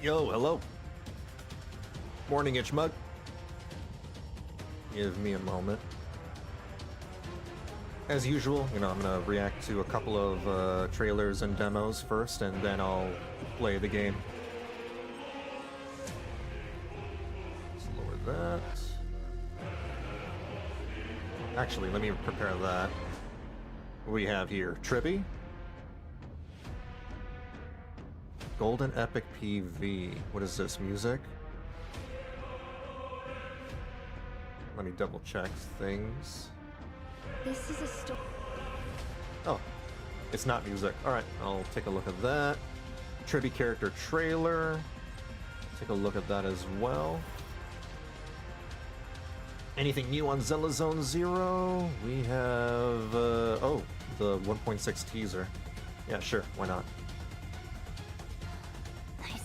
Yo, hello. Morning, Itchmug. Give me a moment. As usual, I'm gonna react to a couple of trailers and demos first, and then I'll play the game. Let's lower that. Actually, let me prepare that. What we have here? Tribbie. Golden Epic PV. What is this? Music? Let me double check things. This is a story. Oh, it's not music. Alright, I'll take a look at that. Tribbie character trailer. Take a look at that as well. Anything new on Zelda Zone Zero? We have, oh, the 1.6 teaser. Yeah, sure, why not? Nice.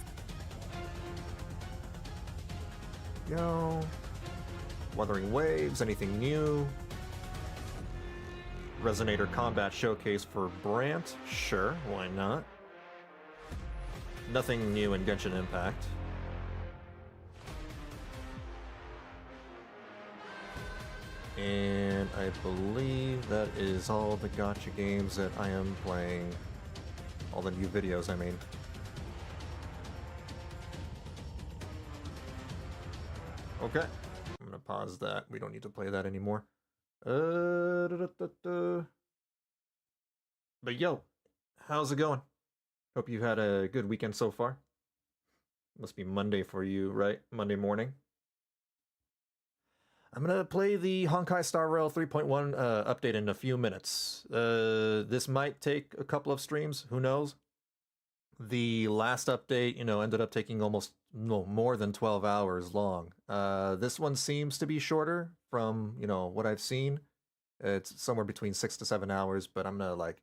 Go. Wuthering Waves, anything new? Resonator Combat Showcase for Brant? Sure, why not? Nothing new in Genshin Impact. And I believe that is all the gacha games that I am playing. All the new videos, I mean. Okay. I'm gonna pause that. We don't need to play that anymore. But yo, how's it going? Hope you had a good weekend so far. Must be Monday for you, right? Monday morning. I'm gonna play the Honkai Star Rail 3.1 update in a few minutes. This might take a couple of streams, who knows? The last update, ended up taking more than 12 hours long. This one seems to be shorter from, what I've seen. It's somewhere between 6 to 7 hours, but I'm gonna,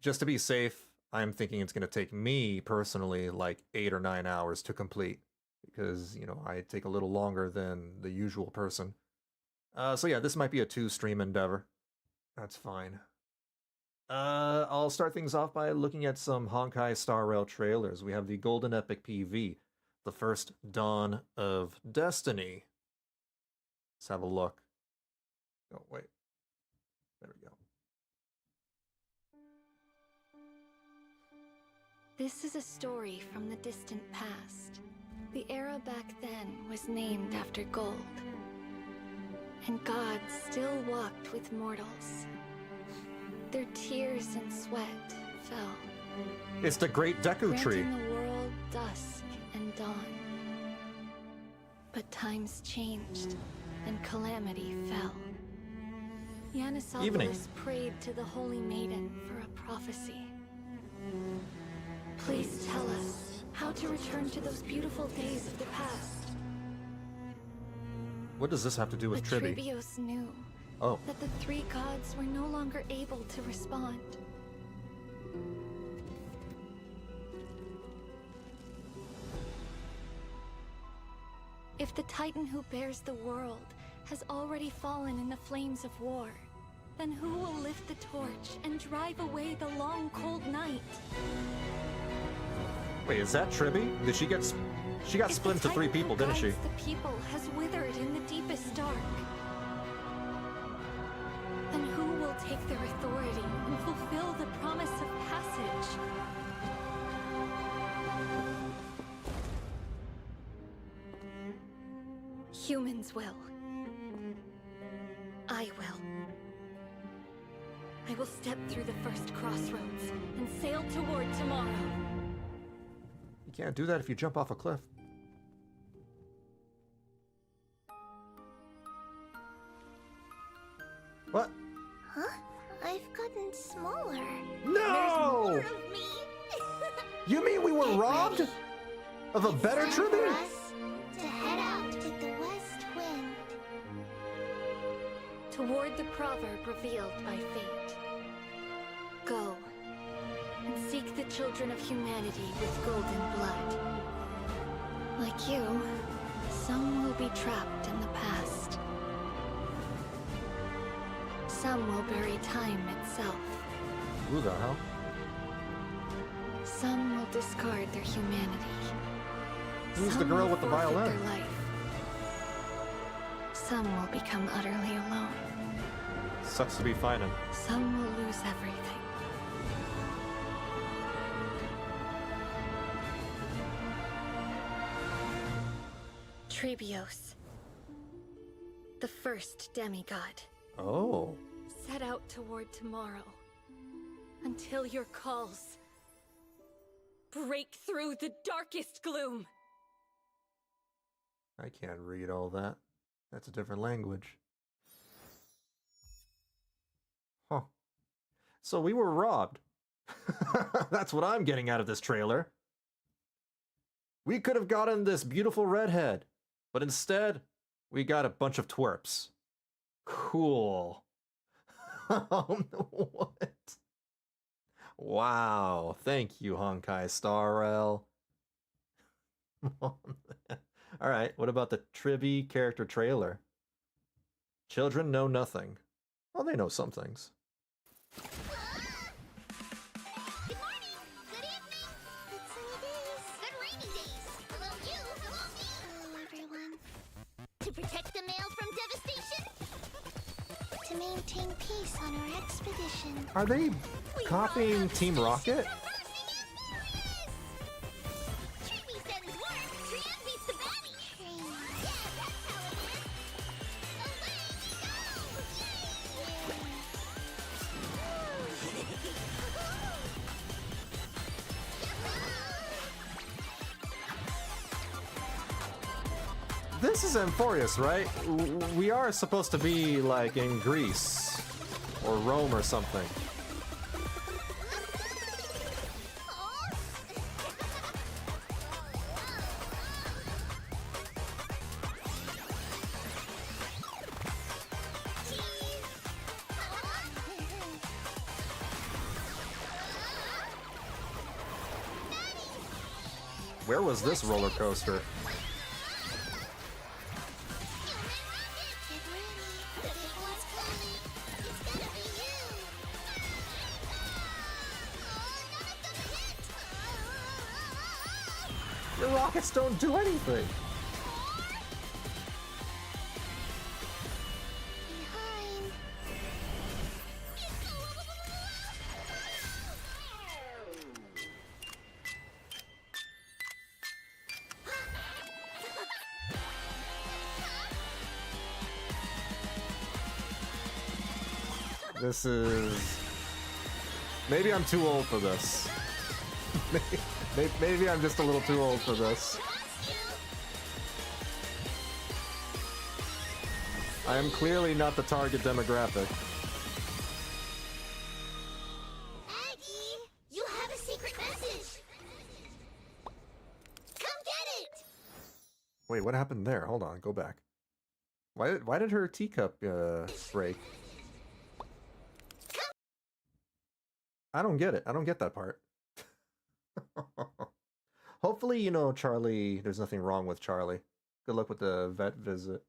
just to be safe, I'm thinking it's gonna take me, personally, 8 or 9 hours to complete. Because, I take a little longer than the usual person. So yeah, this might be a 2-stream endeavor. That's fine. I'll start things off by looking at some Honkai Star Rail trailers. We have the Golden Epic PV, the first Dawn of Destiny. Let's have a look. Oh, wait. There we go. This is a story from the distant past. The era back then was named after gold. And gods still walked with mortals. Their tears and sweat fell. It's the Great Deku Tree. Granting the world dusk and dawn. But times changed, and calamity fell. Amphoreus prayed to the Holy Maiden for a prophecy. Please tell us how to return to those beautiful days of the past. What does this have to do with But Tribbie? Tribbios knew that the three gods were no longer able to respond. If the Titan who bears the world has already fallen in the flames of war, then who will lift the torch and drive away the long, cold night? Wait, is that Tribbie? Did she get... She got split into 3 people, didn't she? The people has withered in the deepest dark. Then who will take their authority and fulfill the promise of passage? Humans will. I will. I will step through the first crossroads and sail toward tomorrow. You can't do that if you jump off a cliff. What? Huh? I've gotten smaller. No! There's more of me. You mean we were Get robbed ready. of a It's better time for Tribbie? us to head out with the west wind. Toward the proverb revealed by fate. Go, and seek the children of humanity with golden blood. Like you, some will be trapped in the past. Some will bury time itself. Who the hell? Some will discard their humanity. Who's the Some girl will with the forfeit violin? their life. Some will become utterly alone. Sucks to be finding. Some will lose everything. Tribbios, the first demigod, Oh. set out toward tomorrow until your calls break through the darkest gloom. I can't read all that. That's a different language. Huh. So we were robbed. That's what I'm getting out of this trailer. We could have gotten this beautiful redhead, but instead, we got a bunch of twerps. Cool. What? Wow. Thank you, Honkai Star Rail. Alright, what about the Tribbie character trailer? Children know nothing. Well, they know some things. Good morning. Good evening. Good sunny days. Good rainy days. Hello you. Hello me. Hello everyone. To protect the mail from devastation. To maintain peace on our expedition. Are they copying Team Rocket? Tribbie said his word. Trian beats the baddie. Yeah, that's how it is. Away we go. This is Amphoreus, right? We are supposed to be like in Greece or Rome or something. Where was this roller coaster? Get ready. The big one's coming. It's gonna be you. None of them hit. The rockets don't do anything. Behind. This is... Maybe I'm too old for this. Maybe I'm just a little too old for this. I am clearly not the target demographic. Aggie, you have a secret message. Come get it. Wait, what happened there? Hold on, go back. Why did her teacup break? I don't get it. I don't get that part. Hopefully, you know, Charlie, there's nothing wrong with Charlie. Good luck with the vet visit.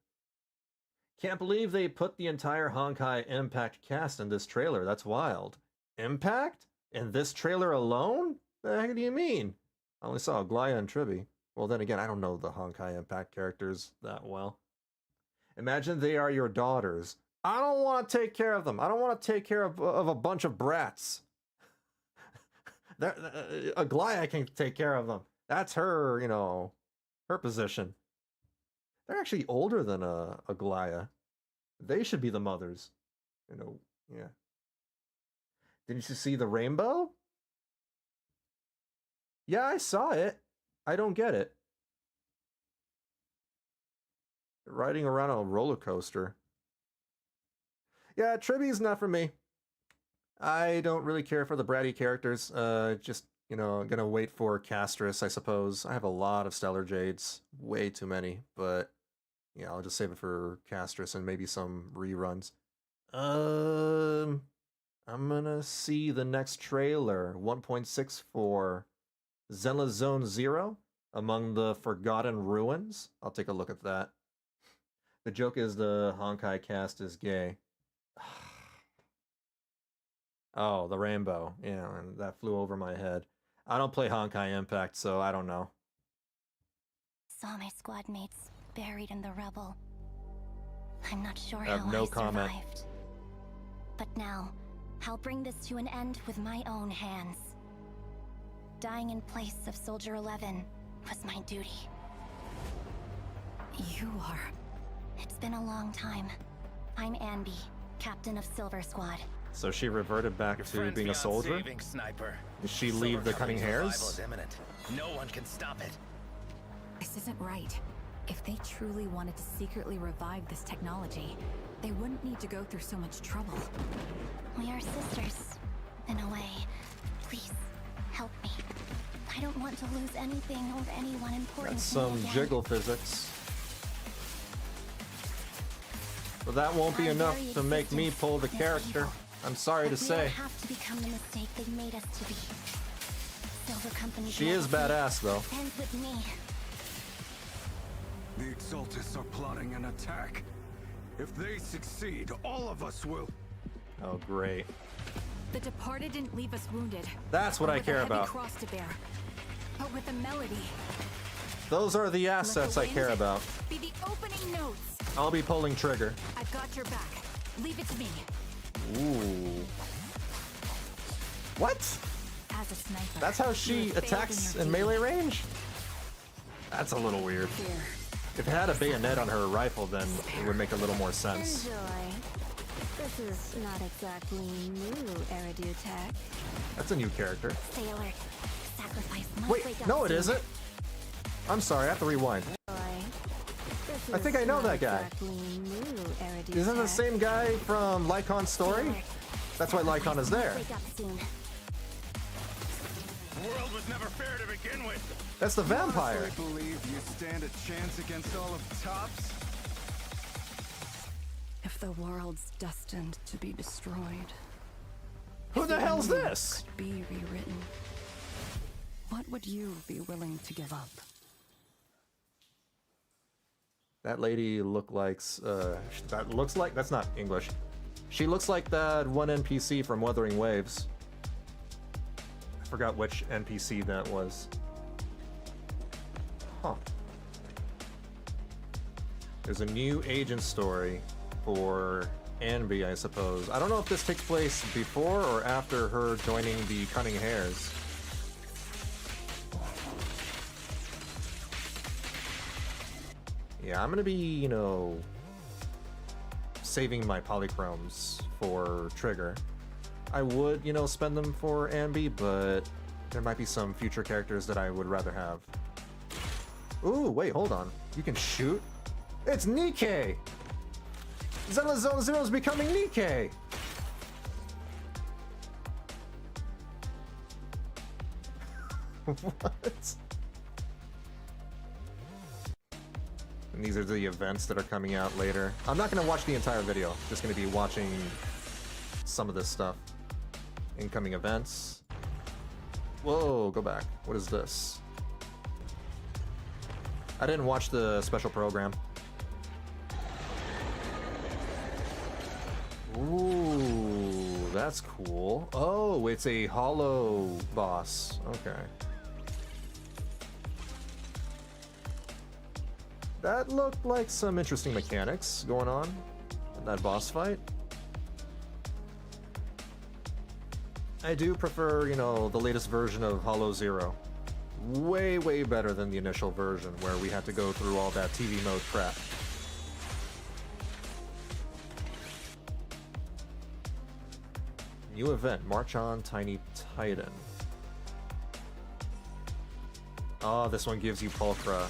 Can't believe they put the entire Honkai Impact cast in this trailer. That's wild. Impact? In this trailer alone? The heck do you mean? I only saw Glaya and Tribbie. Well, then again, I don't know the Honkai Impact characters that well. Imagine they are your daughters. I don't want to take care of them. I don't want to take care of a bunch of brats. Glaya can take care of them. That's her, you know, her position. They're actually older than Glaya. They should be the mothers. You know, yeah. Didn't you see the rainbow? Yeah, I saw it. I don't get it. Riding around on a roller coaster. Yeah, Tribbie's not for me. I don't really care for the bratty characters. Just, you know, gonna wait for Castris, I suppose. I have a lot of Stellar Jades. Way too many. But, yeah, I'll just save it for Castris and maybe some reruns. I'm gonna see the next trailer. 1.64. Zenla Zone Zero? Among the Forgotten Ruins? I'll take a look at that. The joke is the Honkai cast is gay. Oh, the rainbow. Yeah, and that flew over my head. I don't play Honkai Impact, so I don't know. Saw my squad mates buried in the rubble. I'm not sure I have how no I comment. survived. But now, I'll bring this to an end with my own hands. Dying in place of Soldier 11 was my duty. You are... It's been a long time. I'm Anby, captain of Silver Squad. So she reverted back to being a soldier? Saving, Sniper. Did she leave the Cunning Company's revival Hairs? is imminent. No one can stop it. This isn't right. If they truly wanted to secretly revive this technology, they wouldn't need to go through so much trouble. We are sisters, in a way. Please, help me. I don't want to lose anything or anyone important. That's to me some again. jiggle physics. But that won't be Our enough very to make me existence pull the is character. evil. I'm sorry to But we say. don't have to become the mistake they made us to be. Silver Company's She is legacy badass, though. ends with me. The Exaltus are plotting an attack. If they succeed, all of us will. Oh, great. The Departed didn't leave us wounded. That's what but I with care a heavy about. cross to bear. But with a melody. Those are the assets I Let the care wind about. Be the opening notes. I'll be pulling trigger. I've got your back. Leave it to me. Ooh. What? As a sniper. That's how you she have failed attacks your in duty. melee range? That's a little weird. Fear. If it had a bayonet on her rifle, then it would make a little more sense. Enjoy. This is not exactly new Eridu tech. That's a new character. Stay alert. Sacrifice must Wait, wake up no it soon. isn't. I'm sorry, I have to rewind. This I think is I know not that guy. Exactly new Eridu Isn't the tech. same guy from Lycon's story? Stay alert. That's why Lycon Sacrifice is must there. wake up soon. The world was never fair to begin with. That's the vampire. Honestly believe you stand a chance against all of Tops? If the world's destined to be destroyed, Who the hell's only this? could be rewritten. What would you be willing to give up? That lady that's not English. She looks like that one NPC from Wuthering Waves. I forgot which NPC that was. Huh. There's a new agent story for Anby, I suppose. I don't know if this takes place before or after her joining the Cunning Hairs. Yeah, I'm gonna be, you know, saving my polychromes for Trigger. I would, you know, spend them for Anby, but there might be some future characters that I would rather have. Ooh, wait, hold on. You can shoot? It's Nikkei! Zenless Zone Zero is becoming Nikkei! What? And these are the events that are coming out later. I'm not gonna watch the entire video, just gonna be watching some of this stuff. Incoming events. Whoa, go back. What is this? I didn't watch the special program. Ooh, that's cool. Oh, it's a hollow boss. Okay. That looked like some interesting mechanics going on in that boss fight. I do prefer, you know, the latest version of Hollow Zero. Way, way better than the initial version where we had to go through all that TV mode crap. New event, March On Tiny Titan. Oh, this one gives you Pulchra.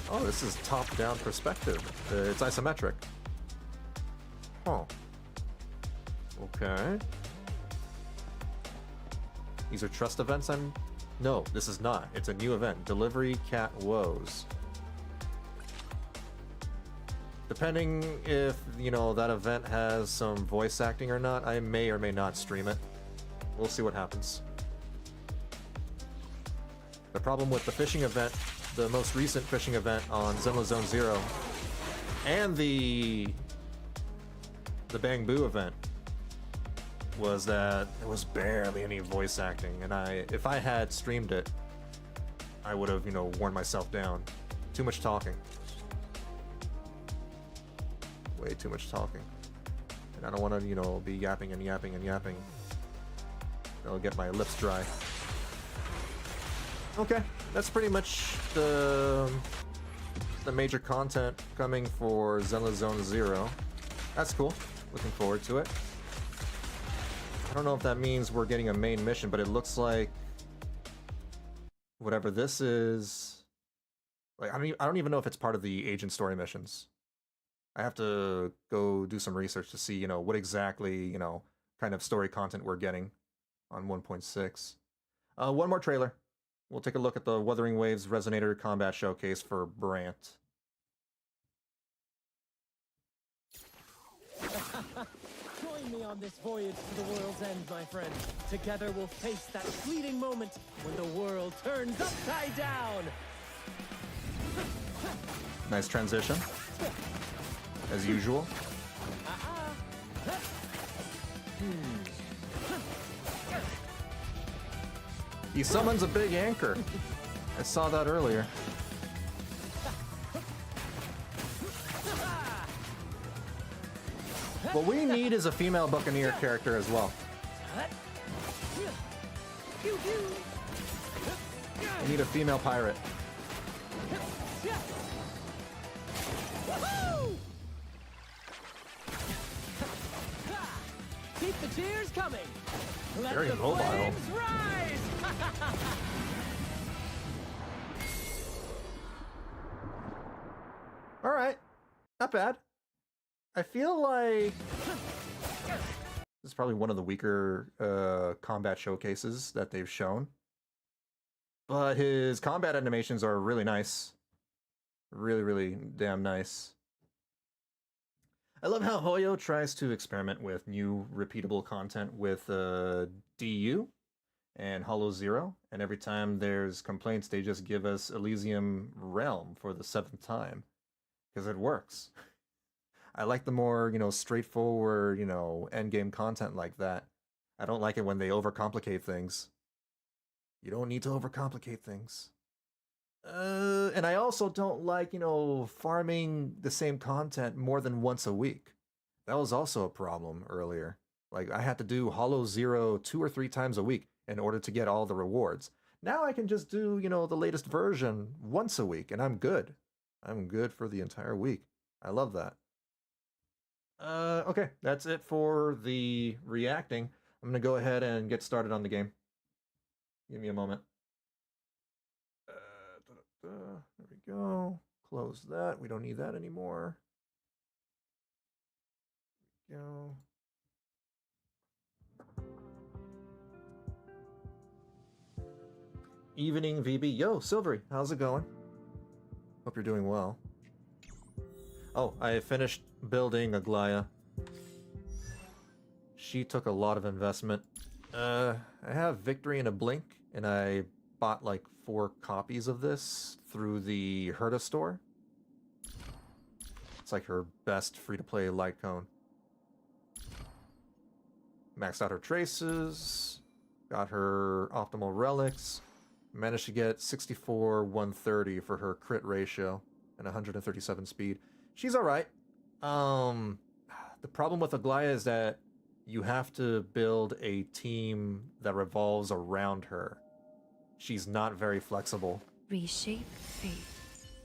Oh, this is top-down perspective. It's isometric. Huh. Okay. These are trust events No, this is not. It's a new event. Delivery Cat Woes. Depending if, you know, that event has some voice acting or not, I may or may not stream it. We'll see what happens. The problem with the fishing event, the most recent fishing event on Zenless Zone Zero, and the Bang Boo event, was that there was barely any voice acting, and if I had streamed it, I would have, worn myself down. Too much talking. Way too much talking. And I don't want to, be yapping and yapping and yapping. I'll get my lips dry. Okay, that's pretty much the major content coming for Zenless Zone Zero. That's cool. Looking forward to it. I don't know if that means we're getting a main mission, but it looks like whatever this is. Like I don't even know if it's part of the agent story missions. I have to go do some research to see, what exactly, kind of story content we're getting on 1.6. One more trailer. We'll take a look at the Wuthering Waves Resonator Combat Showcase for Brant. Join me on this voyage to the world's end, my friend. Together we'll face that fleeting moment when the world turns upside down. Nice transition. As usual. He summons a big anchor. I saw that earlier. What we need is a female Buccaneer character as well. We need a female pirate. Keep the cheers coming. Let Very the mobile. flames rise. All right, not bad. I feel like this is probably one of the weaker combat showcases that they've shown. But his combat animations are really nice. Really, really damn nice. I love how Hoyo tries to experiment with new repeatable content with DU and Hollow Zero, and every time there's complaints, they just give us Elysium Realm for the 7th time, because it works. I like the more, straightforward, endgame content like that. I don't like it when they overcomplicate things. You don't need to overcomplicate things. And I also don't like, farming the same content more than once a week. That was also a problem earlier. Like, I had to do Hollow Zero 2 or 3 times a week in order to get all the rewards. Now I can just do, the latest version once a week, and I'm good. I'm good for the entire week. I love that. Okay, that's it for the reacting. I'm going to go ahead and get started on the game. Give me a moment. There we go. Close that. We don't need that anymore. There we go. Evening, VB. Yo, Silvery, how's it going? Hope you're doing well. Oh, I finished building Aglaya. She took a lot of investment. I have Victory in a Blink, and I bought like 4 copies of this through the Herta store. It's like her best free-to-play light cone. Maxed out her traces, got her optimal relics, managed to get 64 130 for her crit ratio and 137 speed. She's alright. The problem with Aglaya is that you have to build a team that revolves around her. She's not very flexible. Reshape fate.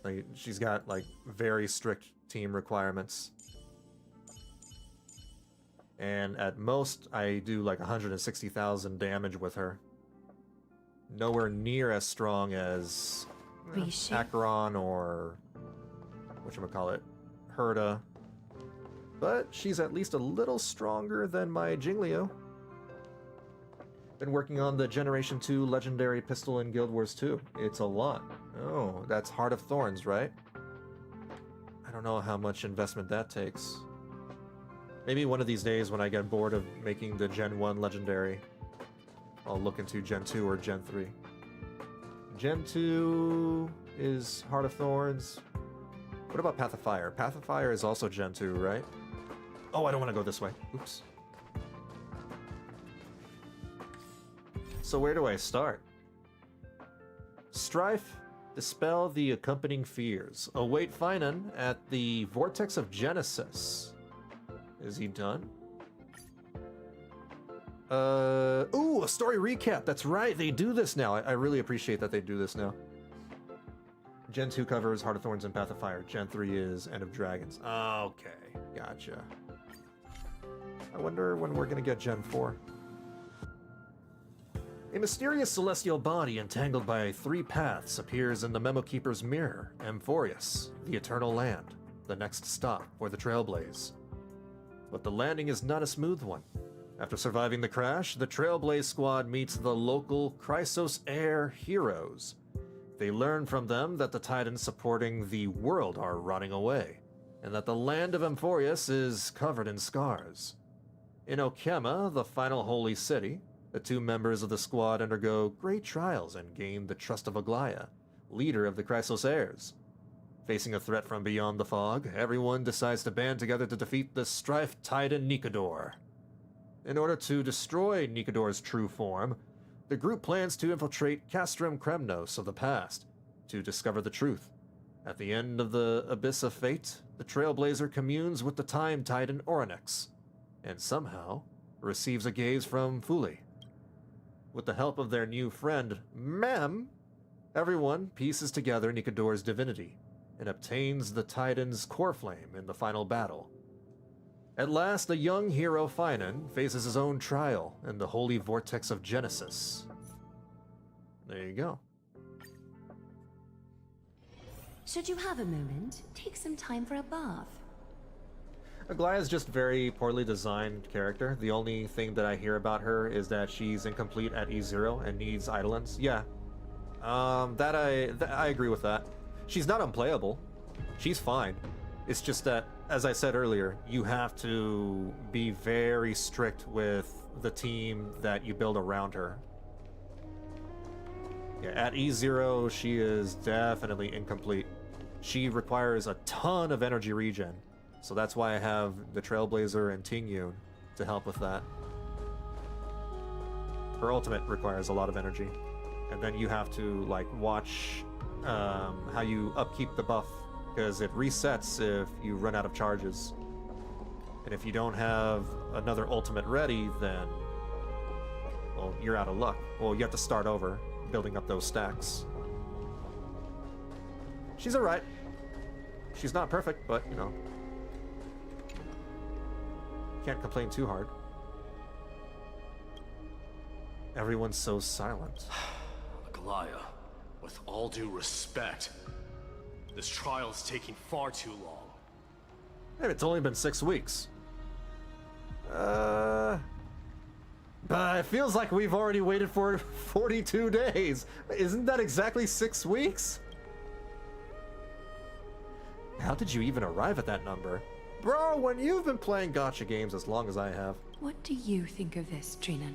Like, she's got like very strict team requirements. And at most, I do like 160,000 damage with her. Nowhere near as strong as Acheron or whatchamacallit, Herta. But she's at least a little stronger than my Jingliu. Been working on the Generation 2 Legendary Pistol in Guild Wars 2. It's a lot. Oh, that's Heart of Thorns, right? I don't know how much investment that takes. Maybe one of these days when I get bored of making the Gen 1 Legendary, I'll look into Gen 2 or Gen 3. Gen 2 is Heart of Thorns. What about Path of Fire? Path of Fire is also Gen 2, right? Oh, I don't want to go this way. Oops. So where do I start? Strife, dispel the accompanying fears. Await Finan at the Vortex of Genesis. Is he done? Ooh, a story recap. That's right, they do this now. I really appreciate that they do this now. Gen 2 covers Heart of Thorns and Path of Fire. Gen 3 is End of Dragons. Okay, gotcha. I wonder when we're gonna get Gen 4. A mysterious celestial body entangled by 3 paths appears in the Memo Keeper's mirror. Amphoreus, the Eternal Land, the next stop for the Trailblaze. But the landing is not a smooth one. After surviving the crash, the Trailblaze squad meets the local Chrysos Air heroes. They learn from them that the titans supporting the world are rotting away, and that the land of Amphoreus is covered in scars. In Okema, the final holy city, the 2 members of the squad undergo great trials and gain the trust of Aglaya, leader of the Chrysos Heirs. Facing a threat from beyond the fog, everyone decides to band together to defeat the Strife Titan Nikador. In order to destroy Nikador's true form, the group plans to infiltrate Castrum Kremnos of the past to discover the truth. At the end of the Abyss of Fate, the Trailblazer communes with the Time Titan Oronex, and somehow receives a gaze from Fuli. With the help of their new friend, Mem, everyone pieces together Nikador's divinity and obtains the Titan's coreflame in the final battle. At last, the young hero Finan faces his own trial in the holy vortex of Genesis. There you go. Should you have a moment, take some time for a bath. Aglaya is just very poorly designed character. The only thing that I hear about her is that she's incomplete at E0 and needs Eidolons. Yeah, I agree with that. She's not unplayable. She's fine. It's just that, as I said earlier, you have to be very strict with the team that you build around her. Yeah, at E0, she is definitely incomplete. She requires a ton of energy regen, so that's why I have the Trailblazer and Tingyun to help with that. Her ultimate requires a lot of energy, and then you have to like watch how you upkeep the buff, because it resets if you run out of charges. And if you don't have another ultimate ready, then, well, you're out of luck. Well, you have to start over, building up those stacks. She's alright. She's not perfect, but, you know, can't complain too hard. Everyone's so silent. Aglaya, with all due respect, this trial is taking far too long. Hey, it's only been 6 weeks. But it feels like we've already waited for 42 days. Isn't that exactly 6 weeks? How did you even arrive at that number? Bro, when you've been playing gacha games as long as I have. What do you think of this, Trinan?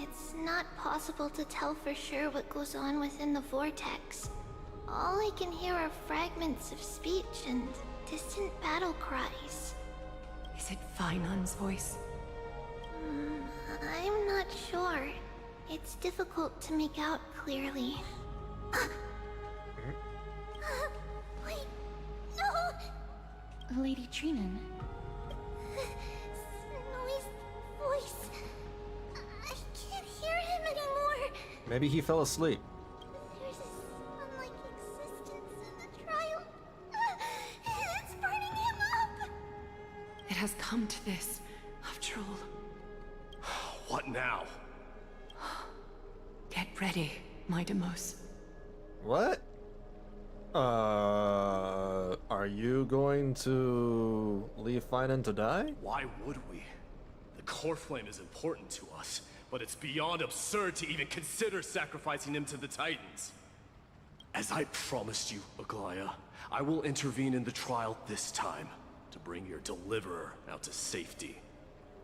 It's not possible to tell for sure what goes on within the vortex. All I can hear are fragments of speech and distant battle cries. Is it Finan's voice? I'm not sure. It's difficult to make out clearly. Wait, no! Lady Trinan. Snowy's voice. I can't hear him anymore. Maybe he fell asleep. There's a sun-like existence in the trial. It's burning him up. It has come to this, after all. What now? Get ready, Mydei. What? Are you going to leave Finan to die? Why would we? The coreflame is important to us, but it's beyond absurd to even consider sacrificing him to the Titans. As I promised you, Aglaya, I will intervene in the trial this time to bring your deliverer out to safety.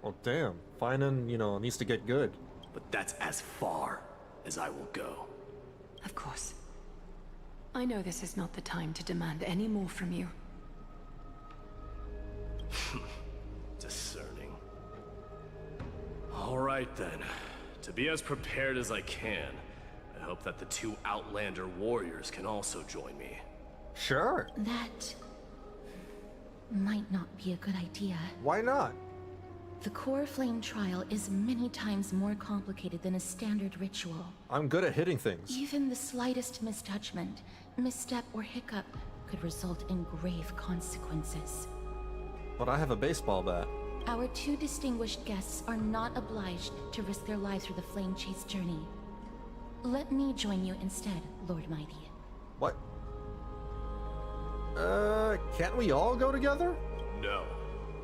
Well, damn. Finan, you know, needs to get good. But that's as far as I will go. Of course. I know this is not the time to demand any more from you. Discerning. All right. Right then. To be as prepared as I can, I hope that the two Outlander warriors can also join me. Sure. That might not be a good idea. Why not? The core flame trial is many times more complicated than a standard ritual. I'm good at hitting things. Even the slightest misjudgment, misstep, or hiccup could result in grave consequences. But I have a baseball bat. Our two distinguished guests are not obliged to risk their lives for the flame chase journey. Let me join you instead, Lord Mydei. What? Can't we all go together? No.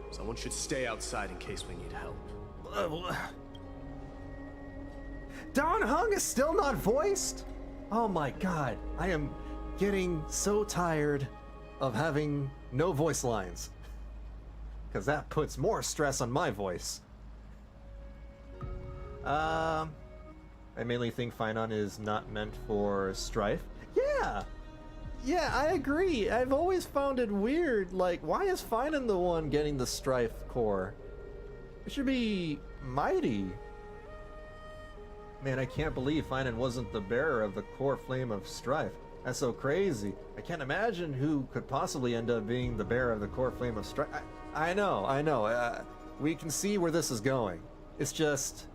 Someone should stay outside in case we need help. Don Hung is still not voiced? Oh my god, I am getting so tired of having no voice lines. Because that puts more stress on my voice. I mainly think Finon is not meant for Strife. Yeah, I agree. I've always found it weird. Like, why is Finon the one getting the Strife core? It should be Mydei. Man, I can't believe Finon wasn't the bearer of the core flame of Strife. That's so crazy. I can't imagine who could possibly end up being the bearer of the core flame of Strife. I know. We can see where this is going. It's just,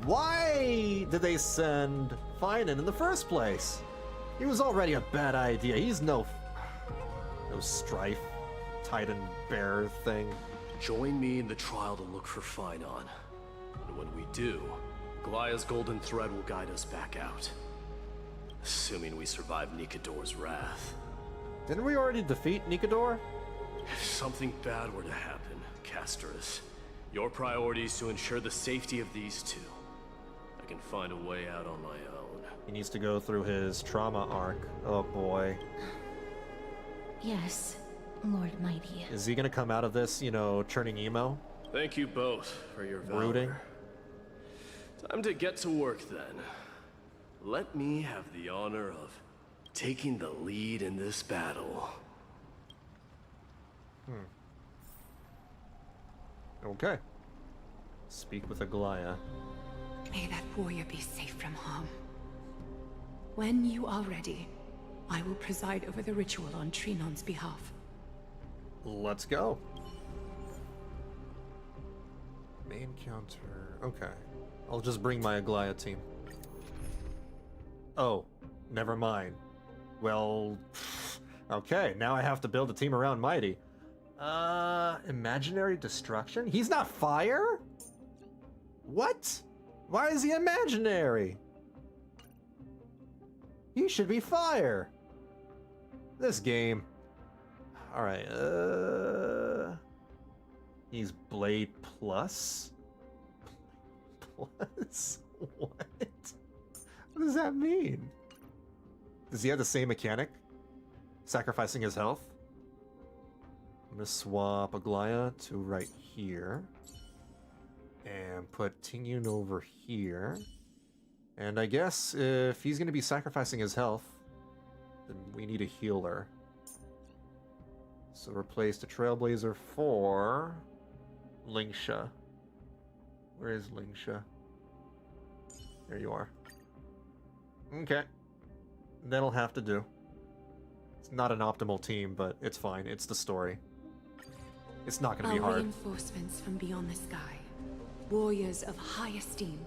why did they send Finon in the first place? He was already a bad idea. He's no Strife Titan bearer thing. Join me in the trial to look for Finon. And when we do, Glaya's golden thread will guide us back out. Assuming we survive Nikador's wrath. Didn't we already defeat Nikador? If something bad were to happen, Castorus, your priority is to ensure the safety of these two. I can find a way out on my own. He needs to go through his trauma arc. Oh boy. Yes, Lord Mydei. Is he gonna come out of this, turning emo? Thank you both for your valor. Brooding? Time to get to work then. Let me have the honor of taking the lead in this battle. Okay. Speak with Aglaya. May that warrior be safe from harm. When you are ready, I will preside over the ritual on Trinon's behalf. Let's go. Main counter. Okay. I'll just bring my Aglaya team. Oh, never mind. Well, okay, now I have to build a team around Mydei. Imaginary destruction? He's not fire? What? Why is he imaginary? He should be fire. This game. Alright, he's Blade Plus? Plus? What? What does that mean? Does he have the same mechanic? Sacrificing his health? I'm gonna swap Aglaya to right here. And put Tingyun over here. And I guess if he's gonna be sacrificing his health, then we need a healer. So replace the Trailblazer for Lingsha. Where is Lingsha? There you are. Okay. That'll have to do. It's not an optimal team, but it's fine. It's the story. It's not going to be hard. Reinforcements from beyond the sky. Warriors of high esteem.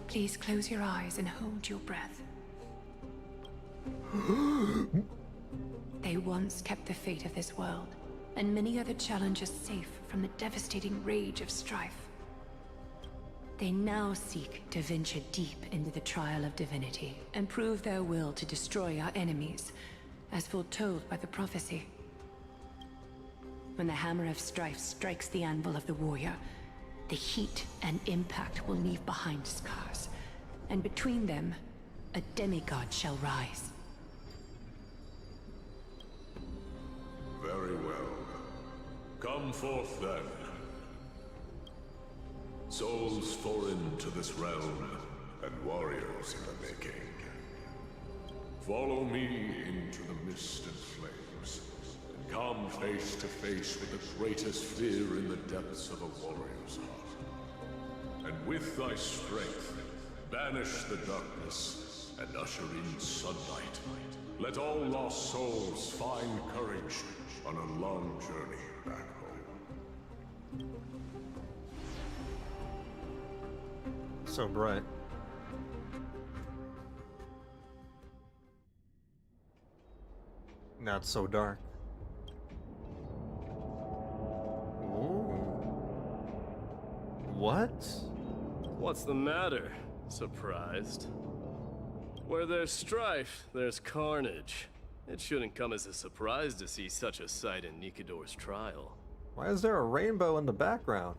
Please close your eyes and hold your breath. They once kept the fate of this world, and many other challenges safe from the devastating rage of strife. They now seek to venture deep into the trial of divinity and prove their will to destroy our enemies, as foretold by the prophecy. When the hammer of strife strikes the anvil of the warrior, the heat and impact will leave behind scars, and between them, a demigod shall rise. Very well. Come forth then. Souls foreign to this realm, and warriors in the making. Follow me into the mist and flames, and Come face to face with the greatest fear in the depths of a warrior's heart. And with thy strength, banish the darkness and usher in sunlight. Let all lost souls find courage on a long journey back home. So bright. Not so dark. Ooh. What? What's the matter? Surprised? Where there's strife, there's carnage. It shouldn't come as a surprise to see such a sight in Nikidor's trial. Why is there a rainbow in the background?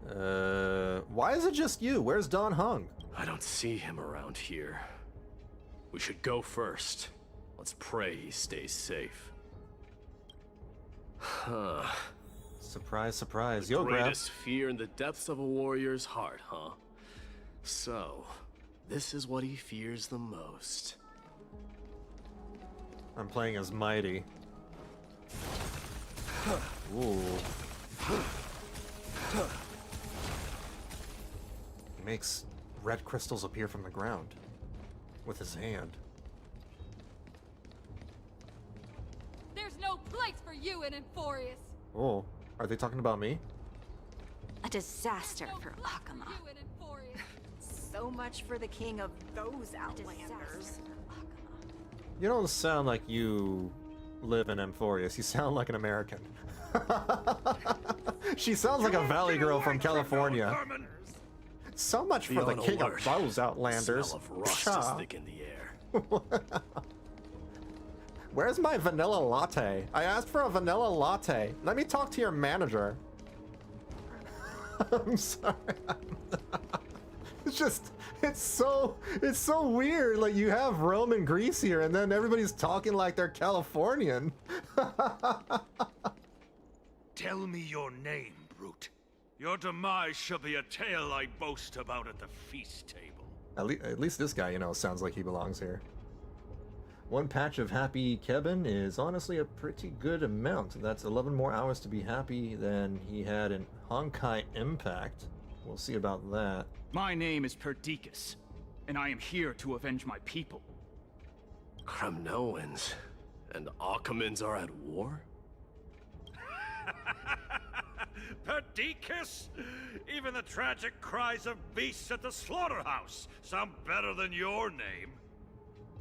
Why is it just you? Where's Don Hung? I don't see him around here. We should go first. Let's pray he stays safe. Huh. Surprise, surprise. The Yo, Grab. greatest fear in the depths of a warrior's heart, huh? So, this is what he fears the most. I'm playing as Mydei. Ooh. He makes red crystals appear from the ground with his hand. There's no place for you in Amphoreus. Oh, are they talking about me? A disaster for Akama. So much for the king of those outlanders. You don't sound like you live in Amphoreus. You sound like an American. She sounds like a valley girl from California. So much for the king of those outlanders. Smell of rust is thick in the air. Where's my vanilla latte? I asked for a vanilla latte. Let me talk to your manager. I'm sorry. It's just, it's so weird. Like, you have Rome and Greece here, and then everybody's talking like they're Californian. Tell me your name, brute. Your demise shall be a tale I boast about at the feast table. At least this guy, you know, sounds like he belongs here. One patch of happy Kevin is honestly a pretty good amount. That's 11 more hours to be happy than he had in Honkai Impact. We'll see about that. My name is Perdiccas, and I am here to avenge my people. Kremnoans and Akamans are at war? Perdiccas? Even the tragic cries of beasts at the slaughterhouse sound better than your name.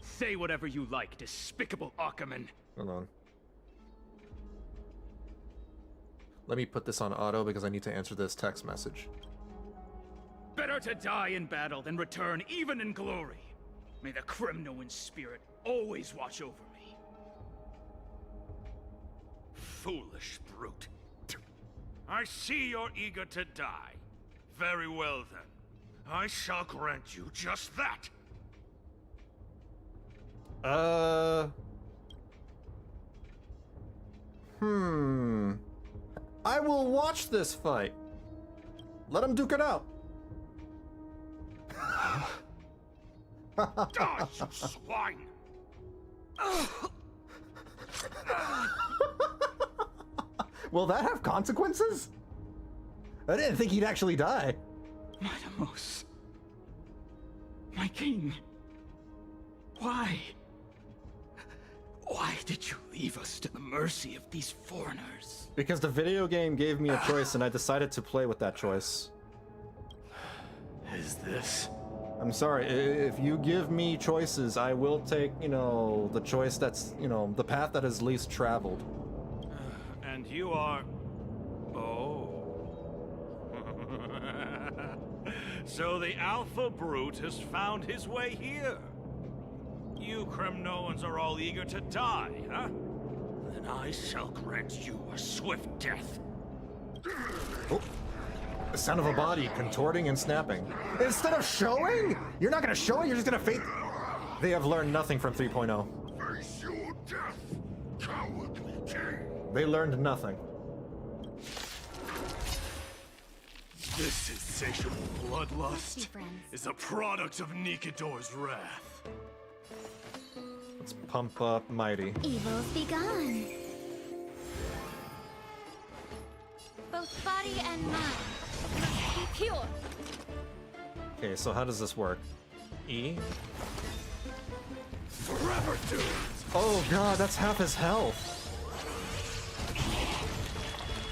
Say whatever you like, despicable Akaman. Hold on. Let me put this on auto because I need to answer this text message. Better to die in battle than return even in glory. May the Kremnoan spirit always watch over me. Foolish brute. I see you're eager to die. Very well then. I shall grant you just that. I will watch this fight. Let him duke it out. Die, you swine! Will that have consequences? I didn't think he'd actually die. Madamos. My king. Why? Why did you leave us to the mercy of these foreigners? Because the video game gave me a choice and I decided to play with that choice. Is this? I'm sorry, if you give me choices, I will take, you know, the choice that's, you know, the path that is least traveled. And you are... Oh. So the Alpha Brute has found his way here. You Kremnoans are all eager to die, huh? Then I shall grant you a swift death. Oh. The sound of a body contorting and snapping. Instead of showing? You're not gonna show it, you're just gonna fake. They have learned nothing from 3.0. Face your death, cowardly king. They learned nothing. This insatiable bloodlust is a product of Nikidor's wrath. Let's pump up Mydei. Evils be gone. Both body and mind must be pure. Okay, so how does this work? E? Forever doomed! Oh god, that's half his health!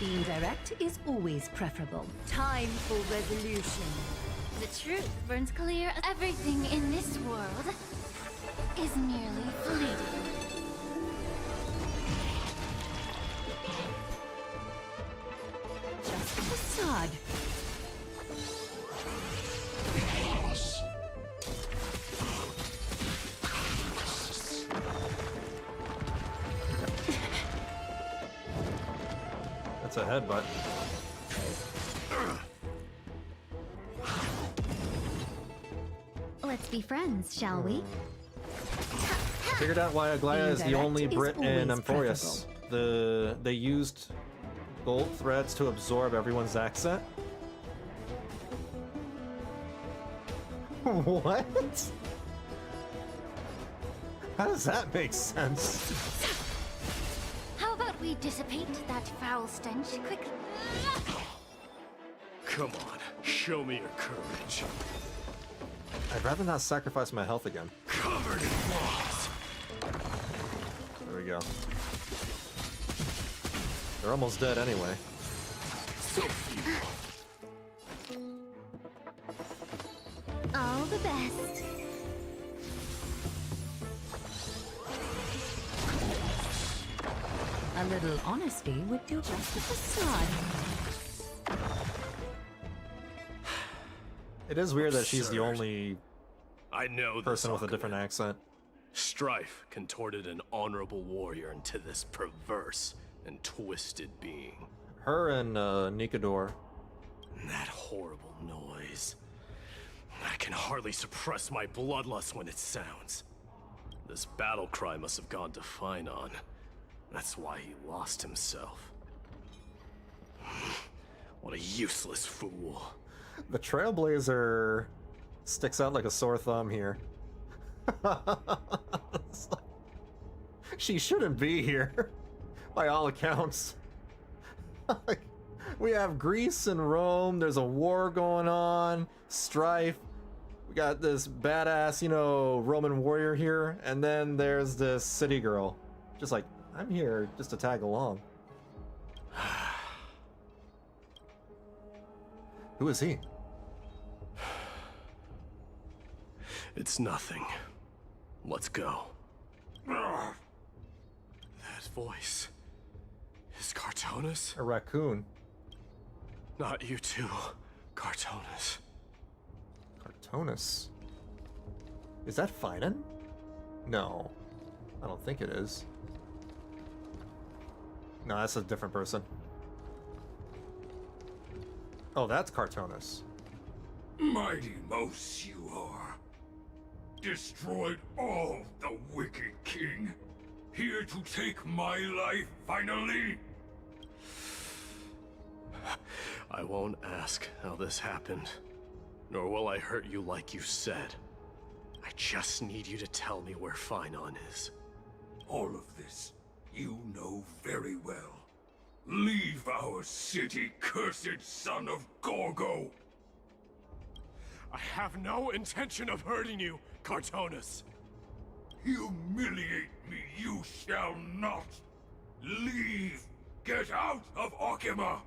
Being direct is always preferable. Time for resolution. The truth burns clear. Everything in this world is merely fleeting. Just a facade. That's a headbutt. Let's be friends, shall we? Figured out why Aglaya is the Indirect only is Brit in always Amphoreus. They used gold threads to absorb everyone's accent. What? How does that make sense? How about we dissipate that foul stench quickly? Come on, show me your courage. I'd rather not sacrifice my health again. Covered in flaws. There we go. They're almost dead anyway. So few. All the best. A little honesty would do just a facade. It is weird that she's the Absurd. only I know this, person with a Aquaman. different accent. Strife contorted an honorable warrior into this perverse and twisted being. Her and Nikador. That horrible noise. I can hardly suppress my bloodlust when it sounds. This battle cry must have gone to Finon. That's why he lost himself. What a useless fool. The Trailblazer sticks out like a sore thumb here. She shouldn't be here, by all accounts. We have Greece and Rome, there's a war going on, strife. We got this badass, you know, Roman warrior here, and then there's this city girl. Just like, I'm here just to tag along. Who is he? It's nothing. Let's go. That voice. Is Cartonus? A raccoon. Not you too, Cartonus. Cartonus. Is that Finon? No. I don't think it is. No, that's a different person. Oh, that's Cartonus. Mighty mouse you are. Destroyed all the wicked king. Here to take my life finally. I won't ask how this happened, nor will I hurt you like you said. I just need you to tell me where Finon is. All of this you know very well. Leave our city, cursed son of Gorgo! I have no intention of hurting you, Cartonus. Humiliate me you shall not! Leave! Get out of Okima!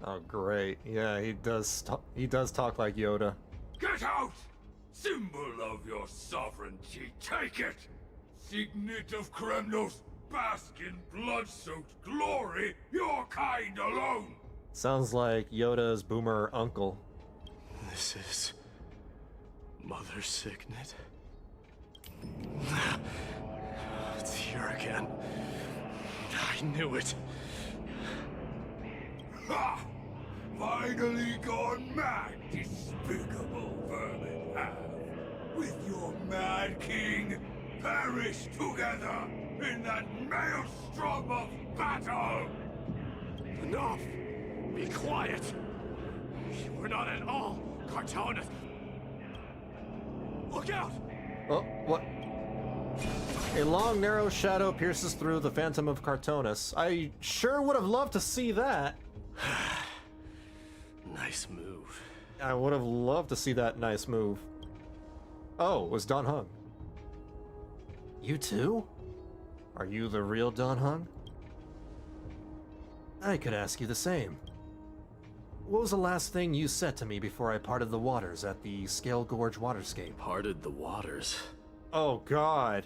Oh, great. Yeah, he does talk like Yoda. Get out! Symbol of your sovereignty, take it! Signet of Kremnos, bask in blood-soaked glory, your kind alone! Sounds like Yoda's boomer uncle. This is... Mother Signet? It's here again. I knew it. Ha! Finally gone mad, despicable vermin have. With your mad king, perish together in that maelstrom of battle! Enough! Be quiet! You were not at all Cartonus! Look out! Oh, what? A long, narrow shadow pierces through the Phantom of Cartonus. I sure would have loved to see that. Nice move. I would have loved to see that nice move. Oh, it was Don Hung. You too? Are you the real Don Hung? I could ask you the same. What was the last thing you said to me before I parted the waters at the Scale Gorge waterscape? Parted the waters? Oh, God.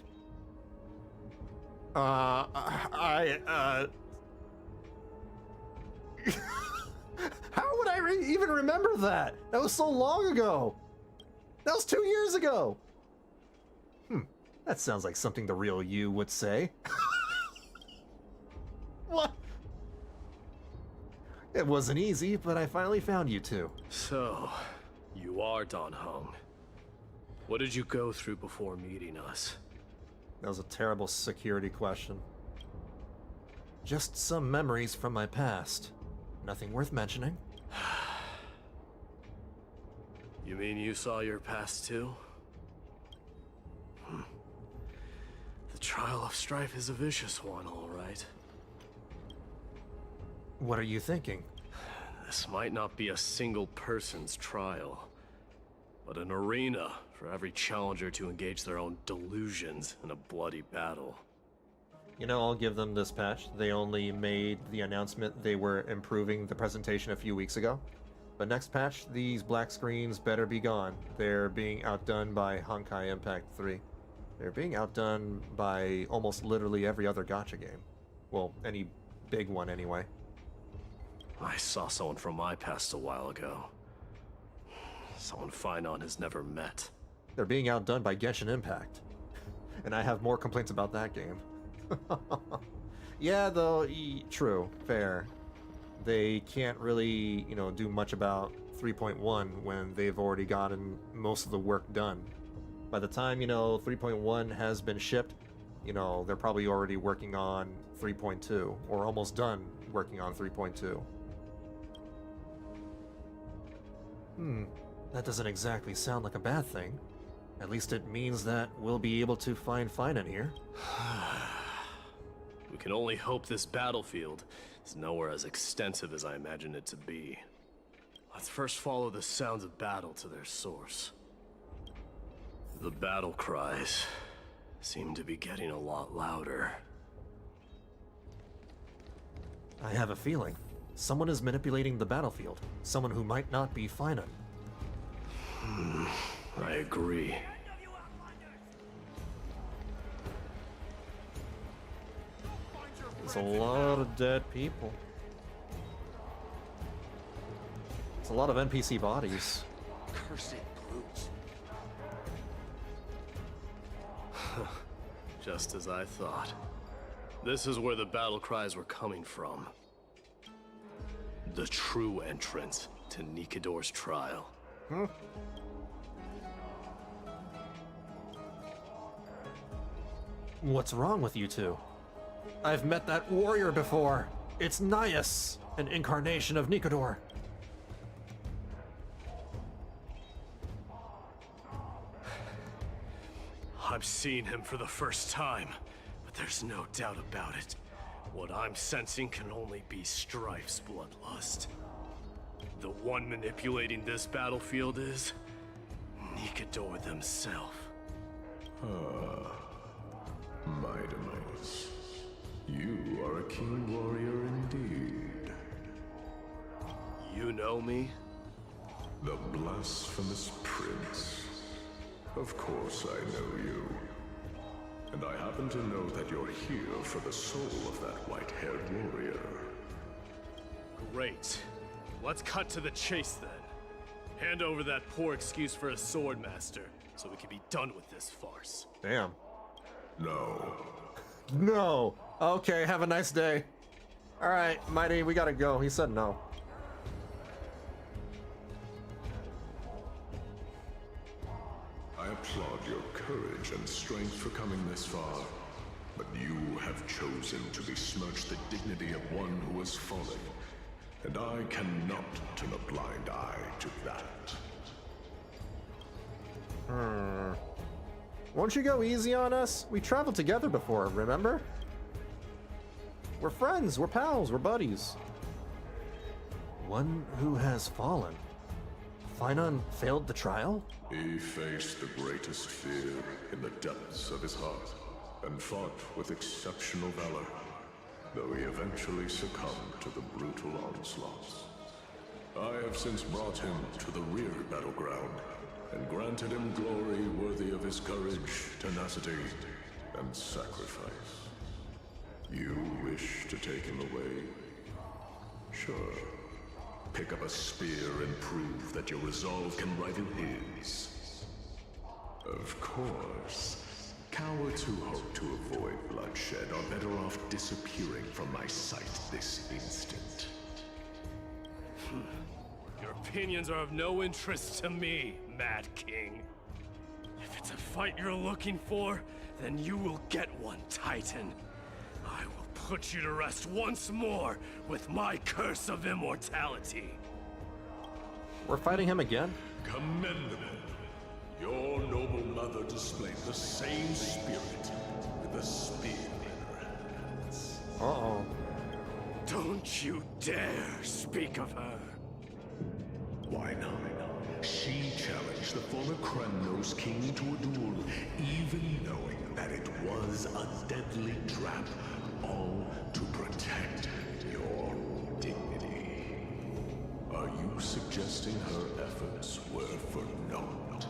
How would I even remember that? That was so long ago. That was 2 years ago. That sounds like something the real you would say. What? It wasn't easy, but I finally found you two. So, you are Don Hung. What did you go through before meeting us? That was a terrible security question. Just some memories from my past. Nothing worth mentioning. You mean you saw your past too? The trial of strife is a vicious one, all right. What are you thinking? This might not be a single person's trial, but an arena for every challenger to engage their own delusions in a bloody battle. You know, I'll give them this patch. They only made the announcement they were improving the presentation a few weeks ago. But next patch, these black screens better be gone. They're being outdone by Honkai Impact 3. They're being outdone by almost literally every other gacha game. Well, any big one anyway. I saw someone from my past a while ago. Someone Finon has never met. They're being outdone by Genshin Impact. And I have more complaints about that game. Yeah, though, true, fair. They can't really, do much about 3.1 when they've already gotten most of the work done. By the time, 3.1 has been shipped, they're probably already working on 3.2, or almost done working on 3.2. That doesn't exactly sound like a bad thing. At least it means that we'll be able to find Finon here. We can only hope this battlefield is nowhere as extensive as I imagine it to be. Let's first follow the sounds of battle to their source. The battle cries seem to be getting a lot louder. I have a feeling. Someone is manipulating the battlefield. Someone who might not be Finon. I agree. It's a lot of dead people. It's a lot of NPC bodies. Cursed brutes. Just as I thought. This is where the battle cries were coming from. The true entrance to Nikador's trial. What's wrong with you two? I've met that warrior before. It's Nias, an incarnation of Nikador. I'm seeing him for the first time, but there's no doubt about it. What I'm sensing can only be Strife's bloodlust. The one manipulating this battlefield is Nikador themselves. Mydei, you are a keen warrior indeed. You know me? The blasphemous prince. Of course I know you. And I happen to know that you're here for the soul of that white-haired warrior. Great. Let's cut to the chase then. Hand over that poor excuse for a sword master, so we can be done with this farce. Damn. No. No. Okay, have a nice day. Alright, Mydei, we gotta go. He said no. I applaud your courage and strength for coming this far, but you have chosen to besmirch the dignity of one who has fallen, and I cannot turn a blind eye to that. Won't you go easy on us? We traveled together before, remember? We're friends, we're pals, we're buddies. One who has fallen. Finon failed the trial? He faced the greatest fear in the depths of his heart, and fought with exceptional valor, though he eventually succumbed to the brutal onslaughts. I have since brought him to the rear battleground, and granted him glory worthy of his courage, tenacity, and sacrifice. You wish to take him away? Sure. Pick up a spear and prove that your resolve can rival his. Of course. Cowards who hope to avoid bloodshed are better off disappearing from my sight this instant. Your opinions are of no interest to me, Mad King. If it's a fight you're looking for, then you will get one, Titan. I will put you to rest once more with my curse of immortality. We're fighting him again? Commendable. Your noble mother displayed the same spirit with a spear in her hands. Uh-oh. Don't you dare speak of her. Why not? She challenged the former Kremnos king to a duel, even knowing that it was a deadly trap, all to protect your dignity. Are you suggesting her efforts were for naught?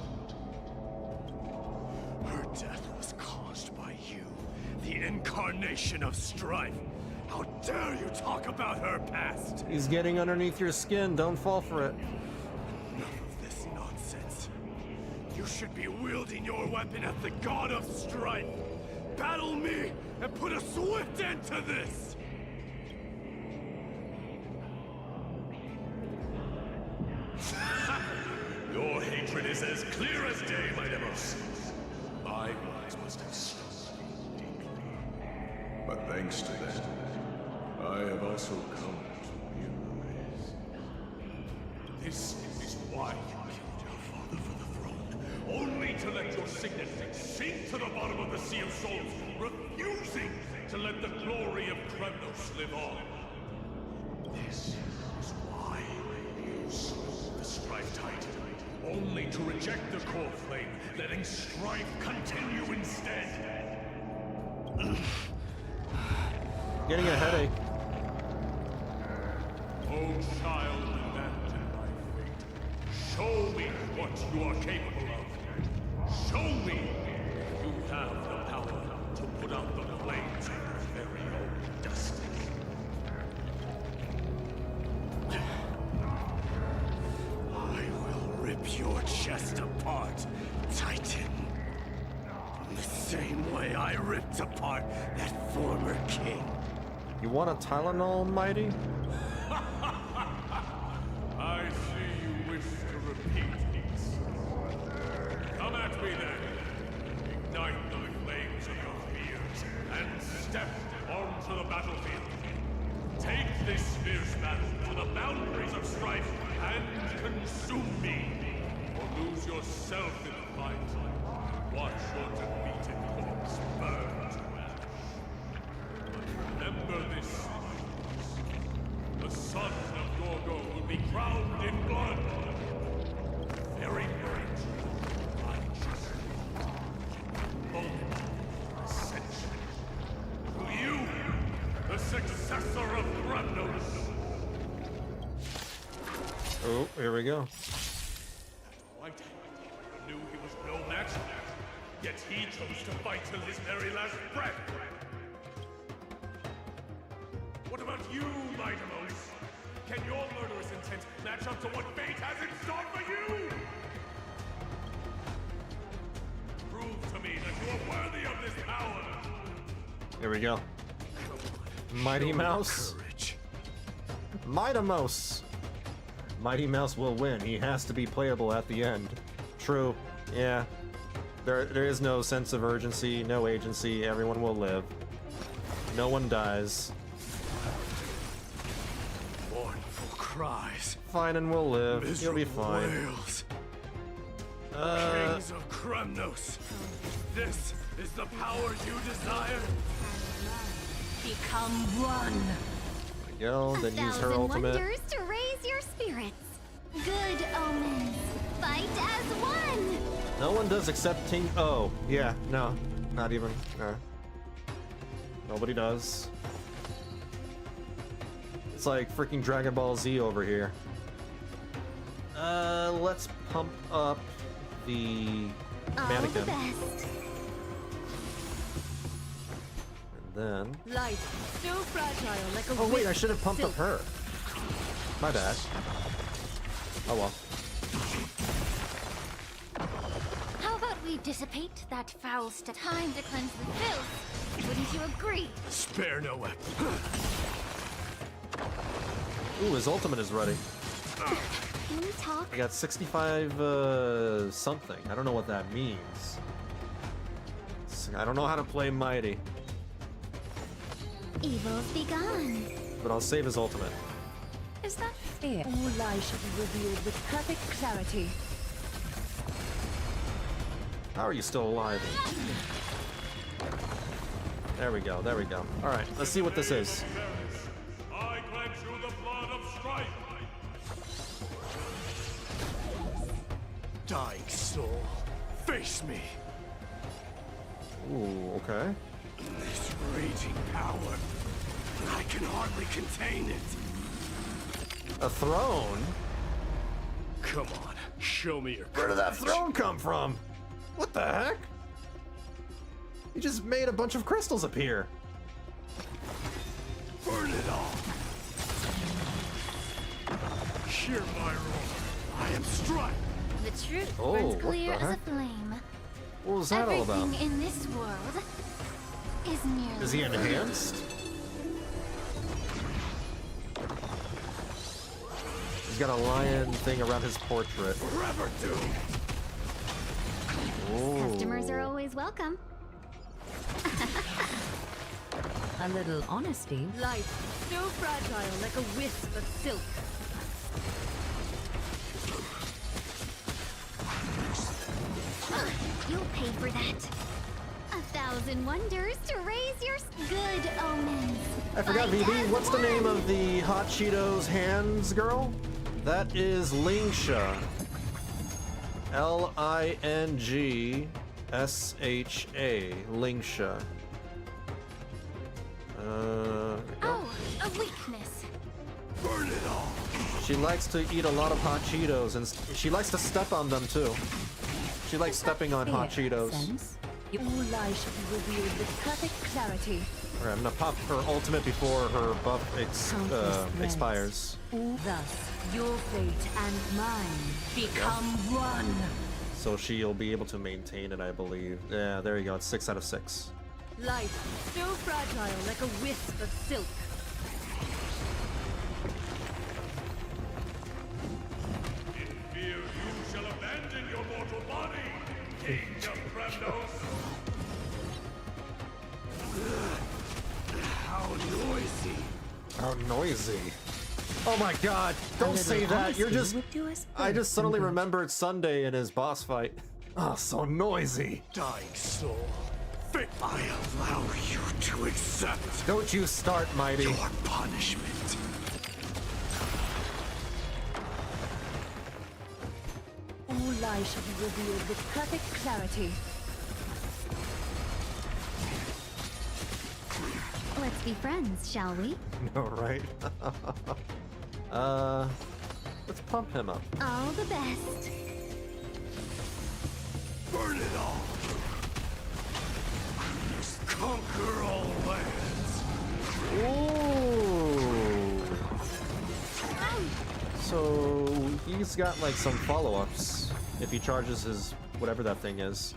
Her death was caused by you, the incarnation of strife. How dare you talk about her past? He's getting underneath your skin, don't fall for it. Enough of this nonsense. You should be wielding your weapon at the god of strife. Battle me and put a swift end to this! Your hatred is as clear as day, my Demos. My words must have stung you deeply. But thanks to them, I have also come to realize. This is why you killed your father for the throne, only to let your signet sink to the bottom of the Sea of Souls, refusing to let the glory of Kremnos live on. This is why you slew the Strife Titan, only to reject the core flame, letting strife continue instead. Getting a headache. Oh, child abandoned by fate, show me what you are capable of. Show me you have the power to put out the flames of your very own destiny. I will rip your chest apart, Titan. The same way I ripped apart that former king. You want a Tylenol, Mydei? I see you wish to repeat these. Come at me then. Ignite the flames of your fears and step onto the battlefield. Take this fierce battle to the boundaries of strife and consume me. Or lose yourself in the fight. Watch your defeated corpse burn to ash. Remember this. The son of Gorgo will be crowned in blood. Very great. Unjustly. Moment of ascension. To you, the successor of Kremnos. Oh, here we go. White knew he was no match, yet he chose to fight till his very last breath. What about you, Mydei? Can your murderous intent match up to what fate has in store for you? Prove to me that you are worthy of this power. Here we go. Mighty Mouse. Mighty Mouse. Mighty Mouse will win. He has to be playable at the end. True. Yeah. There is no sense of urgency, no agency. Everyone will live. No one dies. Mournful cries. Fine, and we'll live. You'll be fine. Wails. Kings of Kremnos, this is the power you desire? Become one. There we go, then use her 1,000 ultimate. wonders to raise your spirits. Good omens. Fight as one. No one does except Ting. Oh, yeah, no. Not even. Nobody does. It's like freaking Dragon Ball Z over here. Let's pump up the mannequin. All the best. And then. Life, so fragile like a Oh wait, I wisp should have of pumped up silk. her. My bad. Oh well. How about we dissipate that foul stuff? Time to cleanse the filth. Wouldn't you agree? Spare no weapon. Ooh, his ultimate is ready. Can we talk? I got 65 something. I don't know what that means. I don't know how to play Mydei, Evils be gone. but I'll save his ultimate. Is that fair? All lies shall be revealed with perfect clarity. How are you still alive? There we go, there we go. Alright, let's see what this is. I grant you the blood of strife. Dying soul, face me. Ooh, okay. This raging power, I can hardly contain it. A throne? Come on, show me your Where did that courage. throne come from? What the heck? You just made a bunch of crystals appear. Burn it all. Hear my roar. I am Strife. The truth Oh, burns what clear the as a heck? flame. What was that all Everything about? in this world is nearly. Is he enhanced? He's got a lion thing around his portrait. Forever doomed. Ooh. Customers are always welcome. A little honesty. Life, so fragile like a wisp of silk. You'll pay for that. 1,000 wonders to raise your good omens. I forgot, Fight VB. as What's the name one. of the Hot Cheetos hands girl? That is Lingsha. L-I-N-G-S-H-A. Lingsha. Oh, a weakness. Burn it all. She likes to eat a lot of Hot Cheetos, and she likes to step on them too. She likes stepping on Hot Cheetos. Sense? All lies shall be revealed with perfect clarity. Alright, I'm gonna pop her ultimate before her buff Countless threads. expires. Thus, your fate and mine become one. So she'll be able to maintain it, I believe. Yeah, there you go. It's 6 out of 6. Life, so fragile like a wisp of silk. In fear you shall abandon your mortal body, King of Kremnos. How noisy. How noisy. Oh my god, don't say that. You're just... I just suddenly remembered Sunday in his boss fight. Oh, so noisy. Dying soul, I allow you to accept Don't you start, Mydei. your punishment. All lies shall be revealed with perfect clarity. Let's be friends, shall we? No, right? Let's pump him up. All the best. Burn it all. Conquer all lands. Ooh. So he's got like some follow-ups if he charges his whatever that thing is.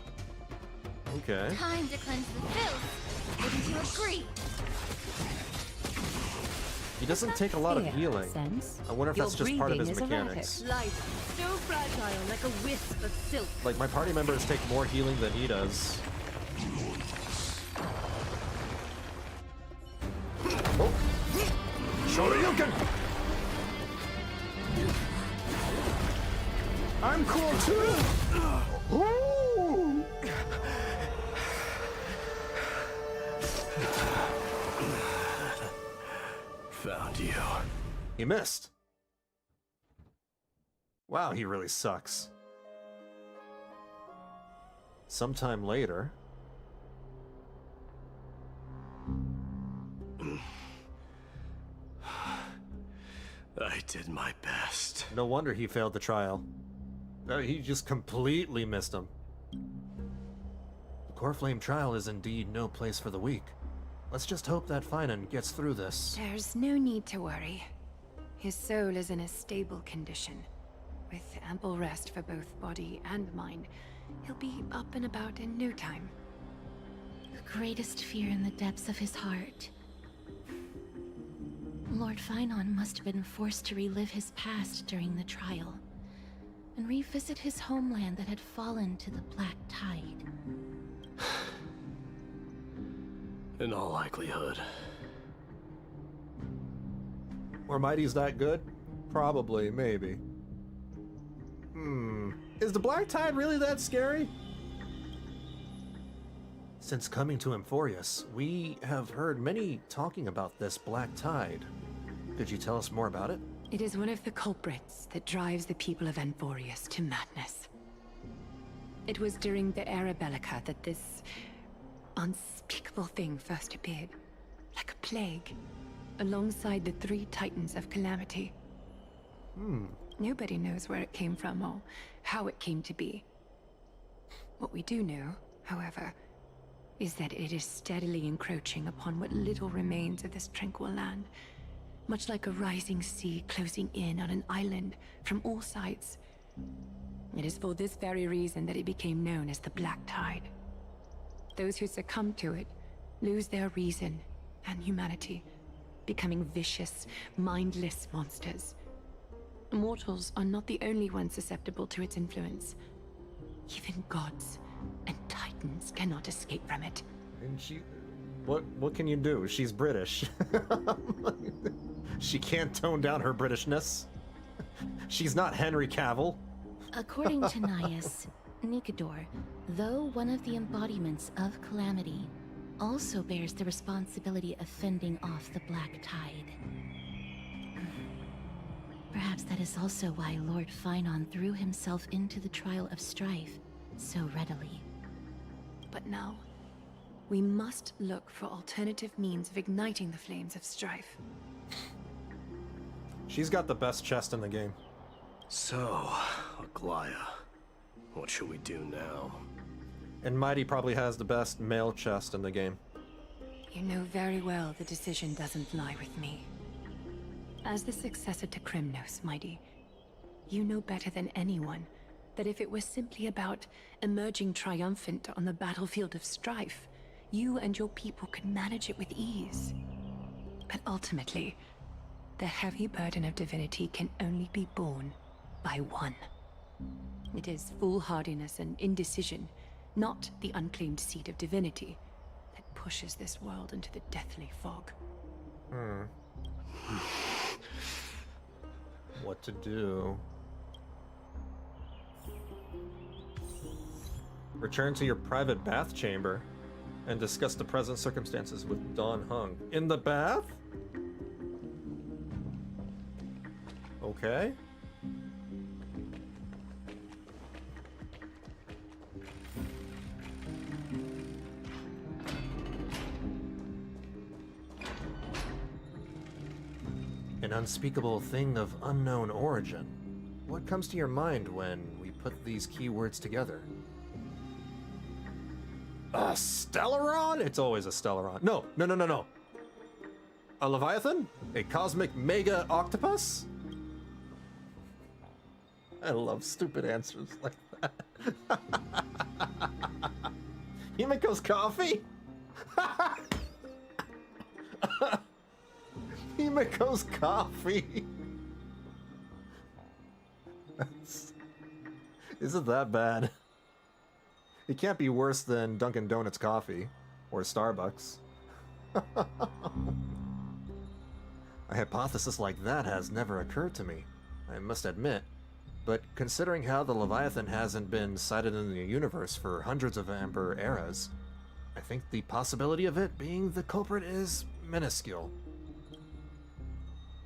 Okay. Time to cleanse the filth. Wouldn't you agree? He doesn't take a lot of Fear, healing. Sense? I wonder if Your that's just part of his breathing is mechanics. erratic. Life, so fragile like a wisp of silk. Like my party members take more healing than he does. Oh! Shoryuken! I'm cool too! Ooh. Found you. He missed. Wow, he really sucks. Sometime later... I did my best. No wonder he failed the trial. He just completely missed him. The coreflame trial is indeed no place for the weak. Let's just hope that Finan gets through this. There's no need to worry. His soul is in a stable condition. With ample rest for both body and mind, he'll be up and about in no time. The greatest fear in the depths of his heart. Lord Finan must have been forced to relive his past during the trial, and revisit his homeland that had fallen to the Black Tide. In all likelihood. Or Mydei's that good? Probably, maybe. Is the Black Tide really that scary? Since coming to Amphoreus, we have heard many talking about this Black Tide. Could you tell us more about it? It is one of the culprits that drives the people of Amphoreus to madness. It was during the Era Bellica that this unspeakable thing first appeared, like a plague, alongside the 3 Titans of Calamity. Nobody knows where it came from or how it came to be. What we do know, however, is that it is steadily encroaching upon what little remains of this tranquil land, much like a rising sea closing in on an island from all sides. It is for this very reason that it became known as the Black Tide. Those who succumb to it lose their reason and humanity, becoming vicious, mindless monsters. Mortals are not the only ones susceptible to its influence. Even gods and titans cannot escape from it. And she... What can you do? She's British. She can't tone down her Britishness. She's not Henry Cavill. According to Nias, Nikador, though one of the embodiments of Calamity, also bears the responsibility of fending off the Black Tide. Perhaps that is also why Lord Finan threw himself into the trial of strife so readily. But now, we must look for alternative means of igniting the flames of strife. She's got the best chest in the game. So, Aglaya, what should we do now? And Mydei probably has the best male chest in the game. You know very well the decision doesn't lie with me. As the successor to Krymnos, Mydei, you know better than anyone that if it was simply about emerging triumphant on the battlefield of strife, you and your people could manage it with ease. But ultimately, the heavy burden of divinity can only be borne by one. It is foolhardiness and indecision, not the unclaimed seat of divinity, that pushes this world into the deathly fog. What to do? Return to your private bath chamber and discuss the present circumstances with Dawn Hung. In the bath? Okay. An unspeakable thing of unknown origin. What comes to your mind when we put these keywords together? A Stellaron? It's always a Stellaron. No. A Leviathan? A cosmic mega octopus? I love stupid answers like that. Himiko's coffee? Himiko's coffee. Isn't that bad? It can't be worse than Dunkin' Donuts coffee or Starbucks. A hypothesis like that has never occurred to me, I must admit. But considering how the Leviathan hasn't been sighted in the universe for hundreds of Amber eras, I think the possibility of it being the culprit is minuscule.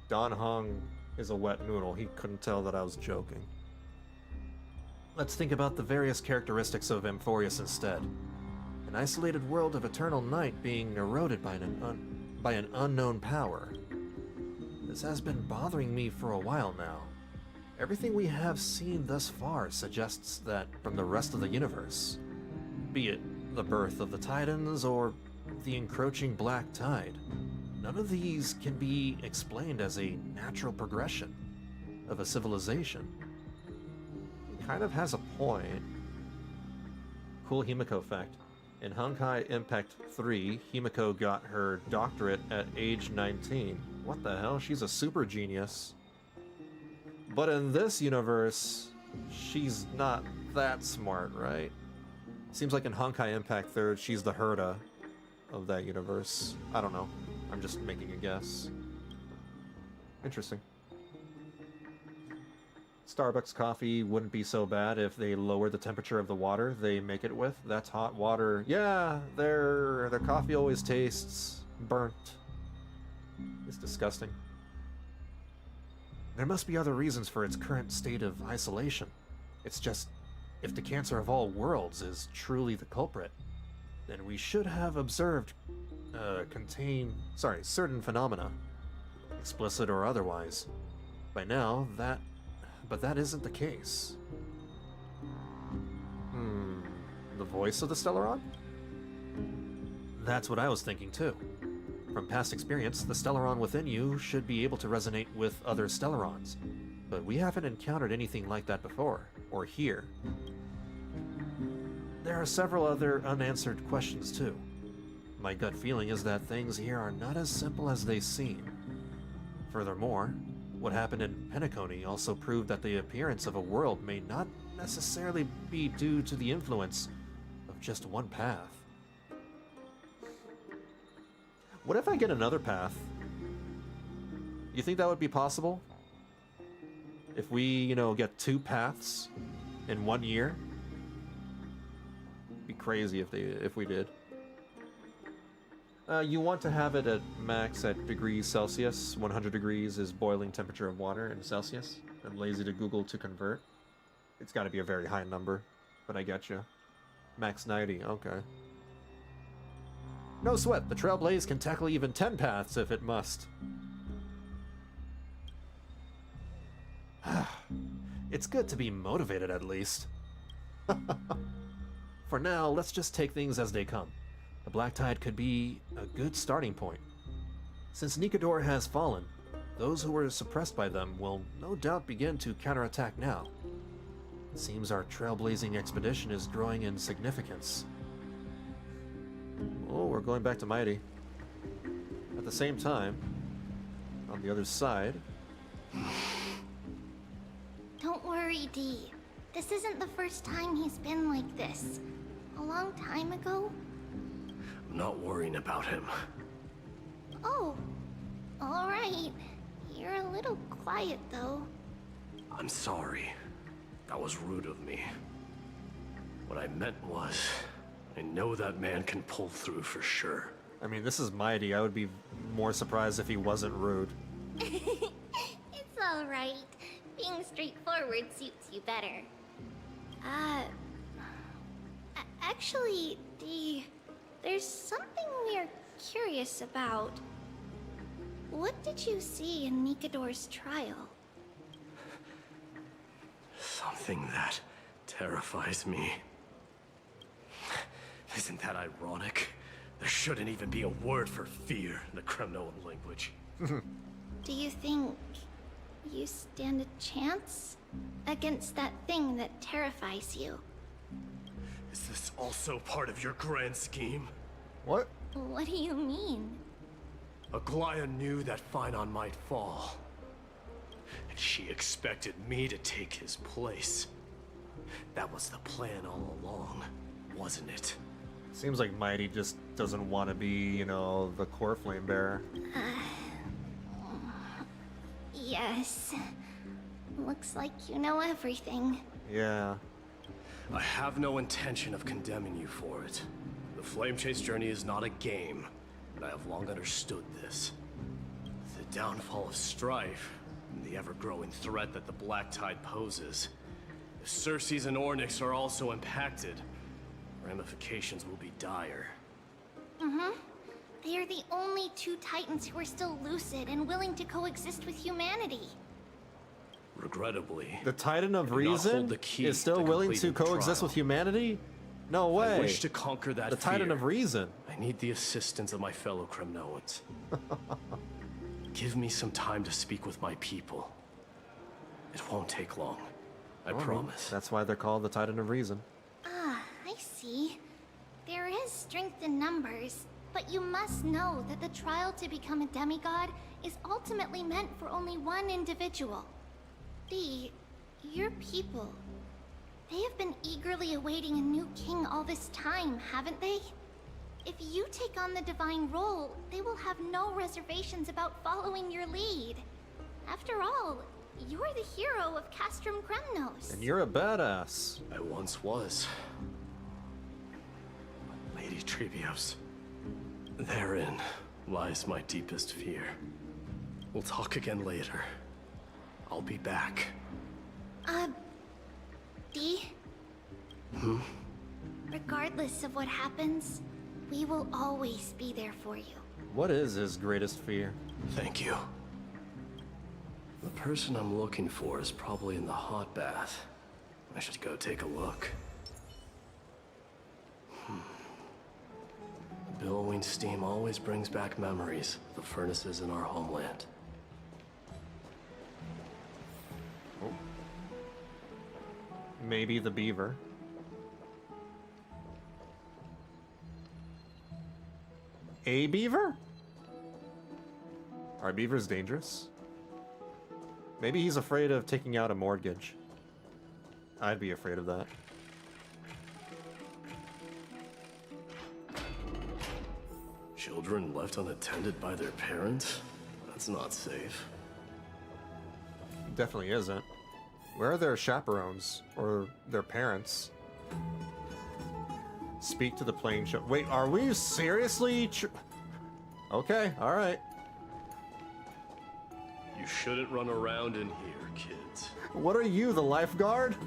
Don Hong is a wet noodle. He couldn't tell that I was joking. Let's think about the various characteristics of Amphoreus instead. An isolated world of eternal night being eroded by an unknown power. This has been bothering me for a while now. Everything we have seen thus far suggests that from the rest of the universe, be it the birth of the Titans or the encroaching black tide, none of these can be explained as a natural progression of a civilization. It kind of has a point. Cool Himiko fact. In Honkai Impact 3, Himiko got her doctorate at age 19. What the hell? She's a super genius. But in this universe, she's not that smart, right? Seems like in Honkai Impact 3, she's the Herda of that universe. I don't know. I'm just making a guess. Interesting. Starbucks coffee wouldn't be so bad if they lowered the temperature of the water they make it with. That's hot water. Yeah, their coffee always tastes burnt. It's disgusting. There must be other reasons for its current state of isolation. It's just, if the cancer of all worlds is truly the culprit, then we should have observed certain phenomena, explicit or otherwise. By now, but that isn't the case. The voice of the Stellaron? That's what I was thinking too. From past experience, the Stellaron within you should be able to resonate with other Stellarons, but we haven't encountered anything like that before, or here. There are several other unanswered questions too. My gut feeling is that things here are not as simple as they seem. Furthermore, what happened in Penacony also proved that the appearance of a world may not necessarily be due to the influence of just one path. What if I get another path? You think that would be possible? If we, get 2 paths in 1 year? It'd be crazy if we did. You want to have it at max at degrees Celsius. 100 degrees is boiling temperature of water in Celsius. I'm lazy to Google to convert. It's got to be a very high number, but I get you. Max 90, okay. No sweat, the Trailblaze can tackle even 10 paths if it must. It's good to be motivated at least. For now, let's just take things as they come. The Black Tide could be a good starting point. Since Nikador has fallen, those who were suppressed by them will no doubt begin to counterattack now. It seems our trailblazing expedition is growing in significance. Oh, we're going back to Mydei. At the same time, on the other side... Don't worry, Dee. This isn't the first time he's been like this. A long time ago... I'm not worrying about him. Oh, alright. You're a little quiet, though. I'm sorry. That was rude of me. What I meant was, I know that man can pull through for sure. I mean, this is Mydei. I would be more surprised if he wasn't rude. It's alright. Being straightforward suits you better. Actually, Dee... There's something we're curious about. What did you see in Nikador's trial? Something that terrifies me. Isn't that ironic? There shouldn't even be a word for fear in the Kremnoan language. Do you think you stand a chance against that thing that terrifies you? Is this also part of your grand scheme? What? What do you mean? Aglaya knew that Phynon might fall. And she expected me to take his place. That was the plan all along, wasn't it? Seems like Mydei just doesn't want to be, the core flame bearer. Yes. Looks like you know everything. Yeah. I have no intention of condemning you for it. The Flame Chase journey is not a game, and I have long understood this. The downfall of Strife, and the ever-growing threat that the Black Tide poses. If Circes and Ornyx are also impacted, ramifications will be dire. Mm-hmm. They are the only two Titans who are still lucid and willing to coexist with humanity. Regrettably, The Titan of I do not hold Reason the key is still to willing complete to the coexist trial. with humanity? No way. I wish to conquer that The Titan fear. of Reason. I need the assistance of my fellow Kremnoans. Give me some time to speak with my people. It won't take long. I promise. That's why they're called the Titan of Reason. Ah, I see. There is strength in numbers, but you must know that the trial to become a demigod is ultimately meant for only one individual. Your people. They have been eagerly awaiting a new king all this time, haven't they? If you take on the divine role, they will have no reservations about following your lead. After all, you're the hero of Castrum Kremnos. And you're a badass. I once was. Lady Tribbios. Therein lies my deepest fear. We'll talk again later. I'll be back. Dee? Regardless of what happens, we will always be there for you. What is his greatest fear? Thank you. The person I'm looking for is probably in the hot bath. I should go take a look. Billowing steam always brings back memories of the furnaces in our homeland. Maybe the beaver. A beaver? Are beavers dangerous? Maybe he's afraid of taking out a mortgage. I'd be afraid of that. Children left unattended by their parents? That's not safe. Definitely isn't. Where are their chaperones? Or their parents? Speak to the plane show. Wait, are we seriously? Okay, alright. You shouldn't run around in here, kids. What are you, the lifeguard?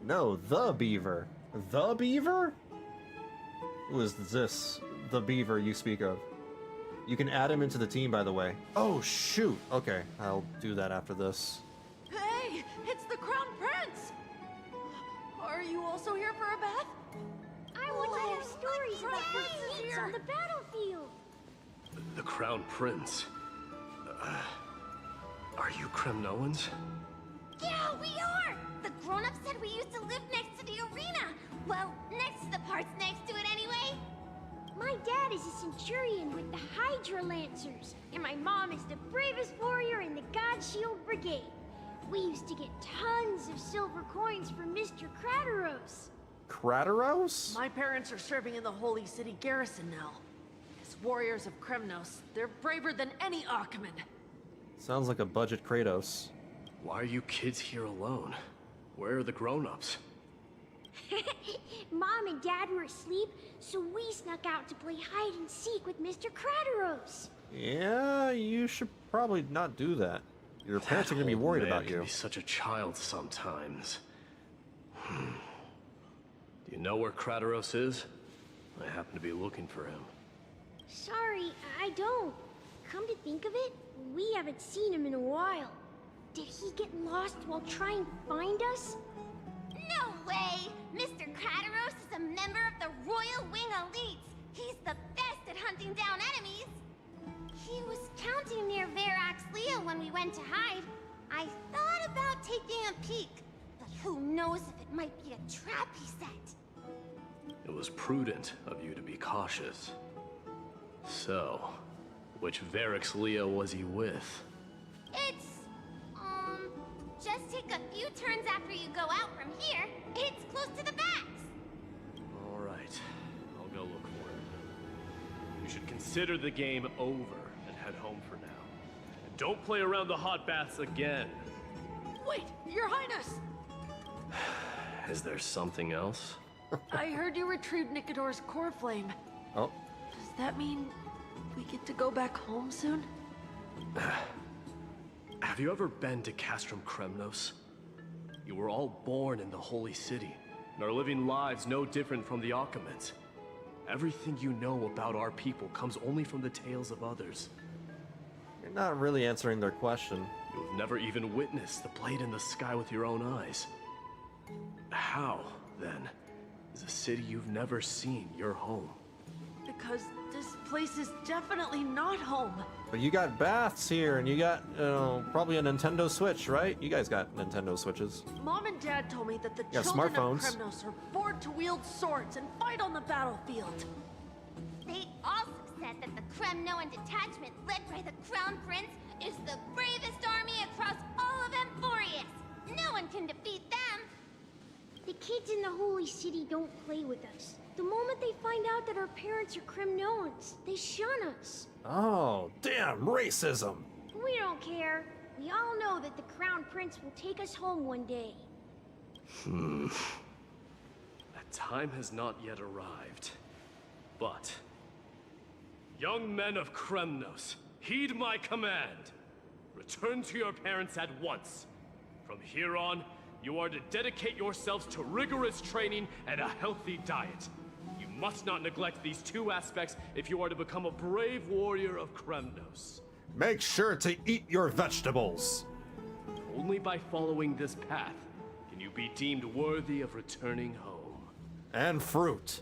No, the beaver. The beaver? Who is this? The beaver you speak of. You can add him into the team, by the way. Oh, shoot. Okay, I'll do that after this. Hey, it's the Crown Prince! Are you also here for a bath? I want to hear stories about princes on the battlefield. The Crown Prince. Are you Kremnoans? Yeah, we are! The grown-ups said we used to live next to the arena. Well, next to the parts next to it anyway. My dad is a centurion with the Hydra Lancers, and my mom is the bravest warrior in the God Shield Brigade. We used to get tons of silver coins from Mr. Crateros. Crateros? My parents are serving in the Holy City garrison now. As warriors of Kremnos, they're braver than any Achaemen. Sounds like a budget Kratos. Why are you kids here alone? Where are the grown-ups? Mom and Dad were asleep, so we snuck out to play hide and seek with Mr. Crateros. Yeah, you should probably not do that. Your parents are gonna be Old worried man about can you. Be such a child sometimes. Do you know where Crateros is? I happen to be looking for him. Sorry, I don't. Come to think of it, we haven't seen him in a while. Did he get lost while trying to find us? No way! Mr. Crateros is a member of the Royal Wing Elites. He's the best at hunting down enemies. He was counting near Verax Leo when we went to hide. I thought about taking a peek, but who knows if it might be a trap he set. It was prudent of you to be cautious. So, which Verax Leo was he with? It's, just take a few turns after you go out from here. It's close to the backs. All right, I'll go look for him. You should consider the game over and head home for now. And Don't play around the hot baths again. Wait, Your Highness! Is there something else? I heard you retrieved Nicodor's core flame. Oh. Does that mean we get to go back home soon? Have you ever been to Castrum Kremnos? You were all born in the Holy City, and are living lives no different from the Occamans. Everything you know about our people comes only from the tales of others. You're not really answering their question. You've never even witnessed the blade in the sky with your own eyes. How, then, is a city you've never seen your home? Because this place is definitely not home. But you got baths here, and you got, probably a Nintendo Switch, right? You guys got Nintendo Switches. Mom and Dad told me that the Yeah, children smartphones. of Kremnos are born to wield swords and fight on the battlefield. They also said that the Kremnoan detachment led by the Crown Prince is the bravest army across all of Amphoreus. No one can defeat them. The kids in the Holy City don't play with us. The moment they find out that our parents are Kremnoans, they shun us. Oh, damn racism! We don't care. We all know that the Crown Prince will take us home one day. That time has not yet arrived. But... young men of Kremnos, heed my command. Return to your parents at once. From here on, you are to dedicate yourselves to rigorous training and a healthy diet. You must not neglect these two aspects if you are to become a brave warrior of Kremnos. Make sure to eat your vegetables! Only by following this path can you be deemed worthy of returning home. And fruit.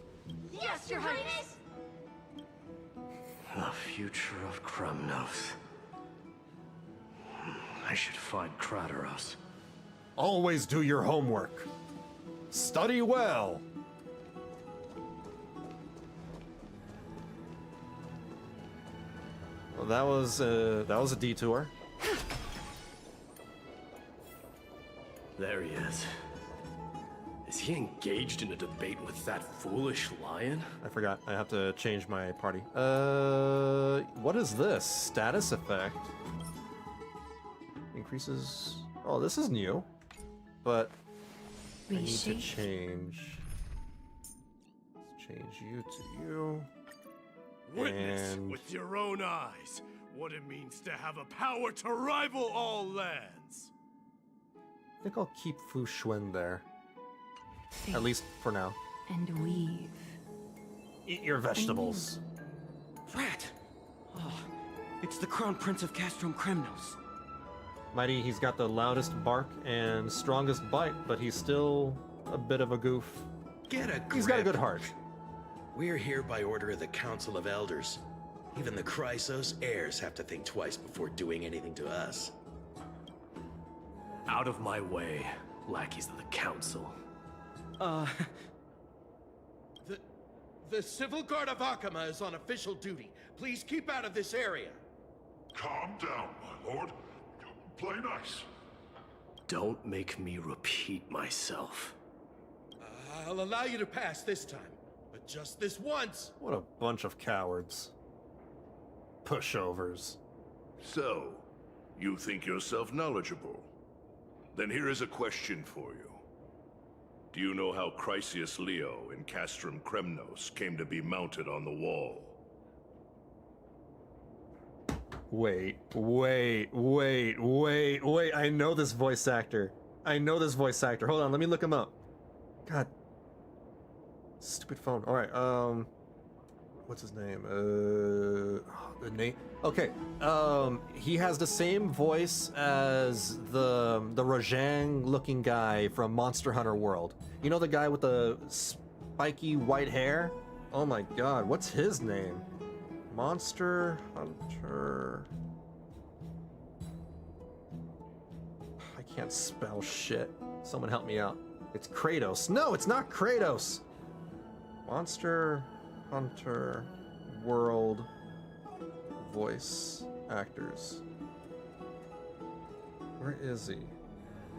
Yes, Your Highness! The future of Kremnos. I should find Krateros. Always do your homework. Study well. Well, that was a detour. There he is. Is he engaged in a debate with that foolish lion? I forgot. I have to change my party. What is this? Status effect. Increases... Oh, this is new. But I need to change... Let's change you to you. Witness And... with your own eyes what it means to have a power to rival all lands. I think I'll keep Fu Xuan there. At least for now. And weave. Eat your vegetables. Rat! Oh, it's the Crown Prince of Castrum Kremnos. Mydei, he's got the loudest bark and strongest bite, but he's still a bit of a goof. Get a grip. He's got a good heart. We're here by order of the Council of Elders. Even the Chrysos heirs have to think twice before doing anything to us. Out of my way, lackeys of the Council. The Civil Guard of Akama is on official duty. Please keep out of this area. Calm down, my lord. Play nice. Don't make me repeat myself. I'll allow you to pass this time, but just this once. What a bunch of cowards. Pushovers. So, you think yourself knowledgeable? Then here is a question for you. Do you know how Chrysius Leo in Castrum Kremnos came to be mounted on the wall? Wait. I know this voice actor. Hold on, let me look him up. God. Stupid phone. Alright, what's his name? The name? Okay, he has the same voice as the Rajang looking guy from Monster Hunter World. You know the guy with the spiky white hair? Oh my god, what's his name? Monster Hunter... I can't spell shit. Someone help me out. It's Kratos. No, it's not Kratos! Monster Hunter World voice actors. Where is he?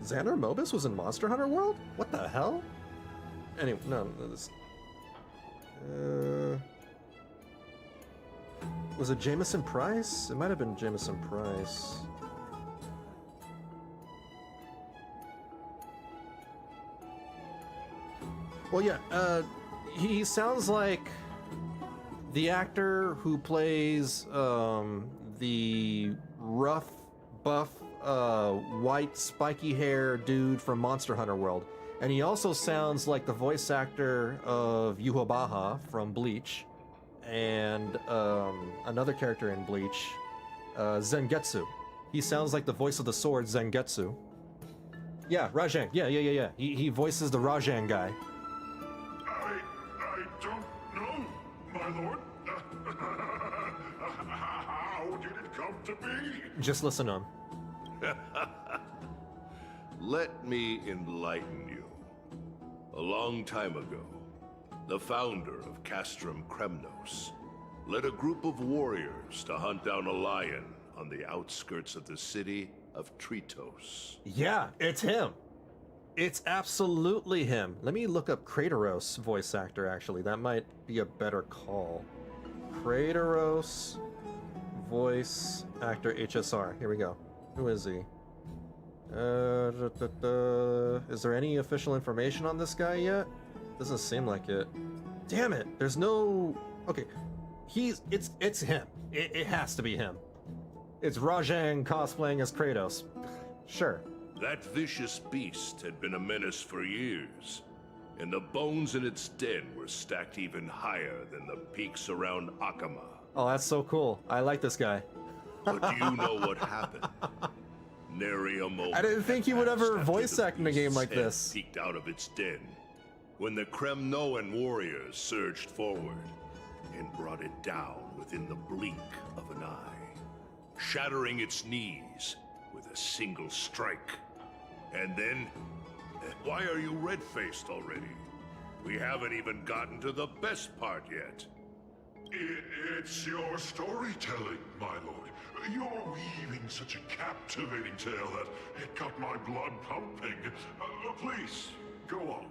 Xander Mobus was in Monster Hunter World? What the hell? Anyway, no, this... Was it Jameson Price? It might have been Jameson Price. Well, yeah, he sounds like the actor who plays the rough, buff, white, spiky hair dude from Monster Hunter World. And he also sounds like the voice actor of Yuhobaha from Bleach, and another character in Bleach, Zangetsu. He sounds like the voice of the sword, Zangetsu. Yeah, Rajang. Yeah. He voices the Rajang guy. I don't know, my lord. How did it come to be? Just listen to him. Let me enlighten you. A long time ago, the founder of Castrum Kremnos led a group of warriors to hunt down a lion on the outskirts of the city of Tritos. Yeah, it's him. It's absolutely him. Let me look up Kratos voice actor, actually. That might be a better call. Kratos voice actor HSR. Here we go. Who is he? Is there any official information on this guy yet? Doesn't seem like it. Damn it! There's no. Okay, it's him. It has to be him. It's Rajang cosplaying as Kratos. Sure. That vicious beast had been a menace for years, and the bones in its den were stacked even higher than the peaks around Akama. Oh, that's so cool. I like this guy. But do you know what happened? Nary a moment. I didn't think he would ever voice act in a game like this. Peeked out of its den when the Kremnoan warriors surged forward and brought it down within the blink of an eye, shattering its knees with a single strike. And then, why are you red-faced already? We haven't even gotten to the best part yet. It's your storytelling, my lord. You're weaving such a captivating tale that it got my blood pumping. Please, go on.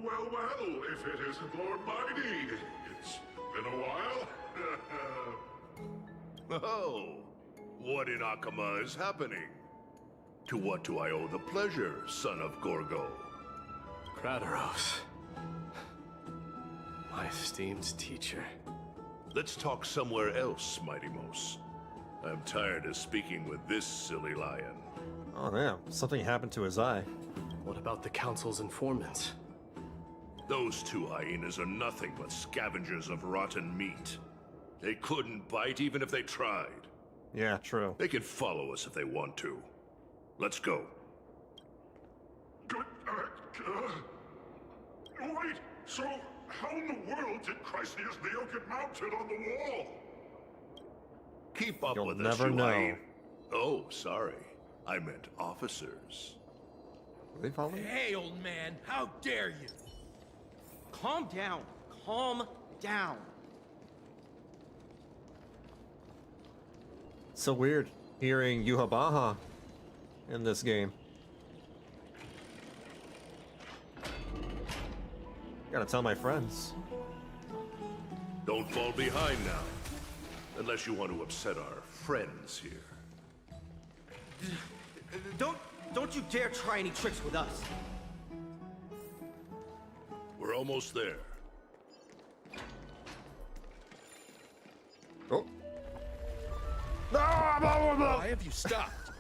Well, if it isn't Lord Mydei. It's been a while. Oh, what in Akama is happening? To what do I owe the pleasure, son of Gorgo? Kratos. My esteemed teacher. Let's talk somewhere else, Mydimos. I'm tired of speaking with this silly lion. Oh, damn. Something happened to his eye. What about the Council's informants? Those two hyenas are nothing but scavengers of rotten meat. They couldn't bite even if they tried. Yeah, true. They can follow us if they want to. Let's go. Good, wait, so how in the world did Chrysius Leo get mounted on the wall? Keep up You'll with us, never you know. hyena. Oh, sorry. I meant officers. Are they following? Hey, old man, how dare you? Calm down. Calm down. So weird hearing Yuhobaha in this game. Gotta tell my friends. Don't fall behind now. Unless you want to upset our friends here. Don't you dare try any tricks with us. We're almost there. Oh. Why have you stopped?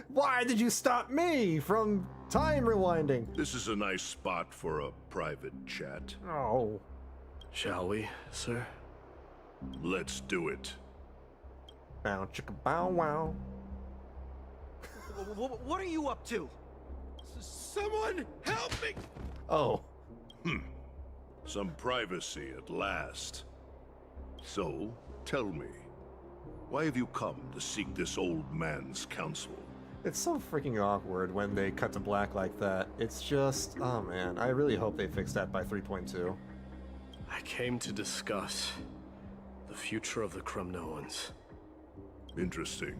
Why did you stop me from time rewinding? This is a nice spot for a private chat. Oh. Shall we, sir? Let's do it. Bow chicka bow wow. What are you up to? Someone help me! Oh. Some privacy at last. So, tell me, why have you come to seek this old man's counsel? It's so freaking awkward when they cut to black like that. It's just, oh man, I really hope they fix that by 3.2. I came to discuss the future of the Kremnoans. Interesting.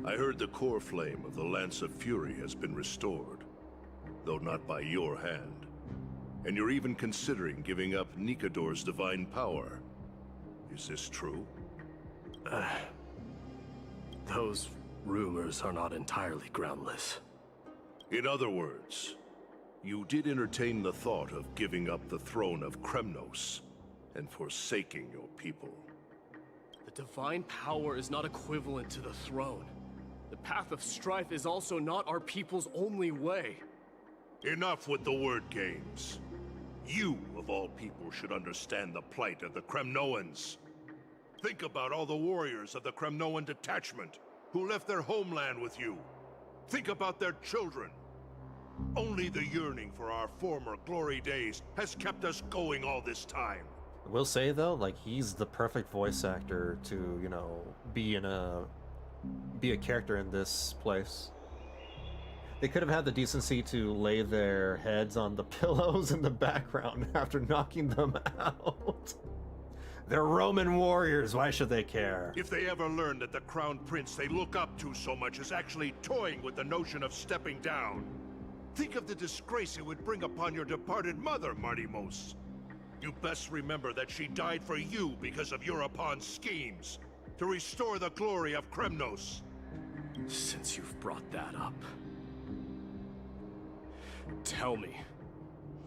I heard the core flame of the Lance of Fury has been restored, though not by your hand. And you're even considering giving up Nikador's divine power. Is this true? Those rumors are not entirely groundless. In other words, you did entertain the thought of giving up the throne of Kremnos and forsaking your people. The divine power is not equivalent to the throne. The path of strife is also not our people's only way. Enough with the word games. You, of all people, should understand the plight of the Kremnoans. Think about all the warriors of the Kremnoan detachment who left their homeland with you. Think about their children. Only the yearning for our former glory days has kept us going all this time. I will say though, like, he's the perfect voice actor to, you know, be a character in this place. They could have had the decency to lay their heads on the pillows in the background after knocking them out. They're Roman warriors, why should they care? If they ever learn that the crown prince they look up to so much is actually toying with the notion of stepping down, think of the disgrace it would bring upon your departed mother, Mardimos. You best remember that she died for you because of Europon's schemes, to restore the glory of Kremnos. Since you've brought that up, tell me,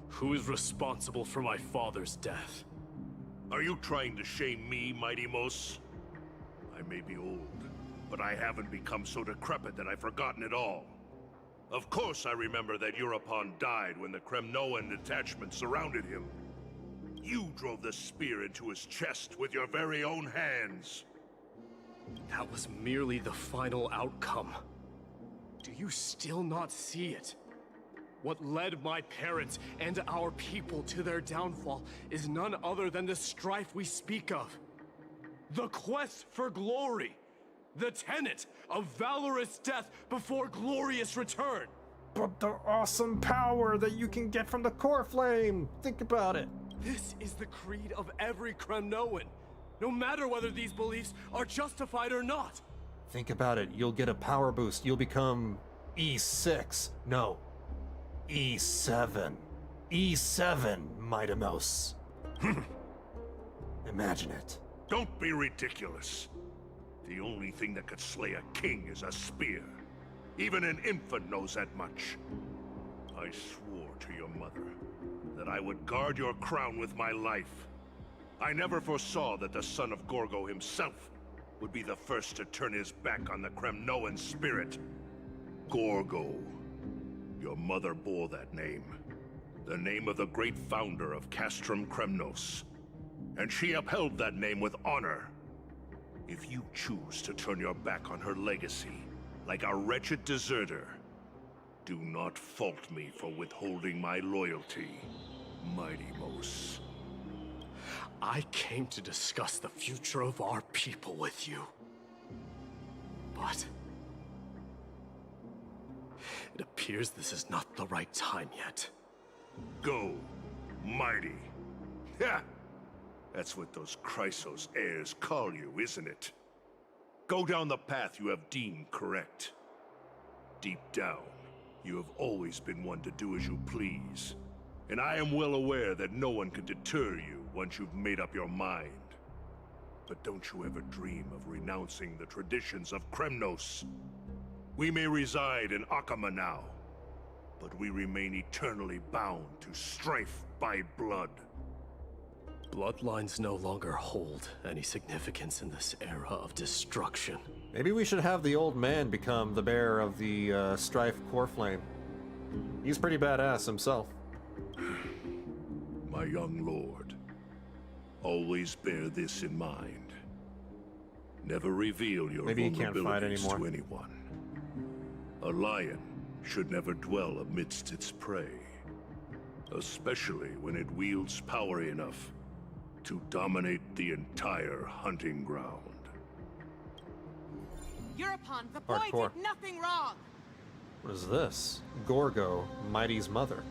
who is responsible for my father's death? Are you trying to shame me, Mydei? I may be old, but I haven't become so decrepit that I've forgotten it all. Of course I remember that Europon died when the Kremnoan detachment surrounded him. You drove the spear into his chest with your very own hands. That was merely the final outcome. Do you still not see it? What led my parents and our people to their downfall is none other than the strife we speak of. The quest for glory. The tenet of valorous death before glorious return. But the awesome power that you can get from the core flame! Think about it. This is the creed of every Kremnoan, no matter whether these beliefs are justified or not. Think about it. You'll get a power boost. You'll become E6. No. E7. E7, Mydei. Imagine it. Don't be ridiculous. The only thing that could slay a king is a spear. Even an infant knows that much. I swore to your mother that I would guard your crown with my life. I never foresaw that the son of Gorgo himself would be the first to turn his back on the Kremnoan spirit. Gorgo. Your mother bore that name. The name of the great founder of Castrum Kremnos. And she upheld that name with honor. If you choose to turn your back on her legacy, like a wretched deserter, do not fault me for withholding my loyalty, Mydei. I came to discuss the future of our people with you. But it appears this is not the right time yet. Go, Mydei. Ha! That's what those Chrysos heirs call you, isn't it? Go down the path you have deemed correct. Deep down, you have always been one to do as you please. And I am well aware that no one can deter you once you've made up your mind. But don't you ever dream of renouncing the traditions of Kremnos. We may reside in Akama now, but we remain eternally bound to strife by blood. Bloodlines no longer hold any significance in this era of destruction. Maybe we should have the old man become the bearer of the Strife core flame. He's pretty badass himself. My young lord, always bear this in mind. Never reveal your vulnerabilities to anyone. A lion should never dwell amidst its prey, especially when it wields power enough to dominate the entire hunting ground. Europon, the boy Hardcore. did nothing wrong! What is this? Gorgo, Mydei's mother.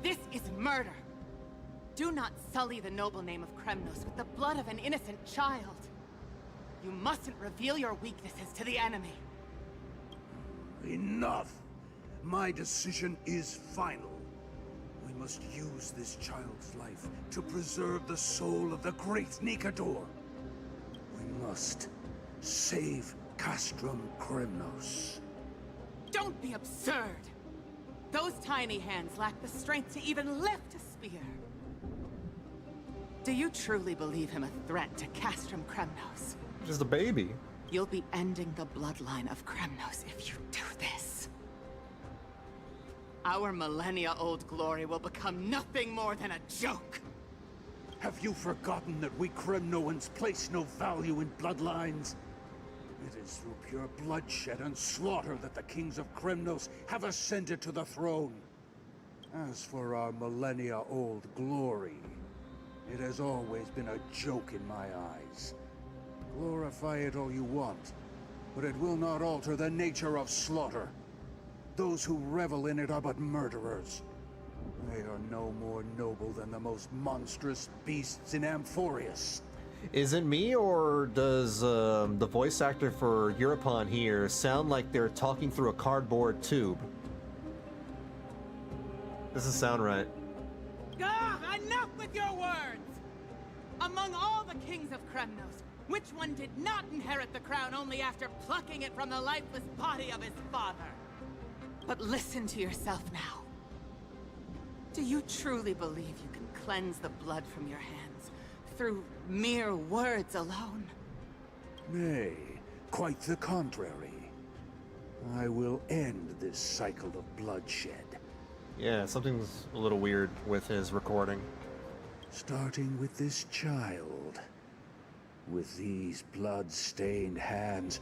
This is murder! Do not sully the noble name of Kremnos with the blood of an innocent child. You mustn't reveal your weaknesses to the enemy. Enough! My decision is final. We must use this child's life to preserve the soul of the great Nikador. must. Save Castrum Kremnos. Don't be absurd! Those tiny hands lack the strength to even lift a spear. Do you truly believe him a threat to Castrum Kremnos? Just a baby. You'll be ending the bloodline of Kremnos if you do this. Our millennia-old glory will become nothing more than a joke. Have you forgotten that we Kremnoans place no value in bloodlines? It is through pure bloodshed and slaughter that the kings of Kremnos have ascended to the throne. As for our millennia-old glory, it has always been a joke in my eyes. Glorify it all you want, but it will not alter the nature of slaughter. Those who revel in it are but murderers. They are no more noble than the most monstrous beasts in Amphoreus. Is it me, or does the voice actor for Europon here sound like they're talking through a cardboard tube? Doesn't sound right. Enough with your words! Among all the kings of Kremnos, which one did not inherit the crown only after plucking it from the lifeless body of his father? But listen to yourself now. Do you truly believe you can cleanse the blood from your hands through mere words alone? Nay, quite the contrary. I will end this cycle of bloodshed. Yeah, something's a little weird with his recording. Starting with this child. With these blood-stained hands,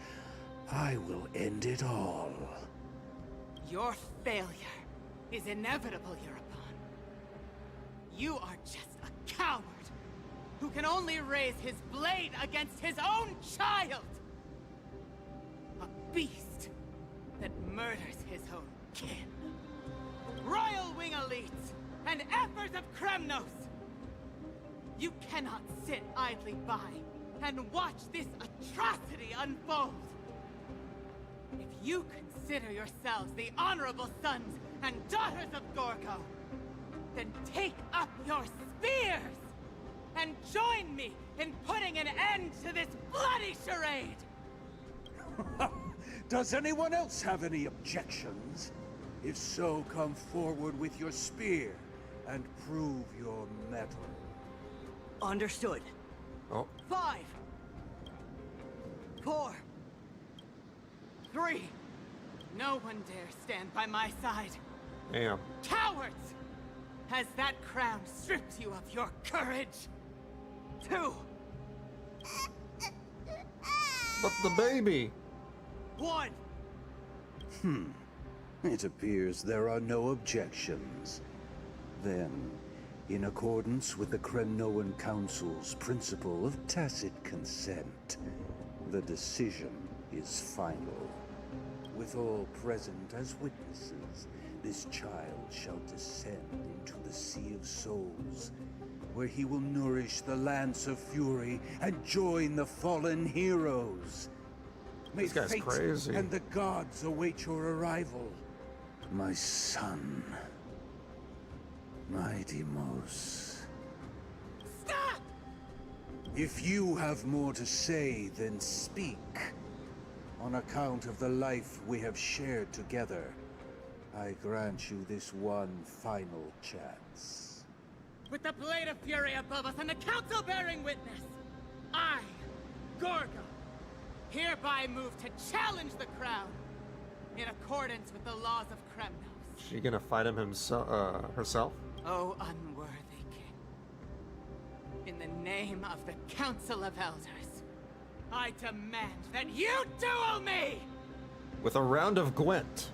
I will end it all. Your failure is inevitable, Europon. You are just a coward who can only raise his blade against his own child! A beast that murders his own kin. Royal Wing elites and Emperors of Kremnos! You cannot sit idly by and watch this atrocity unfold. If you consider yourselves the honorable sons and daughters of Gorgo, then take up your spears and join me in putting an end to this bloody charade! Does anyone else have any objections? If so, come forward with your spear and prove your mettle. Understood. Oh. 5, 4, 3. No one dare stand by my side. Damn. Cowards! Has that crown stripped you of your courage? 2. But the baby! 1. It appears there are no objections. Then, in accordance with the Kremnoan Council's principle of tacit consent, the decision is final. With all present as witnesses, this child shall descend into the Sea of Souls, where he will nourish the Lance of Fury and join the fallen heroes. May This guy's fate crazy. and the gods await your arrival, my son. Mydei. Stop! If you have more to say, then speak. On account of the life we have shared together, I grant you this one final chance. With the Blade of Fury above us and the Council bearing witness, I, Gorgo, hereby move to challenge the crown in accordance with the laws of Kremnos. She gonna fight him herself? O unworthy king, in the name of the Council of Elders, I demand that you duel me! With a round of Gwent.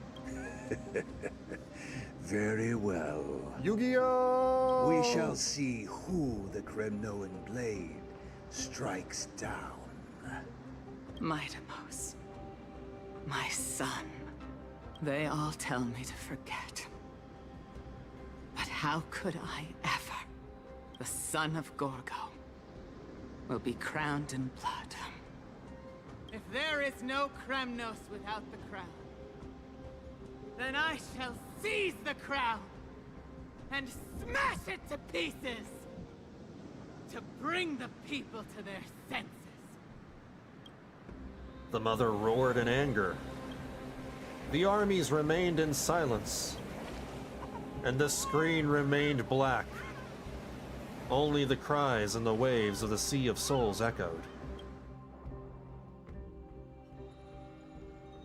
Very well. Yu-Gi-Oh! We shall see who the Kremnoan blade strikes down. Mydei, my son. They all tell me to forget. But how could I ever, the son of Gorgo, will be crowned in blood? If there is no Kremnos without the crown, then I shall seize the crown and smash it to pieces to bring the people to their senses. The mother roared in anger. The armies remained in silence, and the screen remained black. Only the cries and the waves of the Sea of Souls echoed.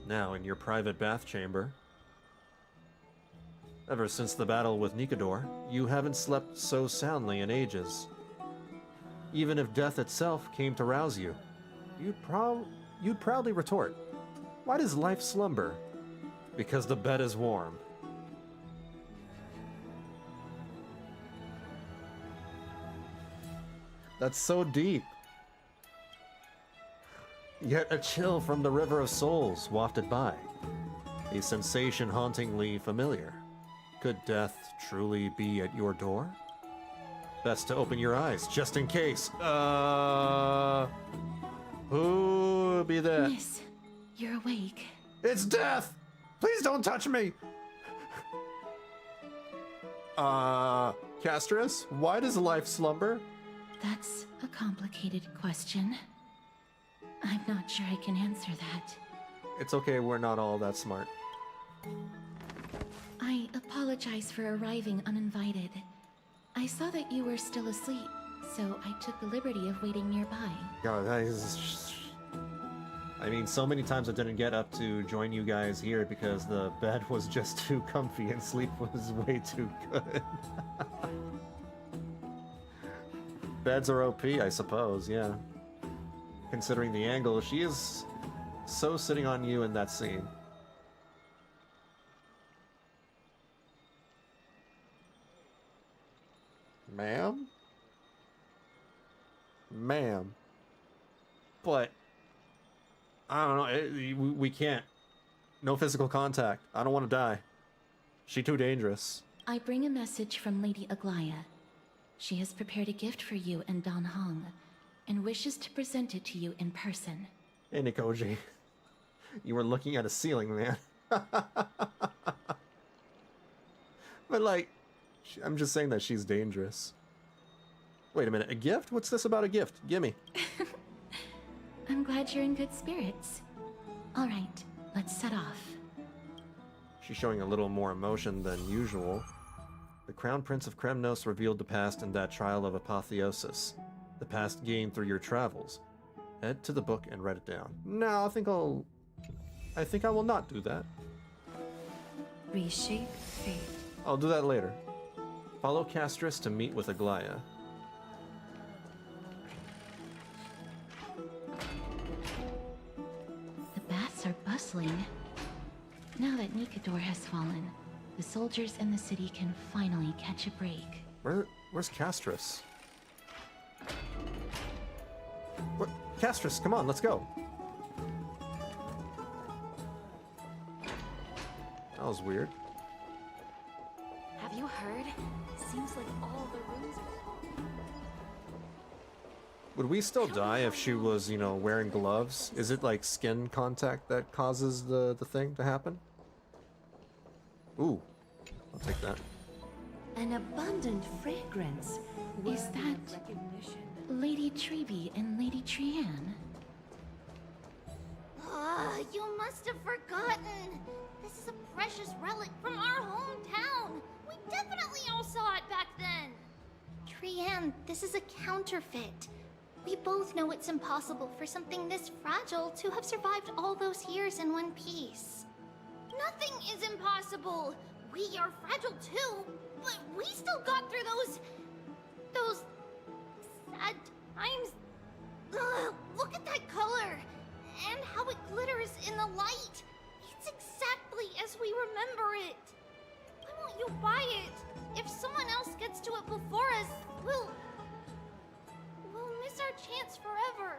Now in your private bath chamber, ever since the battle with Nikador, you haven't slept so soundly in ages. Even if death itself came to rouse you, you'd proudly retort, "Why does life slumber?" Because the bed is warm. That's so deep. Yet a chill from the River of Souls wafted by, a sensation hauntingly familiar. Could death truly be at your door? Best to open your eyes, just in case. Who be that? Miss, you're awake. It's death! Please don't touch me! Castris, why does life slumber? That's a complicated question. I'm not sure I can answer that. It's okay, we're not all that smart. I apologize for arriving uninvited. I saw that you were still asleep, so I took the liberty of waiting nearby. God, that is... I mean, so many times I didn't get up to join you guys here because the bed was just too comfy and sleep was way too good. Beds are OP, I suppose, yeah. Considering the angle, she is so sitting on you in that scene. Ma'am? Ma'am. But, I don't know, we can't. No physical contact. I don't want to die. She too dangerous. I bring a message from Lady Aglaya. She has prepared a gift for you and Dan Hong, and wishes to present it to you in person. Hey, Nikoji. You were looking at a ceiling, man. But, like, I'm just saying that she's dangerous. Wait a minute, a gift? What's this about a gift? Gimme. I'm glad you're in good spirits. All right, let's set off. She's showing a little more emotion than usual. The Crown Prince of Kremnos revealed the past in that trial of apotheosis. The past gained through your travels. Head to the book and write it down. No, I think I will not do that. Reshape fate. I'll do that later. Follow Castris to meet with Aglaya. The baths are bustling. Now that Nikador has fallen, the soldiers in the city can finally catch a break. Where's Castris? What? Castris, come on, let's go. That was weird. Have you heard? Seems like all the rooms... Would we still die if she was, you know, wearing gloves? Is it like skin contact that causes the thing to happen? Ooh, I'll take that. An abundant fragrance. Is that Lady Tribbie and Lady Trianne? You must have forgotten. This is a precious relic from our hometown. We definitely all saw it back then. Trianne, this is a counterfeit. We both know it's impossible for something this fragile to have survived all those years in one piece. Nothing is impossible. We are fragile too, but we still got through those sad times. Ugh, look at that color and how it glitters in the light. It's exactly as we remember it. Why won't you buy it? If someone else gets to it before us, we'll miss our chance forever.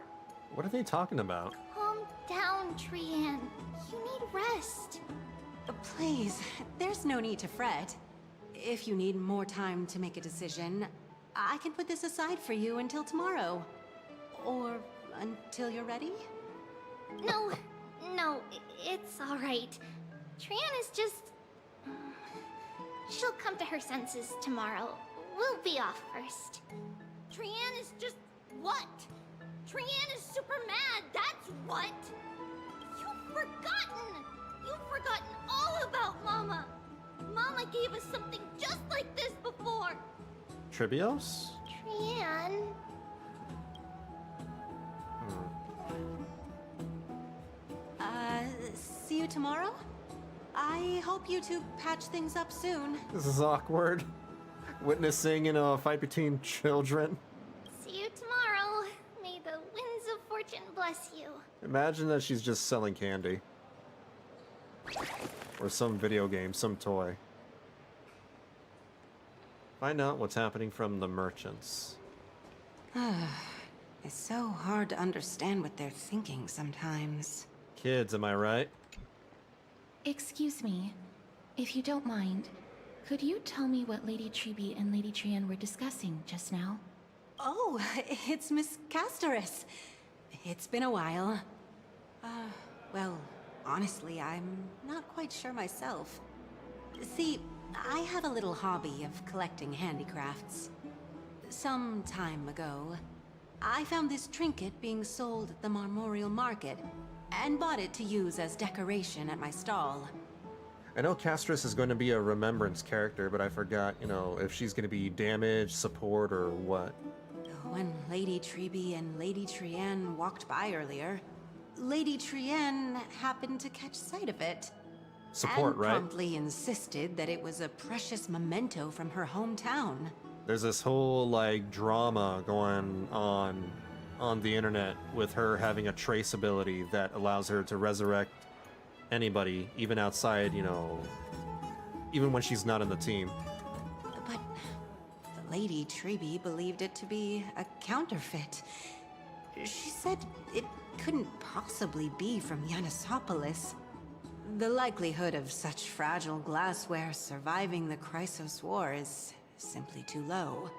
What are they talking about? Calm down, Trianne. You need rest. Please, there's no need to fret. If you need more time to make a decision, I can put this aside for you until tomorrow. Or until you're ready? No, it's all right. Trianne is just... She'll come to her senses tomorrow. We'll be off first. Trianne is just what? Trianne is super mad, that's what! forgotten! You've forgotten all about Mama! Mama gave us something just like this before! Tribbios? Trian... See you tomorrow? I hope you two patch things up soon. This is awkward. Witnessing, you know, a fight between children. See you tomorrow. May the winds of fortune bless you. Imagine that she's just selling candy. Or some video game, some toy. Find out what's happening from the merchants. It's so hard to understand what they're thinking sometimes. Kids, am I right? Excuse me, if you don't mind, could you tell me what Lady Tribbie and Lady Trian were discussing just now? Oh, it's Miss Castoris. It's been a while. Well, honestly, I'm not quite sure myself. See, I have a little hobby of collecting handicrafts. Some time ago, I found this trinket being sold at the Marmorial Market, and bought it to use as decoration at my stall. I know Castoris is going to be a remembrance character, but I forgot, you know, if she's going to be damage, support, or what. When Lady Tribbie and Lady Trian walked by earlier, Lady Trian happened to catch sight of it. Support, and right? promptly insisted that it was a precious memento from her hometown. There's this whole, like, drama going on the internet with her having a trace ability that allows her to resurrect anybody, even outside, you know, even when she's not in the team. But Lady Tribbie believed it to be a counterfeit. She said it couldn't possibly be from Yanisopolis. The likelihood of such fragile glassware surviving the Chrysos War is simply too low.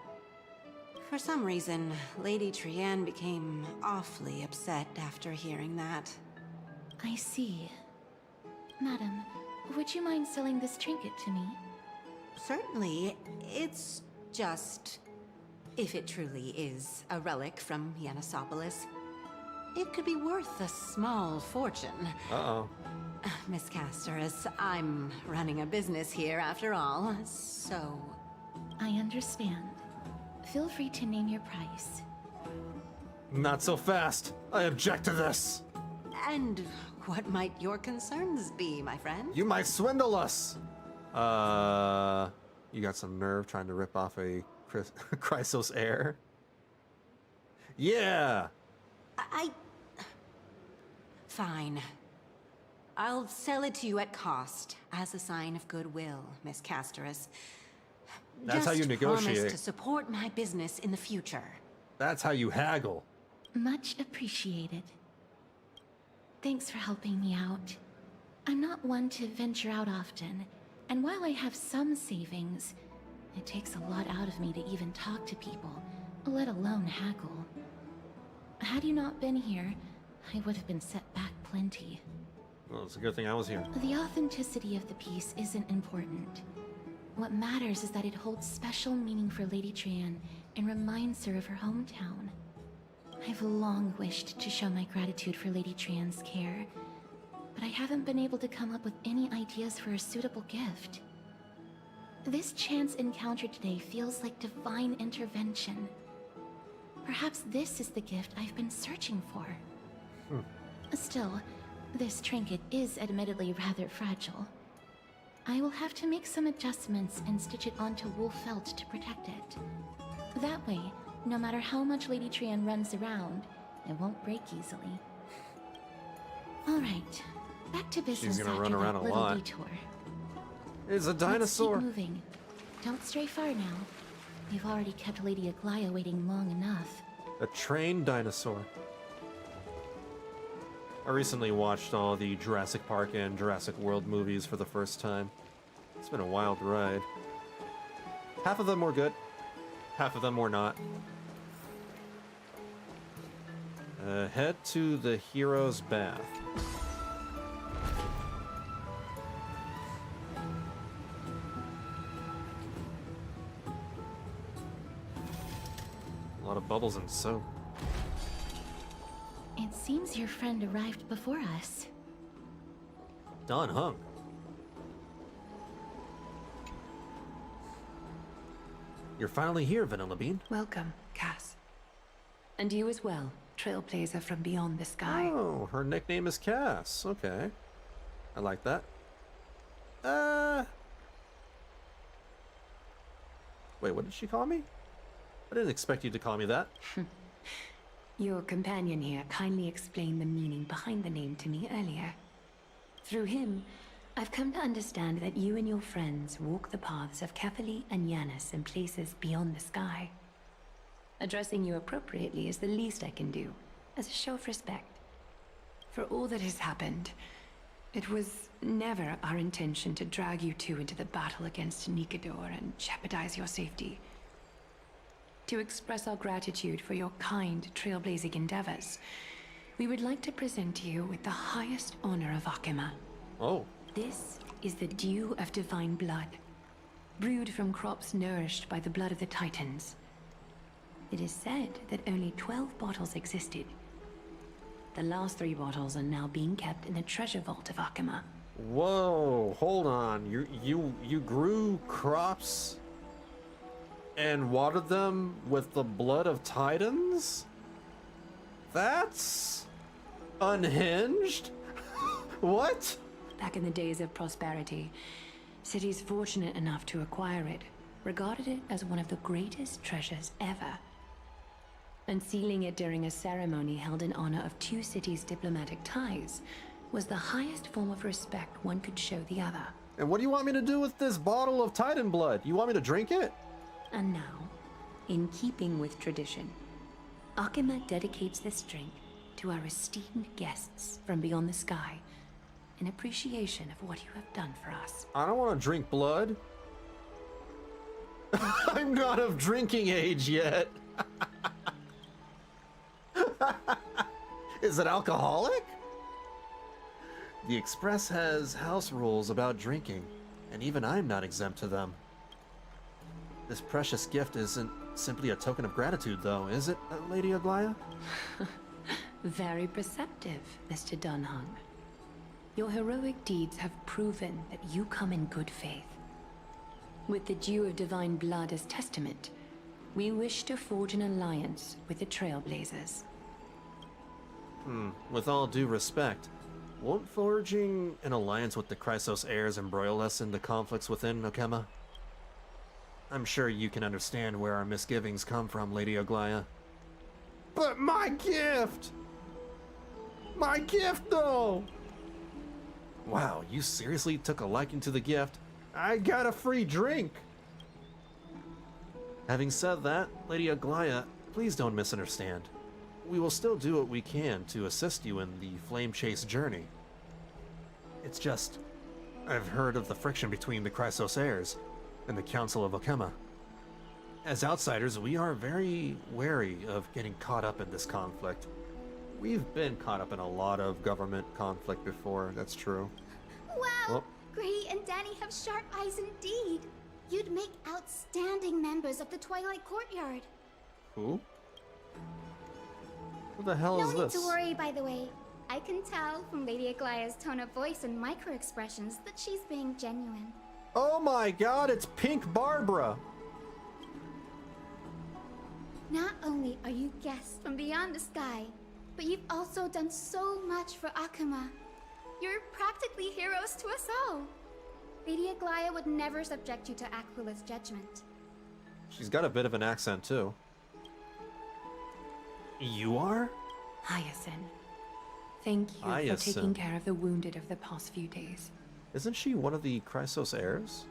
For some reason, Lady Trian became awfully upset after hearing that. I see. Madam, would you mind selling this trinket to me? Certainly. It's just... if it truly is a relic from Yanisopolis, it could be worth a small fortune. Uh-oh. Miss Castoris, I'm running a business here after all, so... I understand. Feel free to name your price. Not so fast! I object to this! And what might your concerns be, my friend? You might swindle us! You got some nerve trying to rip off a Chrysos heir? Yeah! Fine. I'll sell it to you at cost, as a sign of goodwill, Miss Castoris. That's how you negotiate. Promise to support my business in the future. That's how you haggle. Much appreciated. Thanks for helping me out. I'm not one to venture out often, and while I have some savings, it takes a lot out of me to even talk to people, let alone haggle. Had you not been here, I would have been set back plenty. Well, it's a good thing I was here. The authenticity of the piece isn't important. What matters is that it holds special meaning for Lady Trian and reminds her of her hometown. I've long wished to show my gratitude for Lady Trian's care, but I haven't been able to come up with any ideas for a suitable gift. This chance encounter today feels like divine intervention. Perhaps this is the gift I've been searching for. Still, this trinket is admittedly rather fragile. I will have to make some adjustments and stitch it onto wool felt to protect it. That way, no matter how much Lady Trian runs around, it won't break easily. Alright, back to business. She's gonna after run around that a little lot. detour. It's a dinosaur. Let's keep moving. Don't stray far now. We've already kept Lady Aglaya waiting long enough. A trained dinosaur. I recently watched all the Jurassic Park and Jurassic World movies for the first time. It's been a wild ride. Half of them were good, half of them were not. Head to the hero's bath. A lot of bubbles and soap. It seems your friend arrived before us. Done, huh? You're finally here, Vanillabean. Welcome, Cass. And you as well, trailblazer from beyond the sky. Oh, her nickname is Cass. Okay. I like that. Wait, what did she call me? I didn't expect you to call me that. Your companion here kindly explained the meaning behind the name to me earlier. Through him, I've come to understand that you and your friends walk the paths of Kefali and Yanis in places beyond the sky. Addressing you appropriately is the least I can do, as a show of respect. For all that has happened, it was never our intention to drag you two into the battle against Nikador and jeopardize your safety. To express our gratitude for your kind, trailblazing endeavors, we would like to present you with the highest honor of Akima. Oh. This is the dew of divine blood, brewed from crops nourished by the blood of the Titans. It is said that only 12 bottles existed. The last 3 bottles are now being kept in the treasure vault of Akima. Whoa, hold on. You grew crops and watered them with the blood of Titans? That's unhinged? What? Back in the days of prosperity, cities fortunate enough to acquire it regarded it as one of the greatest treasures ever. Unsealing it during a ceremony held in honor of 2 cities' diplomatic ties was the highest form of respect one could show the other. And what do you want me to do with this bottle of Titan blood? You want me to drink it? And now, in keeping with tradition, Akima dedicates this drink to our esteemed guests from beyond the sky in appreciation of what you have done for us. I don't want to drink blood. I'm not of drinking age yet. Is it alcoholic? The Express has house rules about drinking, and even I'm not exempt to them. This precious gift isn't simply a token of gratitude, though, is it, Lady Aglaya? Very perceptive, Mr. Dunhung. Your heroic deeds have proven that you come in good faith. With the dew of divine blood as testament, we wish to forge an alliance with the Trailblazers. With all due respect, won't forging an alliance with the Chrysos heirs embroil us into conflicts within Okema? I'm sure you can understand where our misgivings come from, Lady Aglaya. But my gift! My gift, though! Wow, you seriously took a liking to the gift? I got a free drink! Having said that, Lady Aglaya, please don't misunderstand. We will still do what we can to assist you in the Flame Chase journey. It's just, I've heard of the friction between the Chrysos heirs and the Council of Okema. As outsiders, we are very wary of getting caught up in this conflict. We've been caught up in a lot of government conflict before, that's true. Wow! Gray and Danny have sharp eyes indeed. You'd make outstanding members of the Twilight Courtyard. Who? What the hell is No need this? to worry, by the way. I can tell from Lady Aglaya's tone of voice and micro-expressions that she's being genuine. Oh my god, it's Pink Barbara! Not only are you guests from beyond the sky, but you've also done so much for Akuma. You're practically heroes to us all. Lady Aglaya would never subject you to Aquila's judgment. She's got a bit of an accent, too. You are? Hyacinth. Thank you Hyacinth. for taking care of the wounded of the past few days. Isn't she one of the Chrysos heirs?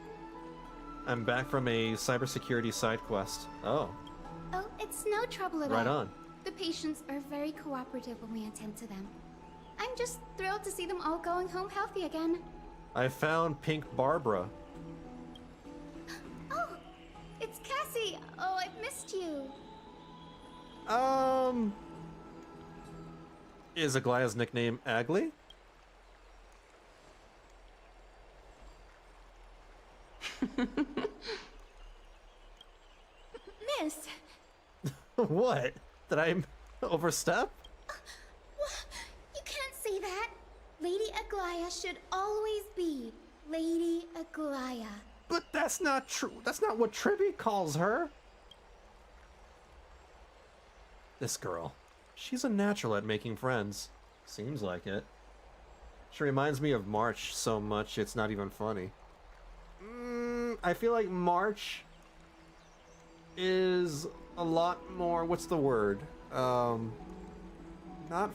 I'm back from a cybersecurity side quest. Oh, Oh, it's no trouble at all. right on. The patients are very cooperative when we attend to them. I'm just thrilled to see them all going home healthy again. I found Pink Barbara. Oh, it's Cassie. Oh, I've missed you. Is Aglaya's nickname Agli? Miss. What? Did I overstep? You can't say that. Lady Aglaya Aglaya should always be Lady Aglaya. But that's not true. That's not what Tribbie calls her. This girl. She's a natural at making friends. Seems like it. She reminds me of March so much it's not even funny. I feel like March is a lot more, what's the word? Not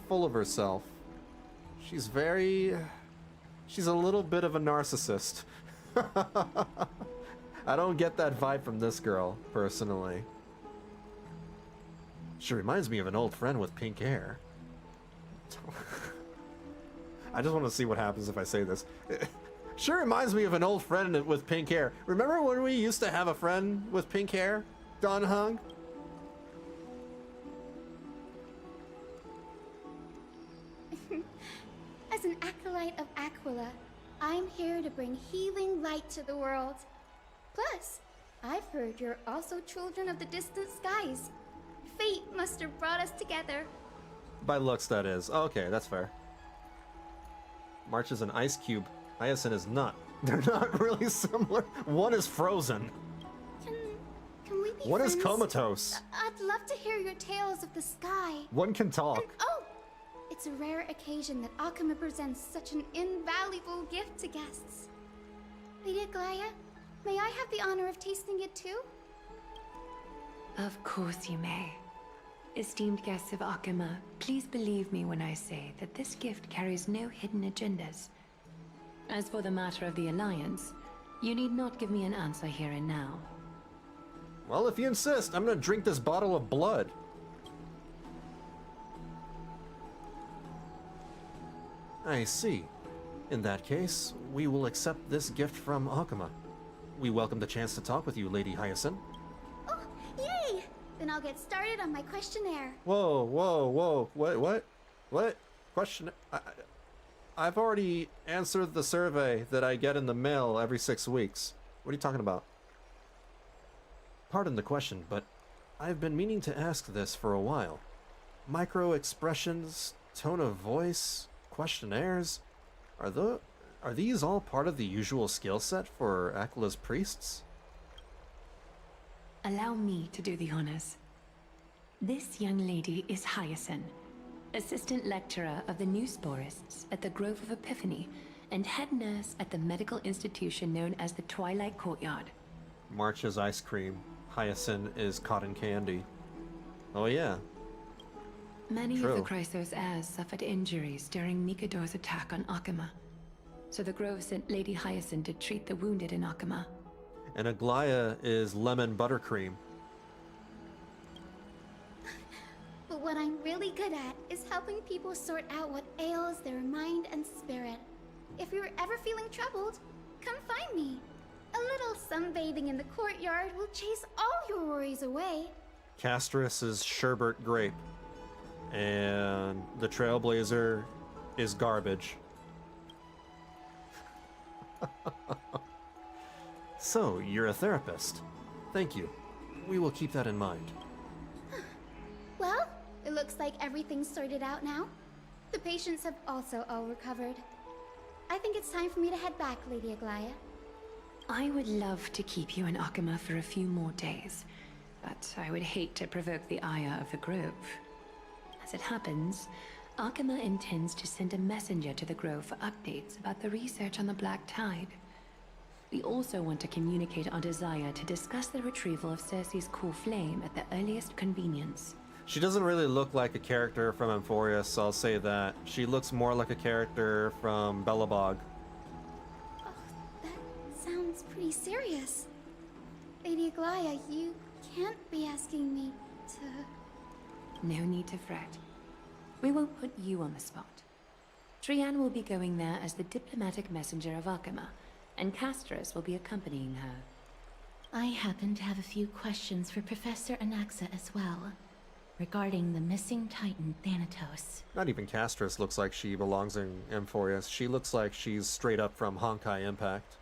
full of herself. She's a little bit of a narcissist. I don't get that vibe from this girl, personally. She reminds me of an old friend with pink hair. I just want to see what happens if I say this. She reminds me of an old friend with pink hair. Remember when we used to have a friend with pink hair? Don Hung? As an acolyte of Aquila, I'm here to bring healing light to the world. Plus, I've heard you're also children of the distant skies. Fate must have brought us together. By looks, that is. Okay, that's fair. March is an ice cube. Hyacinth is not. They're not really similar. One is frozen. Can we be One friends? is comatose. I'd love to hear your tales of the sky. One can talk. And, oh! It's a rare occasion that Akama presents such an invaluable gift to guests. Lady Aglaya, may I have the honor of tasting it too? Of course you may. Esteemed guests of Akama, please believe me when I say that this gift carries no hidden agendas. As for the matter of the Alliance, you need not give me an answer here and now. Well, if you insist, I'm gonna drink this bottle of blood. I see. In that case, we will accept this gift from Akama. We welcome the chance to talk with you, Lady Hyacinth. Oh, yay! Then I'll get started on my questionnaire. Whoa, whoa, whoa. What? Question? I've already answered the survey that I get in the mail every 6 weeks. What are you talking about? Pardon the question, but I've been meaning to ask this for a while. Micro-expressions, tone of voice, questionnaires, are these all part of the usual skill set for Aquila's priests? Allow me to do the honors. This young lady is Hyacinth, assistant lecturer of the new sporists at the Grove of Epiphany and head nurse at the medical institution known as the Twilight Courtyard. March is ice cream. Hyacinth is cotton candy. Oh yeah. Many True. of the Chrysos heirs suffered injuries during Mikado's attack on Akama. So the Grove sent Lady Hyacinth to treat the wounded in Akama. And Aglaya is lemon buttercream. But what I'm really good at is helping people sort out what ails their mind and spirit. If you're ever feeling troubled, come find me. A little sunbathing in the courtyard will chase all your worries away. Castris is sherbet grape. And the Trailblazer is garbage. So, you're a therapist. Thank you. We will keep that in mind. Well, it looks like everything's sorted out now. The patients have also all recovered. I think it's time for me to head back, Lady Aglaya. I would love to keep you in Akama for a few more days, but I would hate to provoke the ire of the Grove. As it happens, Akama intends to send a messenger to the Grove for updates about the research on the Black Tide. We also want to communicate our desire to discuss the retrieval of Circe's coreflame at the earliest convenience. She doesn't really look like a character from Amphoreus, so I'll say that. She looks more like a character from Belobog. Oh, that sounds pretty serious. Lady Aglaya, you can't be asking me to... No need to fret. We won't put you on the spot. Trian will be going there as the diplomatic messenger of Akama, and Castris will be accompanying her. I happen to have a few questions for Professor Anaxa as well, regarding the missing Titan Thanatos. Not even Castris looks like she belongs in Amphoreus. She looks like she's straight up from Honkai Impact.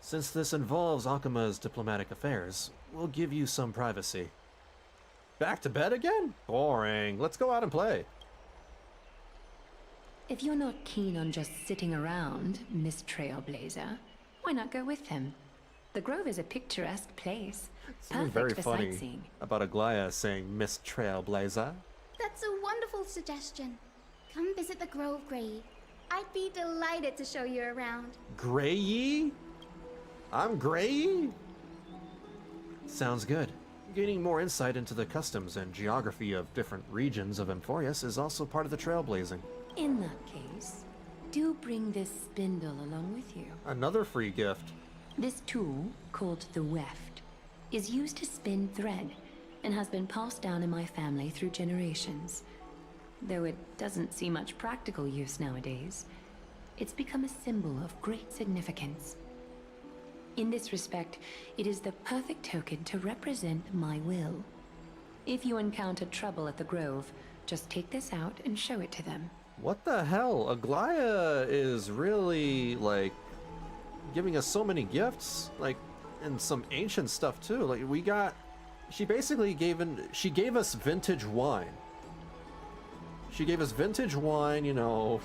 Since this involves Akama's diplomatic affairs, we'll give you some privacy. Back to bed again? Boring. Let's go out and play. If you're not keen on just sitting around, Miss Trailblazer, why not go with him? The Grove is a picturesque place. Something Perfect very for funny sightseeing. about Aglaya saying Miss Trailblazer. That's a wonderful suggestion. Come visit the Grove, Grey. I'd be delighted to show you around. Grey? I'm Grey? Sounds good. Gaining more insight into the customs and geography of different regions of Amphoreus is also part of the trailblazing. In that case, do bring this spindle along with you. Another free gift. This tool, called the weft, is used to spin thread and has been passed down in my family through generations. Though it doesn't see much practical use nowadays, it's become a symbol of great significance. In this respect, it is the perfect token to represent my will. If you encounter trouble at the Grove, just take this out and show it to them. What the hell? Aglaya is really, like, giving us so many gifts, like, and some ancient stuff too. Like, we got, she basically gave us vintage wine. She gave us vintage wine, you know,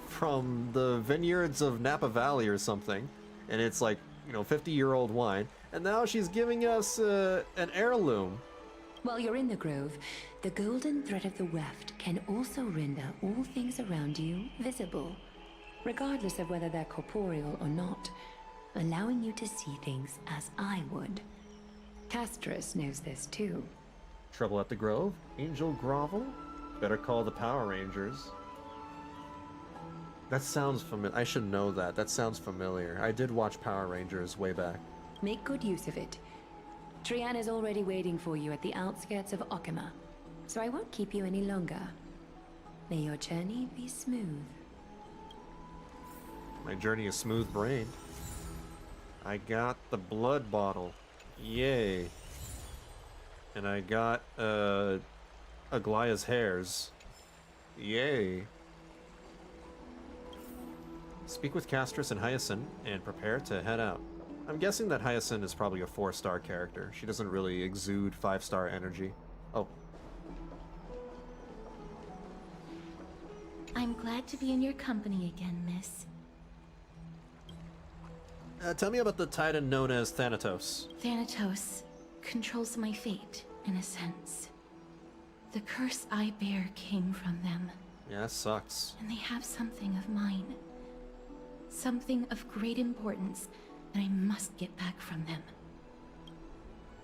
from the vineyards of Napa Valley or something, and it's like, you know, 50-year-old wine, and now she's giving us an heirloom. While you're in the Grove, the golden thread of the weft can also render all things around you visible, regardless of whether they're corporeal or not, allowing you to see things as I would. Castrus knows this too. Trouble at the Grove? Angel Grovel? Better call the Power Rangers. That sounds familiar. I should know that. That sounds familiar. I did watch Power Rangers way back. Make good use of it. Trian is already waiting for you at the outskirts of Okima, so I won't keep you any longer. May your journey be smooth. My journey is smooth-brained. I got the blood bottle. Yay. And I got, Aglaya's hairs. Yay. Speak with Castrus and Hyacinth and prepare to head out. I'm guessing that Hyacinth is probably a 4-star character. She doesn't really exude 5-star energy. Oh. I'm glad to be in your company again, miss. Tell me about the titan known as Thanatos. Thanatos controls my fate, in a sense. The curse I bear came from them. Yeah, that sucks. And they have something of mine. Something of great importance that I must get back from them.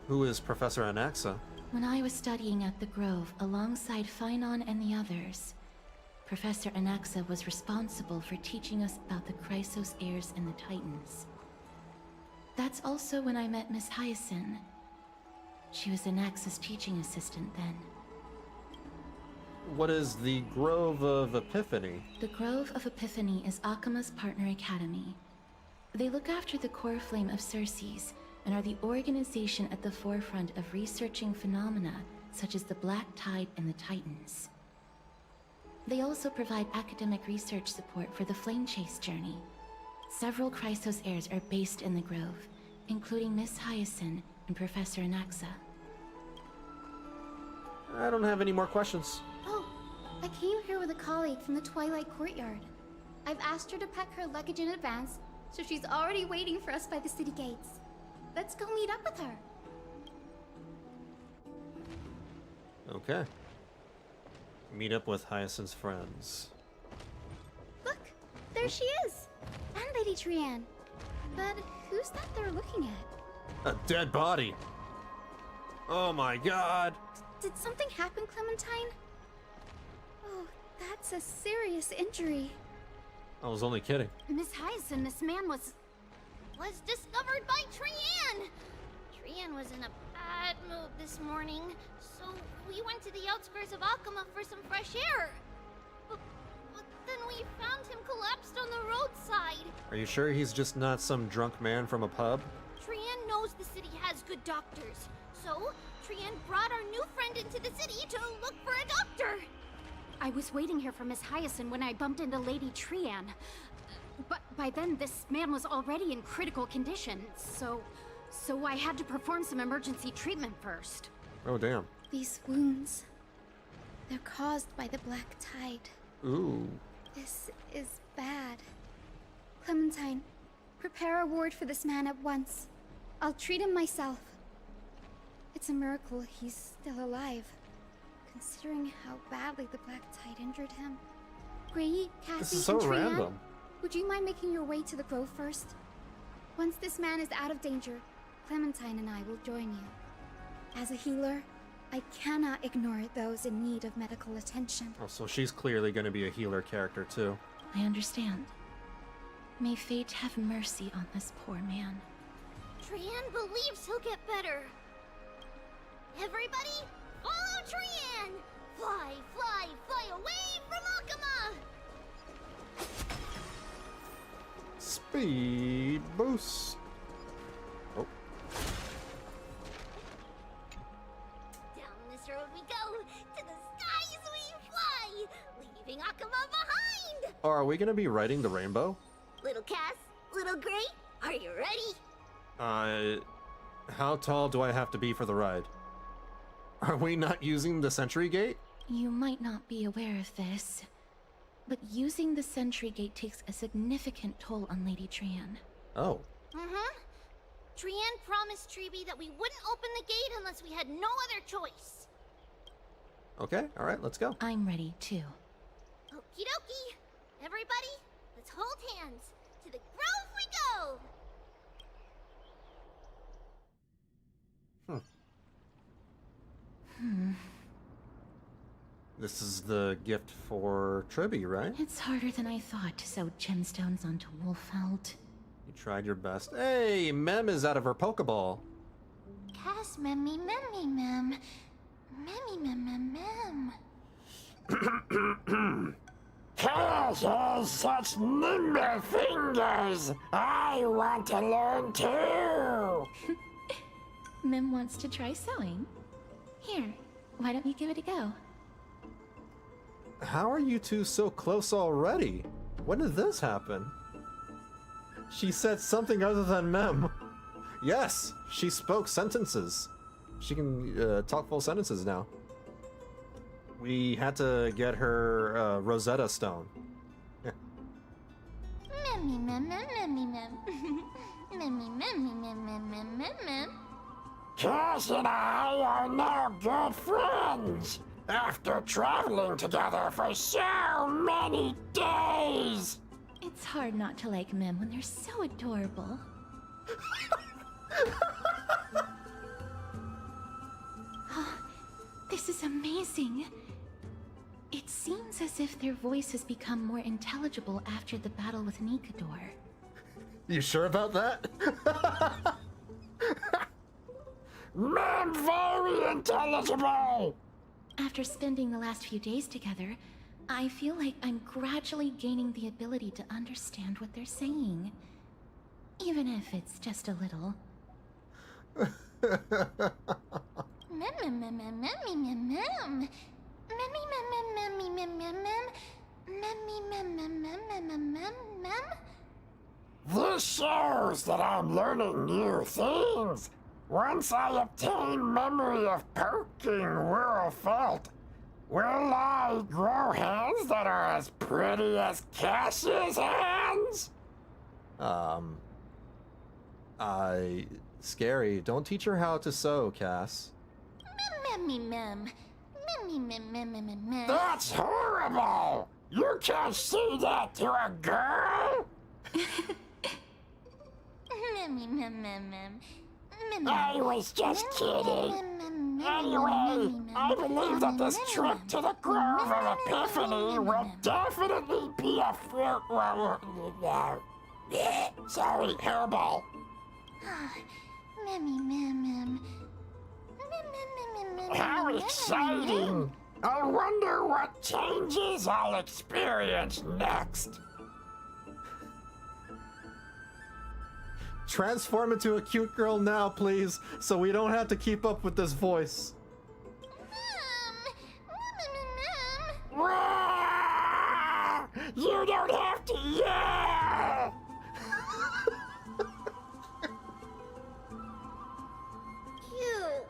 Who is Professor Anaxa? When I was studying at the Grove alongside Phynon and the others, Professor Anaxa was responsible for teaching us about the Chrysos heirs and the Titans. That's also when I met Miss Hyacinth. She was Anaxa's teaching assistant then. What is the Grove of Epiphany? The Grove of Epiphany is Akima's partner academy. They look after the core flame of Circes and are the organization at the forefront of researching phenomena such as the Black Tide and the Titans. They also provide academic research support for the Flame Chase journey. Several Chrysos heirs are based in the Grove, including Miss Hyacinth and Professor Anaxa. I don't have any more questions. Oh, I came here with a colleague from the Twilight Courtyard. I've asked her to pack her luggage in advance, so she's already waiting for us by the city gates. Let's go meet up with her. Okay. Meet up with Hyacinth's friends. Look, there she is! And Lady Trian. But who's that they're looking at? A dead body! Oh my god! Did something happen, Clementine? Oh, that's a serious injury. I was only kidding. Miss Hyacinth, this man was discovered by Trian! Trian was in a bad mood this morning, so we went to the outskirts of Okima for some fresh air. But then we found him collapsed on the roadside. Are you sure he's just not some drunk man from a pub? Trian knows the city has good doctors, so Trian brought our new friend into the city to look for a doctor. I was waiting here for Miss Hyacinth when I bumped into Lady Trian. But by then, this man was already in critical condition, so I had to perform some emergency treatment first. Oh, damn. These wounds, they're caused by the Black Tide. Ooh. This is bad. Clementine, prepare a ward for this man at once. I'll treat him myself. It's a miracle he's still alive, considering how badly the Black Tide injured him. Gray, Cassie, This is so and Trian, random. would you mind making your way to the grove first? Once this man is out of danger, Clementine and I will join you. As a healer, I cannot ignore those in need of medical attention. Oh, so she's clearly going to be a healer character too. I understand. May fate have mercy on this poor man. Trian believes he'll get better. Everybody, follow Trian! Fly, fly, fly away from Akuma! Speed boost. Oh. Down this road we go, to the skies we fly, leaving Akuma behind! Oh, are we going to be riding the rainbow? Little Cass, little Gray, are you ready? How tall do I have to be for the ride? Are we not using the sentry gate? You might not be aware of this, but using the sentry gate takes a significant toll on Lady Trian. Oh. Trian promised Tribbie that we wouldn't open the gate unless we had no other choice. Okay, alright, let's go. I'm ready too. Okie dokie. Everybody, let's hold hands. To the grove we go! This is the gift for Tribbie, right? It's harder than I thought to sew gemstones onto Wolfeld. You tried your best. Hey, Mem is out of her Pokeball. Cass, memmy, memmy, mem. Memmy, mem, mem, mem. Cass has such nimble fingers. I want to learn too. Mim wants to try sewing. Here, why don't you give it a go? How are you two so close already? When did this happen? She said something other than Mem. Yes, she spoke sentences. She can talk full sentences now. We had to get her Rosetta Stone. Memmy, mem, mem, memmy, mem. Memmy, memmy, mem, mem, mem, mem, mem. Cass and I are now good friends. After traveling together for so many days. It's hard not to like Mim when they're so adorable. Oh, this is amazing. It seems as if their voice has become more intelligible after the battle with Nikador. You sure about that? Mem, very intelligible. After spending the last few days together, I feel like I'm gradually gaining the ability to understand what they're saying. Even if it's just a little. Mem, mem, mem, mem, memmy, mem, mem. Memmy, mem, mem, memmy, mem, mem, mem. Memmy, mem, mem, mem, mem, mem, mem, mem. This shows that I'm learning new things. Once I obtain memory of poking Whirlfelt, will I grow hands that are as pretty as Cass's hands? Scary. Don't teach her how to sew, Cass. Memmy, mem. Memmy, mem, mem, mem, mem, mem. That's horrible! You can't say that to a girl! Memmy, mem, mem, mem. I was just kidding. Anyway, I believe that this trip to the Grove of Epiphany will definitely be a fruit. Sorry, hairball. Memmy, mem, mem. How exciting! I wonder what changes I'll experience next. Transform into a cute girl now, please, so we don't have to keep up with this voice. You don't have to yell! Cute.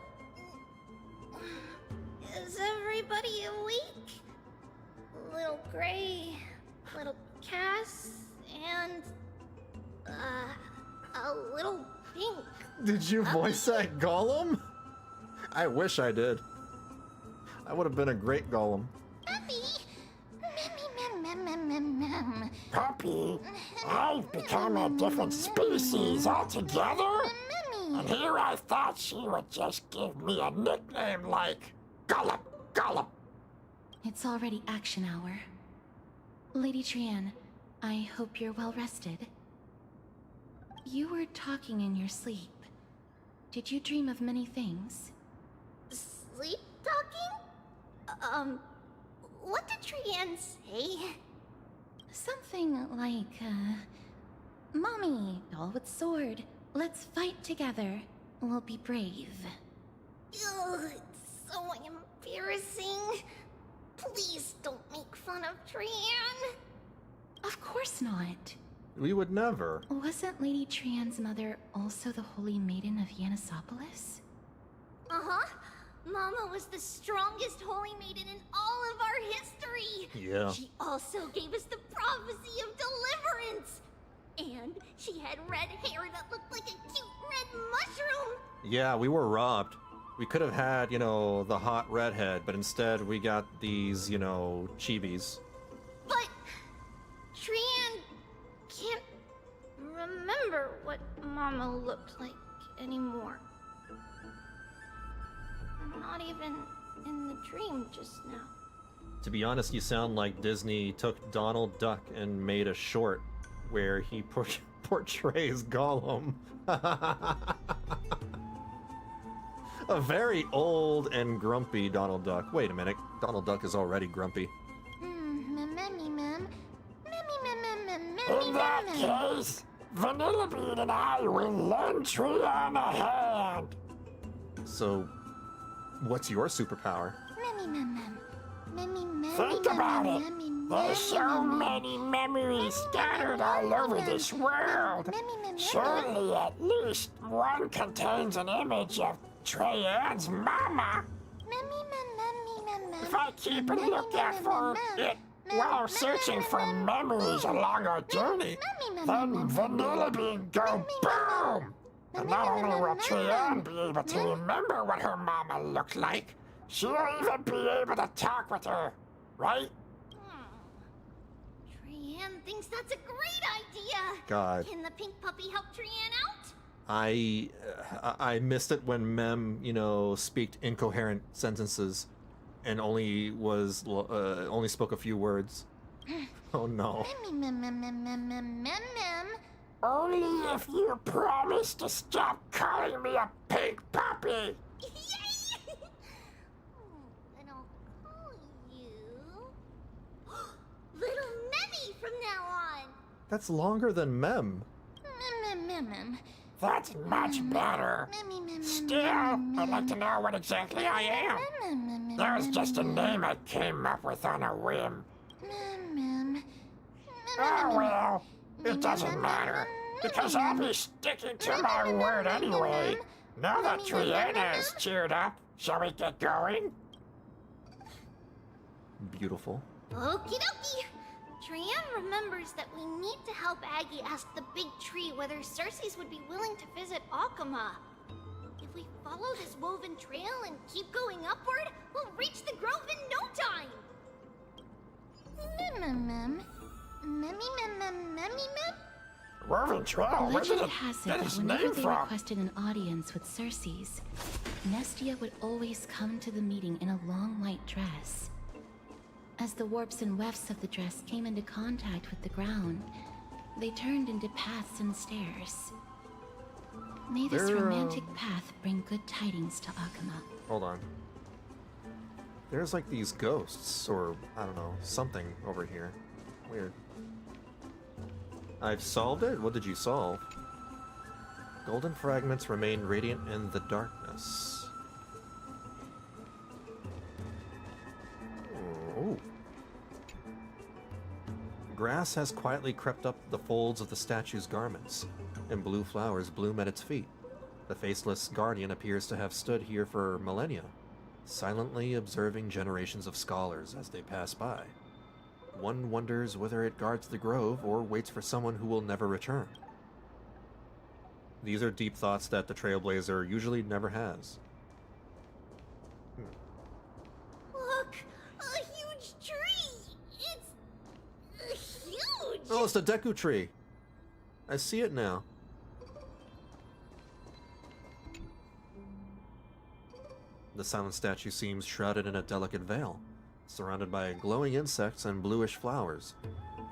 Is everybody awake? Little Gray, think. Did you voice act Gollum? I wish I did. I would have been a great Gollum. Puppy, I've become a different species altogether? And here I thought she would just give me a nickname like Gollum, Gollum. It's already action hour. Lady Trian, I hope you're well rested. You were talking in your sleep. Did you dream of many things? Sleep talking? What did Trian say? Something like, Mommy, doll with sword, let's fight together. We'll be brave. Ugh, it's so embarrassing. Please don't make fun of Trian. Of course not. We would never. Wasn't Lady Trian's mother also the Holy Maiden of Yanisopolis? Uh-huh. Mama was the strongest holy maiden in all of our history. Yeah. She also gave us the prophecy of deliverance. And she had red hair that looked like a cute red mushroom. Yeah, we were robbed. We could have had, you know, the hot redhead, but instead we got these, you know, chibis. But Trian can't remember what Mama looked like anymore. Not even in the dream just now. To be honest, you sound like Disney took Donald Duck and made a short where he portrays Gollum. A very old and grumpy Donald Duck. Wait a minute, Donald Duck is already grumpy. In that case, Vanillabean and I will lend Trian a hand. So, what's your superpower? Think about it. There's so many memories scattered all over this world. Surely at least one contains an image of Trian's mama. If I keep a lookout for it while searching for memories along our journey, then Vanillabean go boom! And not only will Trian be able to remember what her mama looked like, she'll even be able to talk with her, right? Trian thinks that's a great idea. God. Can the pink puppy help Trian out? I missed it when Mem, you know, speaked incoherent sentences and only spoke a few words. Oh no. Only if you promise to stop calling me a pink puppy. Then I'll call you Little Memmy from now on. That's longer than Mem. That's much better. Still, I'd like to know what exactly I am. That was just a name I came up with on a whim. Oh well, it doesn't matter, because I'll be sticking to my word anyway. Now that Triana is cheered up, shall we get going? Beautiful. Okie dokie. Trian remembers that we need to help Aggie ask the big tree whether Cersei's would be willing to visit Akama. If we follow this woven trail and keep going upward, we'll reach the grove in no time. Woven trail? Where did Legend it has it get that its whenever name they from? requested an audience with Cersei's, Nestia would always come to the meeting in a long white dress. As the warps and wefts of the dress came into contact with the ground, they turned into paths and stairs. May this romantic path bring good tidings to Akama. Hold on. There's like these ghosts, or I don't know, something over here. Weird. I've solved it? What did you solve? Golden fragments remain radiant in the darkness. Oh. Grass has quietly crept up the folds of the statue's garments, and blue flowers bloom at its feet. The faceless guardian appears to have stood here for millennia, silently observing generations of scholars as they pass by. One wonders whether it guards the grove or waits for someone who will never return. These are deep thoughts that the Trailblazer usually never has. Look! A huge tree! It's... huge! Oh, it's the Deku tree. I see it now. The silent statue seems shrouded in a delicate veil, surrounded by glowing insects and bluish flowers.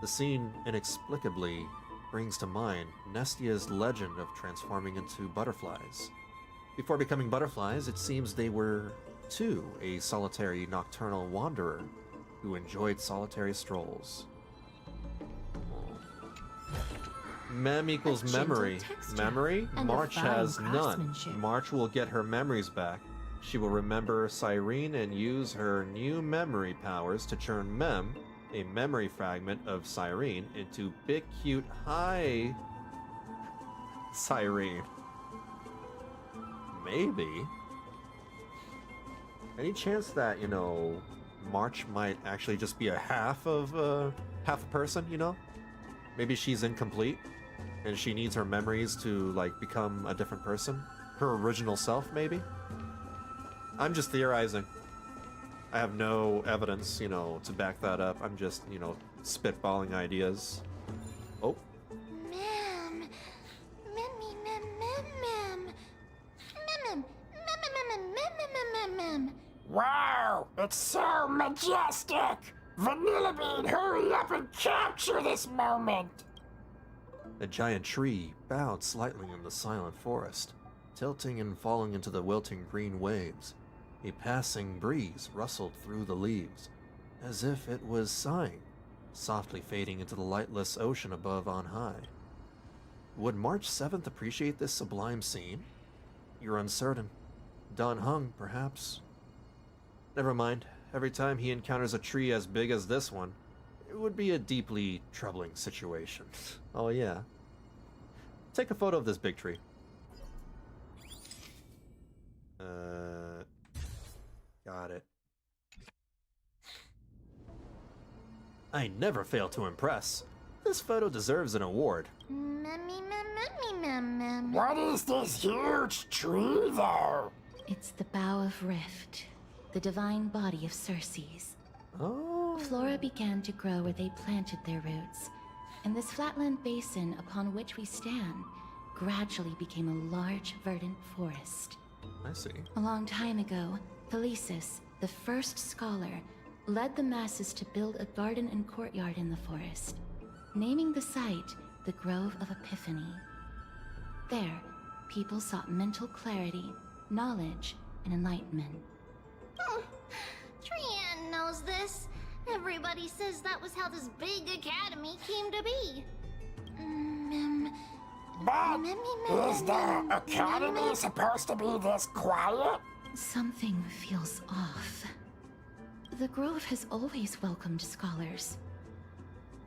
The scene inexplicably brings to mind Nestia's legend of transforming into butterflies. Before becoming butterflies, it seems they were, too, a solitary nocturnal wanderer who enjoyed solitary strolls. Mem equals memory. Memory? March has none. March will get her memories back. She will remember Cyrene and use her new memory powers to turn Mem, a memory fragment of Cyrene, into big cute hi Cyrene. Maybe. Any chance that, you know, March might actually just be a half a person, you know? Maybe she's incomplete and she needs her memories to like become a different person? Her original self, maybe? I'm just theorizing. I have no evidence, you know, to back that up. I'm just, you know, spitballing ideas. Oh. Mem. Mem, mem, mem, mem. Mem, mem, mem, mem, mem. Wow, it's so majestic! Vanillabean, hurry up and capture this moment! A giant tree bowed slightly in the silent forest, tilting and falling into the wilting green waves. A passing breeze rustled through the leaves, as if it was sighing, softly fading into the lightless ocean above on high. Would March 7th appreciate this sublime scene? You're uncertain. Dan Heng, perhaps. Never mind. Every time he encounters a tree as big as this one, it would be a deeply troubling situation. Oh yeah. Take a photo of this big tree. Got it. I never fail to impress. This photo deserves an award. What is this huge tree, though? It's the Bough of Rift, the divine body of Circe's. Oh. Flora began to grow where they planted their roots, and this flatland basin upon which we stand gradually became a large, verdant forest. I see. A long time ago, Thelesis, the first scholar, led the masses to build a garden and courtyard in the forest, naming the site the Grove of Epiphany. There, people sought mental clarity, knowledge, and enlightenment. Trian knows this. Everybody says that was how this big academy came to be. But is the academy supposed to be this quiet? Something feels off. The Grove has always welcomed scholars.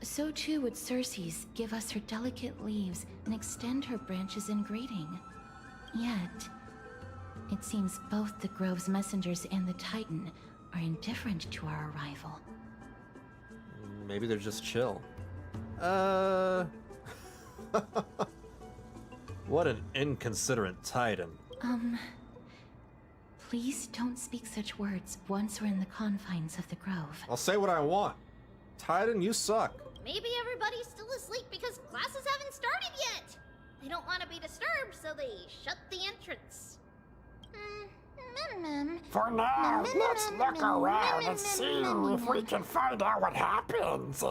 So too would Circe's give us her delicate leaves and extend her branches in greeting. Yet, it seems both the Grove's messengers and the Titan are indifferent to our arrival. Maybe they're just chill. What an inconsiderate Titan. Please don't speak such words once we're in the confines of the Grove. I'll say what I want. Titan, you suck. Maybe everybody's still asleep because classes haven't started yet. They don't want to be disturbed, so they shut the entrance. For now, let's look around and see if we can find out what happens.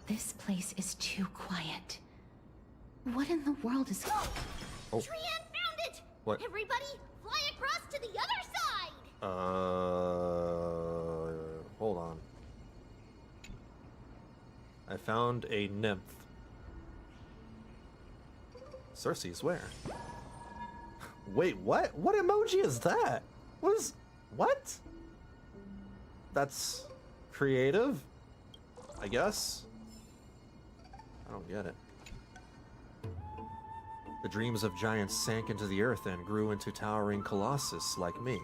This place is too quiet. What in the world is... Oh. Trian found it! What? Everybody, fly across to the other side! Hold on. I found a nymph. Circe's where? Wait, what? What emoji is that? What? That's creative? I guess? I don't get it. The dreams of giants sank into the earth and grew into towering colossus like me.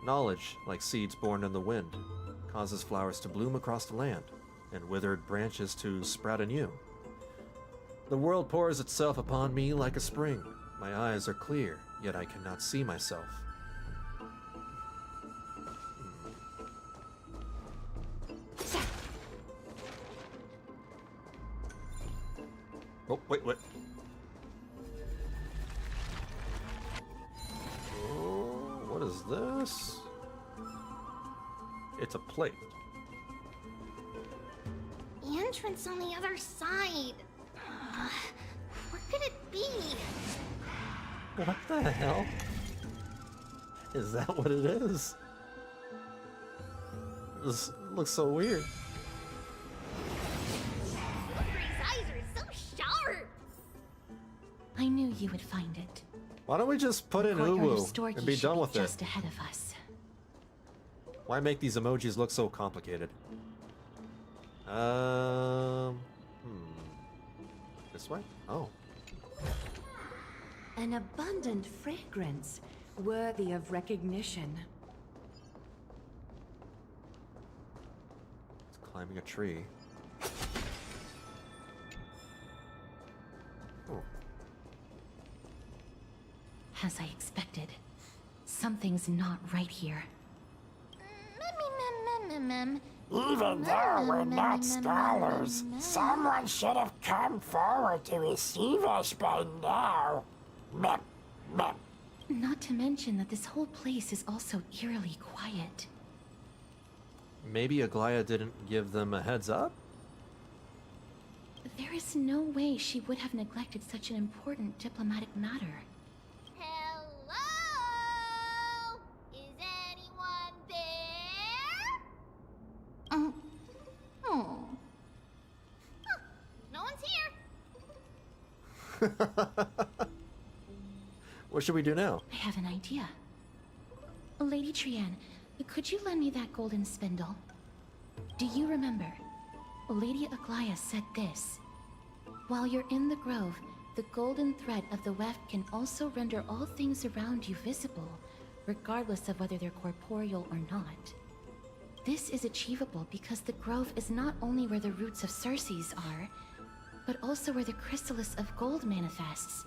Knowledge, like seeds born in the wind, causes flowers to bloom across the land, and withered branches to sprout anew. The world pours itself upon me like a spring. My eyes are clear, yet I cannot see myself. Oh, wait. Oh, what is this? It's a plate. The entrance on the other side. Where could it be? What the hell? Is that what it is? This looks so weird. His eyes are so sharp. I knew you would find it. Why don't we just put in Uwu and be done with it? Just ahead of us. Why make these emojis look so complicated? This way? Oh. An abundant fragrance, worthy of recognition. It's climbing a tree. Oh. As I expected, something's not right here. Even though we're not scholars, someone should have come forward to receive us by now. Meh, meh. Not to mention that this whole place is also eerily quiet. Maybe Aglaya didn't give them a heads up? There is no way she would have neglected such an important diplomatic matter. Hello? Is anyone there? Oh. Huh, no one's here. What should we do now? I have an idea. Lady Trian, could you lend me that golden spindle? Do you remember? Lady Aglaya said this. While you're in the grove, the golden thread of the weft can also render all things around you visible, regardless of whether they're corporeal or not. This is achievable because the grove is not only where the roots of Circes are, but also where the chrysalis of gold manifests.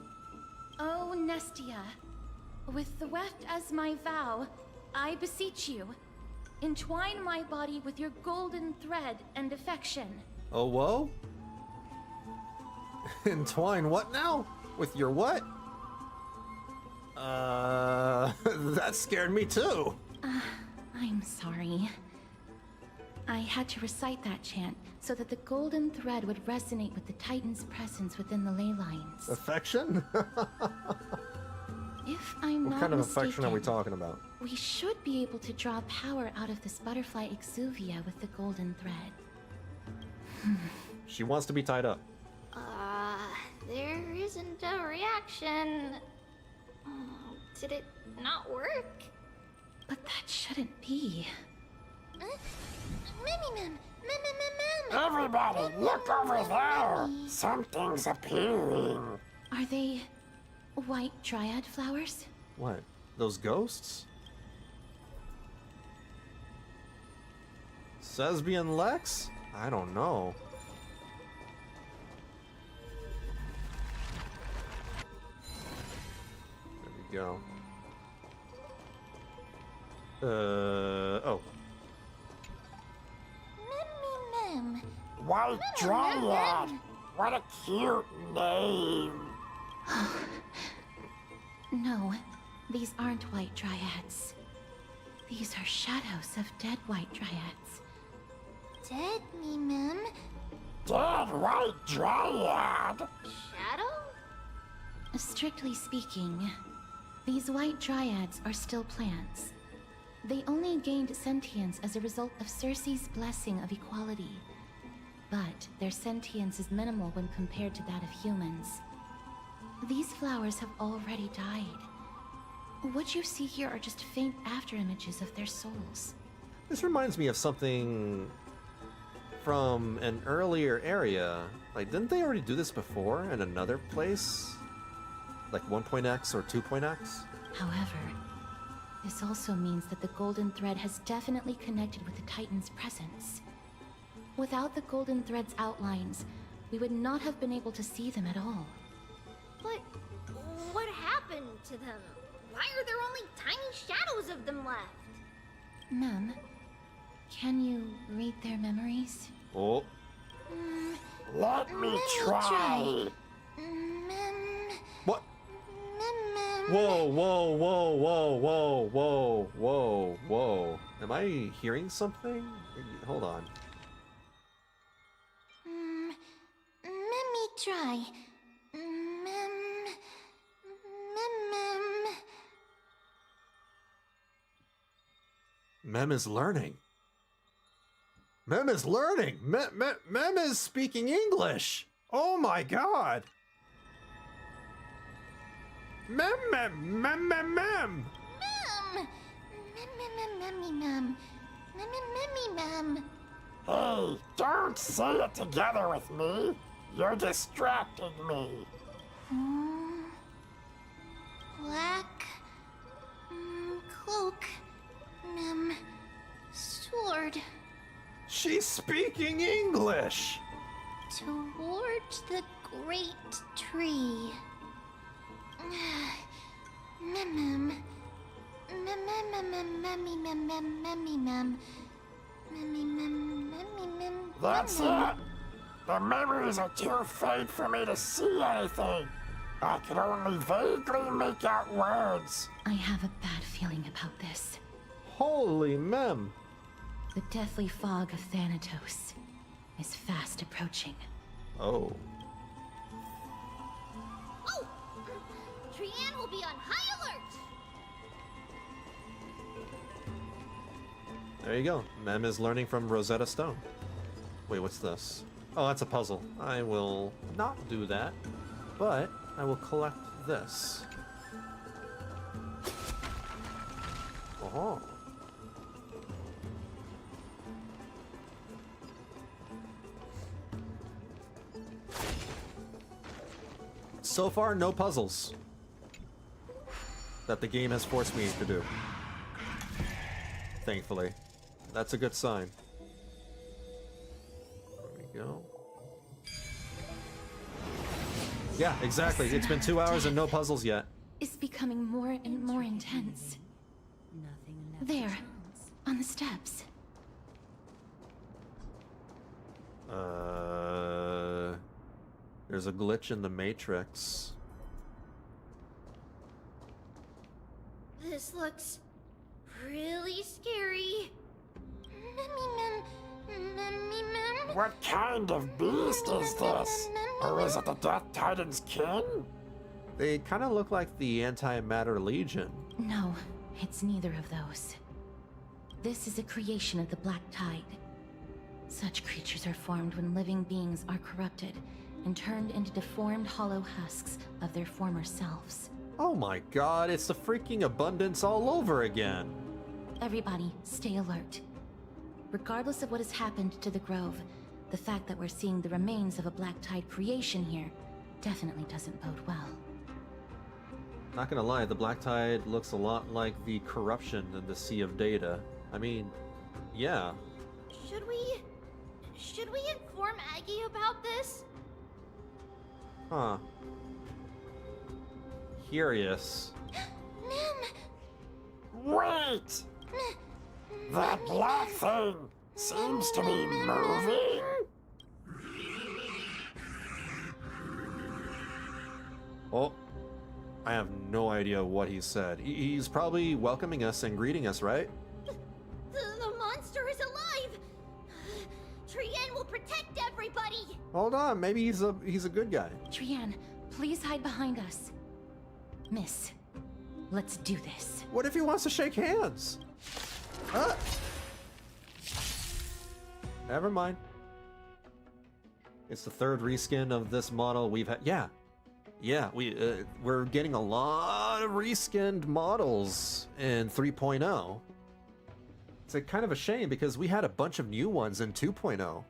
Oh, Nestia, with the weft as my vow, I beseech you, entwine my body with your golden thread and affection. Oh, whoa? Entwine what now? With your what? That scared me too. I'm sorry. I had to recite that chant so that the golden thread would resonate with the Titan's presence within the ley lines. Affection? If I'm not What kind of mistaken, affection are we talking about? we should be able to draw power out of this butterfly exuvia with the golden thread. She wants to be tied up. There isn't a reaction. Did it not work? But that shouldn't be. Everybody, look over there! Something's appearing. Are they white dryad flowers? What? Those ghosts? Sesbian Lex? I don't know. There we go. Oh. White Dryad! What a cute name! No, these aren't white dryads. These are shadows of dead white dryads. Dead me, ma'am. Dead White Dryad! Shadow? Strictly speaking, these white dryads are still plants. They only gained sentience as a result of Circe's blessing of equality. But their sentience is minimal when compared to that of humans. These flowers have already died. What you see here are just faint afterimages of their souls. This reminds me of something from an earlier area. Like, didn't they already do this before in another place? Like 1.x or 2.x? However, this also means that the golden thread has definitely connected with the Titan's presence. Without the golden thread's outlines, we would not have been able to see them at all. But what happened to them? Why are there only tiny shadows of them left? Mem, can you read their memories? Oh. Let me try. What? Whoa, whoa, whoa, whoa, whoa, whoa, whoa, whoa. Am I hearing something? Hold on. Let me try. Mem is learning. Mem is learning. Mem is speaking English. Oh my god. Mem. Mem! Hey, don't say it together with me. You're distracting me. Black cloak, sword. She's speaking English. Towards the great tree. That's it. The memories are too faint for me to see anything. I can only vaguely make out words. I have a bad feeling about this. Holy Mem. The deathly fog of Thanatos is fast approaching. Oh. Oh! Trianne will be on high alert! There you go. Mem is learning from Rosetta Stone. Wait, what's this? Oh, that's a puzzle. I will not do that, but I will collect this. Oh. So far, no puzzles that the game has forced me to do. Thankfully. That's a good sign. There we go. Yeah, exactly. It's been 2 hours and no puzzles yet. It's becoming more and more intense. There, on the steps. There's a glitch in the Matrix. This looks really scary. What kind of beast is this? Or is it the Death Titan's kin? They kind of look like the Antimatter Legion. No, it's neither of those. This is a creation of the Black Tide. Such creatures are formed when living beings are corrupted and turned into deformed hollow husks of their former selves. Oh my god, it's the freaking abundance all over again. Everybody, stay alert. Regardless of what has happened to the Grove, the fact that we're seeing the remains of a Black Tide creation here definitely doesn't bode well. Not gonna lie, the Black Tide looks a lot like the corruption in the Sea of Data. I mean, yeah. Should we inform Aggie about this? Huh. Curious. Wait! That black thing seems to be moving. Oh, I have no idea what he said. He's probably welcoming us and greeting us, right? The monster is alive! Trianne will protect everybody! Hold on, maybe he's a good guy. Trianne, please hide behind us. Miss, let's do this. What if he wants to shake hands? Never mind. It's the third reskin of this model we've had. Yeah, we're getting a lot of reskinned models in 3.0. It's a kind of a shame because we had a bunch of new ones in 2.0.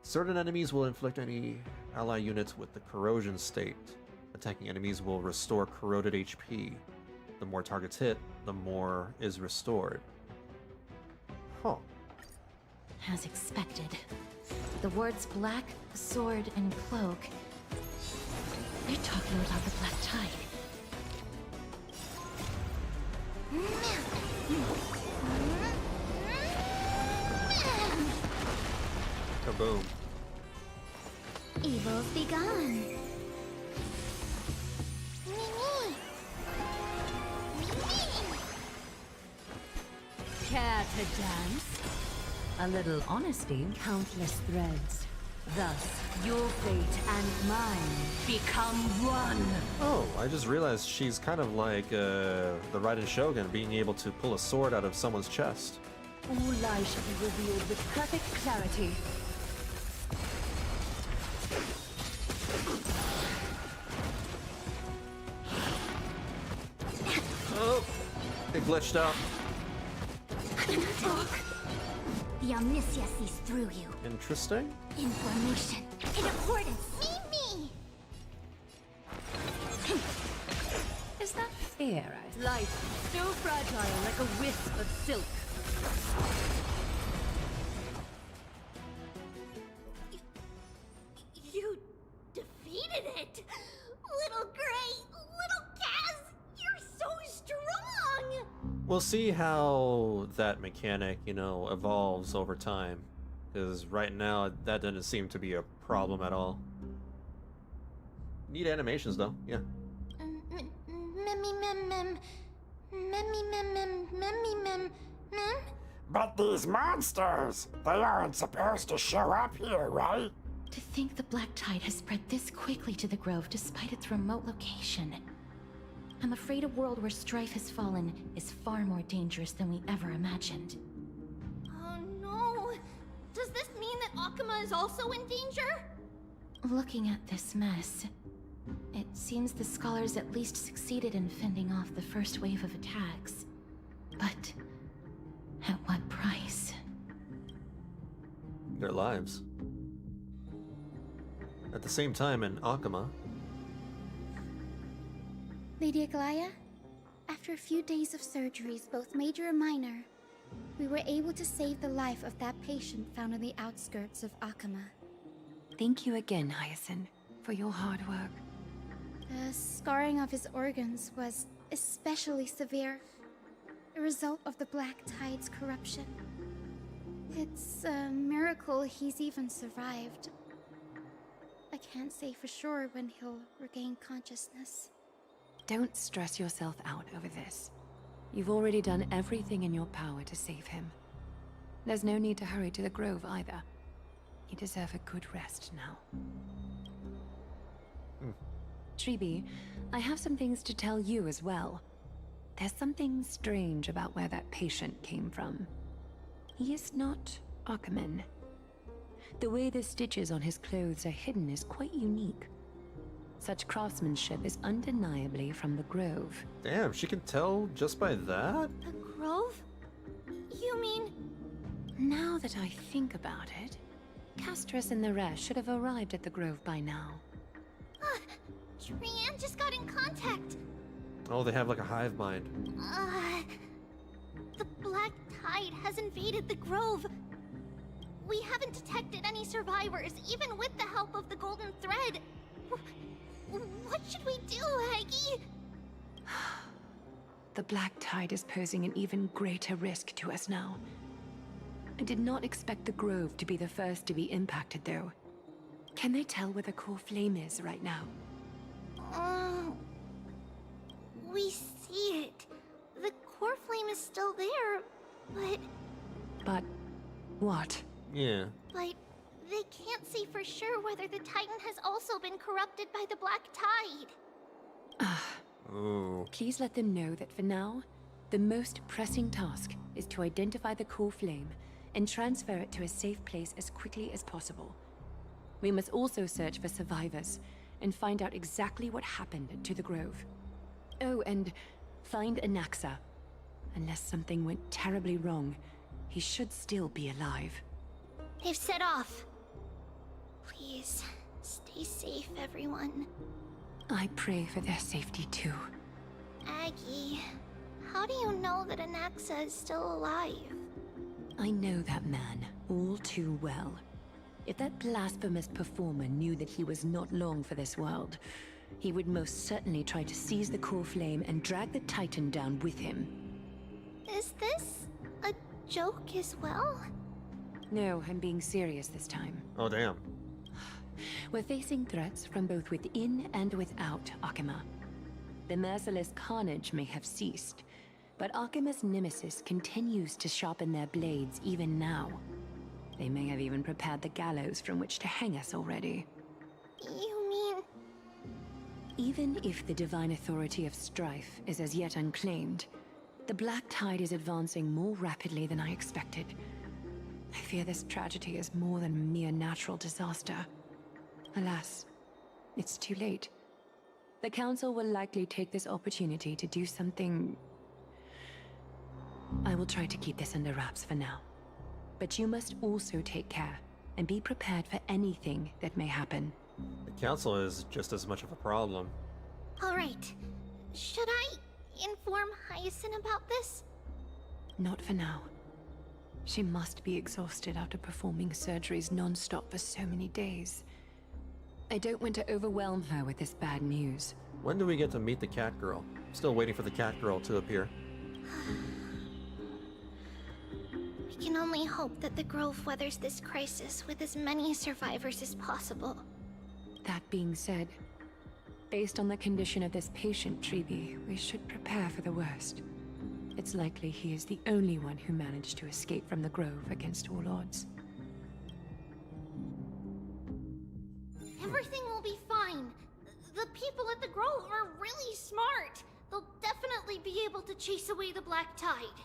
Certain enemies will inflict any ally units with the corrosion state. Attacking enemies will restore corroded HP. The more targets hit, the more is restored. Huh. as expected. The words black, sword, and cloak. They're talking about the Black Tide. Kaboom. Evils be gone. Care to dance? A little honesty, countless threads. Thus, your fate and mine become one. Oh, I just realized she's kind of like the Raiden Shogun, being able to pull a sword out of someone's chest. All lies shall be revealed with perfect clarity. Oh, it glitched out. The Omniscia sees through you. Interesting. Information in accordance. Me! Is that fair? Life, so fragile like a wisp of silk. You defeated it! Little Gray, little Kaz, you're so strong! We'll see how that mechanic, evolves over time. Because right now, that doesn't seem to be a problem at all. Neat animations, though. Yeah. But these monsters, they aren't supposed to show up here, right? To think the Black Tide has spread this quickly to the Grove despite its remote location. I'm afraid a world where strife has fallen is far more dangerous than we ever imagined. Oh no! Does this mean that Akuma is also in danger? Looking at this mess, it seems the scholars at least succeeded in fending off the first wave of attacks. But at what price? Their lives. At the same time, in Akuma, Lady Aglaya, after a few days of surgeries, both major and minor, we were able to save the life of that patient found on the outskirts of Akuma. Thank you again, Hyacinth, for your hard work. The scarring of his organs was especially severe, a result of the Black Tide's corruption. It's a miracle he's even survived. I can't say for sure when he'll regain consciousness. Don't stress yourself out over this. You've already done everything in your power to save him. There's no need to hurry to the Grove either. You deserve a good rest now. Tribbie, I have some things to tell you as well. There's something strange about where that patient came from. He is not Akuman. The way the stitches on his clothes are hidden is quite unique. Such craftsmanship is undeniably from the Grove. damn, she can tell just by that? The Grove? You mean... Now that I think about it, Castris and the rest should have arrived at the Grove by now. Trian just got in contact. Oh, they have like a hive mind. The Black Tide has invaded the Grove. We haven't detected any survivors, even with the help of the Golden Thread. What should we do, Aggie? The Black Tide is posing an even greater risk to us now. I did not expect the Grove to be the first to be impacted, though. Can they tell where the core flame is right now? We see it. The core flame is still there, but... But... what? Yeah. But they can't say for sure whether the Titan has also been corrupted by the Black Tide. Ooh. Please let them know that for now, the most pressing task is to identify the core flame and transfer it to a safe place as quickly as possible. We must also search for survivors and find out exactly what happened to the Grove. Oh, and find Anaxa. Unless something went terribly wrong, he should still be alive. They've set off. Please, stay safe, everyone. I pray for their safety too. Aggie, how do you know that Anaxa is still alive? I know that man all too well. If that blasphemous performer knew that he was not long for this world, he would most certainly try to seize the core flame and drag the Titan down with him. Is this a joke as well? No, I'm being serious this time. Oh, damn. We're facing threats from both within and without Akima. The merciless carnage may have ceased, but Akima's nemesis continues to sharpen their blades even now. They may have even prepared the gallows from which to hang us already. You mean... Even if the divine authority of strife is as yet unclaimed, the Black Tide is advancing more rapidly than I expected. I fear this tragedy is more than a mere natural disaster. Alas, it's too late. The Council will likely take this opportunity to do something... I will try to keep this under wraps for now. But you must also take care, and be prepared for anything that may happen. The council is just as much of a problem. Alright. Should I inform Hyacinth about this? Not for now. She must be exhausted after performing surgeries non-stop for so many days. I don't want to overwhelm her with this bad news. When do we get to meet the cat girl? Still waiting for the cat girl to appear. We can only hope that the Grove weathers this crisis with as many survivors as possible. That being said, based on the condition of this patient, Tribbie, we should prepare for the worst. It's likely he is the only one who managed to escape from the Grove against all odds. Everything will be fine. The people at the Grove are really smart. They'll definitely be able to chase away the Black Tide.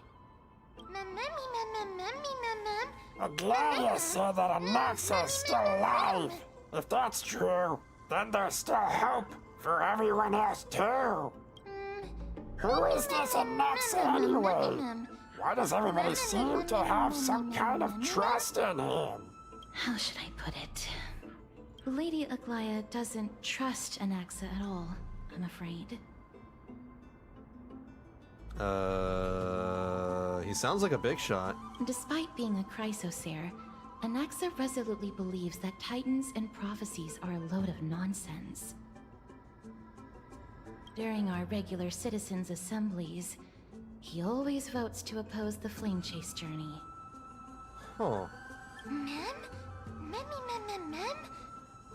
Aglaia said that Anaxa is still alive. If that's true, then there's still hope for everyone else too. Who is this Anaxa anyway? Why does everybody seem to have some kind of trust in him? How should I put it? Lady Aglaia doesn't trust Anaxa at all, I'm afraid. He sounds like a big shot. Despite being a chrysosaur, Anaxa resolutely believes that titans and prophecies are a load of nonsense. During our regular citizens' assemblies, he always votes to oppose the flame chase journey. Huh.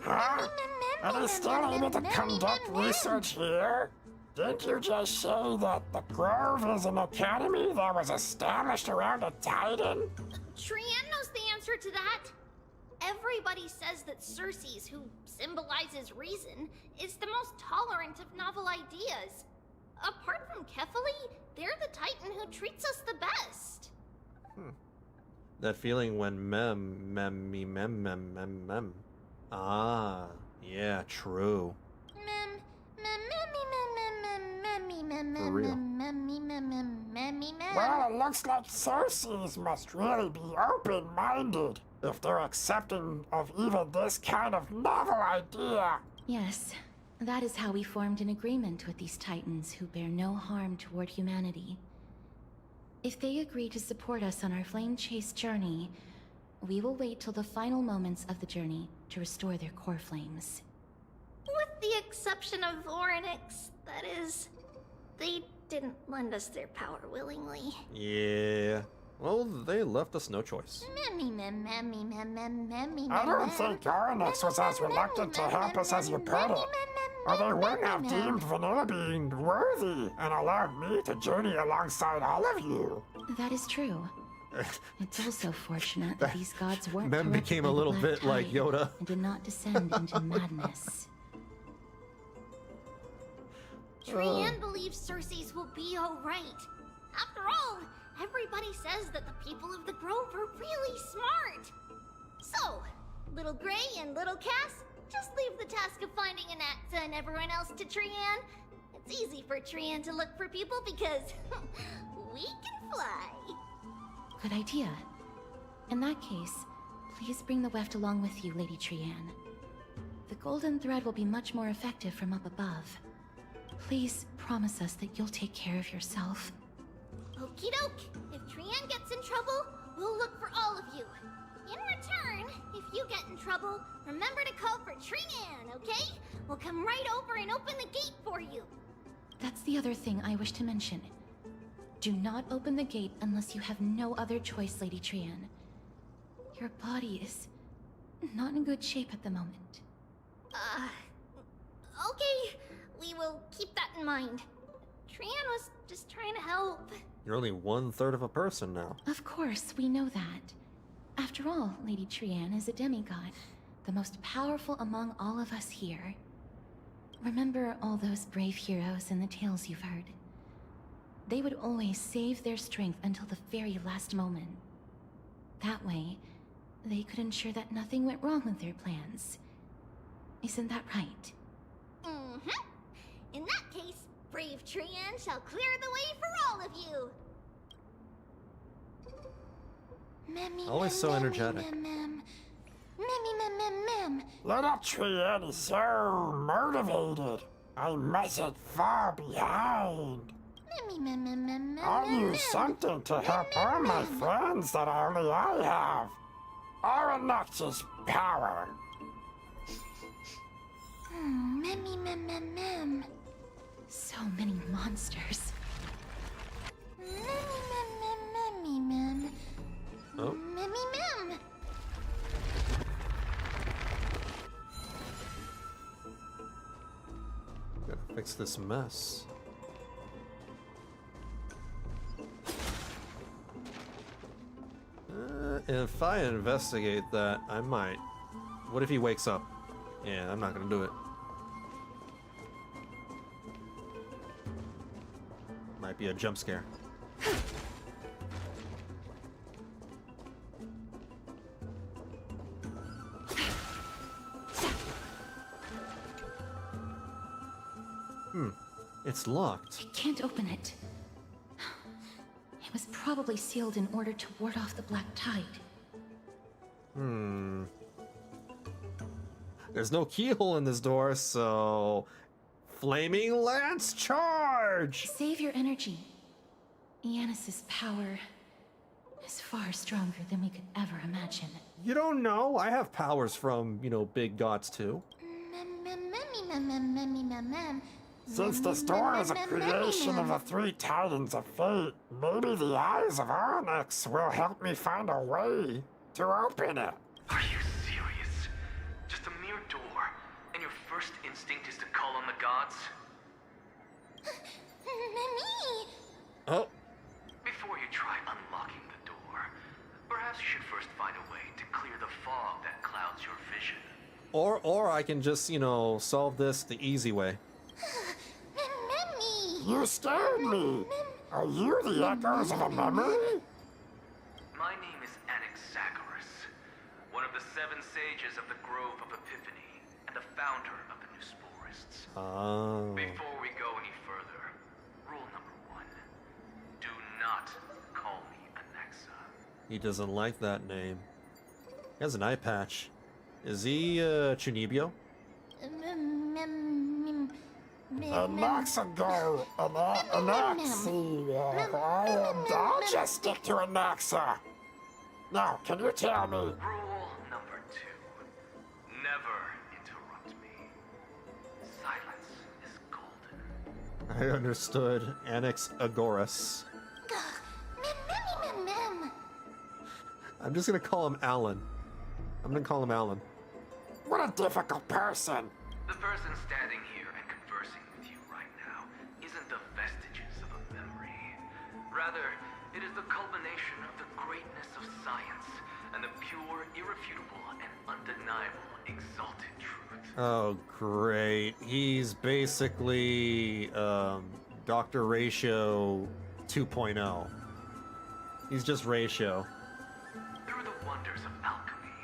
Huh? Are they still able to conduct research here? Didn't you just say that the Grove is an academy that was established around a titan? Trian knows the answer to that. Everybody says that Circes, who symbolizes reason, is the most tolerant of novel ideas. Apart from Kefali, they're the titan who treats us the best. That feeling when mem. Ah, yeah, true. For real. Well, it looks like Circes must really be open-minded if they're accepting of even this kind of novel idea. Yes, that is how we formed an agreement with these titans who bear no harm toward humanity. If they agree to support us on our flame chase journey, we will wait till the final moments of the journey to restore their core flames. With the exception of Orynyx, that is. They didn't lend us their power willingly. Yeah. Well, they left us no choice. I don't think Orynyx was as reluctant to help us as you put it. Or they wouldn't have deemed Vanillabean worthy and allowed me to journey alongside all of you. That is true. It's also fortunate that these gods weren't Mem corrupted became by a the little Black bit like Tide Yoda. and did not descend into madness. Trian believes Circes will be alright. After all, everybody says that the people of the Grove are really smart. So, Little Gray and Little Cass, just leave the task of finding Anaxa and everyone else to Trian. It's easy for Trian to look for people because we can fly. Good idea. In that case, please bring the weft along with you, Lady Trian. The golden thread will be much more effective from up above. Please promise us that you'll take care of yourself. Okie doke. If Trian gets in trouble, we'll look for all of you. In return, if you get in trouble, remember to call for Trian, okay? We'll come right over and open the gate for you. That's the other thing I wish to mention. Do not open the gate unless you have no other choice, Lady Trian. Your body is not in good shape at the moment. Okay. We will keep that in mind. Trian was just trying to help. You're only 1/3 of a person now. Of course, we know that. After all, Lady Trian is a demigod, the most powerful among all of us here. Remember all those brave heroes in the tales you've heard? They would always save their strength until the very last moment. That way, they could ensure that nothing went wrong with their plans. Isn't that right? Mm-hmm. In that case, brave Trian shall clear the way for all of you. Always so energetic. Little Trian is so motivated. I mustn't fall behind. I'll use something to help all my friends that only I have. Aronnax's power. So many monsters. Oh. Gotta fix this mess. If I investigate that, I might. What if he wakes up? Yeah, I'm not gonna do it. Might be a jump scare. It's locked. I can't open it. It was probably sealed in order to ward off the black tide. There's no keyhole in this door, so... Flaming Lance charge! Save your energy. Yanis's power is far stronger than we could ever imagine. You don't know. I have powers from, you know, big gods too. Since this door is a creation of the 3 Titans of Fate, maybe the eyes of Onyx will help me find a way to open it. Are you serious? Just a mere door, and your first instinct is to call on the gods? Oh. Before you try unlocking the door, perhaps you should first find a way to clear the fog that clouds your vision. Or I can just, you know, solve this the easy way. You scared me! Are you the echoes of a memory? My name is Anaxagoras, one of the 7 sages of the Grove of Epiphany, and the founder of the New Sporists. Oh. Before we go any further, rule number 1, do not call me Anaxa. He doesn't like that name. He has an eye patch. Is he, Chunibyo? Anaxago, Anaxi. I'll just stick to Anaxa. Now, can you tell me? Rule number 2, never interrupt me. Silence is golden. I understood. Anaxagoras. I'm just gonna call him Alan. I'm gonna call him Alan. What a difficult person. The person standing here and conversing with you right now isn't the vestiges of a memory. Rather, it is the culmination of the greatness of science and the pure, irrefutable, and undeniable exalted truth. Oh, great. He's basically, Dr. Ratio 2.0. He's just Ratio. Through the wonders of alchemy,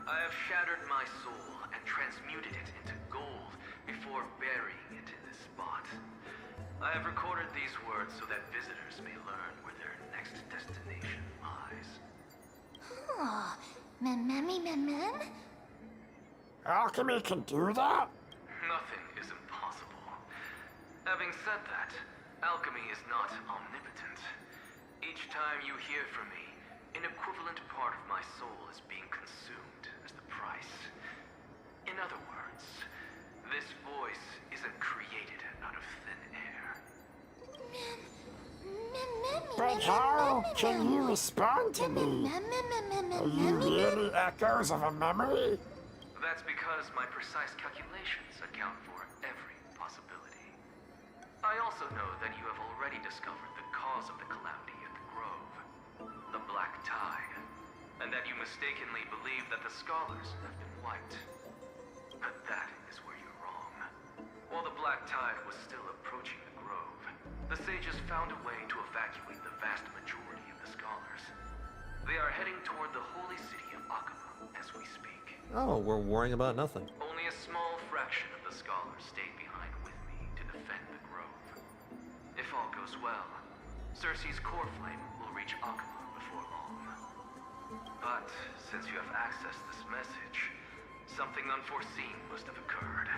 I have shattered my soul and transmuted it into gold before burying it in this spot. I have recorded these words so that visitors may learn where their next destination lies. Alchemy can do that? Nothing is impossible. Having said that, alchemy is not omnipotent. Each time you hear from me, an equivalent part of my soul is being consumed as the price. In other words, this voice isn't created out of thin air. But how can you respond to me? Are you really echoes of a memory? That's because my precise calculations account for every possibility. I also know that you have already discovered the cause of the calamity at the Grove, the Black Tide, and that you mistakenly believe that the Scholars have been wiped. But that is where you're wrong. While the Black Tide was still approaching the Grove, the sages found a way to evacuate the vast majority of the Scholars. They are heading toward the holy city of Akama as we speak. Oh, we're worrying about nothing. Only a small fraction of the Scholars stayed behind with me to defend the Grove. If all goes well, Cersei's coreflame will reach Akama before long. But since you have accessed this message, something unforeseen must have occurred.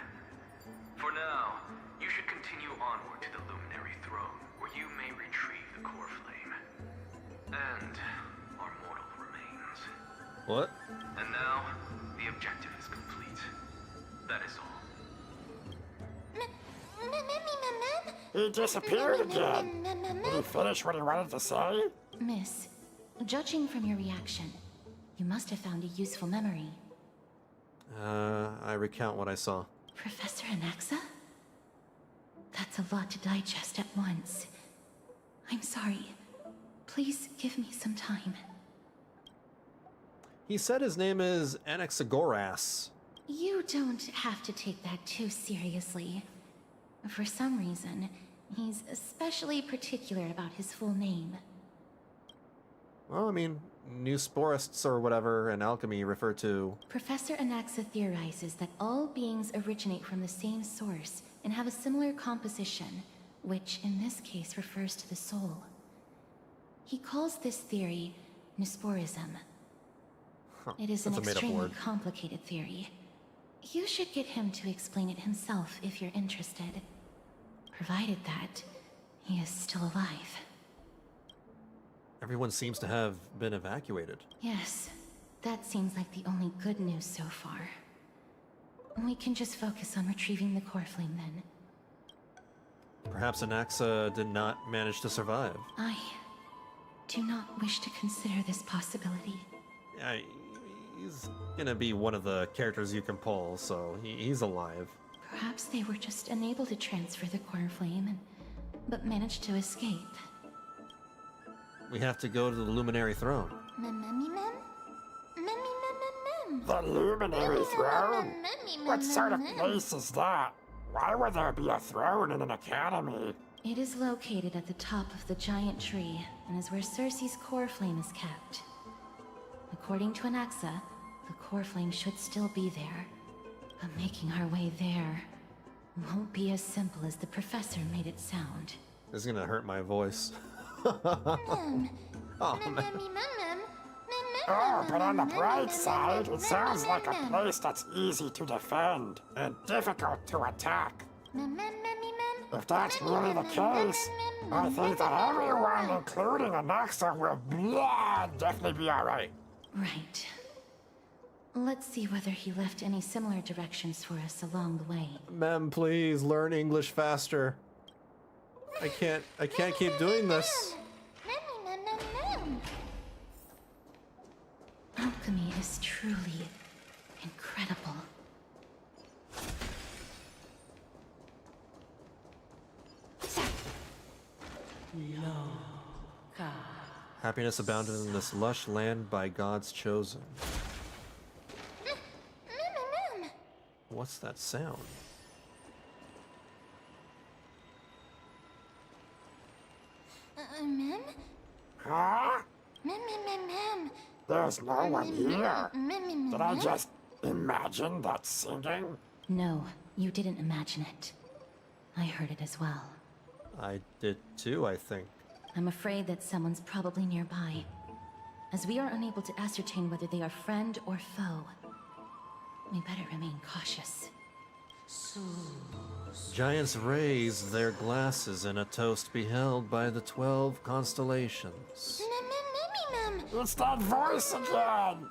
For now, you should continue onward to the Luminary Throne, where you may retrieve the coreflame. And our mortal remains. What? And now, the objective is complete. That is all. He disappeared again. Did he finish what he wanted to say? Miss, judging from your reaction, you must have found a useful memory. I recount what I saw. Professor Anaxa? That's a lot to digest at once. I'm sorry. Please give me some time. He said his name is Anaxagoras. You don't have to take that too seriously. For some reason, he's especially particular about his full name. Well, I mean, Newsporists or whatever in alchemy refer to... Professor Anaxa theorizes that all beings originate from the same source and have a similar composition, which in this case refers to the soul. He calls this theory Newsporism. Huh, it is an that's a made-up extremely word. complicated theory. You should get him to explain it himself if you're interested. Provided that he is still alive. Everyone seems to have been evacuated. Yes, that seems like the only good news so far. We can just focus on retrieving the coreflame then. Perhaps Anaxa did not manage to survive. I do not wish to consider this possibility. He's gonna be one of the characters you can pull, so he's alive. Perhaps they were just unable to transfer the coreflame, but managed to escape. We have to go to the Luminary Throne. The Luminary Throne? What sort of place is that? Why would there be a throne in an academy? It is located at the top of the giant tree, and is where Cersei's coreflame is kept. According to Anaxa, the coreflame should still be there, but making our way there won't be as simple as the professor made it sound. This is gonna hurt my voice. Oh, man. Oh, but on the bright side, it sounds like a place that's easy to defend and difficult to attack. If that's really the case, I think that everyone, including Anaxa, will definitely be alright. Right. Let's see whether he left any similar directions for us along the way. Mem, please learn English faster. I can't keep doing this. Alchemy is truly incredible. Happiness abounded in this lush land by God's chosen. What's that sound? Mem? Huh? Mem. There's no one here. Did I just imagine that singing? No, you didn't imagine it. I heard it as well. I did too, I think. I'm afraid that someone's probably nearby. As we are unable to ascertain whether they are friend or foe, we better remain cautious. Giants raise their glasses in a toast beheld by the 12 constellations. It's that voice again!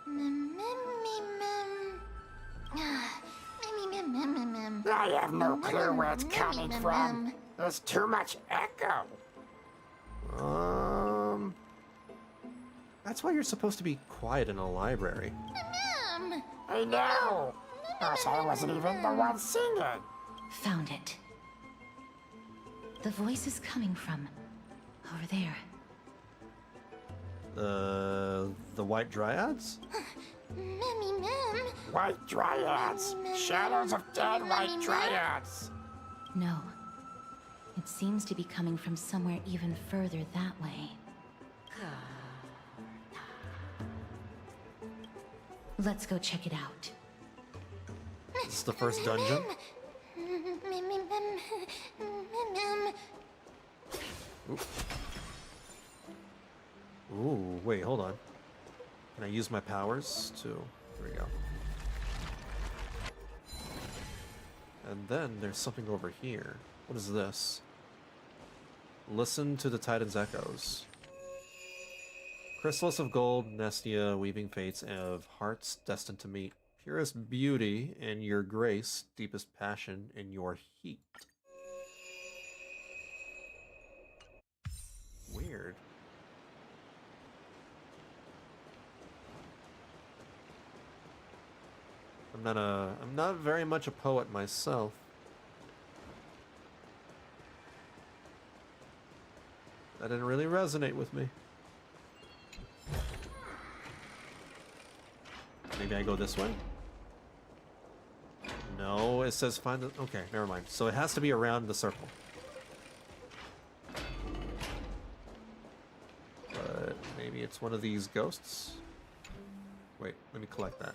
I have no clue where it's coming from. There's too much echo. That's why you're supposed to be quiet in a library. I know. Also, I wasn't even the one singing. Found it. The voice is coming from over there. The White Dryads? White Dryads. Shadows of dead White Dryads. No. It seems to be coming from somewhere even further that way. Let's go check it out. This is the first dungeon? Ooh, wait, hold on. Can I use my powers to... There we go. And then there's something over here. What is this? Listen to the Titan's echoes. Chrysalis of gold, Nestia, weaving fates of hearts destined to meet. Purest beauty in your grace, deepest passion in your heat. Weird. I'm not very much a poet myself. That didn't really resonate with me. Maybe I go this way? No, it says find the... Okay, never mind. So it has to be around the circle. But maybe it's one of these ghosts? Wait, let me collect that.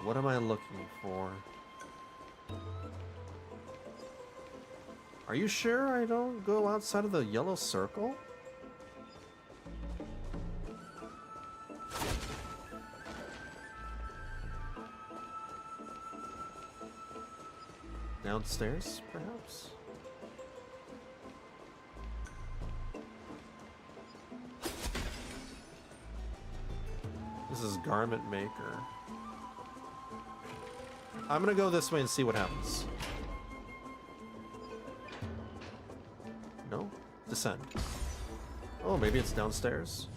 What am I looking for? Are you sure I don't go outside of the yellow circle? Downstairs, perhaps? This is Garment Maker. I'm gonna go this way and see what happens. No? Descend. Oh, maybe it's downstairs.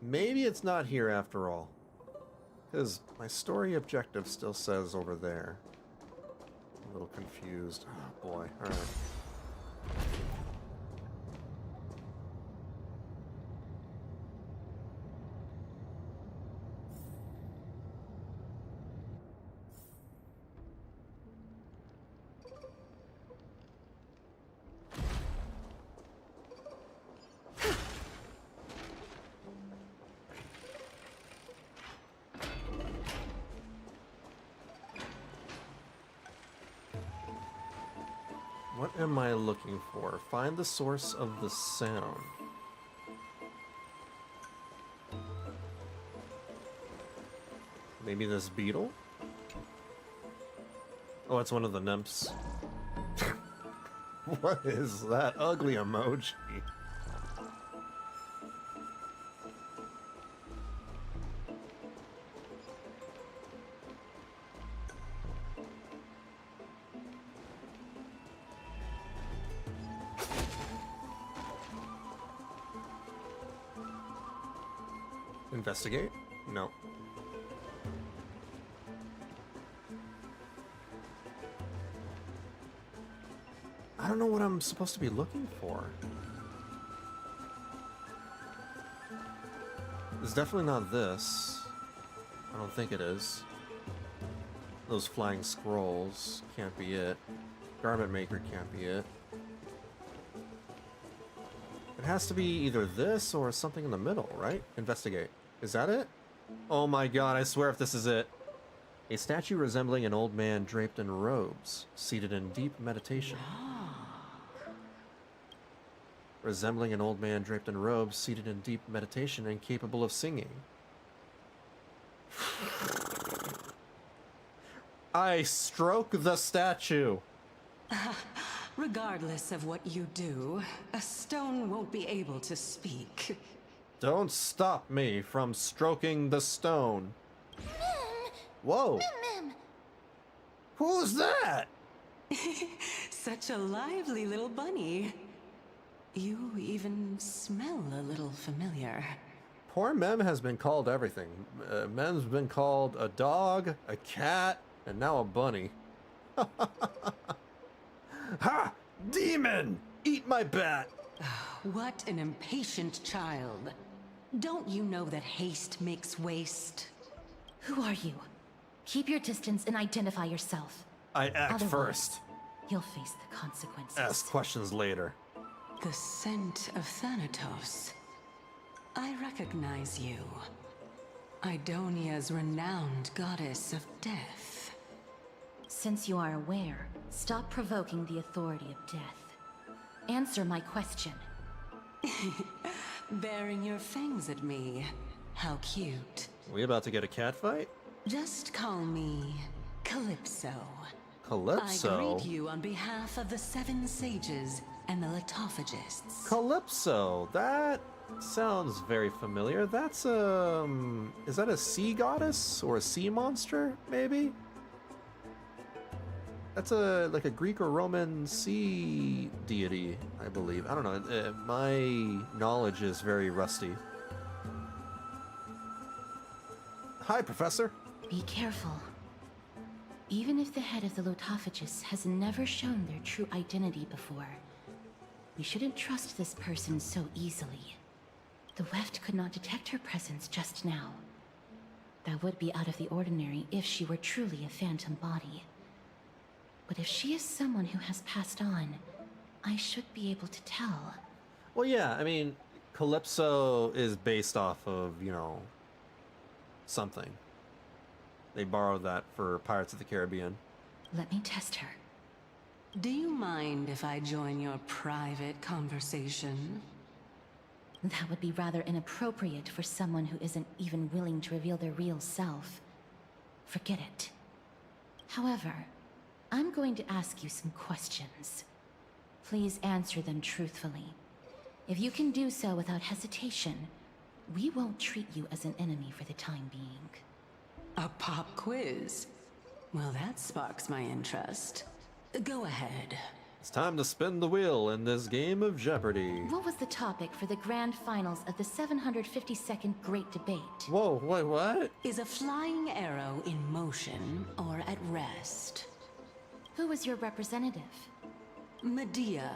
Maybe it's not here after all. Because my story objective still says over there. I'm a little confused. Oh boy, alright. What am I looking for? Find the source of the sound. Maybe this beetle? Oh, it's one of the nymphs. What is that ugly emoji? Investigate? No. I don't know what I'm supposed to be looking for. It's definitely not this. I don't think it is. Those flying scrolls can't be it. Garment Maker can't be it. has to be either this or something in the middle, right? Investigate. Is that it? Oh my god, I swear if this is it. A statue resembling an old man draped in robes, seated in deep meditation. Resembling an old man draped in robes, seated in deep meditation, and capable of singing. I stroke the statue. Regardless of what you do, a stone won't be able to speak. Don't stop me from stroking the stone. Whoa. Who's that? Such a lively little bunny. You even smell a little familiar. Poor Mem has been called everything. Mem's been called a dog, a cat, and now a bunny. Ha! Demon! Eat my bat! What an impatient child. Don't you know that haste makes waste? Who are you? Keep your distance and identify yourself. I act Otherwise, first. You'll face the consequences. Ask questions later. The scent of Thanatos. I recognize you. Idonia's renowned goddess of death. Since you are aware, stop provoking the authority of death. Answer my question. Baring your fangs at me. How cute. We about to get a cat fight? Just call me Calypso. Calypso? I greet you on behalf of the 7 sages and the litophagists. Calypso, that sounds very familiar. That's is that a sea goddess or a sea monster, maybe? That's like a Greek or Roman sea deity, I believe. I don't know. My knowledge is very rusty. Hi, Professor. Be careful. Even if the head of the Lotophagus has never shown their true identity before, we shouldn't trust this person so easily. The Weft could not detect her presence just now. That would be out of the ordinary if she were truly a phantom body. But if she is someone who has passed on, I should be able to tell. Well, yeah, I mean, Calypso is based off of, you know, something. They borrowed that for Pirates of the Caribbean. Let me test her. Do you mind if I join your private conversation? That would be rather inappropriate for someone who isn't even willing to reveal their real self. Forget it. However, I'm going to ask you some questions. Please answer them truthfully. If you can do so without hesitation, we won't treat you as an enemy for the time being. A pop quiz? Well, that sparks my interest. Go ahead. It's time to spin the wheel in this game of Jeopardy. What was the topic for the grand finals of the 752nd Great Debate? Whoa, wait, what? Is a flying arrow in motion or at rest? Who was your representative? Medea.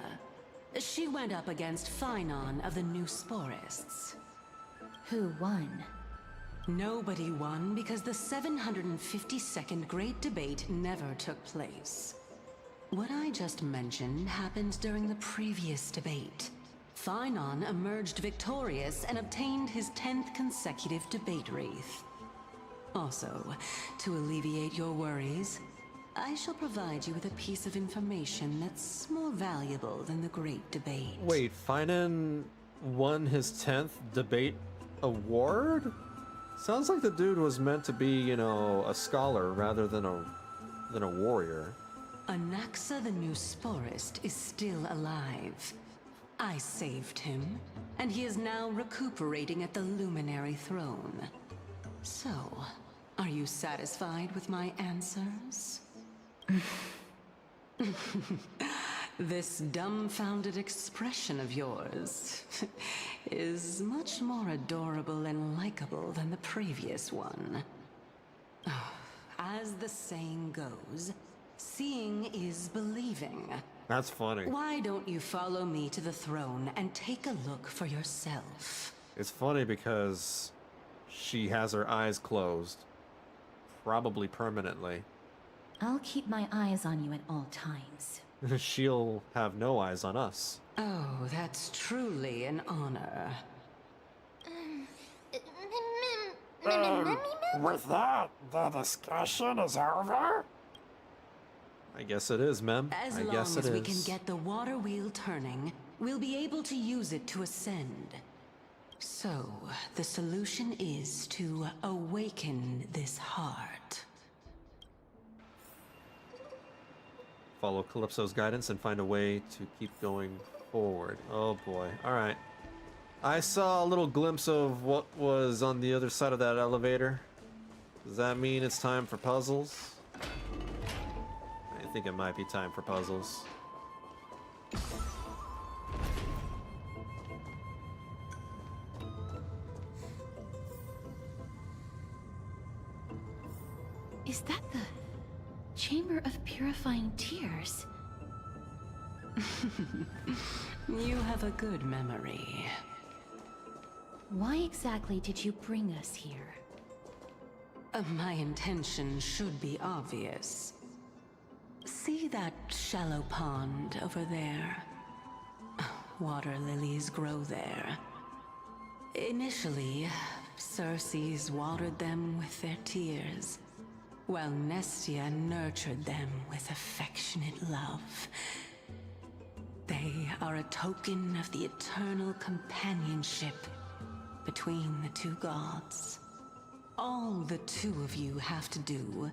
She went up against Phynon of the New Sporists. Who won? Nobody won because the 752nd Great Debate never took place. What I just mentioned happened during the previous debate. Phynon emerged victorious and obtained his 10th consecutive debate wreath. Also, to alleviate your worries, I shall provide you with a piece of information that's more valuable than the Great Debate. Wait, Phynon won his 10th debate award? Sounds like the dude was meant to be, you know, a scholar rather than a warrior. Anaxa the New Sporist is still alive. I saved him, and he is now recuperating at the Luminary Throne. So, are you satisfied with my answers? This dumbfounded expression of yours is much more adorable and likable than the previous one. As the saying goes, seeing is believing. That's funny. Why don't you follow me to the throne and take a look for yourself? It's funny because she has her eyes closed. Probably permanently. I'll keep my eyes on you at all times. She'll have no eyes on us. Oh, that's truly an honor. With that, the discussion is over? I guess it is, Mem. As I long guess as it we is. can get the water wheel turning, we'll be able to use it to ascend. So, the solution is to awaken this heart. Follow Calypso's guidance and find a way to keep going forward. Oh boy. Alright. I saw a little glimpse of what was on the other side of that elevator. Does that mean it's time for puzzles? I think it might be time for puzzles. Is that the Chamber of Purifying Tears? You have a good memory. Why exactly did you bring us here? My intention should be obvious. See that shallow pond over there? Water lilies grow there. Initially, Circes watered them with their tears, while Nestia nurtured them with affectionate love. They are a token of the eternal companionship between the two gods. All the two of you have to do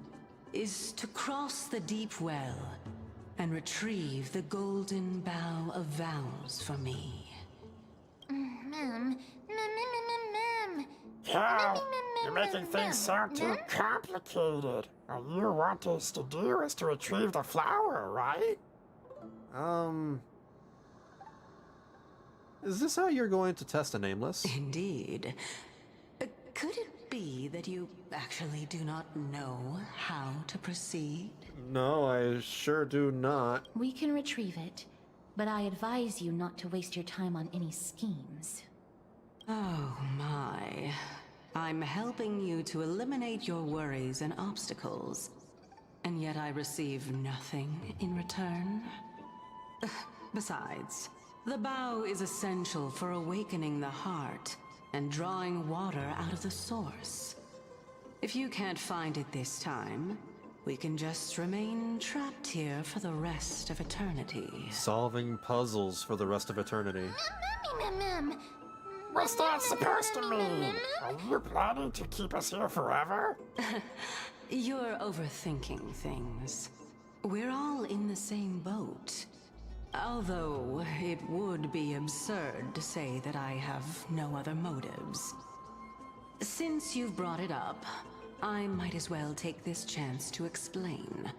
is to cross the deep well and retrieve the golden bough of vows for me. Ma'am. Cal, you're making things sound too complicated. All you want us to do is to retrieve the flower, right? Is this how you're going to test a nameless? Indeed. Could it be that you actually do not know how to proceed? No, I sure do not. We can retrieve it, but I advise you not to waste your time on any schemes. Oh my. I'm helping you to eliminate your worries and obstacles, and yet I receive nothing in return? Besides, the bow is essential for awakening the heart and drawing water out of the source. If you can't find it this time, we can just remain trapped here for the rest of eternity. Solving puzzles for the rest of eternity. What's that supposed to mean? Are you planning to keep us here forever? You're overthinking things. We're all in the same boat. Although, it would be absurd to say that I have no other motives. Since you've brought it up, I might as well take this chance to explain.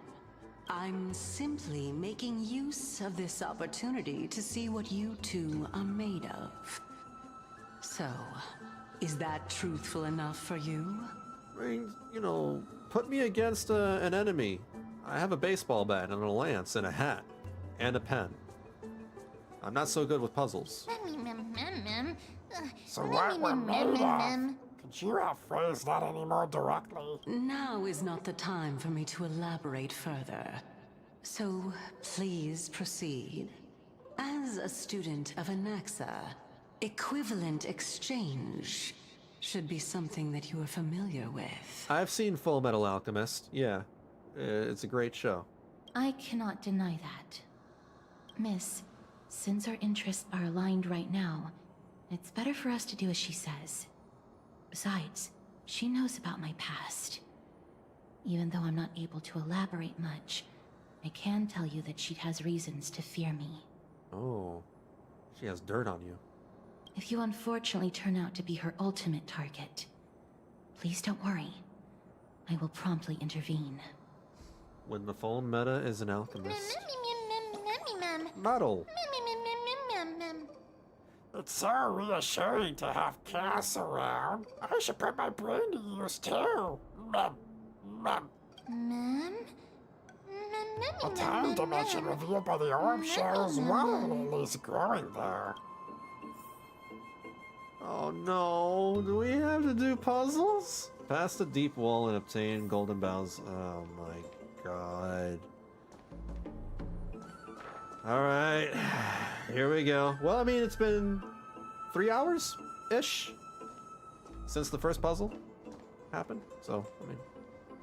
I'm simply making use of this opportunity to see what you two are made of. So, is that truthful enough for you? I mean, you know, put me against an enemy. I have a baseball bat and a lance and a hat. And a pen. I'm not so good with puzzles. So what we're made of? Could you phrase that any more directly? Now is not the time for me to elaborate further. So, please proceed. As a student of Anaxa, equivalent exchange should be something that you are familiar with. I've seen Full Metal Alchemist, yeah. It's a great show. I cannot deny that. Miss, since our interests are aligned right now, it's better for us to do as she says. Besides, she knows about my past. Even though I'm not able to elaborate much, I can tell you that she has reasons to fear me. Oh, she has dirt on you. If you unfortunately turn out to be her ultimate target, please don't worry. I will promptly intervene. When the full meta is an alchemist. Metal! It's so reassuring to have Cass around. I should put my brain to use too. The time dimension revealed by the orb shows water lilies growing there. Oh no, do we have to do puzzles? Pass the deep wall and obtain golden boughs. Oh my god. Alright, here we go. Well, I mean, it's been 3 hours-ish since the first puzzle happened. So, I mean,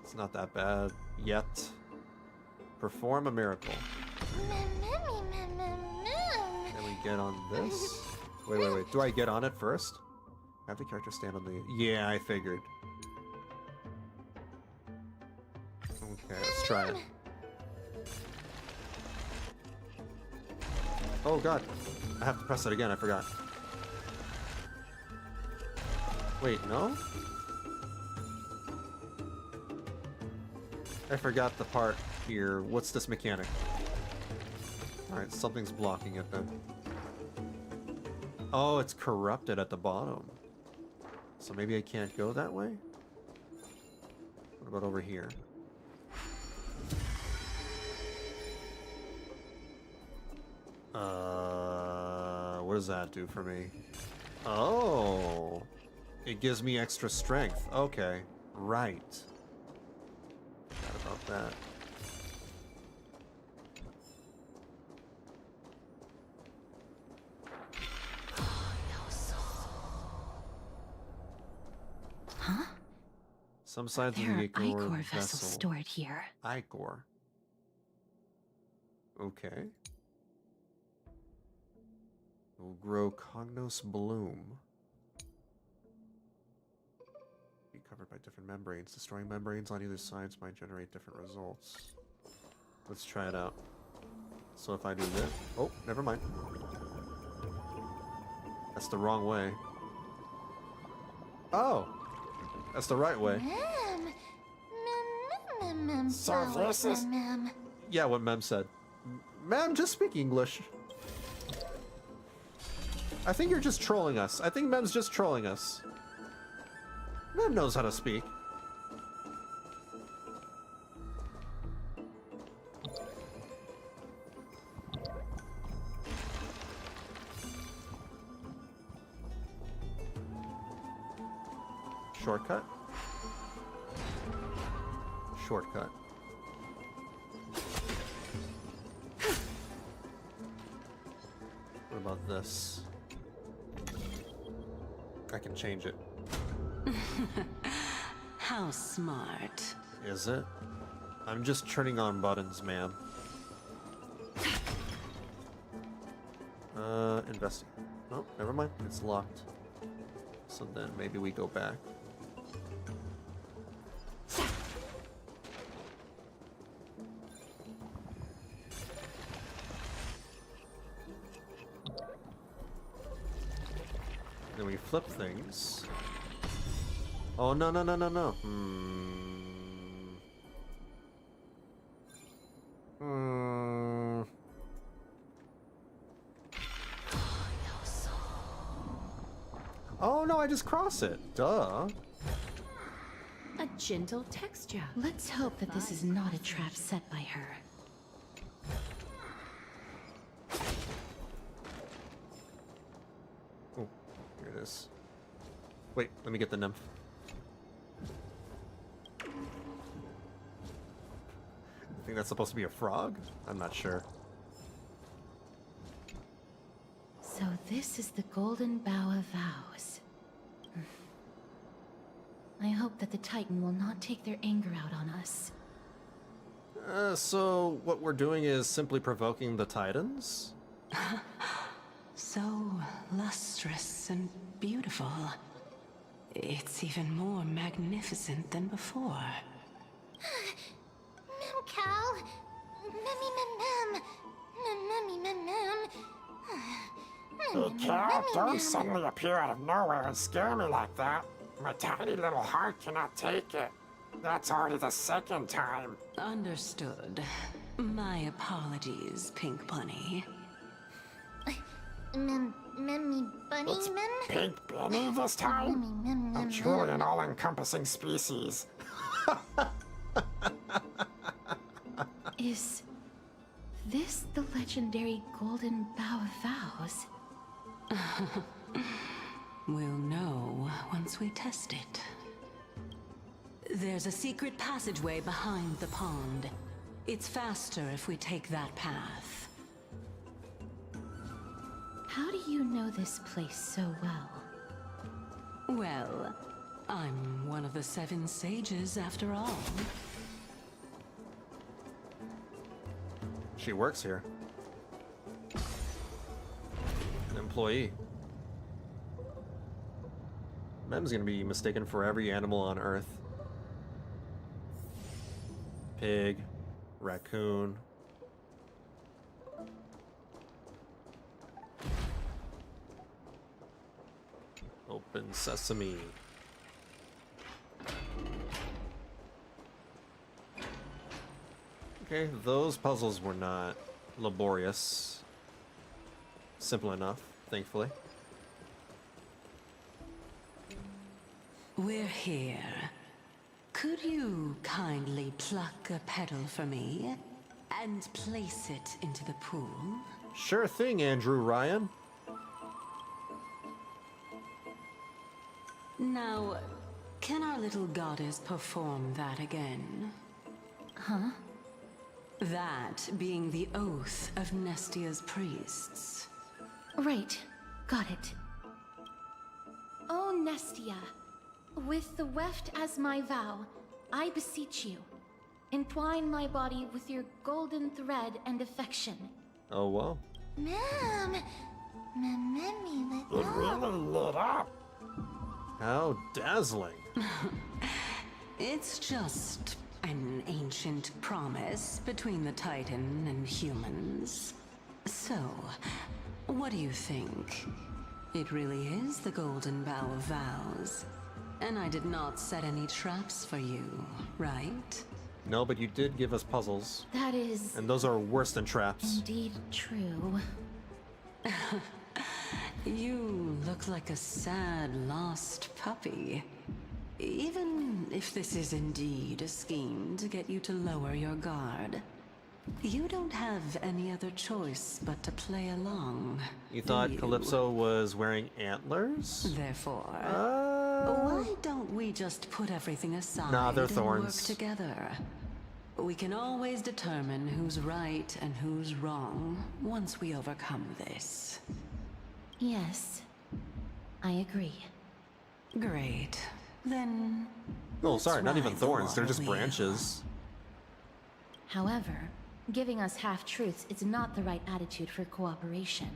it's not that bad yet. Perform a miracle. Can we get on this? Wait. Do I get on it first? Have the character stand on the... Yeah, I figured. Okay, let's try it. Oh god, I have to press it again, I forgot. Wait, no? I forgot the part here. What's this mechanic? Alright, something's blocking it then. Oh, it's corrupted at the bottom. So maybe I can't go that way? What about over here? What does that do for me? Oh, it gives me extra strength. Okay, right. Forgot about that. Huh? Some signs of There the are Ichor ichor vessel. vessels stored here. Ichor. Okay. Will grow Cognos Bloom. Be covered by different membranes. Destroying membranes on either sides might generate different results. Let's try it out. So if I do this... Oh, never mind. That's the wrong way. Oh! That's the right way. So this is... Yeah, what Mem said. Ma'am, just speak English. I think you're just trolling us. I think Mem's just trolling us. Mem knows how to speak. Shortcut? Shortcut. What about this? I can change it. How smart. Is it? I'm just turning on buttons, ma'am. Investigate. Oh, never mind. It's locked. So then maybe we go back. Then we flip things. Oh, no. Oh, no, I just cross it. Duh. A gentle texture. Let's hope that this is not a trap set by her. Oh, here it is. Wait, let me get the nymph. I think that's supposed to be a frog? I'm not sure. So this is the Golden Bough of Vows. I hope that the Titan will not take their anger out on us. So what we're doing is simply provoking the Titans? So lustrous and beautiful. It's even more magnificent than before. Mem Cal. Mem. Hey, Cal, don't suddenly appear out of nowhere and scare me like that. My tiny little heart cannot take it. That's already the second time. Understood. My apologies, Pink Bunny. Memmy Bunny It's Mem? Pink Benny this time? I'm truly an all-encompassing species. Is this the legendary Golden Bough of Vows? We'll know once we test it. There's a secret passageway behind the pond. It's faster if we take that path. How do you know this place so well? Well, I'm one of the 7 sages after all. She works here. An employee. Mem's gonna be mistaken for every animal on Earth. Pig, raccoon. Open sesame. Okay, those puzzles were not laborious. Simple enough, thankfully. We're here. Could you kindly pluck a petal for me and place it into the pool? Sure thing, Andrew Ryan. Now, can our little goddess perform that again? Huh? That being the oath of Nestia's priests. Right. Got it. Oh, Nestia, with the weft as my vow, I beseech you, entwine my body with your golden thread and affection. Oh, well. Mom! It really lit up. How dazzling. It's just an ancient promise between the Titan and humans. So, what do you think? It really is the Golden Bow of Vows. And I did not set any traps for you, right? No, but you did give us puzzles. That is... And those are worse than traps. indeed true. You look like a sad, lost puppy. Even if this is indeed a scheme to get you to lower your guard, you don't have any other choice but to play along. You thought Calypso was wearing antlers? Therefore, why don't we just put everything aside Nah, they're and thorns. work together? We can always determine who's right and who's wrong once we overcome this. Yes. I agree. Great. Then... Oh, sorry, not even ride the thorns, they're water just wheel. branches. However, giving us half-truths is not the right attitude for cooperation.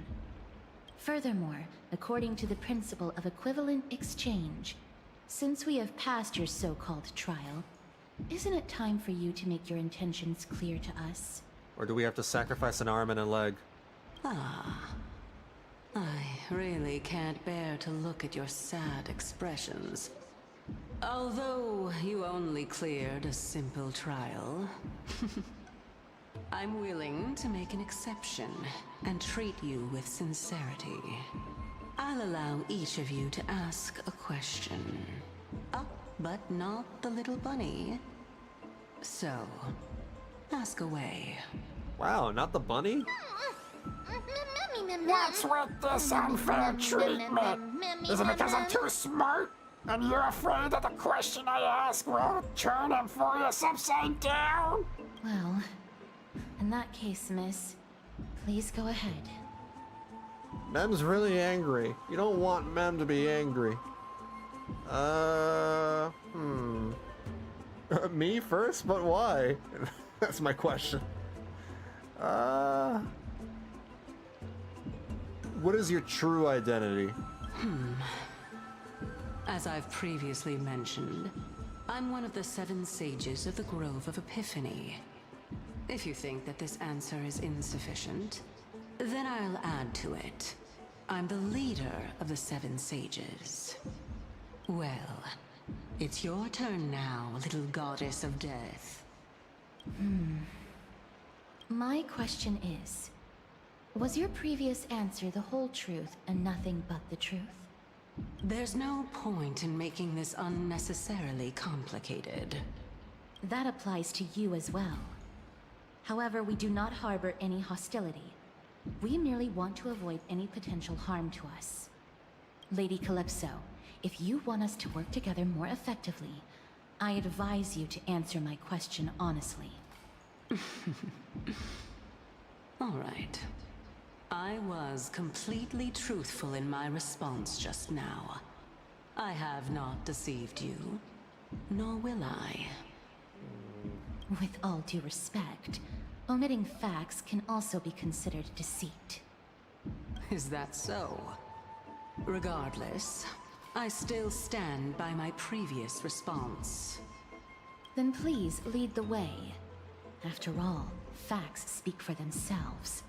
Furthermore, according to the principle of equivalent exchange, since we have passed your so-called trial, isn't it time for you to make your intentions clear to us? Or do we have to sacrifice an arm and a leg? Ah. I really can't bear to look at your sad expressions. Although you only cleared a simple trial, I'm willing to make an exception and treat you with sincerity. I'll allow each of you to ask a question. But not the little bunny. So, ask away. Wow, not the bunny? What's with this unfair treatment? Is it because I'm too smart? And you're afraid that the question I ask will turn Amphoreus upside down? Well, in that case, miss, please go ahead. Mem's really angry. You don't want Mem to be angry. Me first? But why? That's my question. What is your true identity? As I've previously mentioned, I'm one of the 7 sages of the Grove of Epiphany. If you think that this answer is insufficient, then I'll add to it. I'm the leader of the 7 sages. Well, it's your turn now, little goddess of death. My question is, was your previous answer the whole truth and nothing but the truth? There's no point in making this unnecessarily complicated. That applies to you as well. However, we do not harbor any hostility. We merely want to avoid any potential harm to us. Lady Calypso, if you want us to work together more effectively, I advise you to answer my question honestly. All right. I was completely truthful in my response just now. I have not deceived you, nor will I. With all due respect, omitting facts can also be considered deceit. Is that so? Regardless, I still stand by my previous response. Then please lead the way. After all, facts speak for themselves.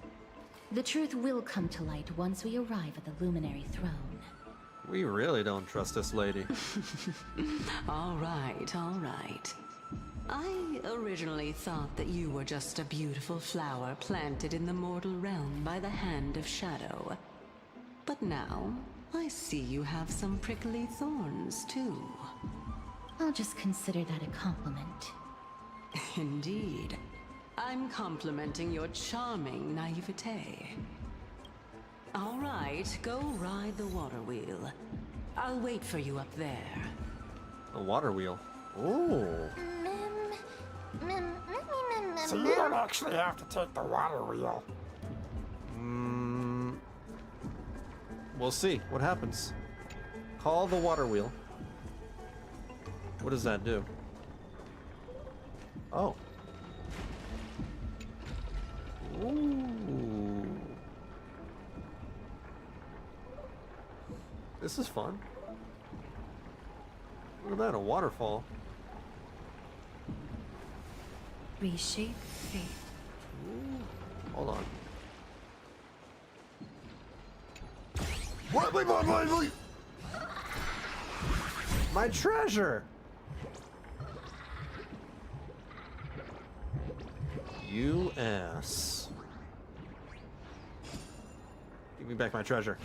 The truth will come to light once we arrive at the Luminary Throne. We really don't trust this lady. All right, all right. I originally thought that you were just a beautiful flower planted in the mortal realm by the hand of Shadow. But now, I see you have some prickly thorns, too. I'll just consider that a compliment. Indeed. I'm complimenting your charming naivete. All right, go ride the water wheel. I'll wait for you up there. A water wheel? Ooh. So you don't actually have to take the water wheel. We'll see what happens. Call the water wheel. What does that do? Oh. Ooh. This is fun. Look at that, a waterfall. Reshape fate. Hold on. Wait. My treasure! You ass. Give me back my treasure.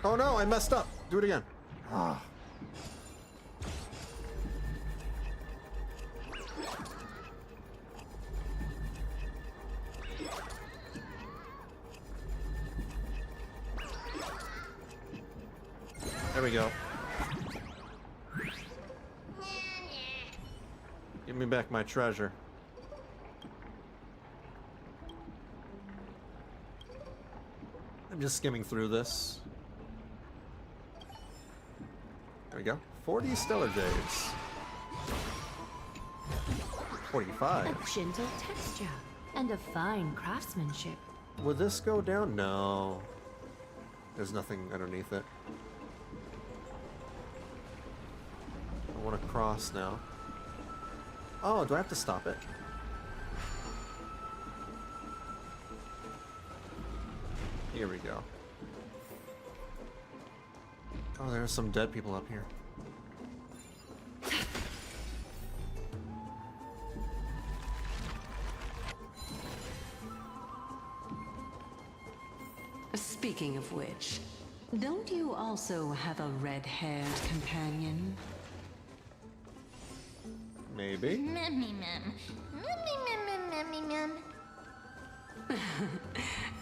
Oh no, I messed up. Do it again. Ah. There we go. Give me back my treasure. I'm just skimming through this. There we go. 40 stellar jades. 45. A gentle texture and a fine craftsmanship. Would this go down? No. There's nothing underneath it. I want to cross now. Oh, do I have to stop it? Here we go. Oh, there's some dead people up here. Speaking of which, don't you also have a red-haired companion? Maybe.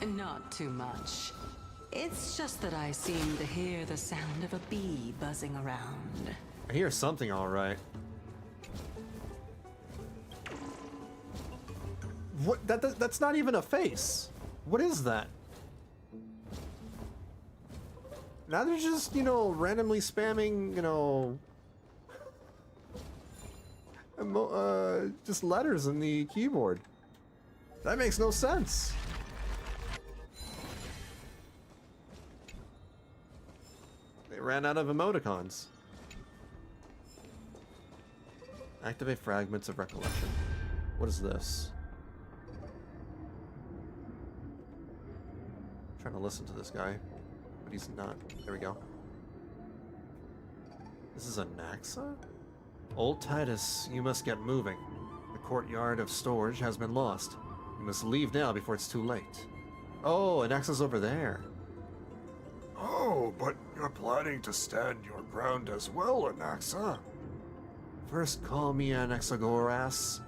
Not too much. It's just that I seem to hear the sound of a bee buzzing around. I hear something all right. What? That's not even a face. What is that? Now they're just, randomly spamming, just letters in the keyboard. That makes no sense. They ran out of emoticons. Activate fragments of recollection. What is this? I'm trying to listen to this guy, but he's not. There we go. This is a Naxa? Old Titus, you must get moving. The courtyard of storage has been lost. You must leave now before it's too late. Oh, Anaxa's over there. Oh, but you're planning to stand your ground as well, Anaxa. First, call me Anaxagoras.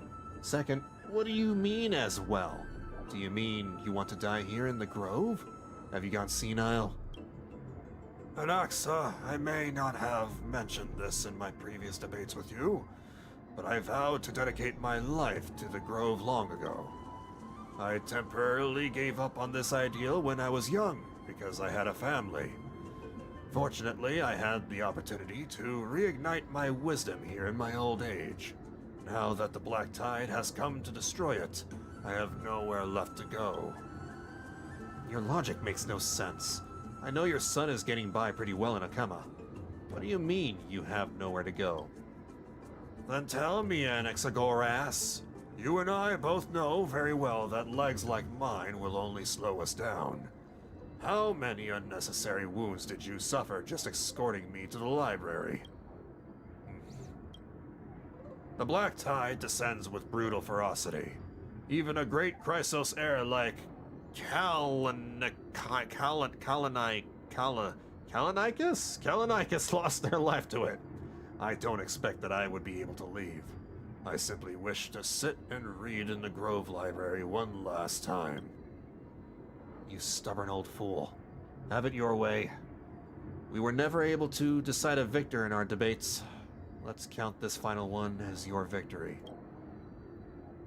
Second, what do you mean as well? Do you mean you want to die here in the grove? Have you gone senile? Anaxa, I may not have mentioned this in my previous debates with you, but I vowed to dedicate my life to the Grove long ago. I temporarily gave up on this ideal when I was young, because I had a family. Fortunately, I had the opportunity to reignite my wisdom here in my old age. Now that the Black Tide has come to destroy it, I have nowhere left to go. Your logic makes no sense. I know your son is getting by pretty well in Akama. What do you mean you have nowhere to go? Then tell me, Anaxagoras. You and I both know very well that legs like mine will only slow us down. How many unnecessary wounds did you suffer just escorting me to the library? The Black Tide descends with brutal ferocity. Even a great Chrysos heir like Kalanikis lost their life to it. I don't expect that I would be able to leave. I simply wish to sit and read in the Grove Library one last time. You stubborn old fool. Have it your way. We were never able to decide a victor in our debates. Let's count this final one as your victory.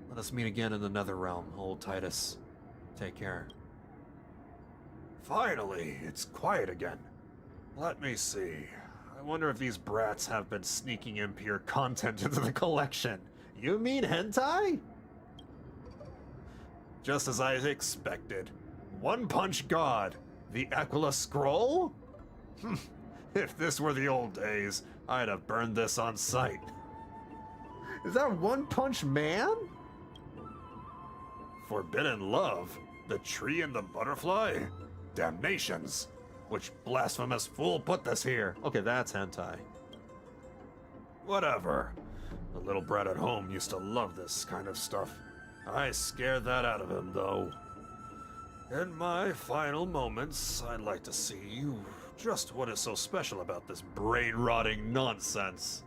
Let us meet again in the Netherrealm, old Titus. Take care. Finally, it's quiet again. Let me see. I wonder if these brats have been sneaking impure content into the collection. You mean hentai? Just as I expected. One Punch God, the Aquila Scroll? If this were the old days, I'd have burned this on sight. Is that One Punch Man? Forbidden Love? The Tree and the Butterfly? Damnations! Which blasphemous fool put this here? Okay, that's hentai. Whatever. The little brat at home used to love this kind of stuff. I scared that out of him, though. In my final moments, I'd like to see just what is so special about this brain-rotting nonsense.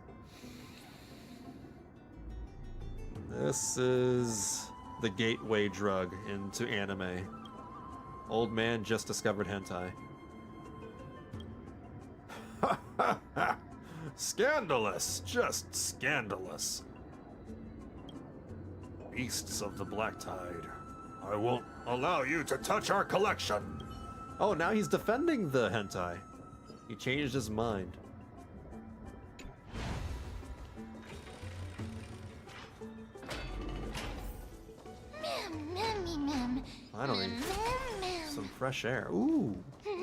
This is the gateway drug into anime. Old man just discovered hentai. Scandalous, just scandalous. Beasts of the Black Tide, I won't allow you to touch our collection. Oh, now he's defending the hentai. He changed his mind. Finally, some fresh air. Ooh. A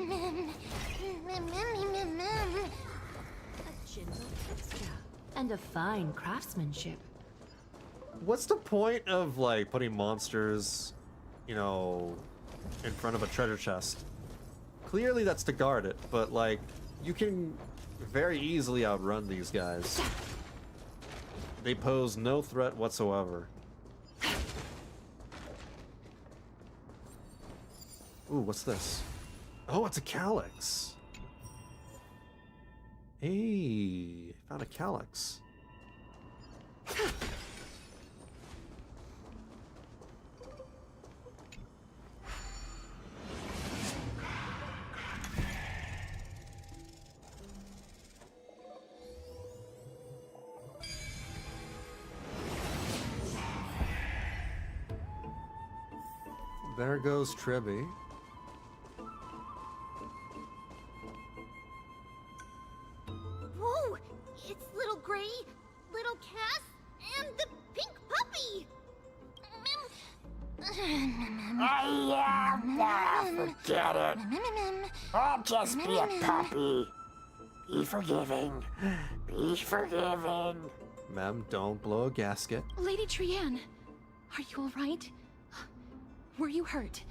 gentle texture and a fine craftsmanship. What's the point of like putting monsters, you know, in front of a treasure chest? Clearly that's to guard it, but like you can very easily outrun these guys. They pose no threat whatsoever. Ooh, what's this? Oh, it's a calyx. Hey, found a calyx. There goes Tribbie. Whoa! It's little Gray, little Cass, and the pink puppy! Forget it. I'll just be a puppy. Be forgiving. Be forgiving. Ma'am, don't blow a gasket. Lady Trianne, are you alright? Were you hurt?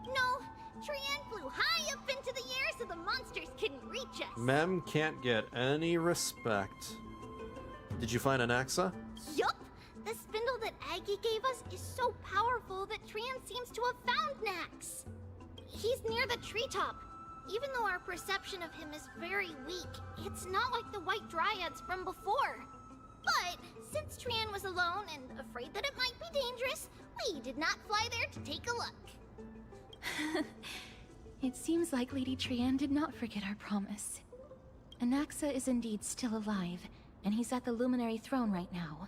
No, Trianne flew high up into the air so the monsters couldn't reach us. Mem can't get any respect. Did you find an axa? Yup! The spindle that Aggie gave us is so powerful that Trianne seems to have found Nax. He's near the treetop. Even though our perception of him is very weak, it's not like the White Dryads from before. But since Trianne was alone and afraid that it might be dangerous, we did not fly there to take a look. It seems like Lady Trianne did not forget our promise. Anaxa is indeed still alive, and he's at the Luminary Throne right now.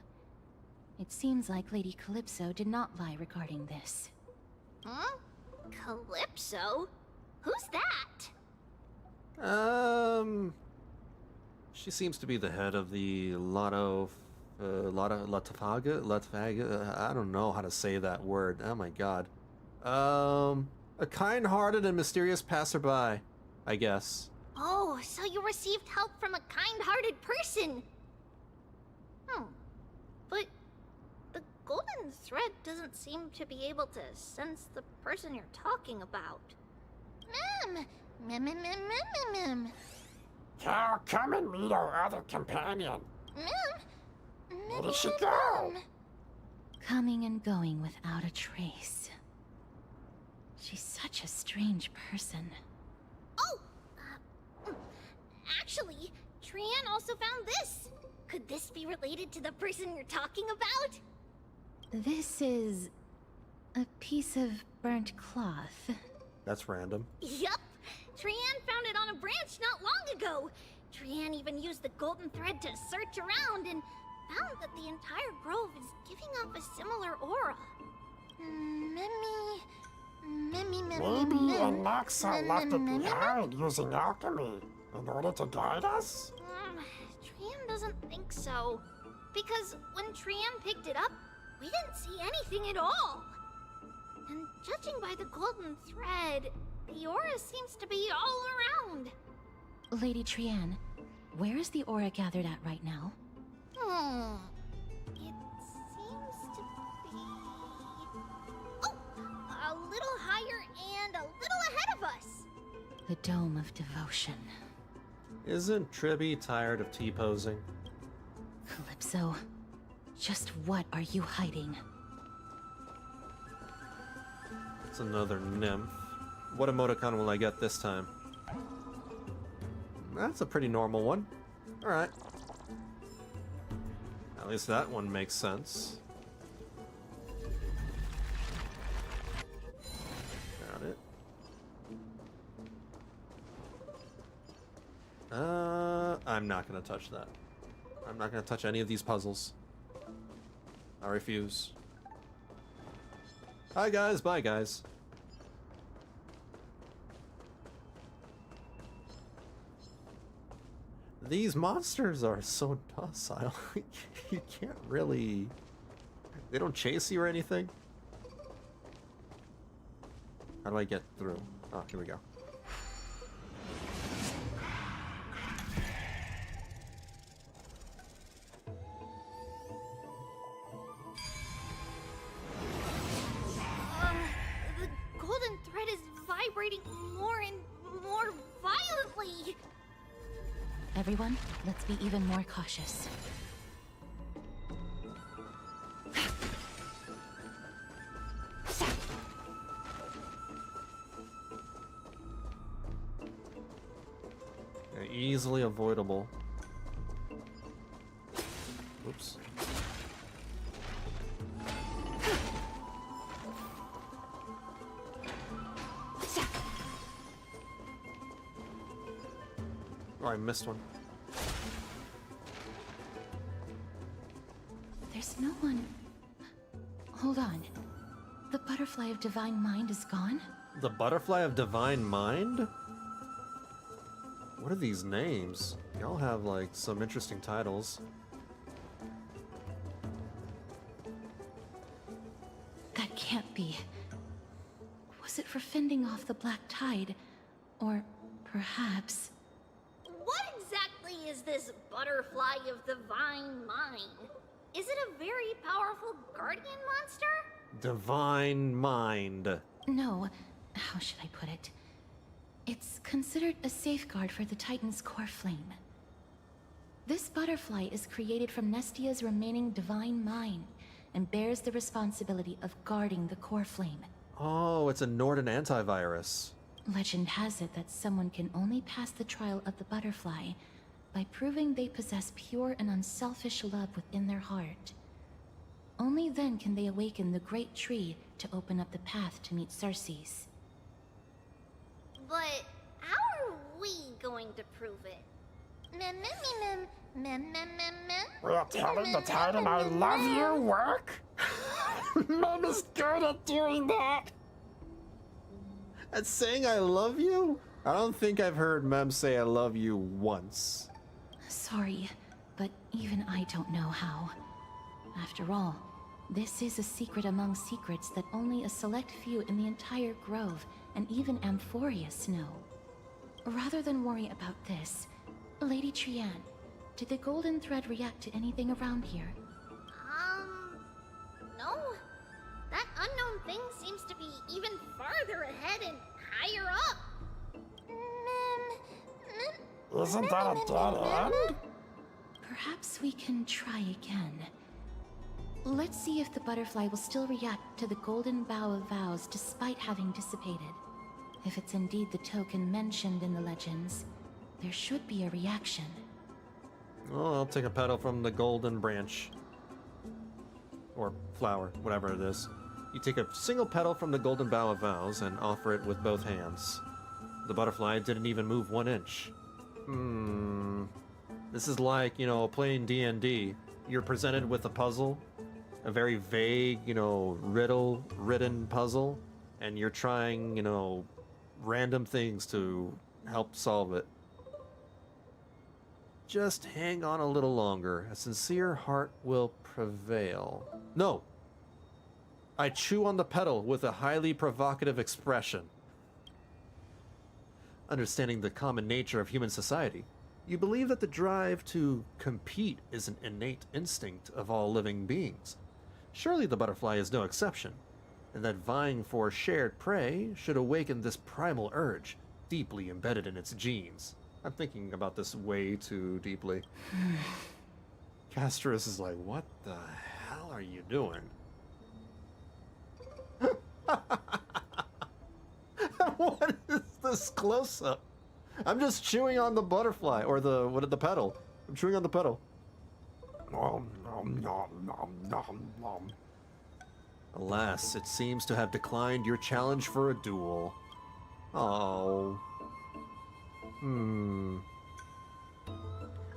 It seems like Lady Calypso did not lie regarding this. Huh? Calypso? Who's that? She seems to be the head of the Latfaga? I don't know how to say that word. Oh my god. A kind-hearted and mysterious passerby, I guess. Oh, so you received help from a kind-hearted person. But the golden thread doesn't seem to be able to sense the person you're talking about. Cal, come and meet our other companion. Where did she go? Coming and going without a trace. She's such a strange person. Oh! Actually, Trian also found this. Could this be related to the person you're talking about? This is a piece of burnt cloth. That's random. Yup! Trian found it on a branch not long ago. Trian even used the golden thread to search around and found that the entire grove is giving off a similar aura. Maybe Anaxa left it behind using alchemy in order to guide us? Trian doesn't think so. Because when Trian picked it up, we didn't see anything at all. And judging by the golden thread, the aura seems to be all around. Lady Trian, where is the aura gathered at right now? It seems to be... Oh! A little higher and a little ahead of us! The Dome of Devotion. Isn't Tribbie tired of T-posing? Calypso, just what are you hiding? It's another nymph. What emoticon will I get this time? That's a pretty normal one. Alright. At least that one makes sense. Got it. I'm not gonna touch that. I'm not gonna touch any of these puzzles. I refuse. Hi guys, bye guys. These monsters are so docile. You can't really... They don't chase you or anything. How do I get through? Oh, here we go. The golden thread is vibrating more and more violently. Everyone, let's be even more cautious. They're easily avoidable. Oops. Oh, I missed one. There's no one... Hold on. The Butterfly of Divine Mind is gone? The Butterfly of Divine Mind? What are these names? Y'all have, like, some interesting titles. That can't be. Was it for fending off the Black Tide? Or perhaps... What exactly is this Butterfly of Divine Mind? Is it a very powerful guardian monster? Divine Mind. No. How should I put it? It's considered a safeguard for the Titan's core flame. This butterfly is created from Nestia's remaining divine mind and bears the responsibility of guarding the core flame. Oh, it's a Norden antivirus. Legend has it that someone can only pass the trial of the butterfly by proving they possess pure and unselfish love within their heart. Only then can they awaken the great tree to open up the path to meet Circes. But how are we going to prove it? Mem, mem, mem, mem, mem, mem. Will telling the Titan I love you work? Mem is good at doing that. At saying I love you? I don't think I've heard Mem say I love you once. Sorry, but even I don't know how. After all, this is a secret among secrets that only a select few in the entire grove and even Amphoreus know. Rather than worry about this, Lady Trian, did the golden thread react to anything around here? No. That unknown thing seems to be even farther ahead and higher up. Isn't that a dead end? Perhaps we can try again. Let's see if the butterfly will still react to the golden bough of vows despite having dissipated. If it's indeed the token mentioned in the legends, there should be a reaction. Oh, I'll take a petal from the golden branch. Or flower, whatever it is. You take a single petal from the golden bough of vows and offer it with both hands. The butterfly didn't even move 1 inch. This is like, playing D&D. You're presented with a puzzle, a very vague, riddle-ridden puzzle, and you're trying, random things to help solve it. Just hang on a little longer. A sincere heart will prevail. No! I chew on the petal with a highly provocative expression. Understanding the common nature of human society, you believe that the drive to compete is an innate instinct of all living beings. Surely the butterfly is no exception, and that vying for shared prey should awaken this primal urge, deeply embedded in its genes. I'm thinking about this way too deeply. Castris is like, what the hell are you doing? What is this close-up? I'm just chewing on the butterfly, or the petal. I'm chewing on the petal. Nom, nom, nom, nom, nom, nom. Alas, it seems to have declined your challenge for a duel. Oh.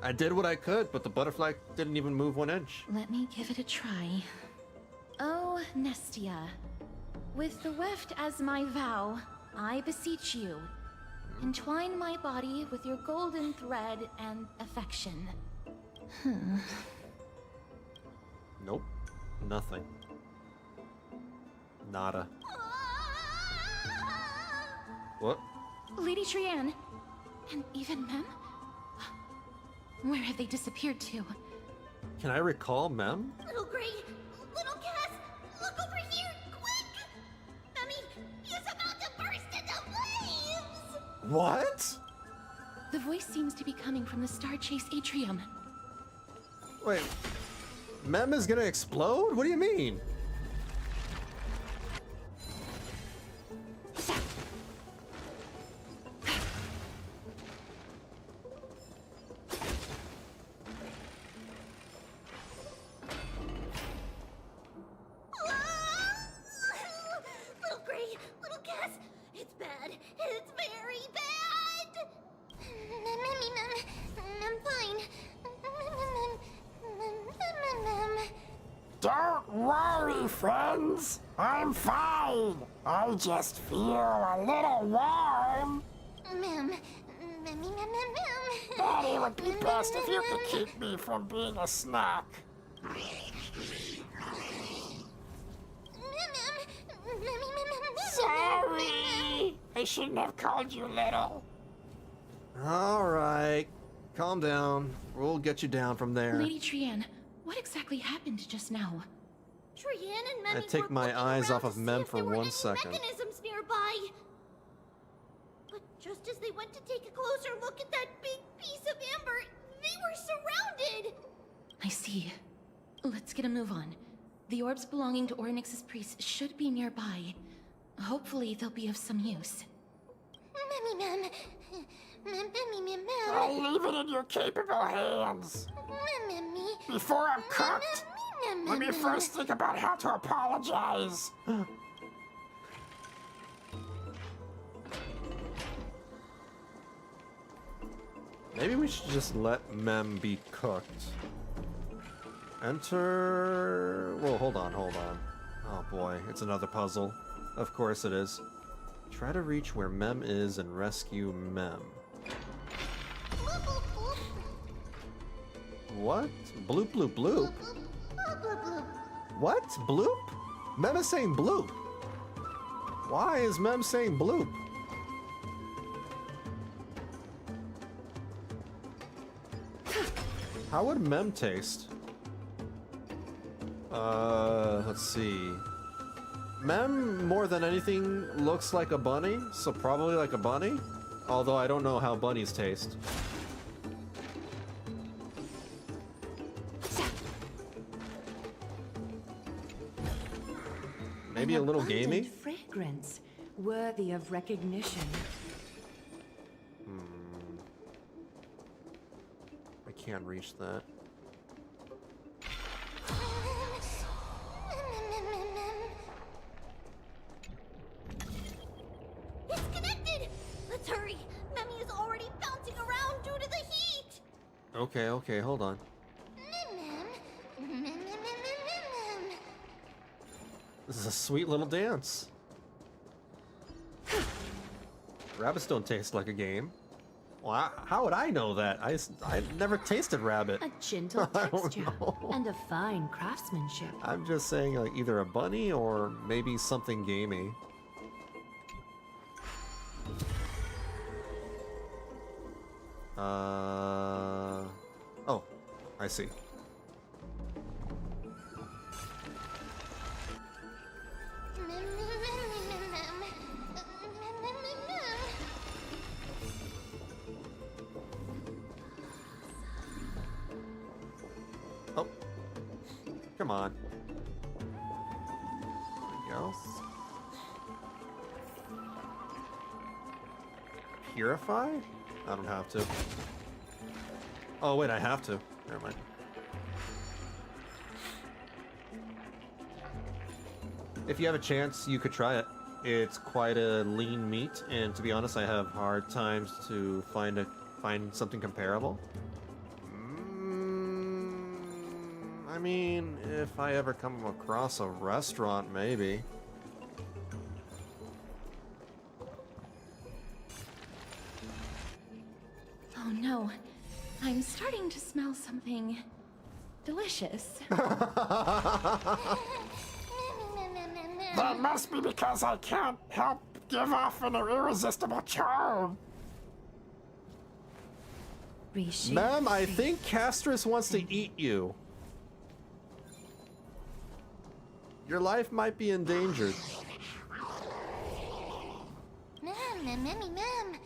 I did what I could, but the butterfly didn't even move 1 inch. Let me give it a try. Oh, Nestia. With the weft as my vow, I beseech you, entwine my body with your golden thread and affection. Nope. Nothing. Nada. What? Lady Trian, and even Mem? Where have they disappeared to? Can I recall Mem? Little Gray, little Cass, look over here, quick! Memmy, he's about to burst into flames! What? The voice seems to be coming from the Star Chase atrium. Wait, Mem is gonna explode? What do you mean? Little Gray, little Cass, it's bad. It's very bad! I'm fine. Don't worry, friends. I'm fine. I just feel a little warm. But it would be best if you could keep me from being a snack. Sorry. I shouldn't have called you little. Alright. Calm down. We'll get you down from there. Lady Trian, what exactly happened just now? Trian and I Memmy take were my looking eyes around off to of see Mem if for there were 1 any second. mechanisms nearby. But just as they went to take a closer look at that big piece of amber, they were surrounded. I see. Let's get a move on. The orbs belonging to Ornyx's priests should be nearby. Hopefully they'll be of some use. Memmy. I'll leave it in your capable hands. Before I'm cooked, let me first think about how to apologize. Maybe we should just let Mem be cooked. Enter... Well, hold on. Oh boy, it's another puzzle. Of course it is. Try to reach where Mem is and rescue Mem. What? Bloop bloop bloop? What? Bloop? Mem is saying bloop. Why is Mem saying bloop? How would Mem taste? Let's see. Mem, more than anything, looks like a bunny, so probably like a bunny. Although I don't know how bunnies taste. Maybe a little gamey? Fragrance, worthy of recognition. I can't reach that. It's connected! Let's hurry! Memmy is already bouncing around due to the heat! Okay, hold on. This is a sweet little dance. Rabbits don't taste like a game. Well, how would I know that? I never tasted rabbit. A gentle texture and a fine craftsmanship. I'm just saying, like, either a bunny or maybe something gamey. Oh, I see. Oh, come on. There we go. Purify? I don't have to. Oh wait, I have to. Never mind. If you have a chance, you could try it. It's quite a lean meat, and to be honest, I have hard times to find something comparable. I mean, if I ever come across a restaurant, maybe. Oh no, I'm starting to smell something delicious. That must be because I can't help give off an irresistible charm. Ma'am, I think Castris wants to eat you. Your life might be endangered. Mem.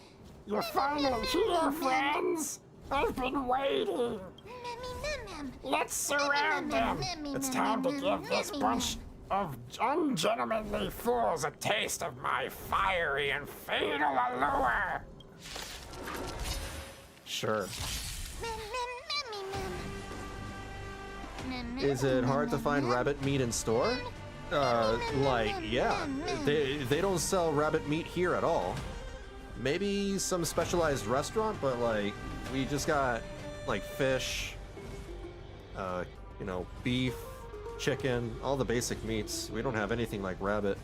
You're finally here, friends. I've been waiting. Mem. Let's surround them. It's time to give this bunch of ungentlemanly fools a taste of my fiery and fatal allure. Sure. Is it hard to find rabbit meat in store? Like, yeah. They don't sell rabbit meat here at all. Maybe some specialized restaurant, but like, we just got like fish, you know, beef, chicken, all the basic meats. We don't have anything like rabbit.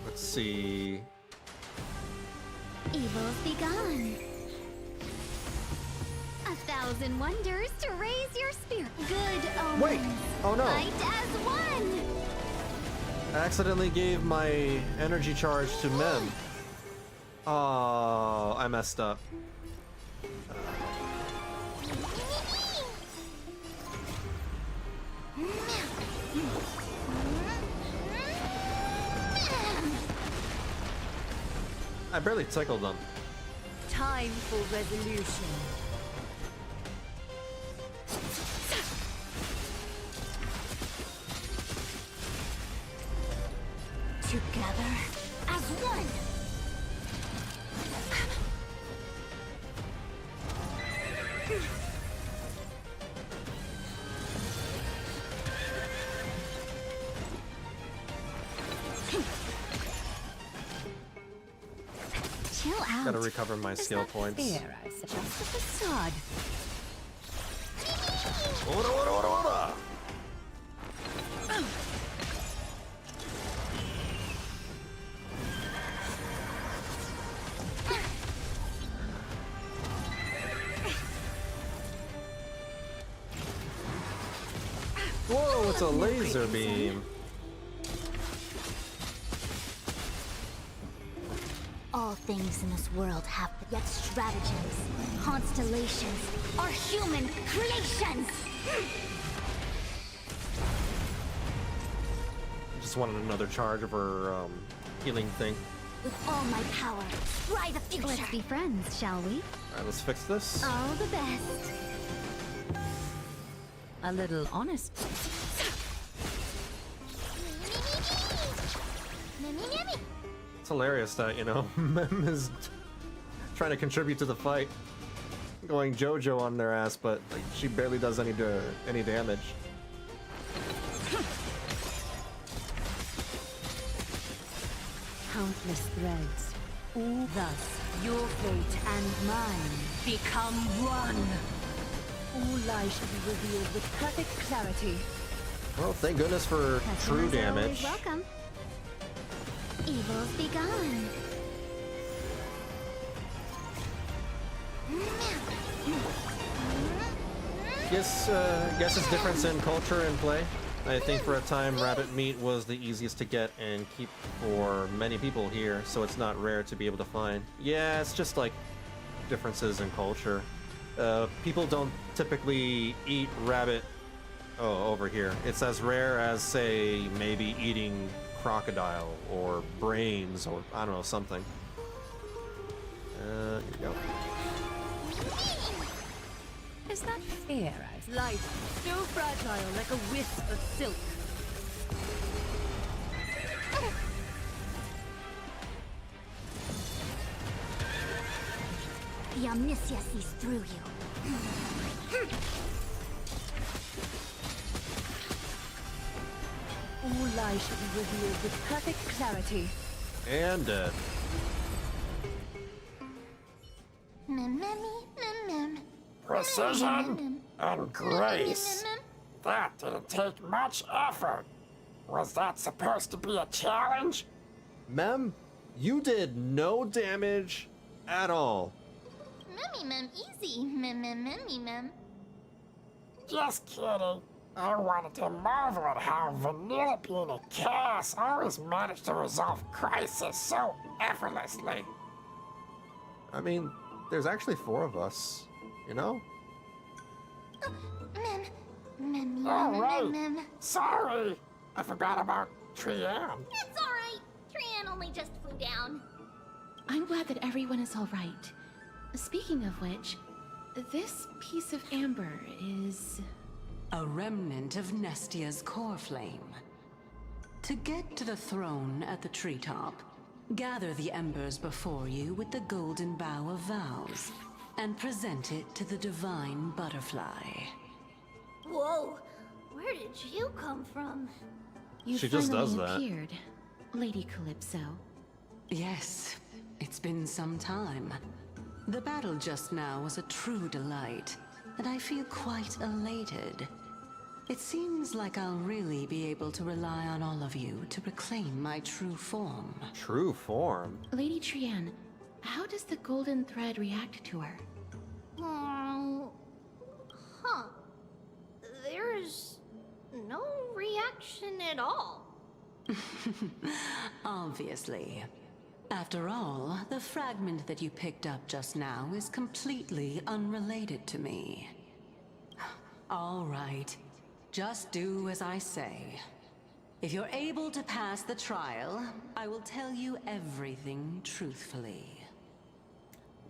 Let's see. Evils be gone. 1,000 wonders to raise your spirit. Good omens. Wait! Oh no! Fight as one. I accidentally gave my energy charge to Mem. Oh, I messed up. I barely tickled them. Time for resolution. Together as one. out. Gotta recover my Is skill that points. fair? I said, just a facade. Order. Whoa, it's a laser beam. All things in this world have yet stratagems, constellations, are human creations! Just wanted another charge of her healing thing. With all my power, try the future! Let's be friends, shall we? Alright, let's fix this. All the best. A little honest. It's hilarious that, you know, Mem is trying to contribute to the fight. Going JoJo on their ass, but like, she barely does any damage. Countless threads. All thus, your fate and mine become one. All lies shall be revealed with perfect clarity. Well, thank goodness for true Customers are always damage. welcome. Evils be gone. Guess it's difference in culture and play. I think for a time rabbit meat was the easiest to get and keep for many people here, so it's not rare to be able to find. Yeah, it's just like differences in culture. People don't typically eat rabbit over here. It's as rare as, say, maybe eating crocodile or brains or, I don't know, something. Here we go. Is that fair? As life, so fragile like a wisp of silk. The omniscia sees through you. All lies shall be revealed with perfect clarity. And dead. Precision and grace. That didn't take much effort. Was that supposed to be a challenge? Mem, you did no damage at all. Easy. Mem. Just kidding. I wanted to marvel at how Vanillabean and Chaos always managed to resolve crisis so effortlessly. I mean, there's actually 4 of us, you know? Oh, right. Sorry. I forgot about Trian. It's alright. Trian only just flew down. I'm glad that everyone is all right. Speaking of which, this piece of amber is... A remnant of Nestia's core flame. To get to the throne at the treetop, gather the embers before you with the golden bough of vows, and present it to the divine butterfly. Whoa, where did you come from? You She just finally does that. appeared, Lady Calypso. Yes, it's been some time. The battle just now was a true delight, and I feel quite elated. It seems like I'll really be able to rely on all of you to reclaim my true form. True form? Lady Trian, how does the golden thread react to her? Huh. There's no reaction at all. Obviously. After all, the fragment that you picked up just now is completely unrelated to me. All right. Just do as I say. If you're able to pass the trial, I will tell you everything truthfully.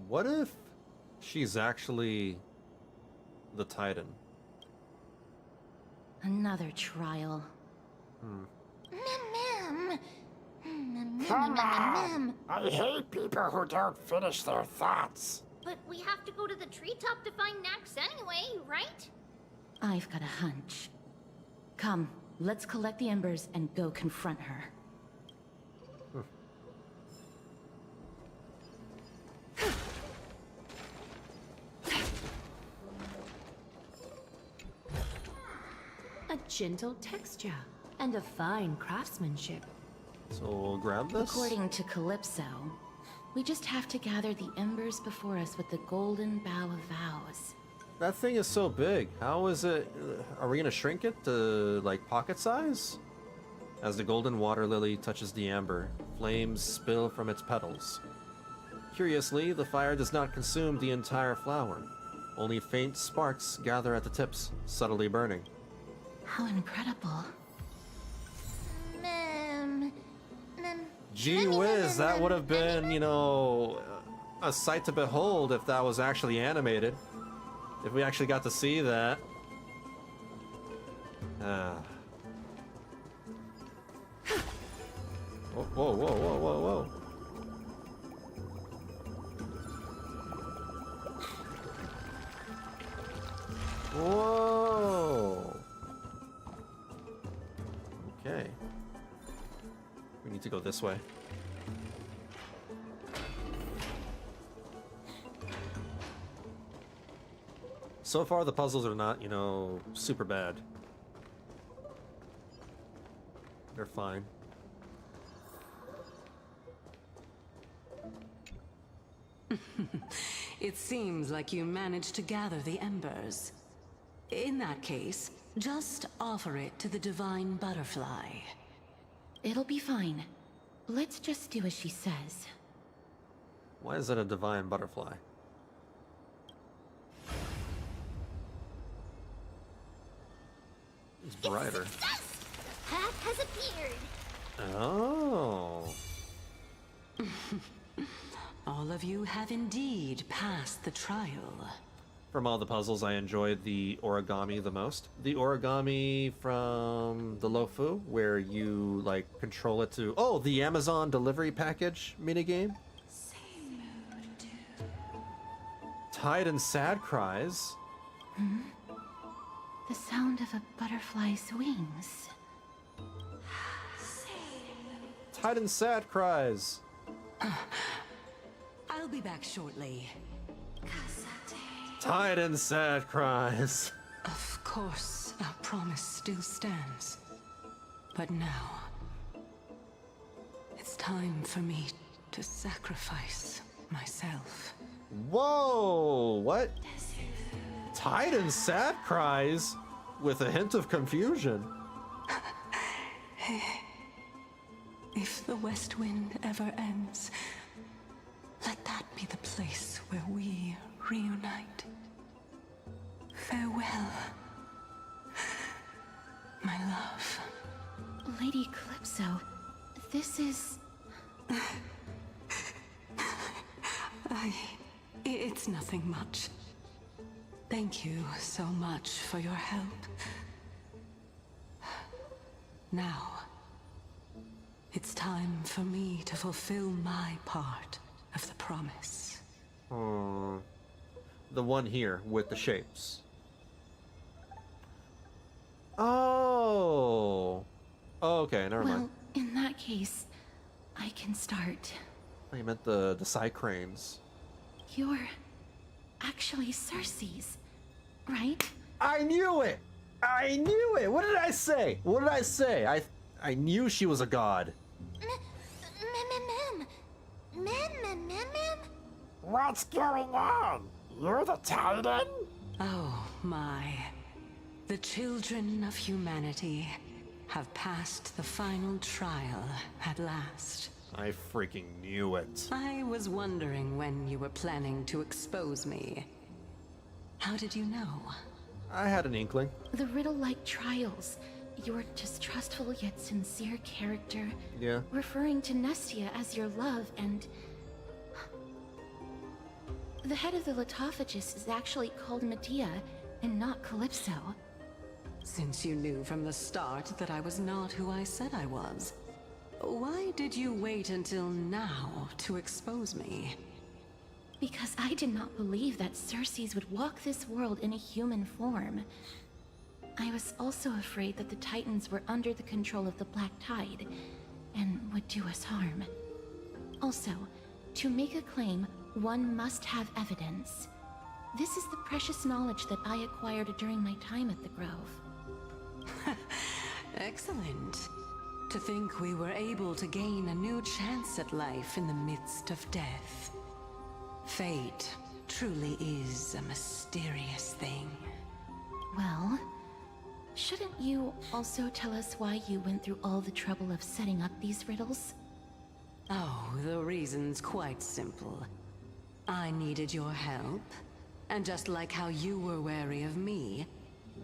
What if she's actually the Titan? Another trial. Come on. I hate people who don't finish their thoughts. But we have to go to the treetop to find Nax anyway, right? I've got a hunch. Come, let's collect the embers and go confront her. gentle texture and a fine craftsmanship. So we'll grab this. According to Calypso, we just have to gather the embers before us with the golden bough of vows. That thing is so big. How is it? Are we gonna shrink it to like pocket size? As the golden water lily touches the amber, flames spill from its petals. Curiously, the fire does not consume the entire flower. Only faint sparks gather at the tips, subtly burning. How incredible. Gee whiz, that would have been, you know, a sight to behold if that was actually animated. If we actually got to see that. Whoa, whoa, whoa, whoa, whoa, whoa. Whoa. Okay. We need to go this way. So far, the puzzles are not, you know, super bad. They're fine. It seems like you managed to gather the embers. In that case, just offer it to the divine butterfly. It'll be fine. Let's just do as she says. Why is that a divine butterfly? It's brighter. The path has appeared. Oh. All of you have indeed passed the trial. From all the puzzles, I enjoyed the origami the most. The origami from the Lofu, where you, like, control it to... Oh, the Amazon delivery package minigame? Tide and Sad Cries. Hmm? The sound of a butterfly's wings. Tide and Sad Cries. I'll be back shortly. Tide and Sad Cries. Of course, our promise still stands. But now, it's time for me to sacrifice myself. Whoa! What? Tide and Sad Cries? With a hint of confusion. If the West Wind ever ends, let that be the place where we reunite. Farewell, my love. Lady Calypso, this is... It's nothing much. Thank you so much for your help. Now, it's time for me to fulfill my part of the promise. The one here with the shapes. Oh. Oh, okay, never mind. Well, in that case, I can start. I meant the Psycranes. You're actually Circe's, right? I knew it! I knew it! What did I say? What did I say? I knew she was a god. What's going on? You're the Titan? Oh my. The children of humanity have passed the final trial at last. I freaking knew it. I was wondering when you were planning to expose me. How did you know? I had an inkling. The riddle-like trials. Your distrustful yet sincere character. Yeah. Referring to Nestia as your love and... The head of the Litophagus is actually called Medea and not Calypso. Since you knew from the start that I was not who I said I was, why did you wait until now to expose me? Because I did not believe that Circes would walk this world in a human form. I was also afraid that the Titans were under the control of the Black Tide, and would do us harm. Also, to make a claim, one must have evidence. This is the precious knowledge that I acquired during my time at the Grove. Excellent. To think we were able to gain a new chance at life in the midst of death. Fate truly is a mysterious thing. Well, shouldn't you also tell us why you went through all the trouble of setting up these riddles? Oh, the reason's quite simple. I needed your help, and just like how you were wary of me,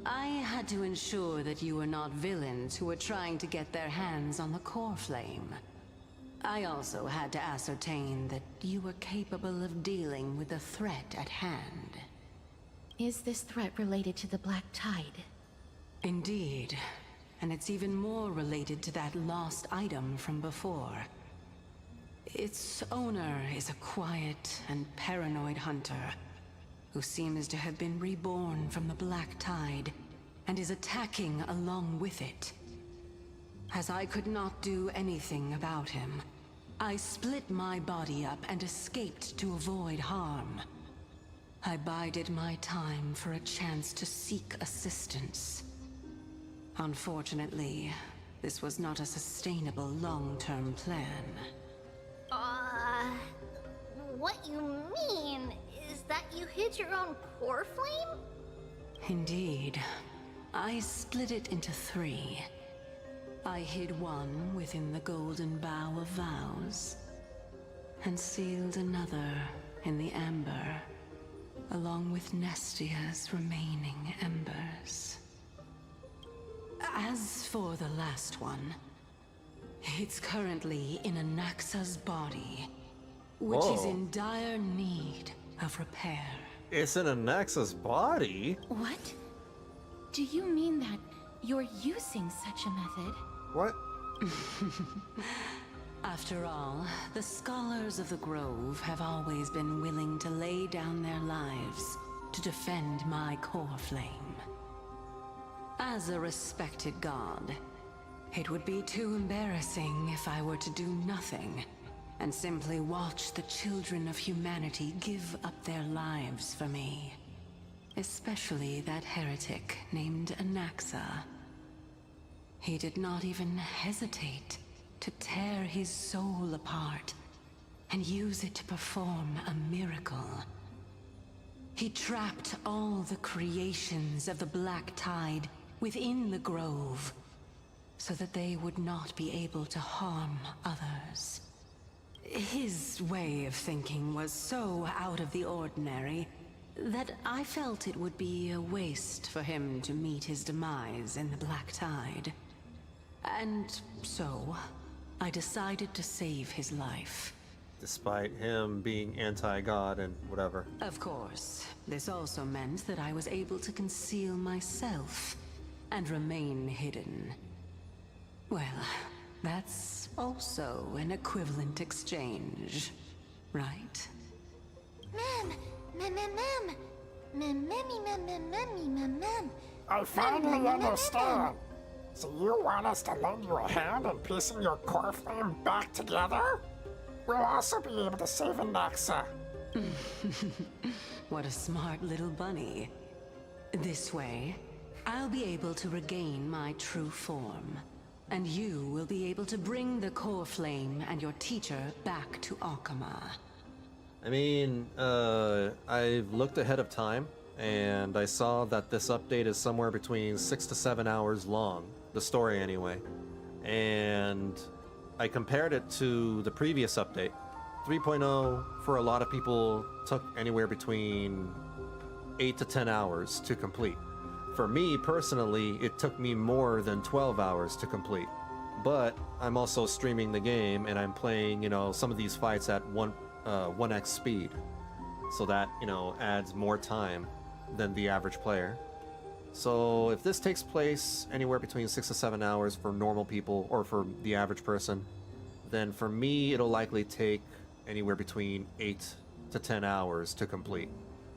I had to ensure that you were not villains who were trying to get their hands on the core flame. I also had to ascertain that you were capable of dealing with the threat at hand. Is this threat related to the Black Tide? Indeed, and it's even more related to that lost item from before. Its owner is a quiet and paranoid hunter who seems to have been reborn from the Black Tide and is attacking along with it. As I could not do anything about him, I split my body up and escaped to avoid harm. I bided my time for a chance to seek assistance. Unfortunately, this was not a sustainable long-term plan. What you mean is that you hid your own core flame? Indeed. I split it into 3. I hid one within the Golden Bough of Vows, and sealed another in the Amber, along with Nestia's remaining embers. As for the last one, it's currently in Anaxa's body, which is Whoa. in dire need of repair. It's in Anaxa's body? What? Do you mean that you're using such a method? What? After all, the scholars of the Grove have always been willing to lay down their lives to defend my core flame. As a respected god, it would be too embarrassing if I were to do nothing and simply watch the children of humanity give up their lives for me. Especially that heretic named Anaxa. He did not even hesitate to tear his soul apart and use it to perform a miracle. He trapped all the creations of the Black Tide within the Grove so that they would not be able to harm others. His way of thinking was so out of the ordinary that I felt it would be a waste for him to meet his demise in the Black Tide. And so, I decided to save his life. Despite him being anti-god and whatever. Of course, this also meant that I was able to conceal myself and remain hidden. Well, that's also an equivalent exchange, right? I finally understand. So you want us to lend you a hand in piecing your core flame back together? We'll also be able to save Anaxa. What a smart little bunny. This way, I'll be able to regain my true form. And you will be able to bring the core flame and your teacher back to Akama. I mean, I've looked ahead of time, and I saw that this update is somewhere between 6 to 7 hours long. The story, anyway. And I compared it to the previous update. 3.0, for a lot of people, took anywhere between 8 to 10 hours to complete. For me, personally, it took me more than 12 hours to complete. But I'm also streaming the game, and I'm playing, you know, some of these fights at 1x speed. So that, you know, adds more time than the average player. So if this takes place anywhere between 6 to 7 hours for normal people, or for the average person, then for me, it'll likely take anywhere between 8 to 10 hours to complete.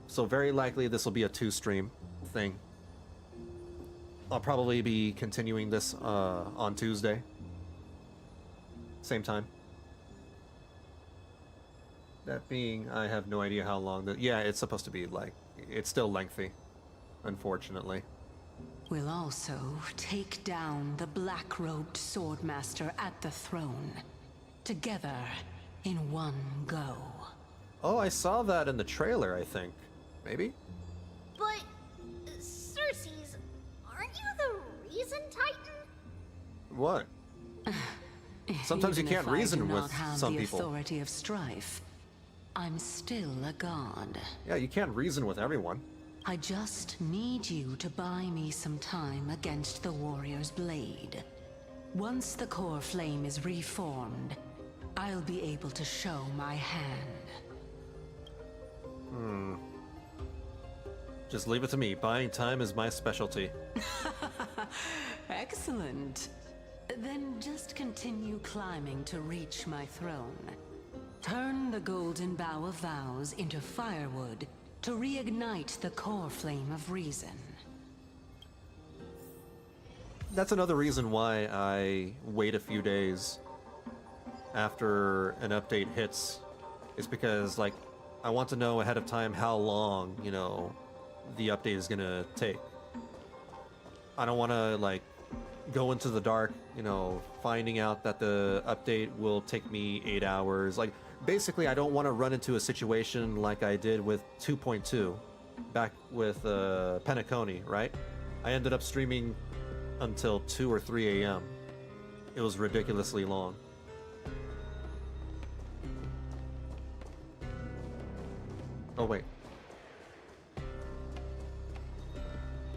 So very likely this will be a 2-stream thing. I'll probably be continuing this on Tuesday. Same time. That being, I have no idea how long yeah, it's supposed to be like, it's still lengthy, unfortunately. will also take down the black-robed swordmaster at the throne. Together, in one go. Oh, I saw that in the trailer, I think. Maybe? But, Circes, aren't you the reason Titan? What? Sometimes you Even can't if I reason do with not have some the people. authority of strife, I'm still a god. Yeah, you can't reason with everyone. I just need you to buy me some time against the warrior's blade. Once the core flame is reformed, I'll be able to show my hand. Just leave it to me. Buying time is my specialty. Excellent. Then just continue climbing to reach my throne. Turn the golden bough of vows into firewood to reignite the core flame of reason. That's another reason why I wait a few days after an update hits. Is because, like, I want to know ahead of time how long, you know, the update is gonna take. I don't want to, like, go into the dark, you know, finding out that the update will take me 8 hours. Like, basically, I don't want to run into a situation like I did with 2.2 back with Penacony, right? I ended up streaming until 2 or 3 a.m. It was ridiculously long. Oh, wait.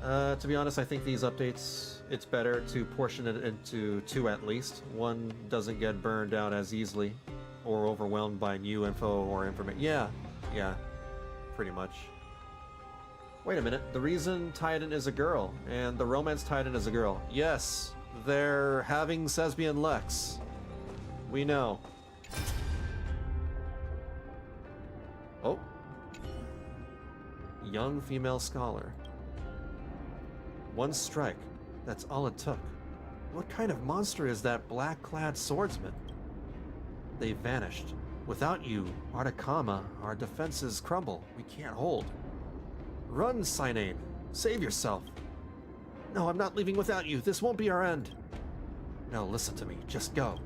To be honest, I think these updates, it's better to portion it into 2 at least. One doesn't get burned out as easily or overwhelmed by new info or information. Yeah, pretty much. Wait a minute, the reason Titan is a girl and the romance Titan is a girl. Yes, they're having Lesbian Lex. We know. Oh. Young female scholar. One strike. That's all it took. What kind of monster is that black-clad swordsman? They vanished. Without you, Artakama, our defenses crumble. We can't hold. Run, Sinane. Save yourself. No, I'm not leaving without you. This won't be our end. No, listen to me. Just go.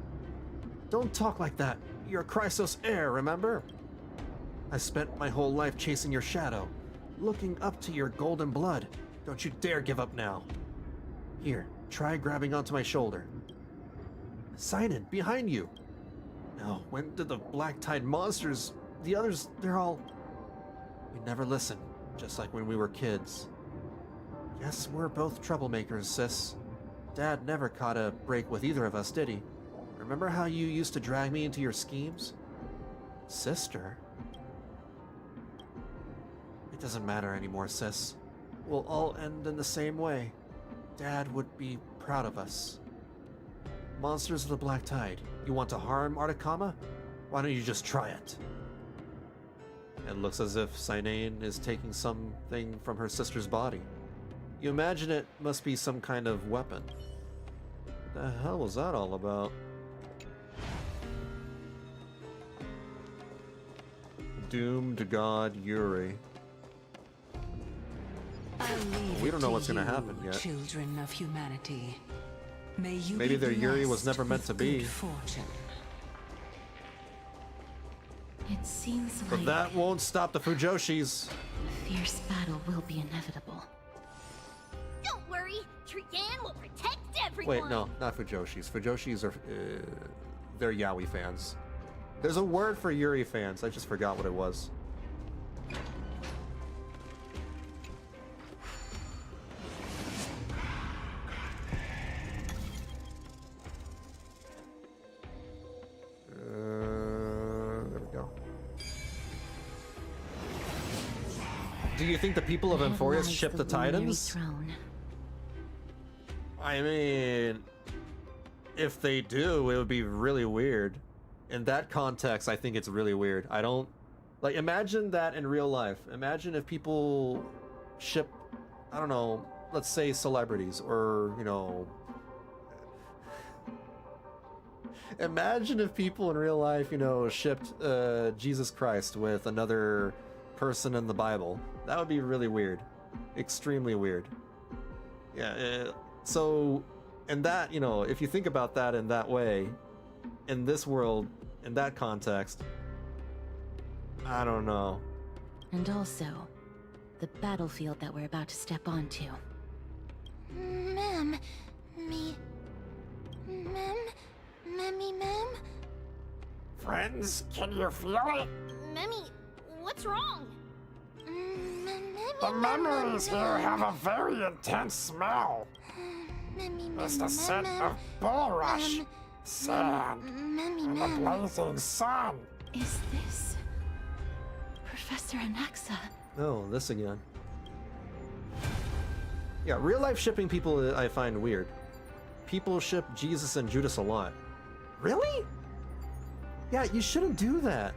Don't talk like that. You're Chrysos' heir, remember? I spent my whole life chasing your shadow, looking up to your golden blood. Don't you dare give up now. Here, try grabbing onto my shoulder. Sinan, behind you! No, when did the Black Tide monsters... The others, they're all... We never listen, just like when we were kids. Guess we're both troublemakers, sis. Dad never caught a break with either of us, did he? Remember how you used to drag me into your schemes? Sister? It doesn't matter anymore, sis. We'll all end in the same way. Dad would be proud of us. Monsters of the Black Tide, you want to harm Artakama? Why don't you just try it? It looks as if Sinane is taking something from her sister's body. You imagine it must be some kind of weapon. What the hell was that all about? Doomed God Yuri. We don't know what's gonna happen yet. Children of humanity. May you Maybe be their Yuri was blessed never meant with to be. good fortune. It seems But like that won't stop the Fujoshis. a fierce battle will be inevitable. Don't worry, Trian will protect everyone. Wait, no, not Fujoshis. Fujoshis are... they're Yaoi fans. There's a word for Yuri fans. I just forgot what it was. There we go. Do you think the people of Amphoreus ship the Titans? Throne. I mean, if they do, it would be really weird. In that context, I think it's really weird. I don't... Like, imagine that in real life. Imagine if people ship, I don't know, let's say celebrities, or, you know... Imagine if people in real life, you know, shipped Jesus Christ with another person in the Bible. That would be really weird. Extremely weird. Yeah, so, and that, you know, if you think about that in that way, in this world, in that context, I don't know. And also, the battlefield that we're about to step onto. Ma'am. Ma'am? Friends, can you feel it? Memmy, what's wrong? The memories here have a very intense smell. It's the scent of bulrush, sand, and the blazing sun. Is this Professor Anaxa? Oh, this again. Yeah, real life shipping people I find weird. People ship Jesus and Judas a lot. Really? Yeah, you shouldn't do that.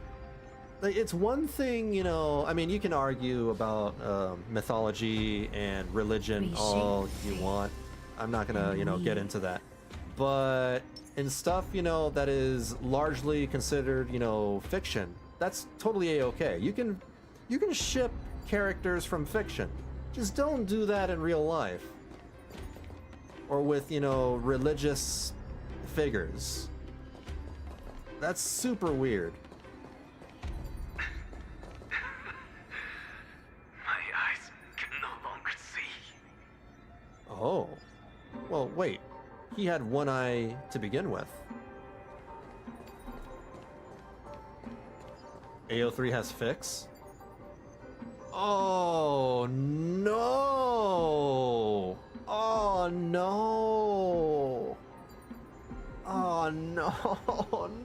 Like, it's one thing, you know, I mean, you can argue about mythology and religion all you want. I'm not gonna, you know, get into that. But in stuff, you know, that is largely considered, you know, fiction, that's totally a-okay. You can ship characters from fiction. Just don't do that in real life. Or with, you know, religious figures. That's super weird. My eyes can no longer see. Oh. Well, wait. He had one eye to begin with. AO3 has fix? Oh, no! Oh, no! Oh, no!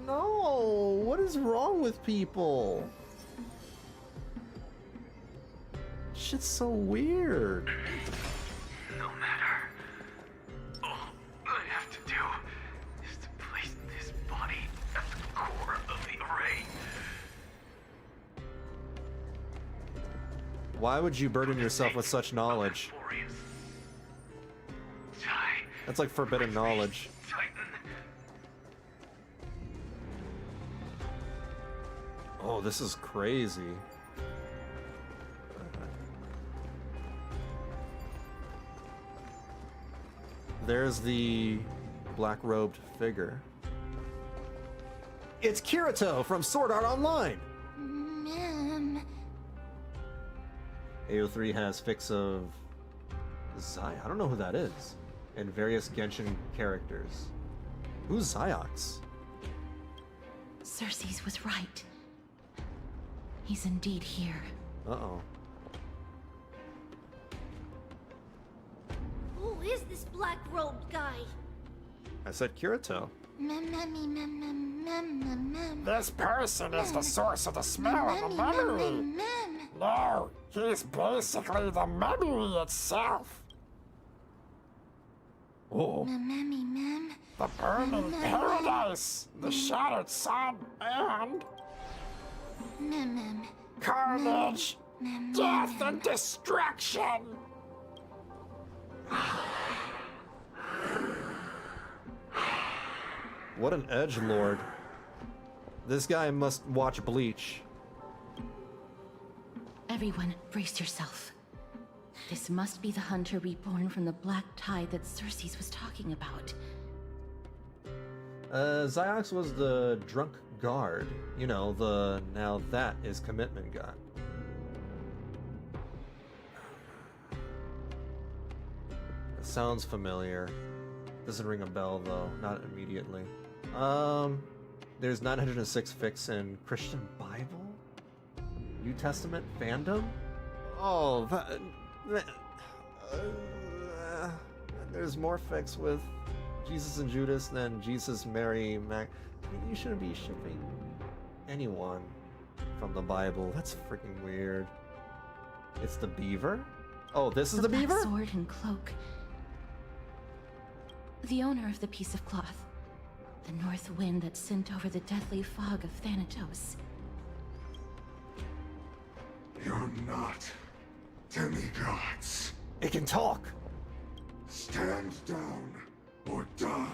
No! What is wrong with people? Shit's so weird. No matter. All I have to do is to place this body at the core of the array. Why would you burden yourself with such knowledge? That's like forbidden knowledge. Oh, this is crazy. There's the black-robed figure. It's Kirito from Sword Art Online! Ma'am. AO3 has fix of Zai. I don't know who that is. And various Genshin characters. Who's Ziox? Cersei's was right. He's indeed here. Uh-oh. Who is this black-robed guy? I said Kirito. This person is the source of the smell of the memory. No, he's basically the memory itself. Oh. The burning paradise, the shattered sun, and carnage, death, and destruction. What an edgelord. This guy must watch Bleach. Everyone, brace yourself. This must be the hunter reborn from the black tide that Cersei's was talking about. Ziox was the drunk guard. You know, the now that is commitment guy. It sounds familiar. Doesn't ring a bell though, not immediately. There's 906 fix in Christian Bible? New Testament fandom? Oh, there's more fix with Jesus and Judas than Jesus, Mary, Mac. I mean, you shouldn't be shipping anyone from the Bible. That's freaking weird. It's the beaver? Oh, this is the beaver? Black sword and cloak. The owner of the piece of cloth. The north wind that sent over the deathly fog of Thanatos. You're not demigods. It can talk. Stand down or die.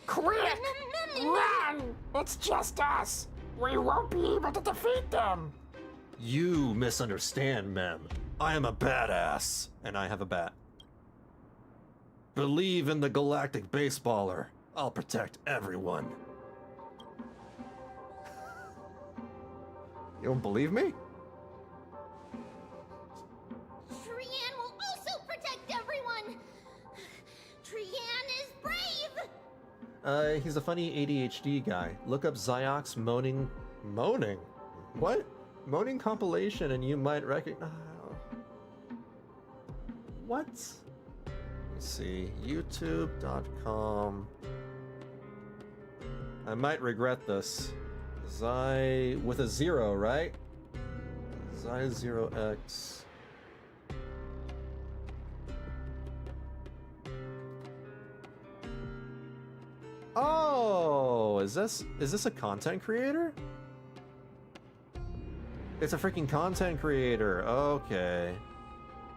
Quick! Run! It's just us. We won't be able to defeat them. You misunderstand, ma'am. I am a badass, and I have a bat. Believe in the galactic baseballer. I'll protect everyone. You don't believe me? Trian will also protect everyone! Trian is brave! He's a funny ADHD guy. Look up Ziox moaning... Moaning? What? Moaning compilation and you might recognize... What? Let me see. YouTube.com. I might regret this. Xi with a 0, right? Xi0x. Oh, is this a content creator? It's a freaking content creator. Okay.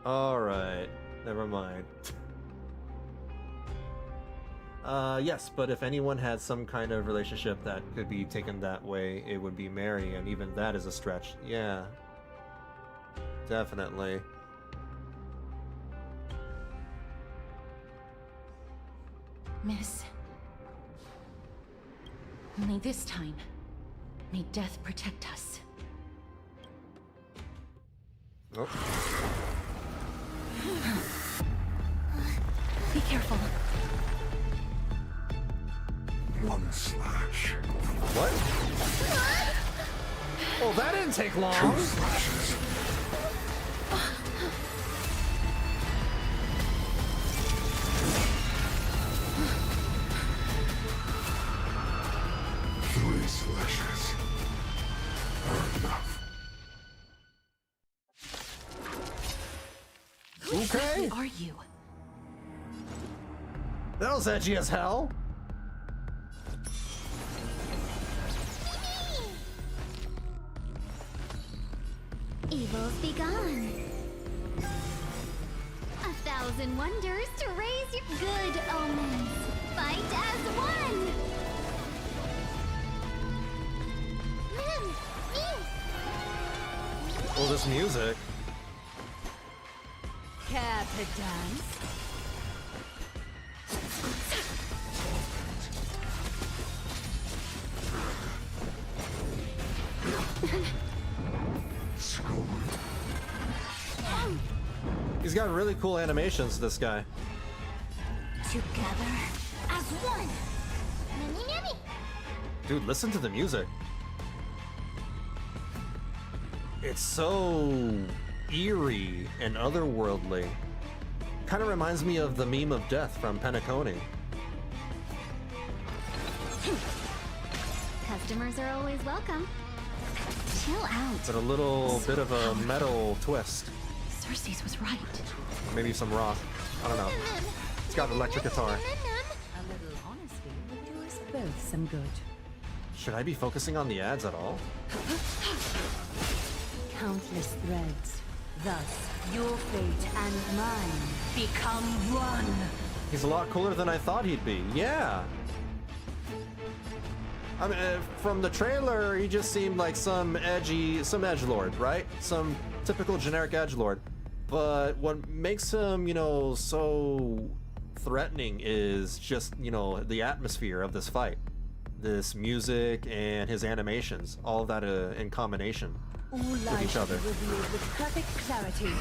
Alright. Never mind. Yes, but if anyone had some kind of relationship that could be taken that way, it would be Mary, and even that is a stretch. Yeah. Definitely. Miss. Only this time, may death protect us. Oh. Be careful. One slash. What? Oh, that didn't take long. 2 slashes. Three slashes. Enough. Okay. Who are you? That was edgy as hell. Evils be gone. 1,000 wonders to raise your good omens. Fight as one. Oh, this music. Care to dance? He's got really cool animations, this guy. Together as one. Dude, listen to the music. It's so eerie and otherworldly. Kind of reminds me of the meme of death from Penacony. Customers are always welcome. Chill out. But a little bit of a metal twist. Cersei's was right. Or maybe some rock. I don't know. It's got an electric guitar. A little honesty would do us both some good. Should I be focusing on the ads at all? Countless threads. Thus, your fate and mine become one. He's a lot cooler than I thought he'd be. Yeah. I mean, from the trailer, he just seemed like some edgelord, right? Some typical generic edgelord. But what makes him, you know, so threatening is just, you know, the atmosphere of this fight. This music and his animations, all of that in combination with each other. Revealed with perfect clarity.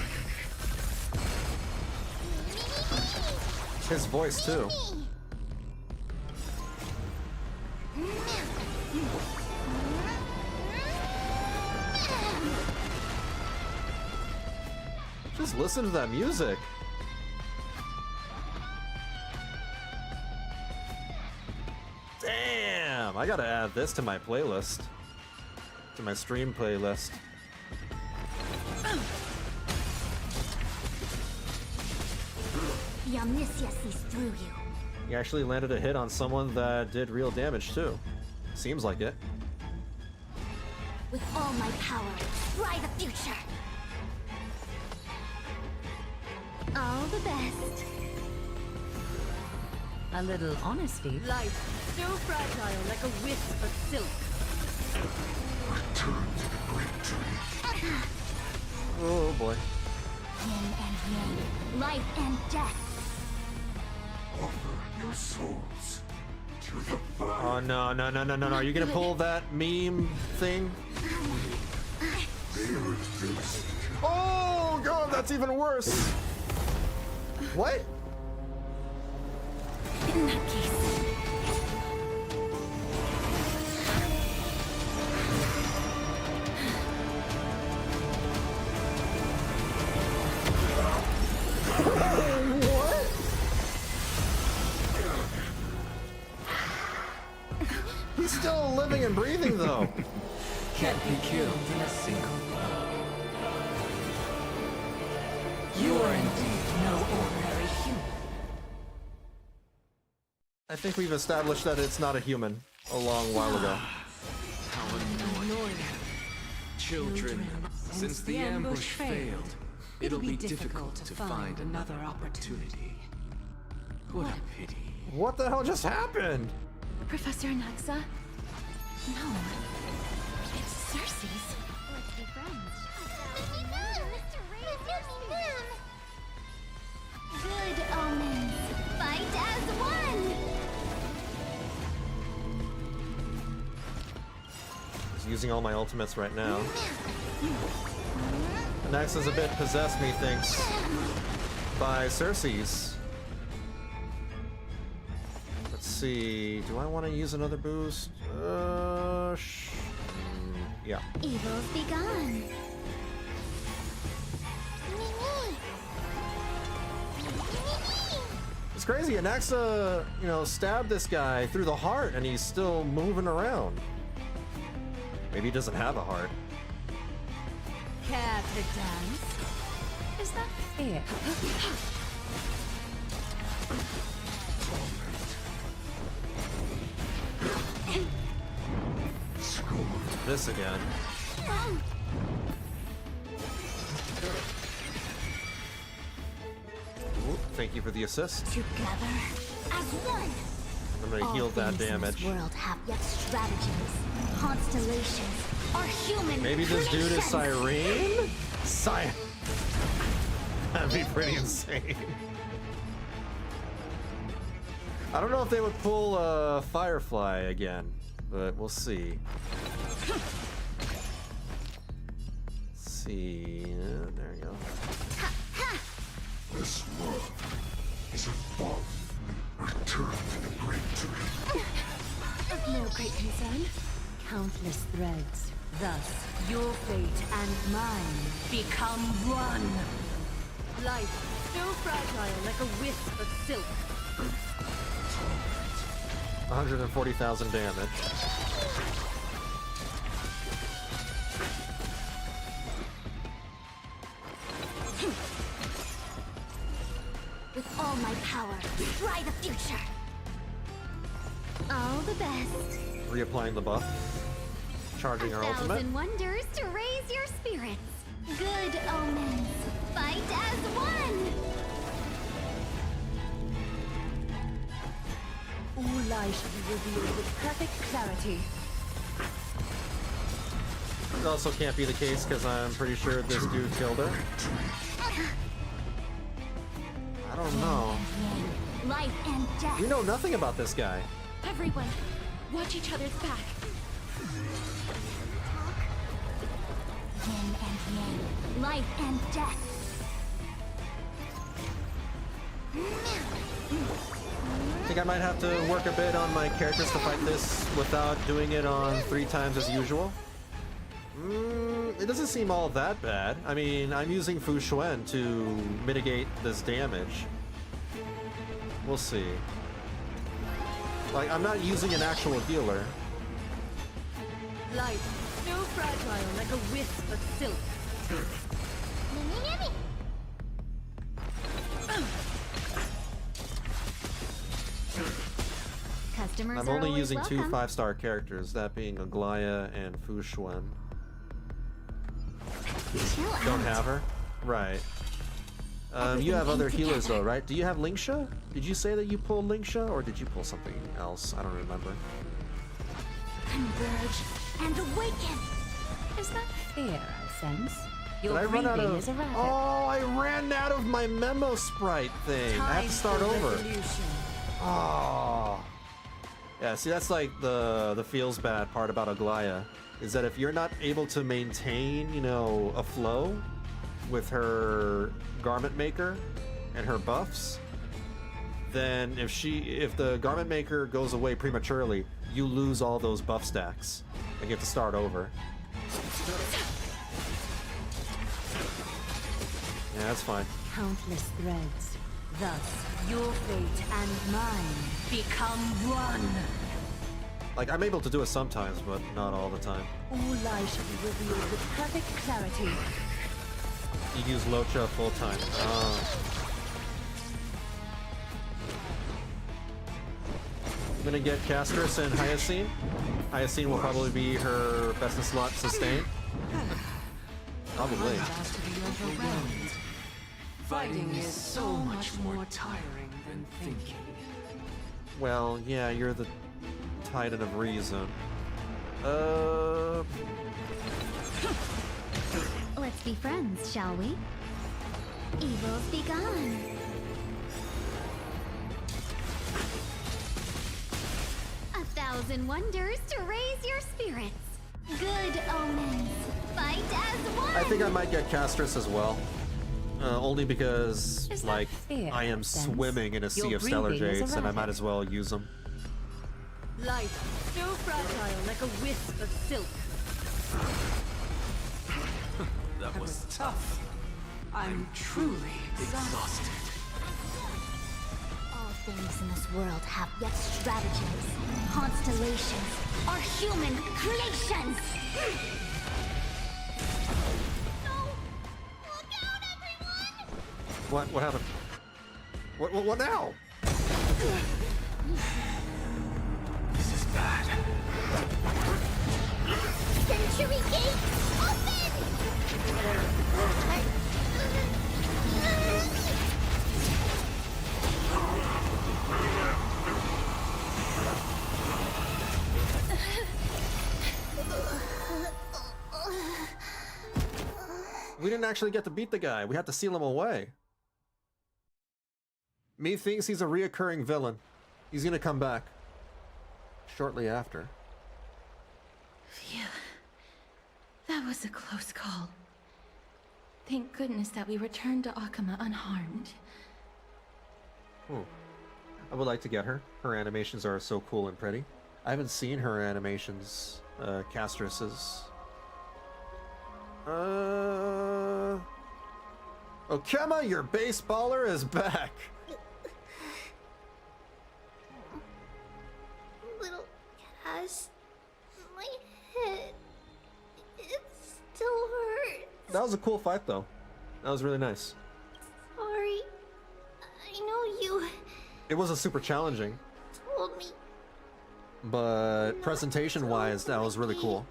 His voice too. Just listen to that music. Damn, I gotta add this to my playlist. To my stream playlist. The Omniscia sees through you. He actually landed a hit on someone that did real damage too. Seems like it. With all my power, fly the future. All the best. A little honesty. Life so fragile like a wisp of silk. Return to the great tree. Oh boy. Yin and yang, life and death. Offer your souls to the fire. Oh no, no, no, no, no, no. Are you gonna pull that meme thing? Oh god, that's even worse. What? In that case. What? He's still living and breathing though. Can't be killed in a single blow. You are indeed no ordinary human. I think we've established that it's not a human a long while ago. How annoying. Children, since the ambush failed, it'll be difficult to find another opportunity. What a pity. What the hell just happened? Professor Anaxa? No. It's Cersei's. Let's be friends. Good omens. Fight as one. He's using all my ultimates right now. Anaxa's a bit possessed, methinks, by Cersei's. Let's see. Do I want to use another boost? Yeah. Evils be gone. It's crazy. Anaxa, you know, stabbed this guy through the heart and he's still moving around. Maybe he doesn't have a heart. Care to dance? Is that fair? This again. Ooh, thank you for the assist. Together as one. I'm gonna heal that damage. This world have yet stratagems, constellations, or human. Maybe this dude is creations. Siren. That'd be pretty insane. I don't know if they would pull Firefly again, but we'll see. Let's see. There you go. This world is a fall. Return to the great tree. Of no great concern. Countless threads. Thus, your fate and mine become one. Life, so fragile like a wisp of silk. 140,000 damage. With all my power, try the future. All the best. Reapplying the buff. Charging our ultimate. 1,000 wonders to raise your spirits. Good omens. Fight as one. All lies shall be revealed with perfect clarity. It also can't be the case because I'm pretty sure this dude killed her. I don't know. Life and death. We know nothing about this guy. Everyone, watch each other's back. Yin and yang, life and death. I think I might have to work a bit on my characters to fight this without doing it on 3 times as usual. It doesn't seem all that bad. I mean, I'm using Fu Xuan to mitigate this damage. We'll see. Like, I'm not using an actual healer. Life, so fragile like a wisp of silk. Customers I'm are only always using 2 welcome. 5-star characters, that being Aglaya and Fu Xuan. Chill Don't out. have her? Right. You have other healers though, right? Do you have Linksha? Did you say that you pulled Linksha, or did you pull something else? I don't remember. Converge and awaken. Is that fair, I sense? Your Did I run out breathing of... is erratic. Oh, I ran out of my memo sprite thing. I have to start over. Oh. Yeah, see, that's like the feels bad part about Aglaya, is that if you're not able to maintain, you know, a flow with her garment maker and her buffs, then if the garment maker goes away prematurely, you lose all those buff stacks and you have to start over. Yeah, that's fine. Countless threads. Thus, your fate and mine become one. Like, I'm able to do it sometimes, but not all the time. All lies shall be revealed with perfect clarity. You use Locha full time. I'm gonna get Castris and Hyacine. Hyacine will probably be her best in slot sustain. Probably. Fighting is so much more tiring than thinking. Well, yeah, you're the Titan of Reason. Let's be friends, shall we? Evils be gone. A thousand wonders to raise your spirits. Good omens. Fight as one. I think I might get Castris as well. Only because, like, I am sense? swimming in a sea Your of stellar breathing is jades, and I might erratic. as well use them. Life, so fragile like a wisp of silk. That was tough. I'm truly exhausted. All things in this world have yet stratagems, constellations, or human creations. What happened? What now? This is bad. Century Gate, open! We didn't actually get to beat the guy. We had to seal him away. Me thinks he's a reoccurring villain. He's gonna come back shortly after. Phew. That was a close call. Thank goodness that we returned to Akama unharmed. I would like to get her. Her animations are so cool and pretty. I haven't seen her animations, Castris's. Okema, your baseballer is back! Little Cass, my head, it still hurts. That was a cool fight, though. That was really nice. Sorry. I know you It wasn't super challenging, told me. but presentation-wise, that was really cool.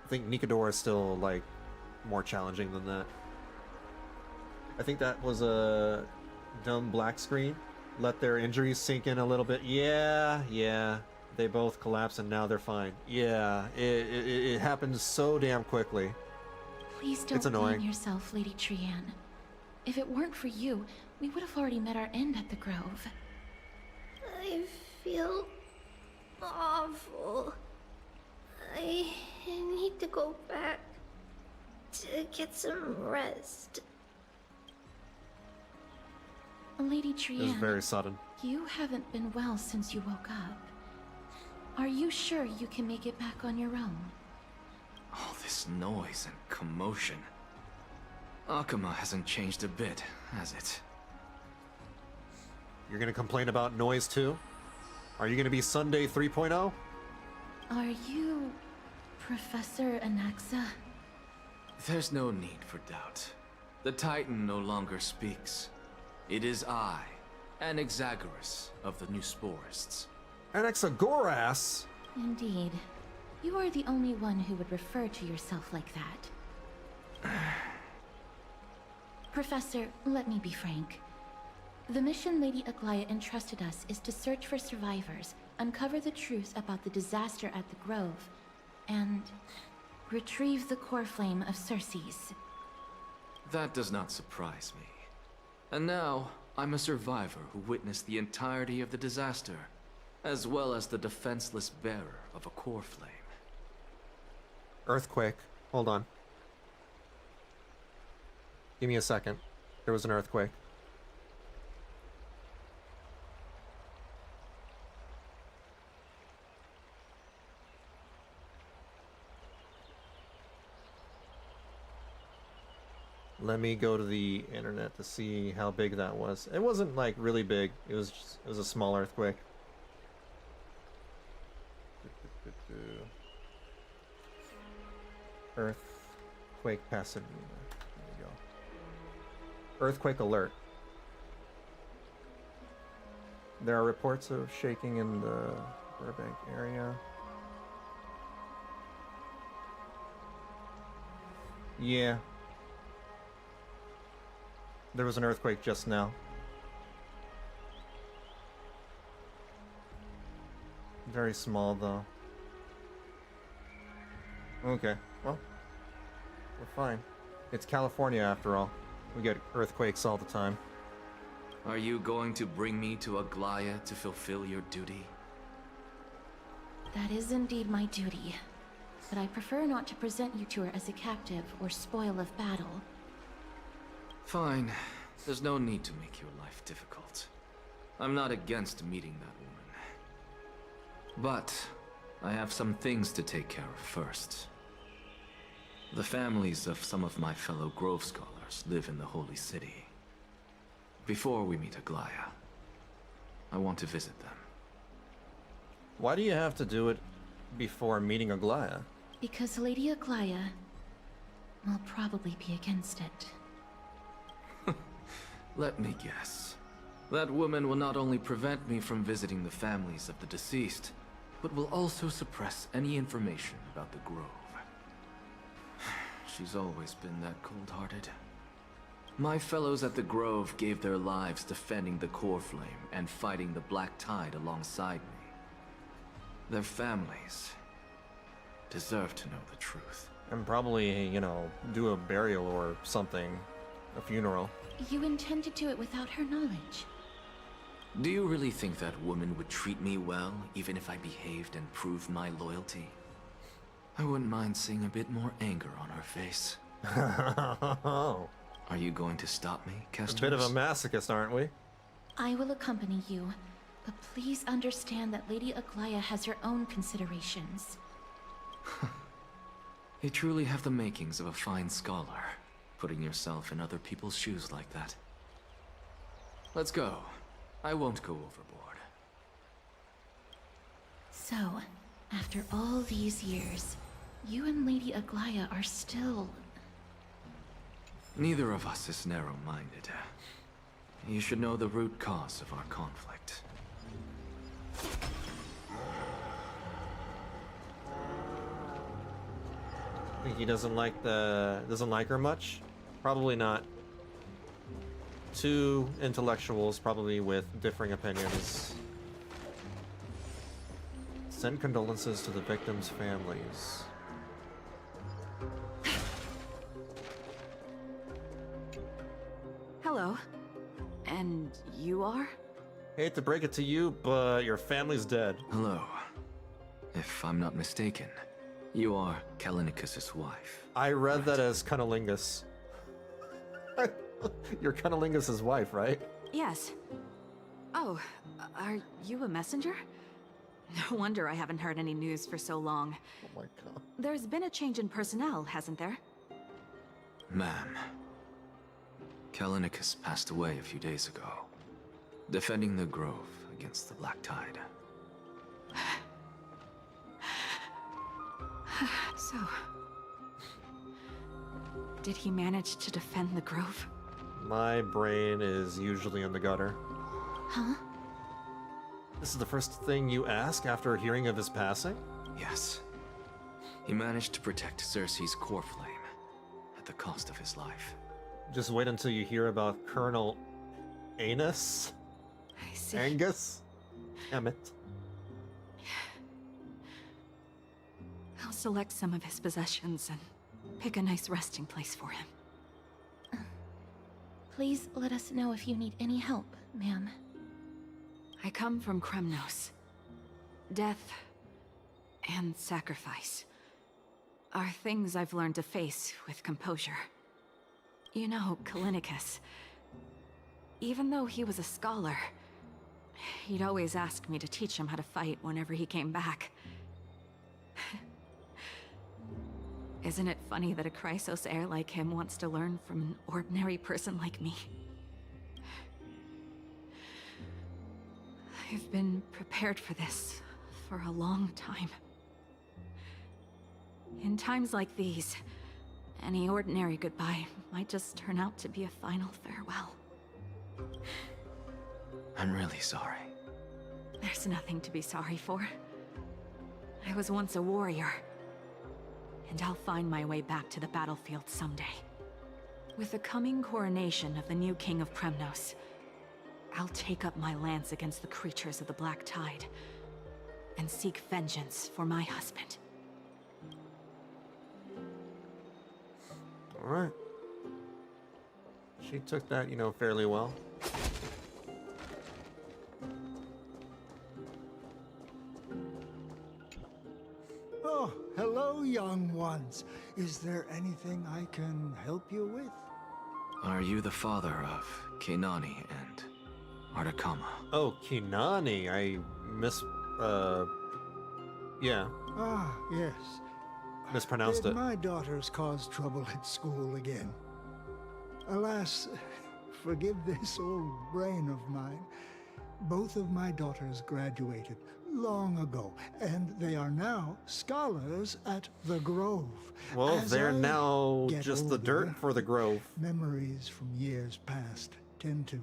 I think Nikadora is still, like, more challenging than that. I think that was a dumb black screen. Let their injuries sink in a little bit. Yeah. They both collapse and now they're fine. Yeah, it happens so damn quickly. Please don't It's annoying. blame yourself, Lady Trian. If it weren't for you, we would have already met our end at the Grove. I feel awful. I need to go back to get some rest. Lady It was Trian, very sudden. you haven't been well since you woke up. Are you sure you can make it back on your own? All this noise and commotion. Akama hasn't changed a bit, has it? You're gonna complain about noise too? Are you gonna be Sunday 3.0? Are you Professor Anaxa? There's no need for doubt. The Titan no longer speaks. It is I, Anaxagoras of the New Sporists. Anaxagoras? Indeed. You are the only one who would refer to yourself like that. Professor, let me be frank. The mission Lady Aglaya entrusted us is to search for survivors, uncover the truth about the disaster at the Grove, and Retrieve the core flame of Circe's. That does not surprise me. And now, I'm a survivor who witnessed the entirety of the disaster, as well as the defenseless bearer of a core flame. Earthquake. Hold on. Give me a second. There was an earthquake. Let me go to the internet to see how big that was. It wasn't like really big. It was a small earthquake. Earthquake Pasadena. There we go. Earthquake alert. There are reports of shaking in the Burbank area. Yeah. There was an earthquake just now. Very small, though. Okay, well, we're fine. It's California, after all. We get earthquakes all the time. Are you going to bring me to Aglaya to fulfill your duty? That is indeed my duty. But I prefer not to present you to her as a captive or spoil of battle. Fine. There's no need to make your life difficult. I'm not against meeting that woman. But I have some things to take care of first. The families of some of my fellow Grove Scholars live in the Holy City. Before we meet Aglaya, I want to visit them. Why do you have to do it before meeting Aglaya? Because Lady Aglaya will probably be against it. Let me guess. That woman will not only prevent me from visiting the families of the deceased, but will also suppress any information about the Grove. She's always been that cold-hearted. My fellows at the Grove gave their lives defending the core flame and fighting the Black Tide alongside me. Their families deserve to know the truth. And probably, you know, do a burial or something. A funeral. You intend to do it without her knowledge? Do you really think that woman would treat me well, even if I behaved and proved my loyalty? I wouldn't mind seeing a bit more anger on her face. Are you going to stop me, Kestos? A bit of a masochist, aren't we? I will accompany you, but please understand that Lady Aglaya has her own considerations. You truly have the makings of a fine scholar, putting yourself in other people's shoes like that. Let's go. I won't go overboard. So, after all these years, you and Lady Aglaya are still... Neither of us is narrow-minded. You should know the root cause of our conflict. Think he doesn't like her much? Probably not. Two intellectuals, probably with differing opinions. Send condolences to the victims' families. Hello. And you are? Hate to break it to you, but your family's dead. Hello. If I'm not mistaken, you are Callinicus's wife. I read that as Cunnilingus. You're Cunnilingus' wife, right? Yes. Oh, are you a messenger? No wonder I haven't heard any news for so long. Oh my god. There's been a change in personnel, hasn't there? Ma'am, Callinicus passed away a few days ago, defending the Grove against the Black Tide. So... did he manage to defend the Grove? My brain is usually in the gutter. Huh? This is the first thing you ask after hearing of his passing? Yes. He managed to protect Circe's core flame at the cost of his life. Just wait until you hear about Colonel Anus? I see. Angus? Emmett. How select some of his possessions and pick a nice resting place for him. Please let us know if you need any help, ma'am. I come from Kremnos. Death and sacrifice are things I've learned to face with composure. You know, Kalinicus, even though he was a scholar, he'd always ask me to teach him how to fight whenever he came back. Isn't it funny that a Chrysos heir like him wants to learn from an ordinary person like me? I've been prepared for this for a long time. In times like these, any ordinary goodbye might just turn out to be a final farewell. I'm really sorry. There's nothing to be sorry for. I was once a warrior, and I'll find my way back to the battlefield someday. With the coming coronation of the new king of Kremnos, I'll take up my lance against the creatures of the Black Tide and seek vengeance for my husband. All right. She took that, you know, fairly well. Oh, hello, young ones. Is there anything I can help you with? Are you the father of Keinani and Artakama? Oh, Keinani. I yeah. Ah, yes. Mispronounced Did it. my daughters cause trouble at school again? Alas, forgive this old brain of mine. Both of my daughters graduated long ago, and they are now scholars at the Grove. Well, As they're I now get just the older, dirt for the Grove. Memories from years past tend to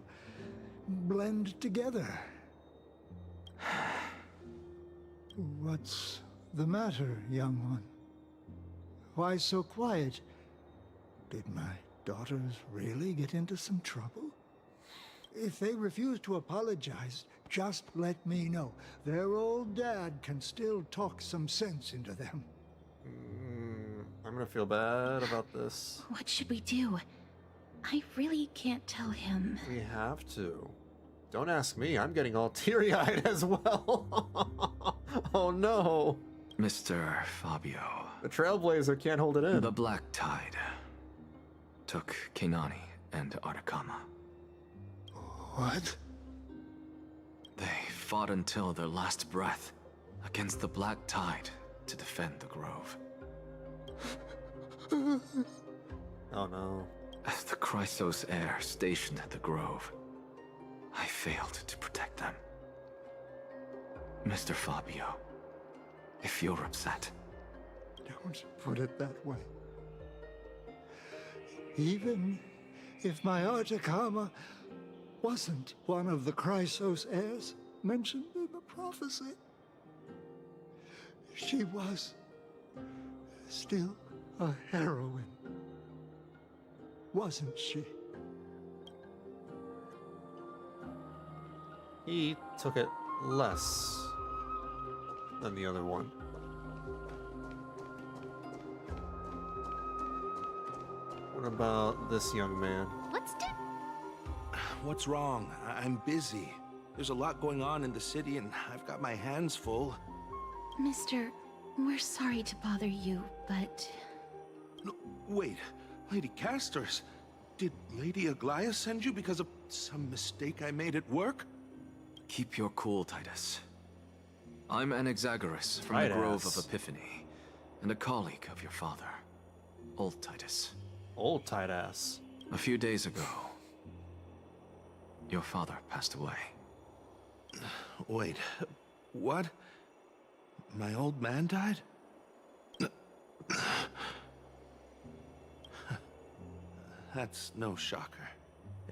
blend together. What's the matter, young one? Why so quiet? Did my daughters really get into some trouble? If they refuse to apologize, just let me know. Their old dad can still talk some sense into them. I'm gonna feel bad about this. What should we do? I really can't tell him. We have to. Don't ask me. I'm getting all teary-eyed as well. Oh no. Mr. Fabio. The Trailblazer can't hold it in. The Black Tide took Keinani and Artakama. What? They fought until their last breath against the Black Tide to defend the Grove. Oh no. As the Chrysos heir stationed at the Grove, I failed to protect them. Mr. Fabio, if you're upset... Don't put it that way. Even if my Artakama wasn't one of the Chrysos heirs mentioned in the prophecy, she was still a heroine, wasn't she? He took it less than the other one. What about this young man? What's wrong? I'm busy. There's a lot going on in the city, and I've got my hands full. Mister, we're sorry to bother you, but... No, wait. Lady Castors, did Lady Aglaia send you because of some mistake I made at work? Keep your cool, Titus. I'm Anaxagoras from the Grove of Epiphany, and a colleague of your father, Old Titus. Old Titus. A few days ago, your father passed away. Wait, what? My old man died? That's no shocker.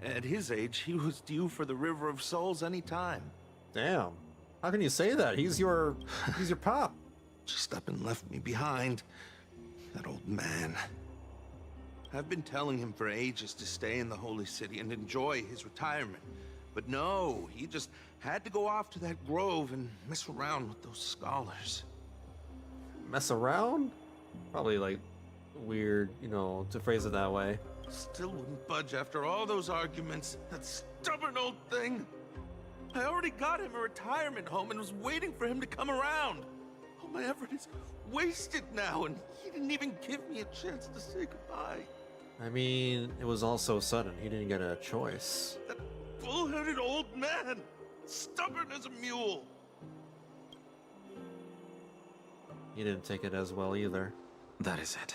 At his age, he was due for the River of Souls any time. Damn. How can you say that? He's your pop. Just up and left me behind. That old man. I've been telling him for ages to stay in the Holy City and enjoy his retirement. But no, he just had to go off to that grove and mess around with those scholars. Mess around? Probably like weird, you know, to phrase it that way. Still wouldn't budge after all those arguments. That stubborn old thing. I already got him a retirement home and was waiting for him to come around. All my effort is wasted now, and he didn't even give me a chance to say goodbye. I mean, it was all so sudden. He didn't get a choice. That bull-headed old man. Stubborn as a mule. He didn't take it as well either. That is it.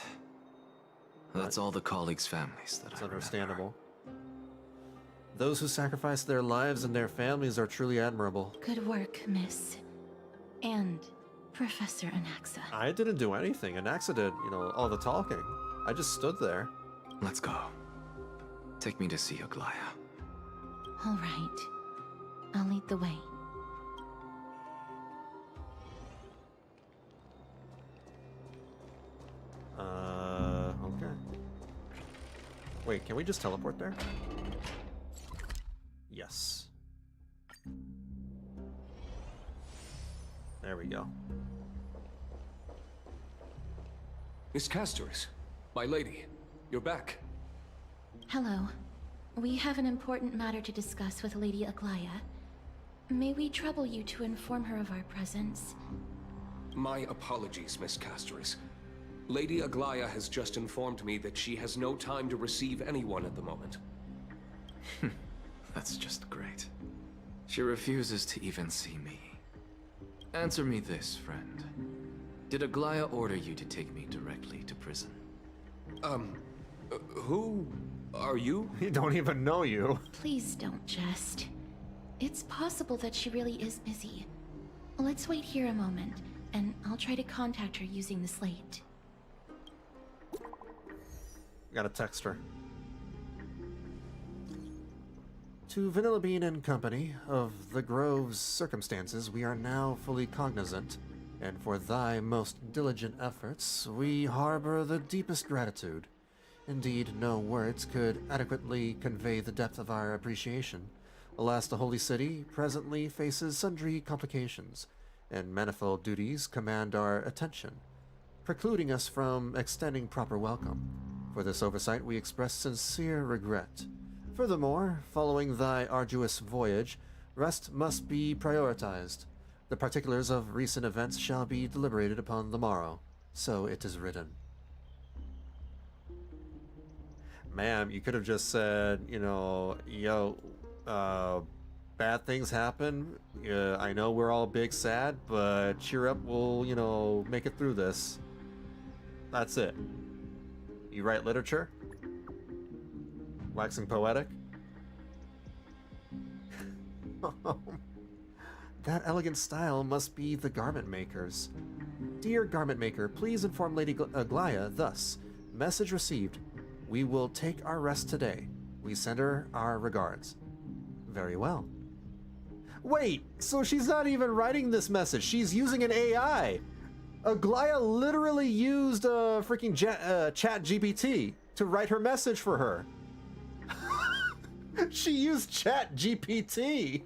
That's all the colleagues' families that It's I understandable. Those who sacrifice their lives and their families are truly admirable. Good work, Miss. And Professor Anaxa. I didn't do anything. Anaxa did, you know, all the talking. I just stood there. Let's go. Take me to see Aglaya. All right. I'll lead the way. Okay. Wait, can we just teleport there? Yes. There we go. Miss Castoris, my lady, you're back. Hello. We have an important matter to discuss with Lady Aglaya. May we trouble you to inform her of our presence? My apologies, Miss Castoris. Lady Aglaya has just informed me that she has no time to receive anyone at the moment. That's just great. She refuses to even see me. Answer me this, friend. Did Aglaya order you to take me directly to prison? Who are you? He don't even know you. Please don't jest. It's possible that she really is busy. Let's wait here a moment, and I'll try to contact her using the slate. Gotta text her. To Vanillabean and Company, of the Grove's circumstances we are now fully cognizant, and for thy most diligent efforts we harbor the deepest gratitude. Indeed, no words could adequately convey the depth of our appreciation. Alas, the Holy City presently faces sundry complications, and manifold duties command our attention, precluding us from extending proper welcome. For this oversight we express sincere regret. Furthermore, following thy arduous voyage, rest must be prioritized. The particulars of recent events shall be deliberated upon the morrow. So it is written. Ma'am, you could have just said, you know, yo, bad things happen. I know we're all big sad, but cheer up, we'll, you know, make it through this. That's it. You write literature? Waxing poetic? That elegant style must be the garment maker's. Dear garment maker, please inform Lady Aglaya thus. Message received. We will take our rest today. We send her our regards. Very well. Wait, so she's not even writing this message. She's using an AI. Aglaya literally used a freaking chat GPT to write her message for her. She used chat GPT.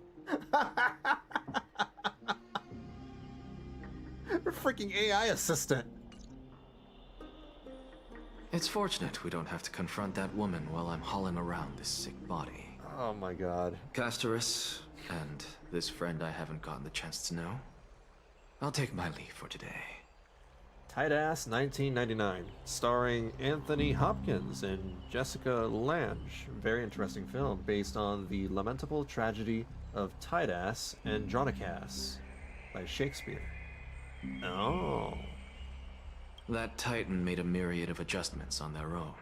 Her freaking AI assistant. It's fortunate we don't have to confront that woman while I'm hauling around this sick body. Oh my god. Castoris, and this friend I haven't gotten the chance to know, I'll take my leave for today. Tight Ass 1999, starring Anthony Hopkins and Jessica Lange. Very interesting film based on the lamentable tragedy of Tight Ass and Andronicus by Shakespeare. Oh. That Titan made a myriad of adjustments on their own.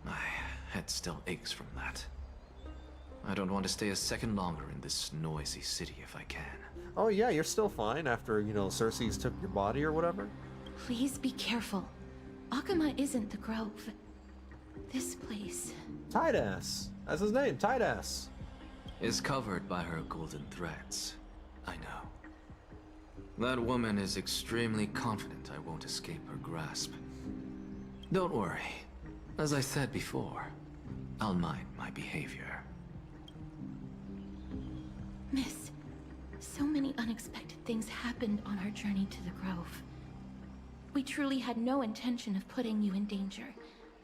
My head still aches from that. I don't want to stay a second longer in this noisy city if I can. Oh yeah, you're still fine after, you know, Cersei's took your body or whatever? Please be careful. Akuma isn't the Grove. This place... Tight Ass. That's his name, Tight Ass. Is covered by her golden threads. I know. That woman is extremely confident I won't escape her grasp. Don't worry. As I said before, I'll mind my behavior. Miss, so many unexpected things happened on our journey to the Grove. We truly had no intention of putting you in danger,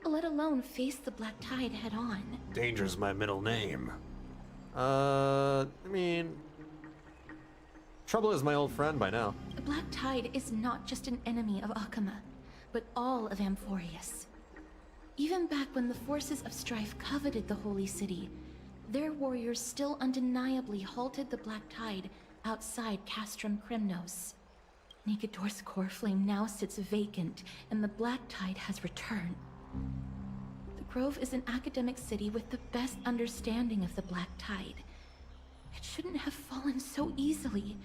let alone face the Black Tide head-on. Danger's my middle name. I mean... Trouble is my old friend by now. The Black Tide is not just an enemy of Akama, but all of Amphoreus. Even back when the forces of strife coveted the Holy City, their warriors still undeniably halted the Black Tide outside Castrum Kremnos. Nigador's core flame now sits vacant, and the Black Tide has returned. The Grove is an academic city with the best understanding of the Black Tide. It shouldn't have fallen so easily,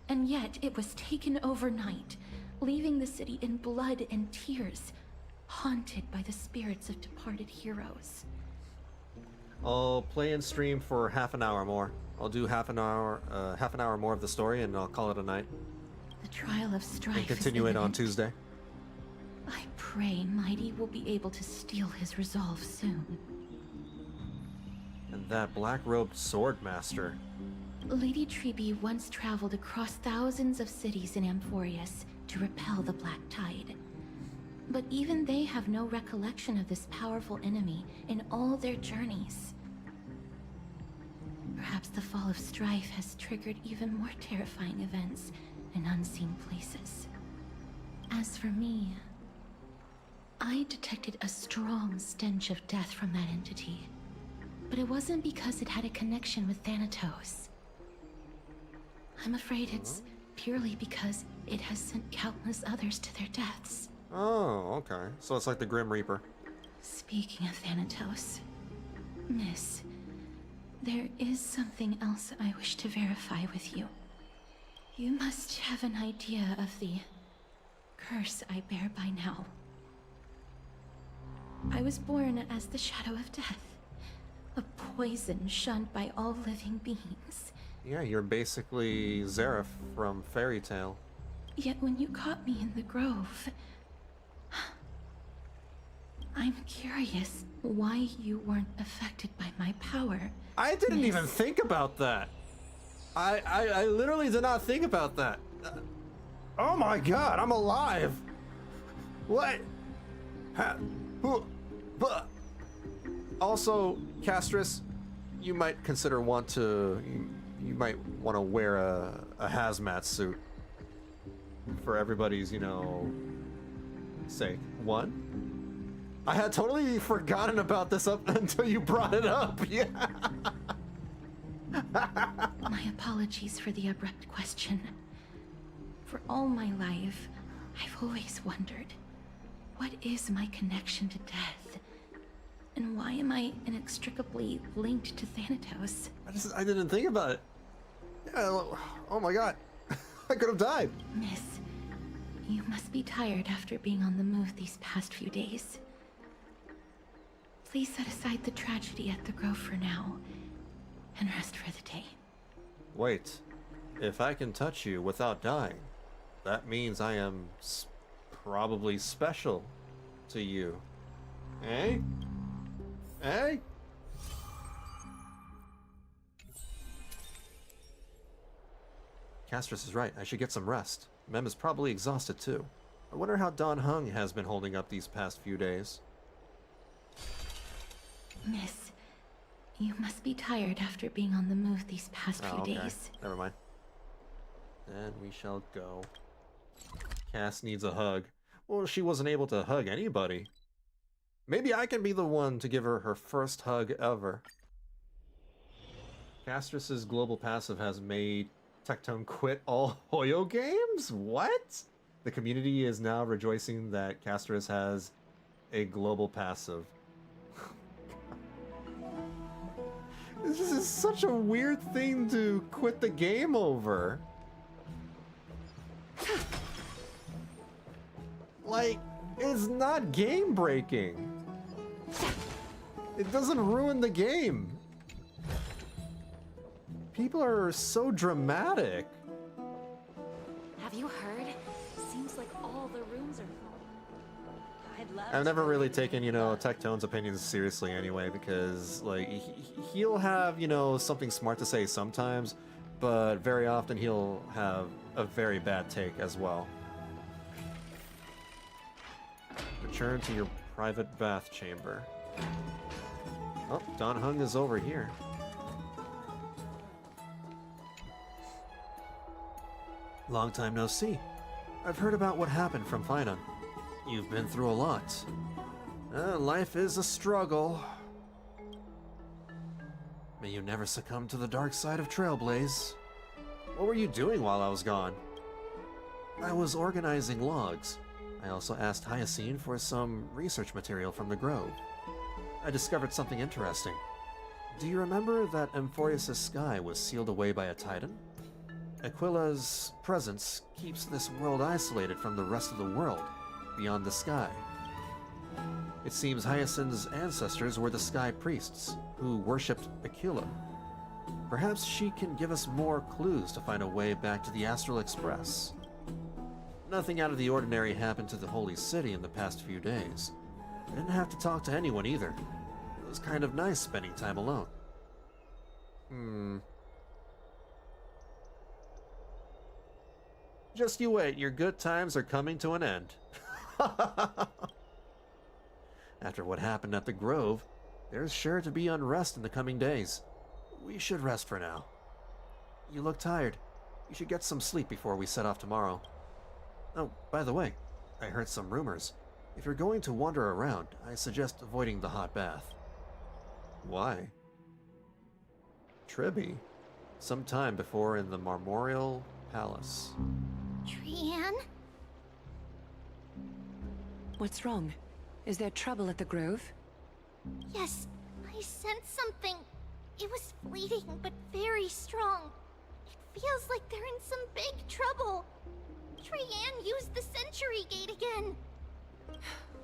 and yet it was taken overnight, leaving the city in blood and tears, haunted by the spirits of departed heroes. I'll play and stream for half an hour more. I'll do half an hour more of the story, and I'll call it a night. The trial of strife And continue is it on imminent. Tuesday. I pray Mydei will be able to steal his resolve soon. And that black-robed sword master. Lady Tribbie once traveled across thousands of cities in Amphoreus to repel the Black Tide. But even they have no recollection of this powerful enemy in all their journeys. Perhaps the fall of strife has triggered even more terrifying events in unseen places. As for me, I detected a strong stench of death from that entity. But it wasn't because it had a connection with Thanatos. I'm afraid it's purely because it has sent countless others to their deaths. Oh, okay. So it's like the Grim Reaper. Speaking of Thanatos, Miss, there is something else I wish to verify with you. You must have an idea of the curse I bear by now. I was born as the shadow of death, a poison shunned by all living beings. Yeah, you're basically Zareth from Fairy Tale. Yet when you caught me in the grove, I'm curious why you weren't affected by my power. I didn't even think about that. I literally did not think about that. Oh my god, I'm alive. What? Also, Castris, you might you might want to wear a hazmat suit for everybody's, sake. One, I had totally forgotten about this up until you brought it up. Yeah. My apologies for the abrupt question. For all my life, I've always wondered, what is my connection to death? And why am I inextricably linked to Thanatos? I didn't think about it. Yeah, oh my god. I could have died. Miss, you must be tired after being on the move these past few days. Please set aside the tragedy at the Grove for now, and rest for the day. Wait, if I can touch you without dying, that means I am probably special to you. Eh? Eh? Castris is right. I should get some rest. Mem is probably exhausted too. I wonder how Don Hung has been holding up these past few days. Miss, you must be tired after being on the move these past few days. Never mind. Then we shall go. Cass needs a hug. Well, she wasn't able to hug anybody. Maybe I can be the one to give her her first hug ever. Castris's global passive has made Tectone quit all Hoyo games? What? The community is now rejoicing that Castris has a global passive. This is such a weird thing to quit the game over. Like, it's not game breaking. It doesn't ruin the game. People are so dramatic. Have you heard? Seems like all the rooms are full. I've never really taken, Tectone's opinions seriously anyway, because, like, he'll have, something smart to say sometimes, but very often he'll have a very bad take as well. return to your private bath chamber. Oh, Dan Heng is over here. Long time no see. I've heard about what happened from Finan. You've been through a lot. Life is a struggle. May you never succumb to the dark side of Trailblaze. What were you doing while I was gone? I was organizing logs. I also asked Hyacine for some research material from the Grove. I discovered something interesting. Do you remember that Amphoreus' sky was sealed away by a titan? Aquila's presence keeps this world isolated from the rest of the world, beyond the sky. It seems Hyacin's ancestors were the Sky Priests, who worshipped Aquila. Perhaps she can give us more clues to find a way back to the Astral Express. Nothing out of the ordinary happened to the Holy City in the past few days. I didn't have to talk to anyone either. It was kind of nice spending time alone. Just you wait, your good times are coming to an end. After what happened at the Grove, there's sure to be unrest in the coming days. We should rest for now. You look tired. You should get some sleep before we set off tomorrow. Oh, by the way, I heard some rumors. If you're going to wander around, I suggest avoiding the hot bath. Why? Tribbie. Some time before in the Marmoreal Palace. Trian? What's wrong? Is there trouble at the Grove? Yes, I sensed something. It was fleeting, but very strong. It feels like they're in some big trouble. Trian used the Century Gate again.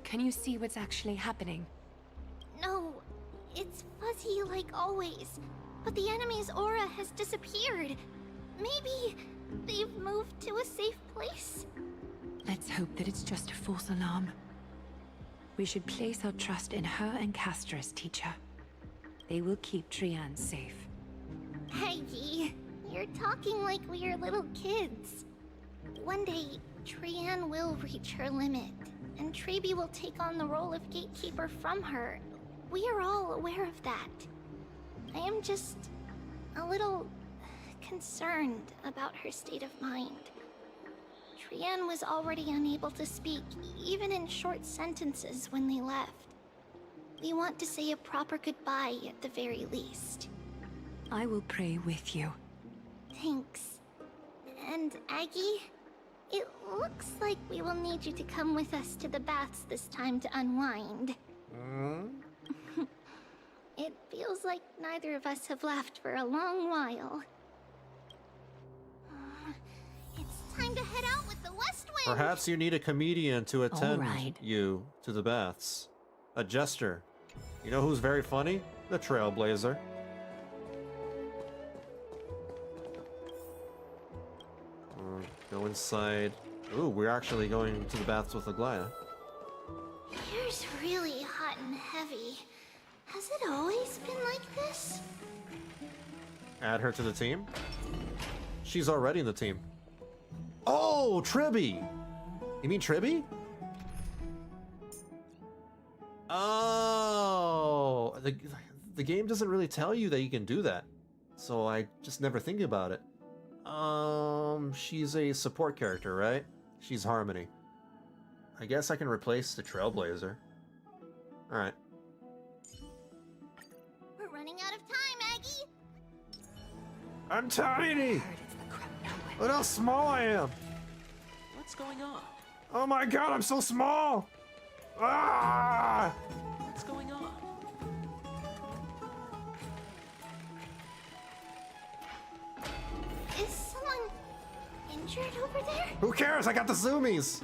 Can you see what's actually happening? No, it's fuzzy like always. But the enemy's aura has disappeared. Maybe they've moved to a safe place? Let's hope that it's just a false alarm. We should place our trust in her and Castor's teacher. They will keep Trian safe. Peggy, you're talking like we are little kids. One day, Trian will reach her limit, and Tribbie will take on the role of gatekeeper from her. We are all aware of that. I am just a little concerned about her state of mind. Trian was already unable to speak, even in short sentences when they left. We want to say a proper goodbye at the very least. I will pray with you. Thanks. And Aggie, it looks like we will need you to come with us to the baths this time to unwind. It feels like neither of us have laughed for a long while. It's time to head out with the West Wind! Perhaps you need a comedian to attend you to the baths. A jester. You know who's very funny? The Trailblazer. Go inside. Ooh, we're actually going to the baths with Aglaia. Here's really hot and heavy. Has it always been like this? Add her to the team? She's already in the team. Oh, Tribbie! You mean Tribbie? Oh, the game doesn't really tell you that you can do that, so I just never think about it. She's a support character, right? She's Harmony. I guess I can replace the Trailblazer. Alright. We're running out of time, Aggie! I'm tiny! Look how small I am! What's going on? Oh my god, I'm so small! Ah! What's going on? Is someone injured over there? Who cares? I got the zoomies!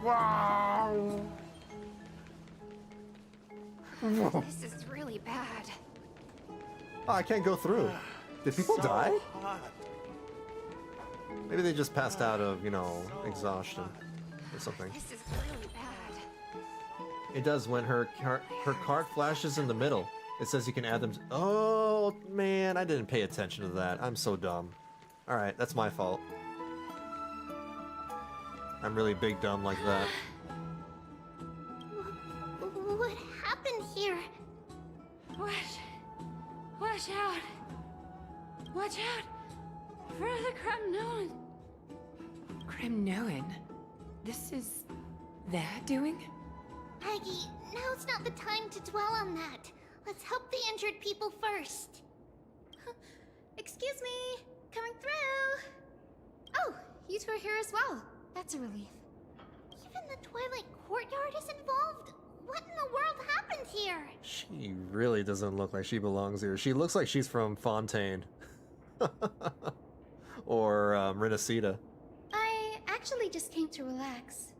Wow! This is really bad. Oh, I can't go through. Did people die? Maybe they just passed out of, you know, exhaustion or something. This is really bad. It does when her card flashes in the middle. It says you can add them to... Oh, man, I didn't pay attention to that. I'm so dumb. Alright, that's my fault. I'm really big dumb like that. What happened here? Watch out! Watch out for the Kremnoan! Kremnoan? This is their doing? Aggie, now's not the time to dwell on that. Let's help the injured people first. Excuse me, coming through. Oh, you two are here as well. That's a relief. Even the Twilight Courtyard is involved? What in the world happened here? She really doesn't look like she belongs here. She looks like she's from Fontaine. Or Renacida. I actually just came to relax.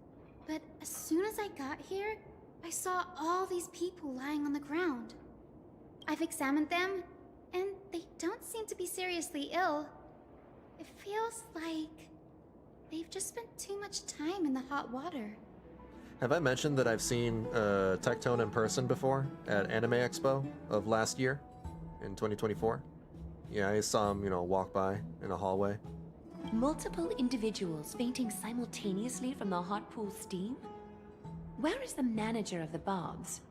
But as soon as I got here, I saw all these people lying on the ground. I've examined them, and they don't seem to be seriously ill. It feels like they've just spent too much time in the hot water. Have I mentioned that I've seen Tectone in person before at Anime Expo of last year in 2024? Yeah, I saw him, walk by in a hallway. Multiple individuals fainting simultaneously from the hot pool steam? Where is the manager of the baths?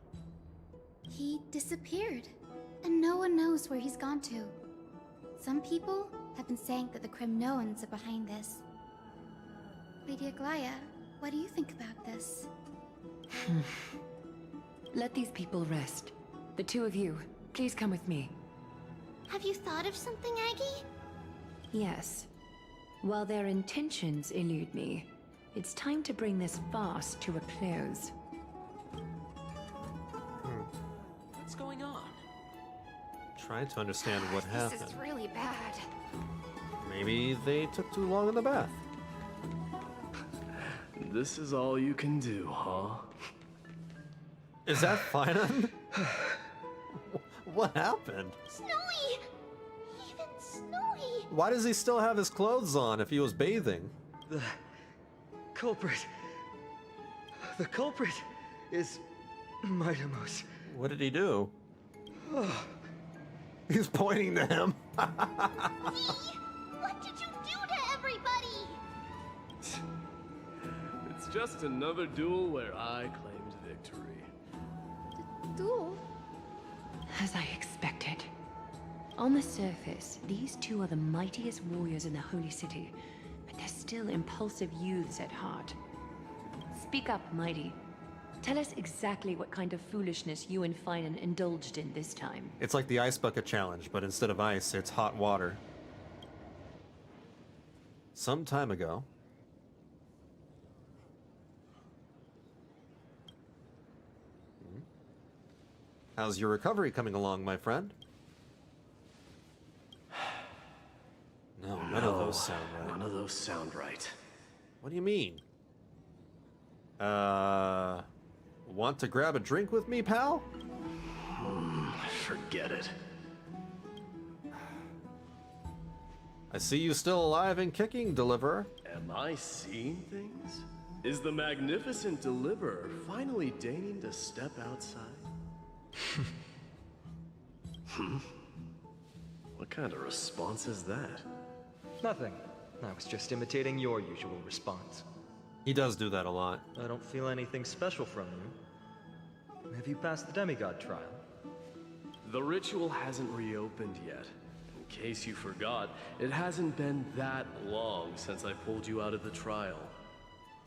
He disappeared, and no one knows where he's gone to. Some people have been saying that the Kremnoans are behind this. Lady Aglaya, what do you think about this? Let these people rest. The two of you, please come with me. Have you thought of something, Aggie? Yes. While their intentions elude me, it's time to bring this farce to a close. What's going on? Trying to understand what happened. This is really bad. Maybe they took too long in the bath. This is all you can do, huh? Is that Finan? What happened? Snowy! Even Snowy! Why does he still have his clothes on if he was bathing? The culprit is Mydei. What did he do? He's pointing to him. What did you do to everybody? It's just another duel where I claimed victory. Duel? As I expected. On the surface, these two are the mightiest warriors in the Holy City, but they're still impulsive youths at heart. Speak up, Mydei. Tell us exactly what kind of foolishness you and Finan indulged in this time. It's like the ice bucket challenge, but instead of ice, it's hot water. Some time ago, how's your recovery coming along, my friend? No, none of those sound right. None of those sound right. What do you mean? Want to grab a drink with me, pal? Forget it. I see you still alive and kicking, Deliverer. Am I seeing things? Is the magnificent Deliverer finally deigning to step outside? What kind of response is that? Nothing. I was just imitating your usual response. He does do that a lot. I don't feel anything special from you. Have you passed the demigod trial? The ritual hasn't reopened yet. In case you forgot, it hasn't been that long since I pulled you out of the trial.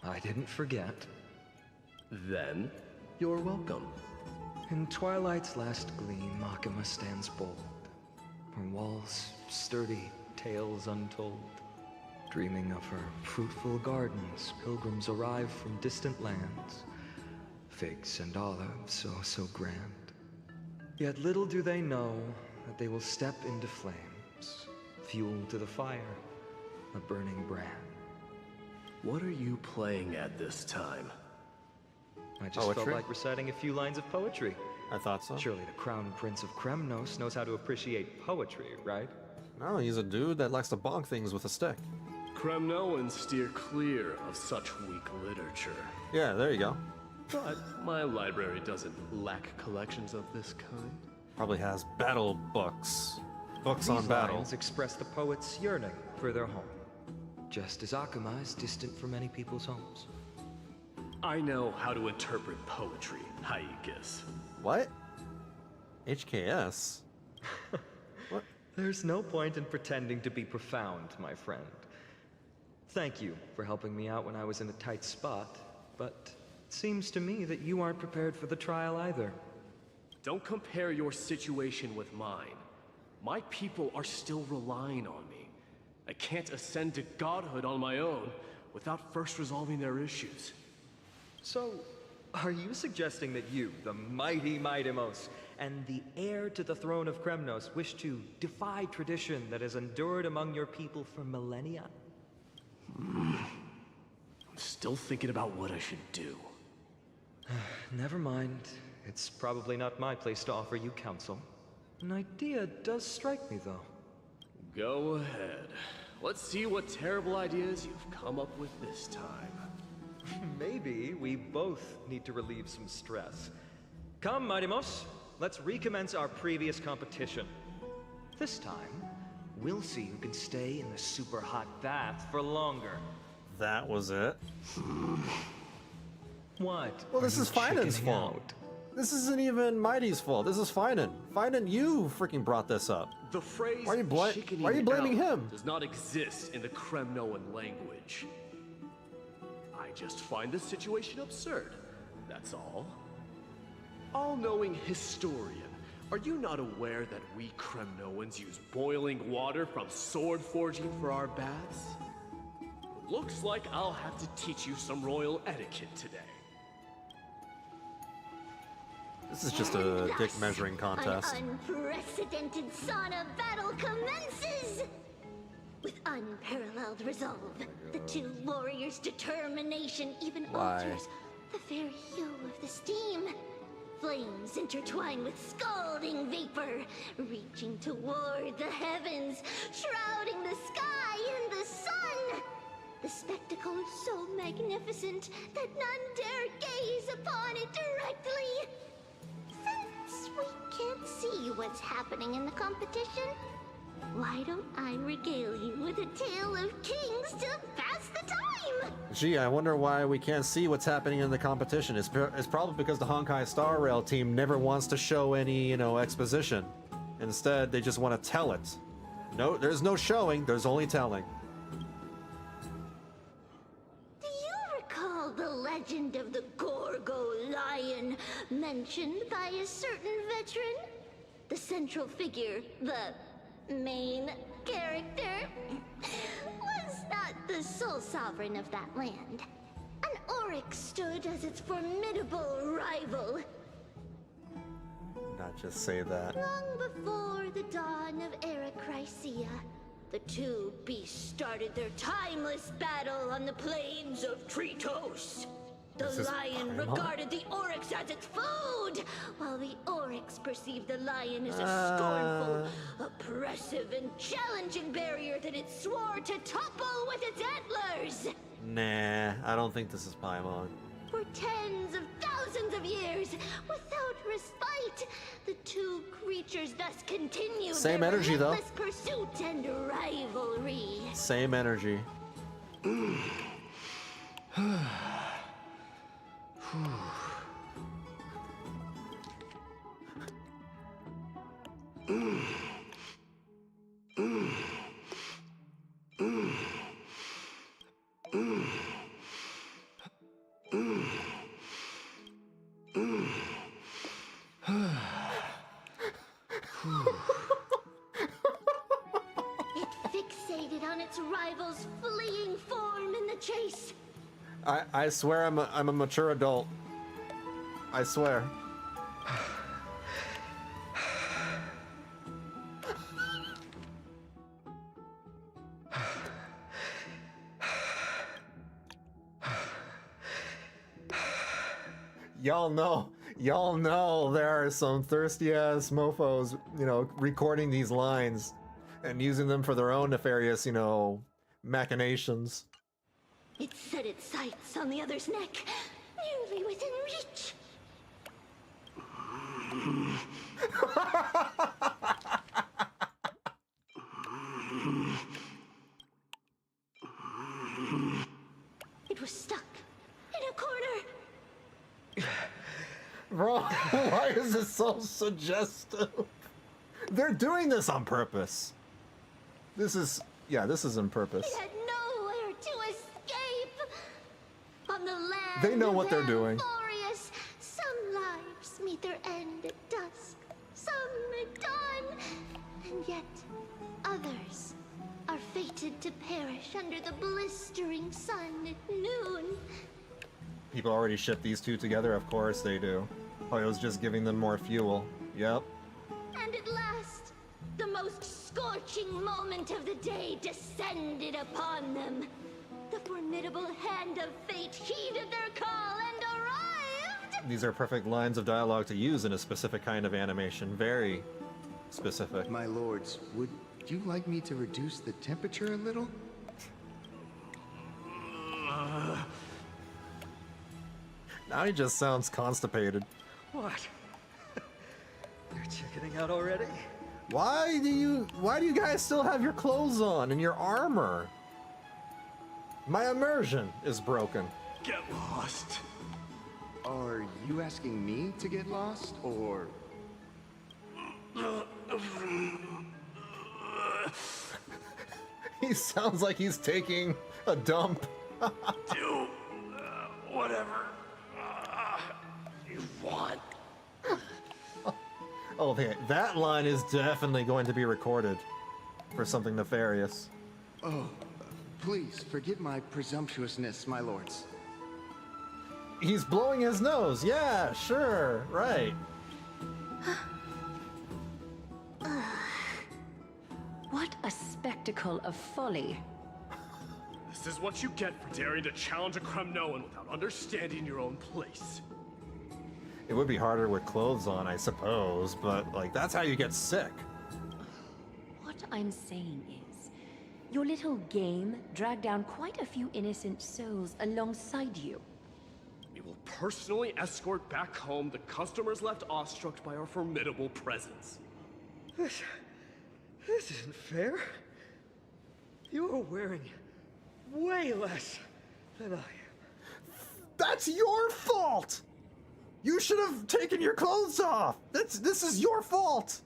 I didn't forget. Then, you're welcome. In Twilight's last gleam, Makima stands bold. Her walls sturdy, tales untold. Dreaming of her fruitful gardens, pilgrims arrive from distant lands. Figs and olives, oh so grand. Yet little do they know that they will step into flames, fuel to the fire, a burning brand. What are you playing at this time? I just felt like reciting a few lines of poetry. I thought so. Surely the Crown Prince of Kremnos knows how to appreciate poetry, right? No, he's a dude that likes to bonk things with a stick. Kremnoans steer clear of such weak literature. Yeah, there you go. But my library doesn't lack collections of this kind. Probably has battle books. Books These on battle. lines express the poet's yearning for their home. Just as Akuma is distant from many people's homes. I know how to interpret poetry, Hyacus. What? HKS? There's no point in pretending to be profound, my friend. Thank you for helping me out when I was in a tight spot, but it seems to me that you aren't prepared for the trial either. Don't compare your situation with mine. My people are still relying on me. I can't ascend to godhood on my own without first resolving their issues. So, are you suggesting that you, the mighty Mydemos, and the heir to the throne of Kremnos, wish to defy tradition that has endured among your people for millennia? I'm still thinking about what I should do. Never mind. It's probably not my place to offer you counsel. An idea does strike me, though. Go ahead. Let's see what terrible ideas you've come up with this time. Maybe we both need to relieve some stress. Come, Mydemos. Let's recommence our previous competition. This time, we'll see who can stay in the super hot bath for longer. That was it. What? Well, this is Finan's fault. This isn't even Mydei's fault. This is Finan. Finan, you freaking brought this up. The phrase why are you "chickening blaming out" him? does not exist in the Kremnoan language. I just find the situation absurd. That's all. All-knowing historian, are you not aware that we Kremnoans use boiling water from sword forging for our baths? Looks like I'll have to teach you some royal etiquette today. This is just a dick measuring contest. An unprecedented sauna battle commences! With unparalleled resolve, the two warriors' determination even alters the very hue of the steam. Flames intertwine with scalding vapor, reaching toward the heavens, shrouding the sky and the sun. The spectacle is so magnificent that none dare gaze upon it directly. Since we can't see what's happening in the competition, why don't I regale you with a tale of kings to pass the time? Gee, I wonder why we can't see what's happening in the competition. It's probably because the Honkai Star Rail team never wants to show any, exposition. Instead, they just want to tell it. No, there's no showing, there's only telling. Do you recall the legend of the Gorgo lion mentioned by a certain veteran? The central figure, the main character, was not the sole sovereign of that land. An oryx stood as its formidable rival. Not just say that. Long before the dawn of Erechrysia, the two beasts started their timeless battle on the plains of Tritos. The lion regarded the oryx as its food, while the oryx perceived the lion as a scornful, oppressive, and challenging barrier that it swore to topple with its antlers. Nah, I don't think this is Paimon. For tens of thousands of years, without respite, the two creatures thus continued Same their energy, though. relentless pursuit and rivalry. Same energy. It fixated on its rival's fleeing form in the chase. I swear I'm a mature adult. I swear. Y'all know there are some thirsty ass mofos, recording these lines and using them for their own nefarious, machinations. It set its sights on the other's neck, nearly within reach. It was stuck in a corner. Bro, why is it so suggestive? They're doing this on purpose. This is on purpose. He had nowhere to escape. On the land They know what they're doing. Amphoreus, some lives meet their end at dusk, some at dawn, and yet others are fated to perish under the blistering sun at noon. People already ship these two together, of course they do. Hoyo's just giving them more fuel. Yep. And at last, the most scorching moment of the day descended upon them. The formidable hand of fate heeded their call and arrived! These are perfect lines of dialogue to use in a specific kind of animation. Very specific. My lords, would you like me to reduce the temperature a little? Now he just sounds constipated. What? You're chickening out already? Why do you guys still have your clothes on and your armor? My immersion is broken. Get lost. Are you asking me to get lost, or... He sounds like he's taking a dump. Do whatever you want. Oh, okay. That line is definitely going to be recorded for something nefarious. Oh, please forgive my presumptuousness, my lords. He's blowing his nose. Yeah, sure, right. What a spectacle of folly. This is what you get for daring to challenge a Kremnoan without understanding your own place. It would be harder with clothes on, I suppose, but, like, that's how you get sick. What I'm saying is, your little game dragged down quite a few innocent souls alongside you. We will personally escort back home the customers left awestruck by our formidable presence. This isn't fair. You are wearing way less than I am. That's your fault! You should have taken your clothes off! This is your fault!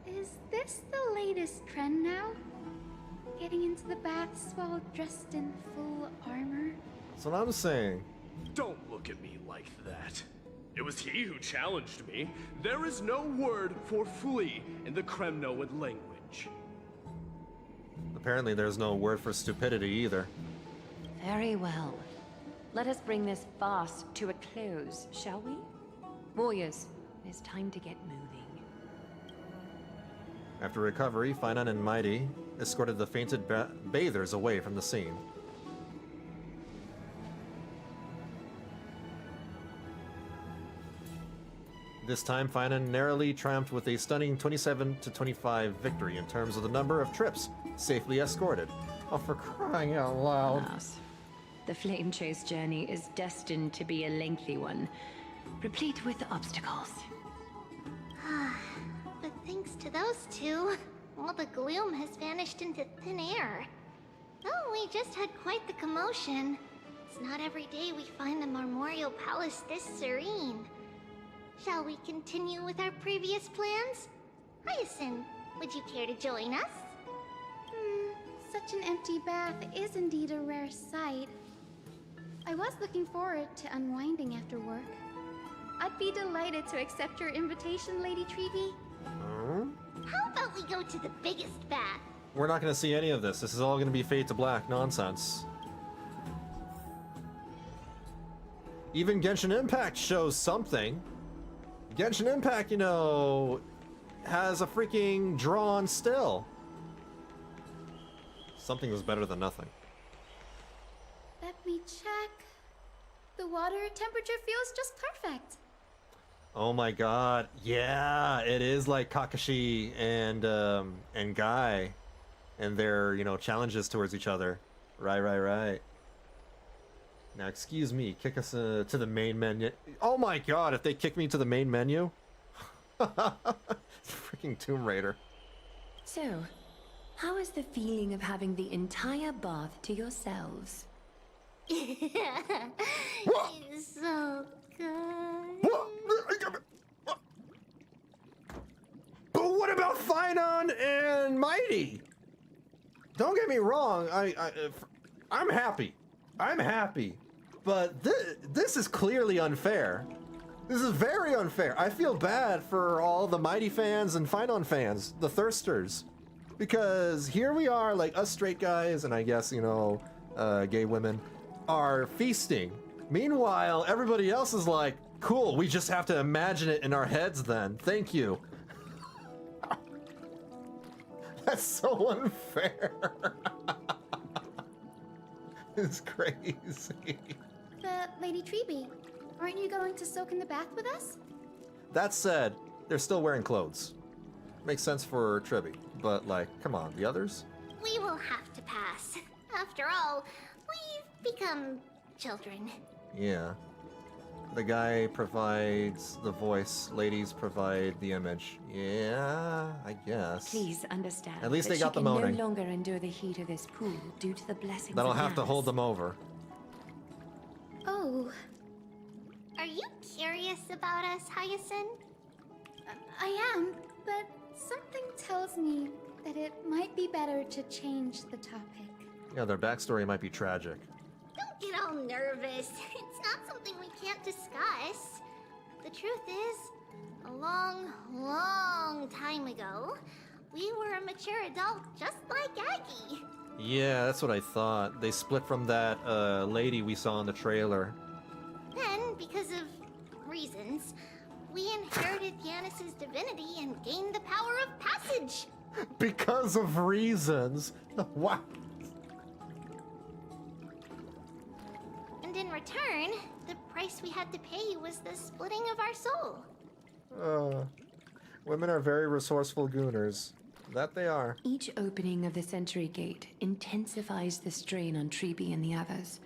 Is this the latest trend now? Getting into the baths while dressed in full armor? That's what I'm saying. Don't look at me like that. It was he who challenged me. There is no word for flee in the Kremnoan language. Apparently there's no word for stupidity either. Very well. Let us bring this farce to a close, shall we? Warriors, it is time to get moving. After recovery, Finan and Mydei escorted the fainted bathers away from the scene. This time, Finan narrowly triumphed with a stunning 27-25 victory in terms of the number of trips safely escorted. Oh, for crying out loud. Alas, the flame chase journey is destined to be a lengthy one, replete with obstacles. But thanks to those two, all the gloom has vanished into thin air. Oh, we just had quite the commotion. It's not every day we find the Marmoreal Palace this serene. Shall we continue with our previous plans? Hyacinth, would you care to join us? Such an empty bath is indeed a rare sight. I was looking forward to unwinding after work. I'd be delighted to accept your invitation, Lady Tribbie. How about we go to the biggest bath? We're not going to see any of this. This is all going to be Fade to Black nonsense. Even Genshin Impact shows something. Genshin Impact, you know, has a freaking drawn still. Something was better than nothing. Let me check. The water temperature feels just perfect. Oh my god, yeah, it is like Kakashi and Guy and their, you know, challenges towards each other. Right. Now, excuse me, kick us to the main menu. Oh my god, if they kick me to the main menu? Freaking Tomb Raider. So, how is the feeling of having the entire bath to yourselves? It's so good. about Finon and Mydei? Don't get me wrong. I'm happy. I'm happy. But this is clearly unfair. This is very unfair. I feel bad for all the Mydei fans and Finon fans, the thirsters. Because here we are, like us straight guys, and I guess, you know, gay women, are feasting. Meanwhile, everybody else is like, cool, we just have to imagine it in our heads then. Thank you. That's so unfair. It's crazy. But Lady Tribbie, aren't you going to soak in the bath with us? That said, they're still wearing clothes. Makes sense for Tribbie, but like, come on, the others? We will have to pass. After all, we've become children. Yeah. The guy provides the voice, ladies provide the image. Yeah, I guess. Please understand. At least that they got she the can moaning. no longer endure the heat of this pool due to the blessings That'll of have to Yanis. hold them over. Oh. Are you curious about us, Hyacinth? I am, but something tells me that it might be better to change the topic. Yeah, their backstory might be tragic. Don't get all nervous. It's not something we can't discuss. The truth is, a long, long time ago, we were a mature adult just like Aggie. Yeah, that's what I thought. They split from that lady we saw in the trailer. Then, because of reasons, we inherited Yanis's divinity and gained the power of passage. Because of reasons. What? And in return, the price we had to pay was the splitting of our soul. Women are very resourceful gooners. That they are. Each opening of the Century Gate intensifies the strain on Tribbie and the others.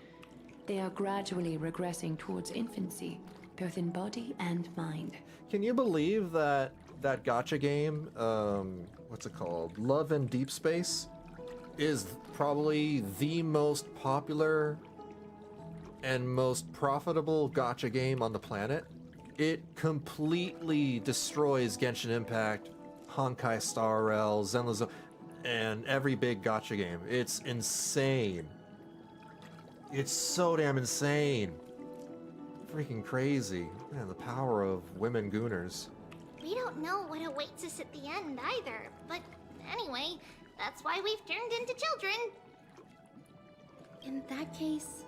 They are gradually regressing towards infancy, both in body and mind. Can you believe that that gacha game, what's it called? Love in Deep Space, is probably the most popular and most profitable gacha game on the planet? It completely destroys Genshin Impact, Honkai Star Rail, Zenless Zone, and every big gacha game. It's insane. It's so damn insane. Freaking crazy. Man, the power of women gooners. We don't know what awaits us at the end either, but anyway, that's why we've turned into children. In that case,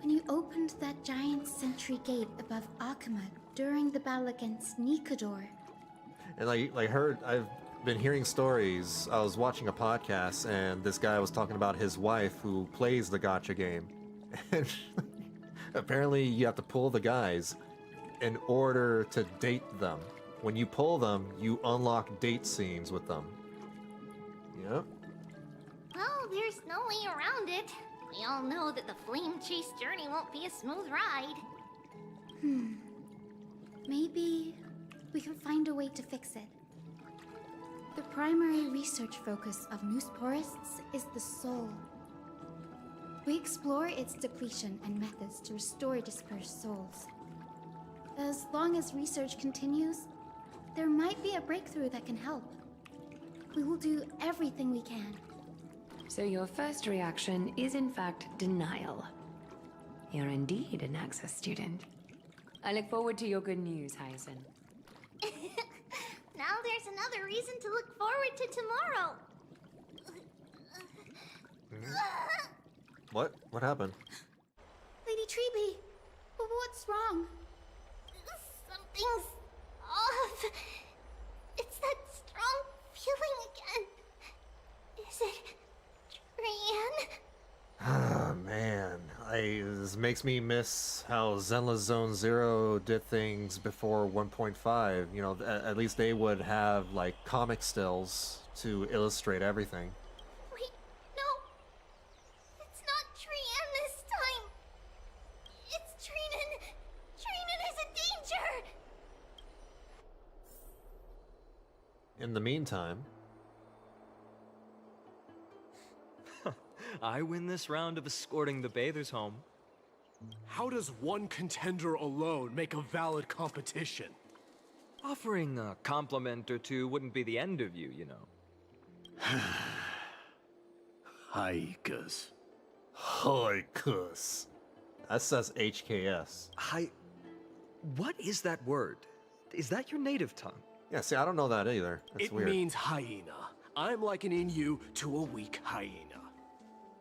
when you opened that giant sentry gate above Akuma during the battle against Nikador, And I've been hearing stories. I was watching a podcast and this guy was talking about his wife who plays the gacha game. And apparently you have to pull the guys in order to date them. When you pull them, you unlock date scenes with them. Yep. Well, there's no way around it. We all know that the flame chase journey won't be a smooth ride. Maybe we can find a way to fix it. The primary research focus of Nooseporists is the soul. We explore its depletion and methods to restore dispersed souls. As long as research continues, there might be a breakthrough that can help. We will do everything we can. So your first reaction is in fact denial. You're indeed an Access student. I look forward to your good news, Hyacinth. Now there's another reason to look forward to tomorrow. What? What happened? Lady Tribbie, what's wrong? Something's off. It's that strong feeling again. Is it Trian? Ah, man. This makes me miss how Zenless Zone Zero did things before 1.5. You know, at least they would have, like, comic stills to illustrate everything. Wait, no. It's not Trian this time. It's Trinan. Trinan is a danger. In the meantime... I win this round of escorting the bathers home. How does one contender alone make a valid competition? Offering a compliment or two wouldn't be the end of you, you know. Haikas. Haikas. That says HKS. What is that word? Is that your native tongue? Yeah, see, I don't know that either. That's weird. It means hyena. I'm likening you to a weak hyena.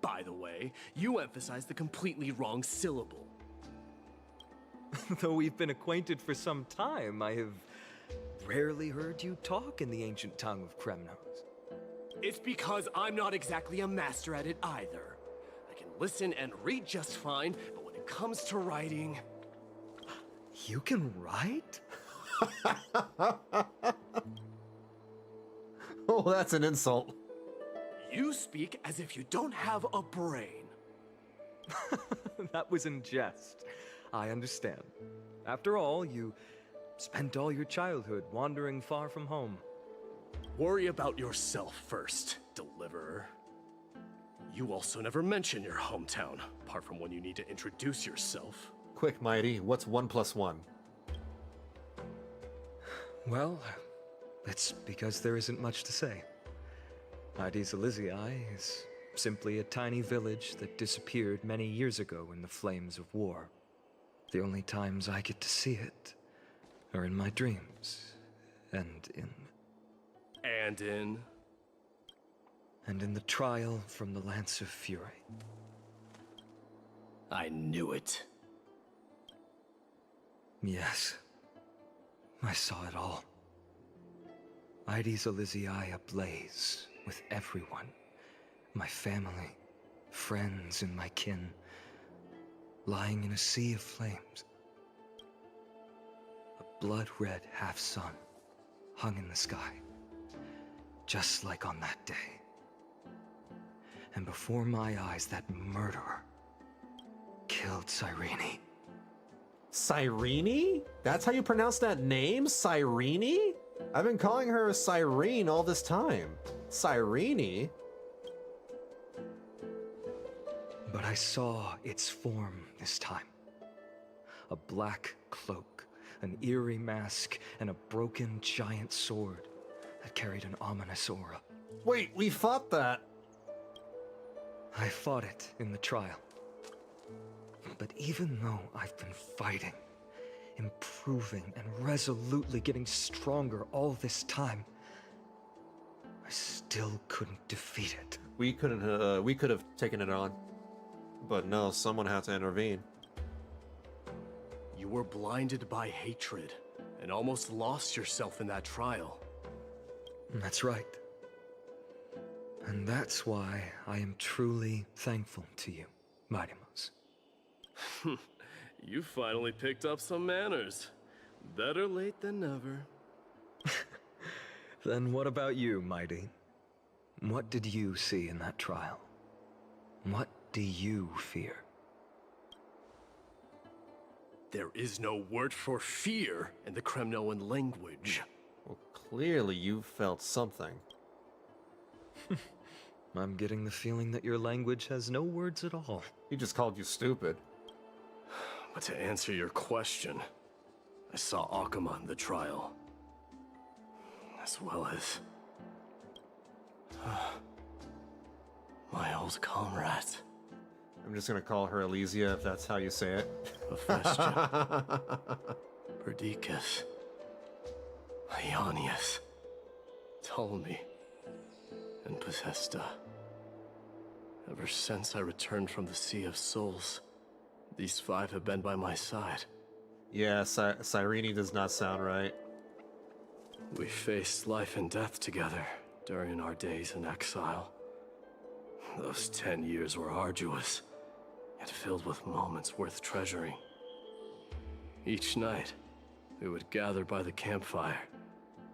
By the way, you emphasize the completely wrong syllable. Though we've been acquainted for some time, I have rarely heard you talk in the ancient tongue of Kremnos. It's because I'm not exactly a master at it either. I can listen and read just fine, but when it comes to writing... You can write? Oh, that's an insult. You speak as if you don't have a brain. That was in jest. I understand. After all, you spent all your childhood wandering far from home. Worry about yourself first, deliverer. You also never mention your hometown, apart from when you need to introduce yourself. Quick, Mydei, what's 1 + 1? Well, it's because there isn't much to say. Mydei is simply a tiny village that disappeared many years ago in the flames of war. The only times I get to see it are in my dreams, and in the trial from the Lance of Fury. I knew it. Yes, I saw it all. Mydei ablaze with everyone. My family, friends, and my kin, lying in a sea of flames. A blood-red half-sun hung in the sky, just like on that day. And before my eyes, that murderer killed Cyrene. Cyrene? That's how you pronounce that name? Cyrene? I've been calling her Cyrene all this time. Cyrene? But I saw its form this time. A black cloak, an eerie mask, and a broken giant sword that carried an ominous aura. Wait, we fought that. I fought it in the trial. But even though I've been fighting, improving, and resolutely getting stronger all this time, I still couldn't defeat it. We could have taken it on. But no, someone had to intervene. You were blinded by hatred and almost lost yourself in that trial. That's right. And that's why I am truly thankful to you, Mydei. You finally picked up some manners. Better late than never. Then what about you, Mydei? What did you see in that trial? What do you fear? There is no word for fear in the Kremnoan language. Well, clearly you felt something. I'm getting the feeling that your language has no words at all. He just called you stupid. But to answer your question, I saw Akuma in the trial. As well as... my old comrades. I'm just gonna call her Elysia if that's how you say it. Hephaestion. Perdiccas. Ionius. Ptolemy. And Possesta. Ever since I returned from the Sea of Souls, these 5 have been by my side. Yeah, Cyrene does not sound right. We faced life and death together during our days in exile. Those 10 years were arduous, yet filled with moments worth treasuring. Each night, we would gather by the campfire,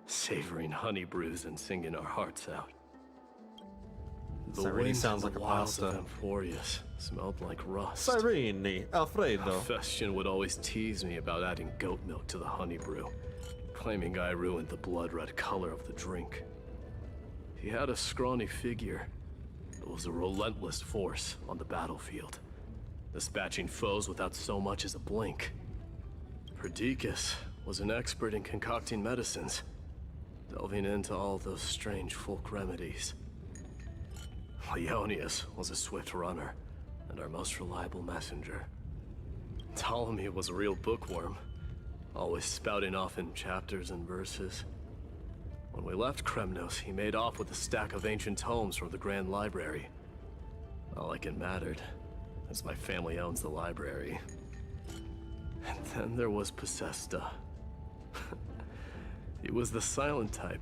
savoring honey brews and singing our hearts out. The Cyrene wind sounds in like the a wilds pasta. of Amphoreus smelled like rust. Cyrene, Alfredo. Hephaestion would always tease me about adding goat milk to the honey brew, claiming I ruined the blood-red color of the drink. He had a scrawny figure, but was a relentless force on the battlefield, dispatching foes without so much as a blink. Perdiccas was an expert in concocting medicines, delving into all those strange folk remedies. Leonius was a swift runner, and our most reliable messenger. Ptolemy was a real bookworm, always spouting off in chapters and verses. When we left Kremnos, he made off with a stack of ancient tomes from the Grand Library. Not like it mattered, as my family owns the library. And then there was Possesta. He was the silent type,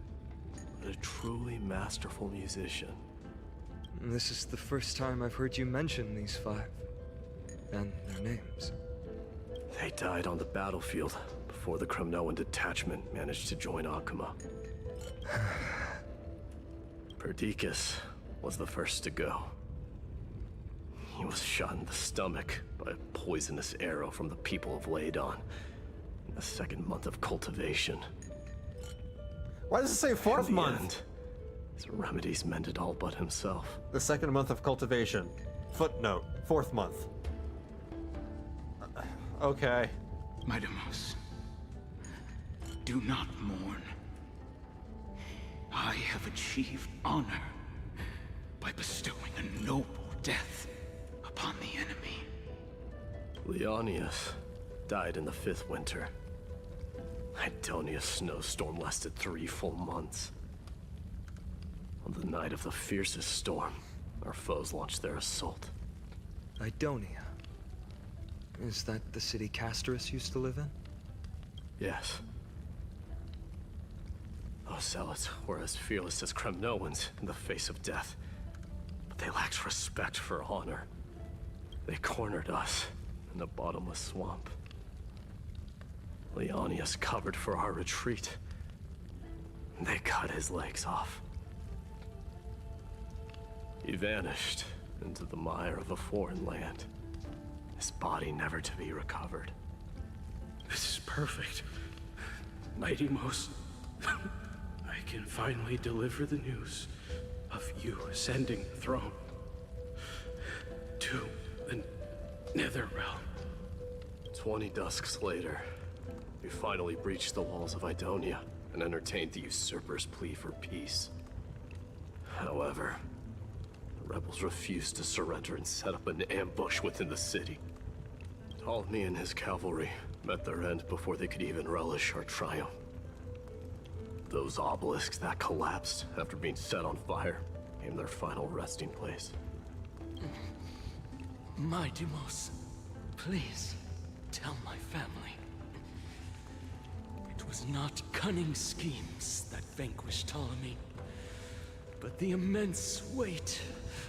but a truly masterful musician. This is the first time I've heard you mention these 5. And their names. They died on the battlefield before the Kremnoan detachment managed to join Akuma. Perdiccas was the first to go. He was shot in the stomach by a poisonous arrow from the people of Ladon in the 2nd month of cultivation. Why does it say 4th month? End, his remedies mended all but himself. The 2nd month of cultivation. Footnote, 4th month. Okay. Mydei, do not mourn. I have achieved honor by bestowing a noble death upon the enemy. Leonius died in the 5th winter. Idonia's snowstorm lasted 3 full months. On the night of the fiercest storm, our foes launched their assault. Idonia. Is that the city Castorus used to live in? Yes. Those zealots were as fearless as Kremnoans in the face of death. But they lacked respect for honor. They cornered us in the bottomless swamp. Leonius covered for our retreat. They cut his legs off. He vanished into the mire of a foreign land, his body never to be recovered. This is perfect. Mydei, I can finally deliver the news of you ascending the throne to the Netherrealm. 20 dusks later, we finally breached the walls of Idonia and entertained the usurper's plea for peace. However, the rebels refused to surrender and set up an ambush within the city. Ptolemy and his cavalry met their end before they could even relish our triumph. Those obelisks that collapsed after being set on fire became their final resting place. Mydei, please tell my family. It was not cunning schemes that vanquished Ptolemy, but the immense weight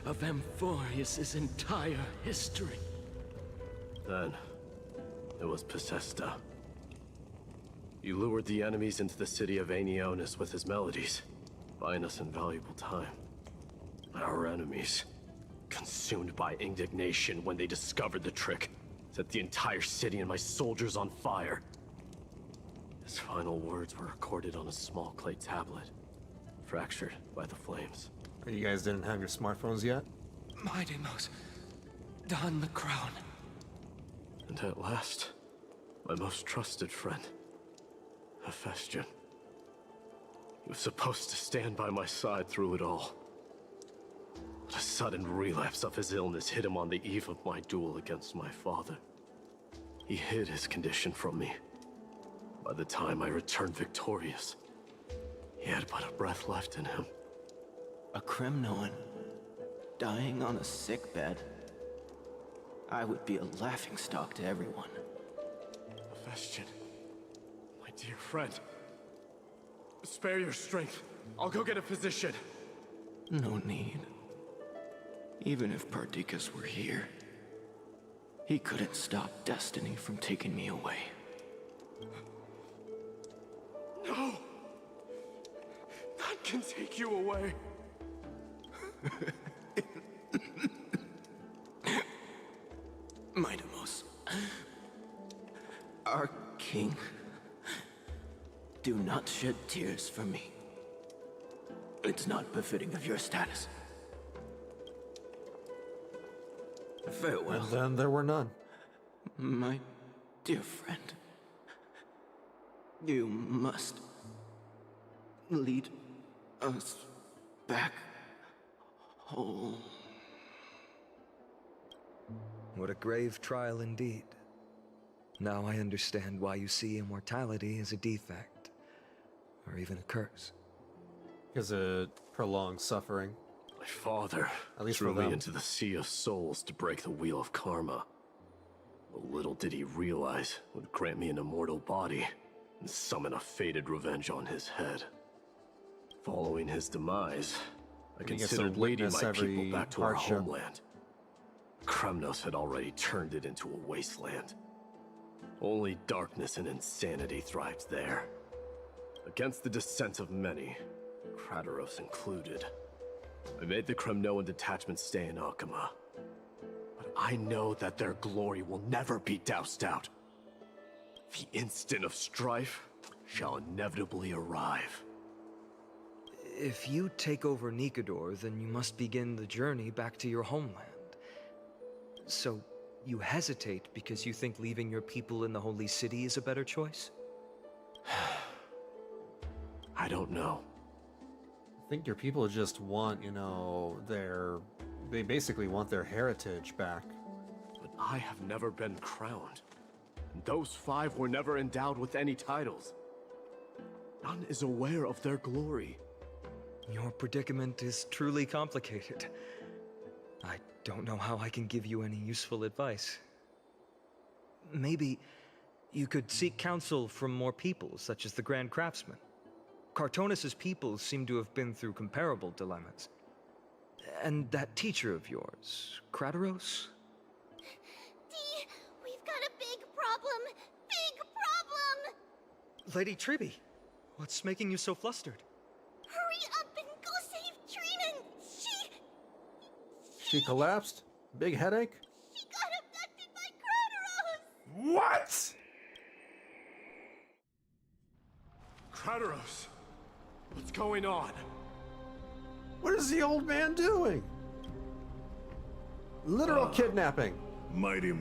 of Amphoreus' entire history. Then, it was Possesta. He lured the enemies into the city of Aenionis with his melodies, buying us invaluable time. Our enemies, consumed by indignation when they discovered the trick, set the entire city and my soldiers on fire. His final words were recorded on a small clay tablet, fractured by the flames. You guys didn't have your smartphones yet? Mydei, don the crown. And at last, my most trusted friend, Hephaestion. He was supposed to stand by my side through it all. But a sudden relapse of his illness hit him on the eve of my duel against my father. He hid his condition from me. By the time I returned victorious, he had but a breath left in him. A Kremnoan, dying on a sickbed. I would be a laughingstock to everyone. Hephaestion, my dear friend. Spare your strength. I'll go get a physician. No need. Even if Perdiccas were here, he couldn't stop destiny from taking me away. No! None can take you away. Mydei, our king, do not shed tears for me. It's not befitting of your status. Farewell. And then there were none. My dear friend. You must lead us back home. What a grave trial indeed. Now I understand why you see immortality as a defect, or even a curse. Because of prolonged suffering. My father At least threw for me them. into the sea of souls to break the wheel of karma. But little did he realize it would grant me an immortal body and summon a fated revenge on his head. Following his demise, I You get to considered leading witness my every people back to our hardship. homeland. Kremnos had already turned it into a wasteland. Only darkness and insanity thrived there. Against the dissent of many, Krateros included, I made the Kremnoan detachment stay in Akama. But I know that their glory will never be doused out. The instant of strife shall inevitably arrive. If you take over Nikador, then you must begin the journey back to your homeland. So, you hesitate because you think leaving your people in the Holy City is a better choice? I don't know. I think your people just want, you know, they basically want their heritage back. But I have never been crowned. And those 5 were never endowed with any titles. None is aware of their glory. Your predicament is truly complicated. I don't know how I can give you any useful advice. Maybe you could seek counsel from more peoples, such as the Grand Craftsman. Cartonis' people seem to have been through comparable dilemmas. And that teacher of yours, Krateros? Dee, we've got a big problem! Big problem! Lady Tribbie, what's making you so flustered? Hurry up and go save Trinan! She collapsed? Big headache? She got abducted by Krateros! What? Krateros! What's going on? What is the old man doing? Literal kidnapping. Mydei.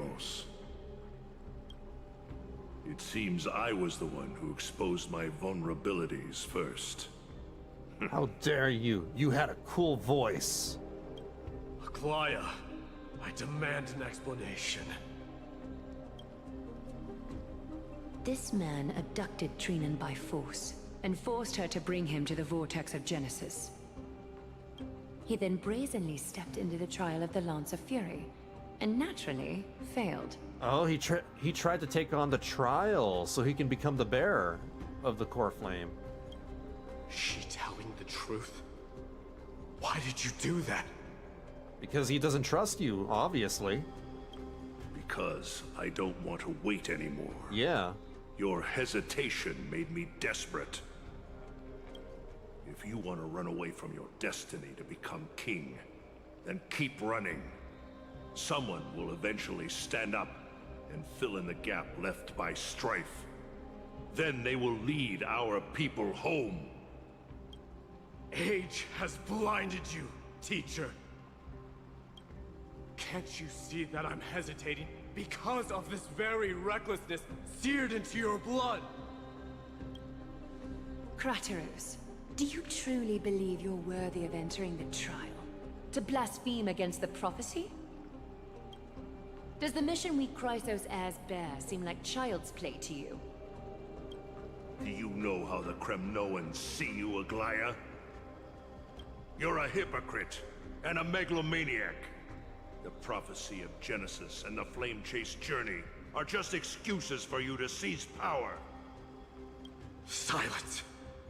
It seems I was the one who exposed my vulnerabilities first. How dare you? You had a cool voice. Aglaya, I demand an explanation. This man abducted Trinan by force, and forced her to bring him to the vortex of Genesis. He then brazenly stepped into the trial of the Lance of Fury, and naturally failed. Oh, he tried to take on the trial so he can become the bearer of the core flame. Is she telling the truth? Why did you do that? Because he doesn't trust you, obviously. Because I don't want to wait anymore. Yeah. Your hesitation made me desperate. If you want to run away from your destiny to become king, then keep running. Someone will eventually stand up and fill in the gap left by strife. Then they will lead our people home. Age has blinded you, teacher. Can't you see that I'm hesitating because of this very recklessness seared into your blood? Krateros, do you truly believe you're worthy of entering the trial? To blaspheme against the prophecy? Does the mission we Chrysos heirs bear seem like child's play to you? Do you know how the Kremnoans see you, Aglaya? You're a hypocrite and a megalomaniac. The prophecy of Genesis and the Flame Chase journey are just excuses for you to seize power. Silence,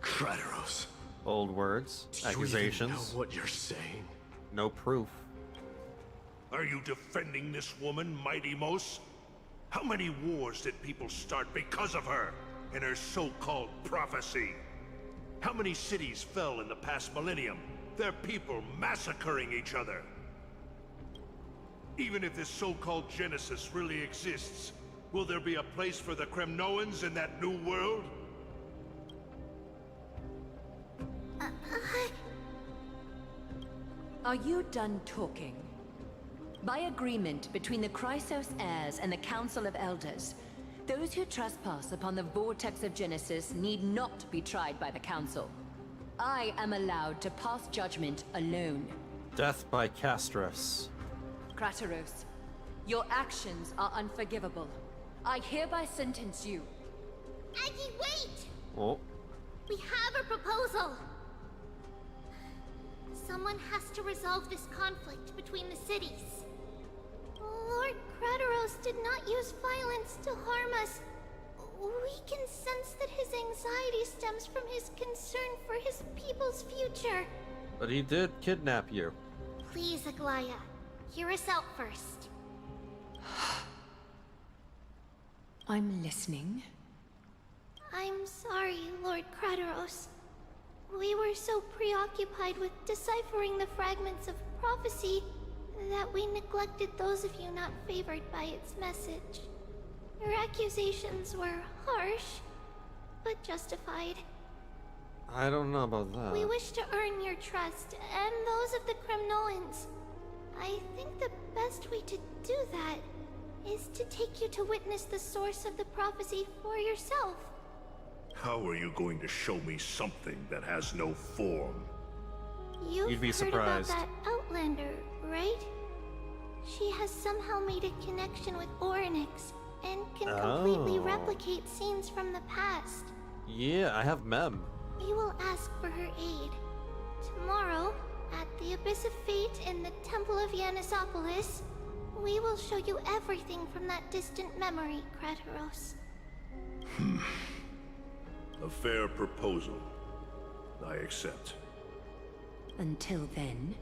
Krateros. Old words, Do you accusations. even know what you're saying? No proof. Are you defending this woman, Mydei? How many wars did people start because of her and her so-called prophecy? How many cities fell in the past millennium? Their people massacring each other. Even if this so-called Genesis really exists, will there be a place for the Kremnoans in that new world? Are you done talking? By agreement between the Chrysos heirs and the Council of Elders, those who trespass upon the vortex of Genesis need not be tried by the Council. I am allowed to pass judgment alone. Death by Castris. Crateros, your actions are unforgivable. I hereby sentence you. Aggie, wait! Oh. We have a proposal! Someone has to resolve this conflict between the cities. Lord Crateros did not use violence to harm us. We can sense that his anxiety stems from his concern for his people's future. But he did kidnap you. Please, Aglaya, hear us out first. I'm listening. I'm sorry, Lord Crateros. We were so preoccupied with deciphering the fragments of prophecy that we neglected those of you not favored by its message. Your accusations were harsh, but justified. I don't know about that. We wish to earn your trust, and those of the Kremnoans. I think the best way to do that is to take you to witness the source of the prophecy for yourself. How are you going to show me something that has no form? You've You'd be heard surprised. about that Outlander, right? She has somehow made a connection with Orynyx and can completely Oh. replicate scenes from the past. Yeah, I have Mem. We will ask for her aid. Tomorrow, at the Abyss of Fate in the Temple of Yanisopolis, we will show you everything from that distant memory, Crateros. A fair proposal. I accept. Until then,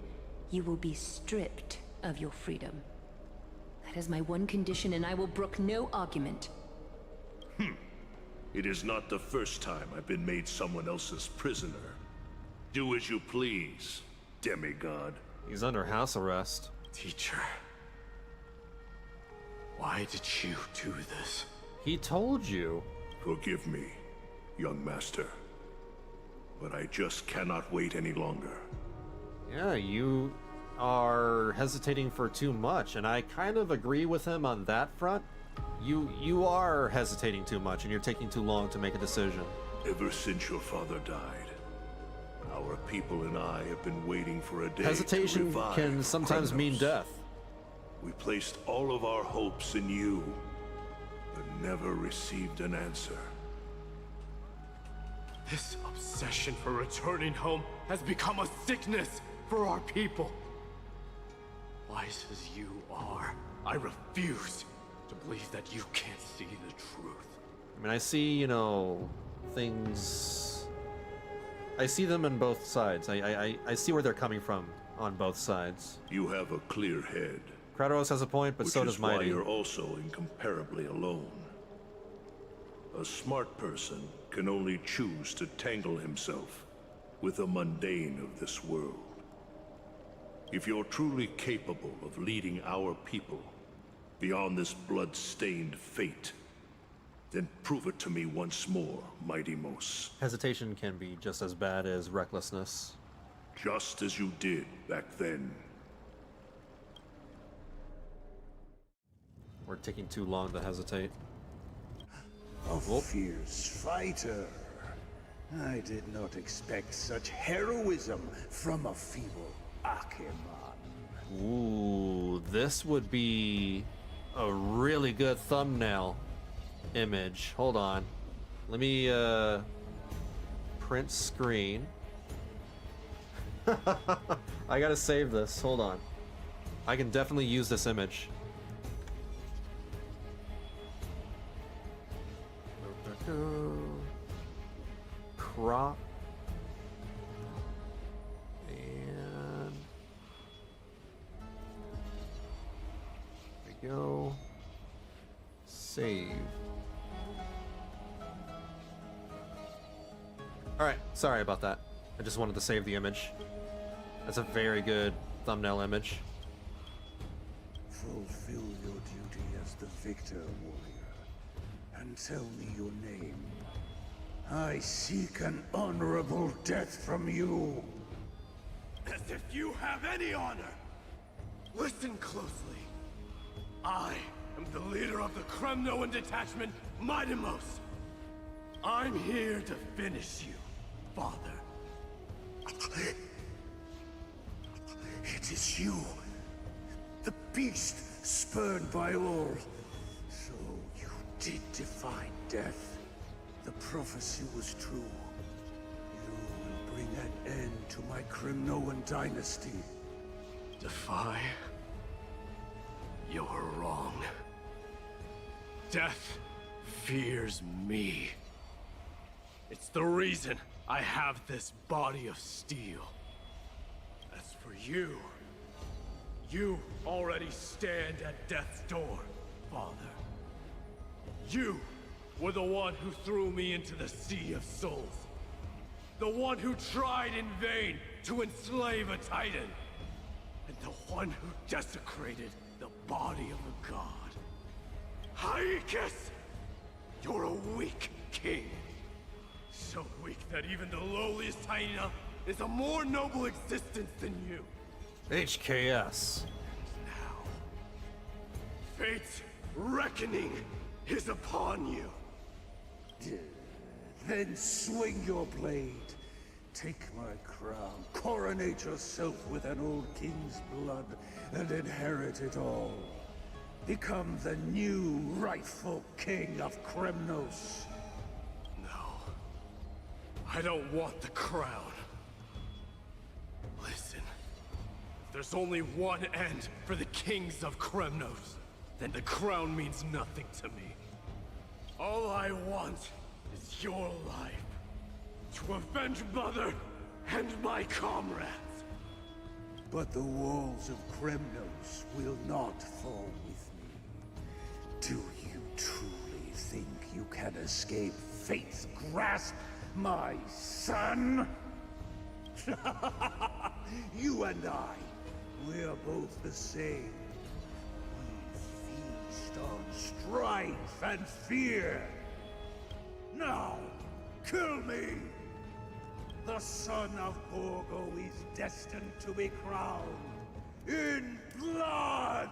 you will be stripped of your freedom. That is my one condition, and I will brook no argument. It is not the first time I've been made someone else's prisoner. Do as you please, demigod. He's under house arrest. Teacher, why did you do this? He told you. Forgive me, young master. But I just cannot wait any longer. Yeah, you are hesitating for too much, and I kind of agree with him on that front. You are hesitating too much, and you're taking too long to make a decision. Ever since your father died, our people and I have been waiting for a day Hesitation to revive can sometimes mean Kronos. death. We placed all of our hopes in you, but never received an answer. This obsession for returning home has become a sickness for our people. Wise as you are, I refuse to believe that you can't see the truth. I mean, I see, you know, things. I see them on both sides. I see where they're coming from on both sides. You have a clear head. Kratos has a point, but so does Which is why Mydei. you're also incomparably alone. A smart person can only choose to tangle himself with the mundane of this world. If you're truly capable of leading our people beyond this blood-stained fate, then prove it to me once more, Mydei. Hesitation can be just as bad as recklessness. Just as you did back then. We're taking too long to hesitate. A fierce fighter. I did not expect such heroism from a feeble Acheman. Ooh, this would be a really good thumbnail image. Hold on. Let me print screen. I gotta save this. Hold on. I can definitely use this image. Crop. And there we go. Save. Alright, sorry about that. I just wanted to save the image. That's a very good thumbnail image. Fulfill your duty as the victor, warrior, and tell me your name. I seek an honorable death from you. As if you have any honor! Listen closely. I am the leader of the Kremnoan detachment Mydei, I'm here to finish you, Father. It is you, the beast spurned by all. So you did defy death. The prophecy was true. You will bring an end to my Kremnoan dynasty. Defy? You're wrong. Death fears me. It's the reason I have this body of steel. As for you, you already stand at death's door, Father. You were the one who threw me into the Sea of Souls. The one who tried in vain to enslave a Titan. And the one who desecrated the body of a god. Hyakis! You're a weak king. So weak that even the lowliest hyena is a more noble existence than you. HKS. Now, fate's reckoning is upon you. Then swing your blade. Take my crown. Coronate yourself with an old king's blood and inherit it all. Become the new rightful king of Kremnos. No. I don't want the crown. Listen. If there's only one end for the kings of Kremnos, then the crown means nothing to me. All I want is your life. To avenge Mother and my comrades. But the walls of Kremnos will not fall with me. Do you truly think you can escape fate's grasp, my son? You and I, we're both the same. We feast on strife and fear. Now, kill me! The son of Borgo is destined to be crowned in blood!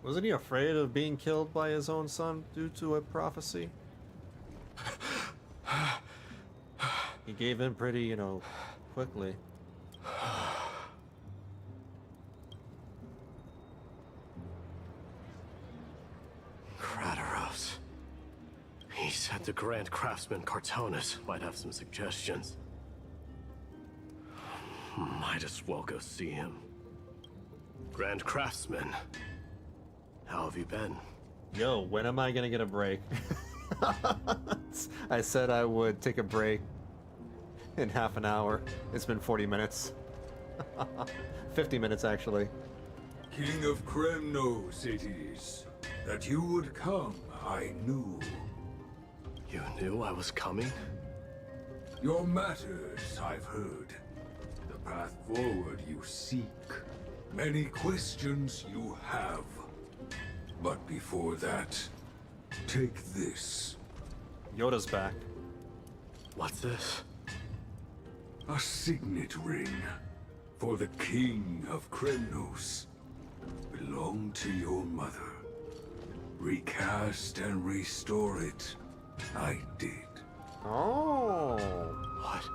Wasn't he afraid of being killed by his own son due to a prophecy? He gave in pretty, you know, quickly. Kratos. He said the Grand Craftsman Cartonus might have some suggestions. Might as well go see him. Grand Craftsman, how have you been? Yo, when am I gonna get a break? I said I would take a break in half an hour. It's been 40 minutes. 50 minutes, actually. King of Kremnos it is. That you would come, I knew. You knew I was coming? Your matters, I've heard. The path forward you seek. Many questions you have. But before that, take this. Yoda's back. What's this? A signet ring. For the King of Kremnos. Belonged to your mother. Recast and restore it. I did. Oh. What?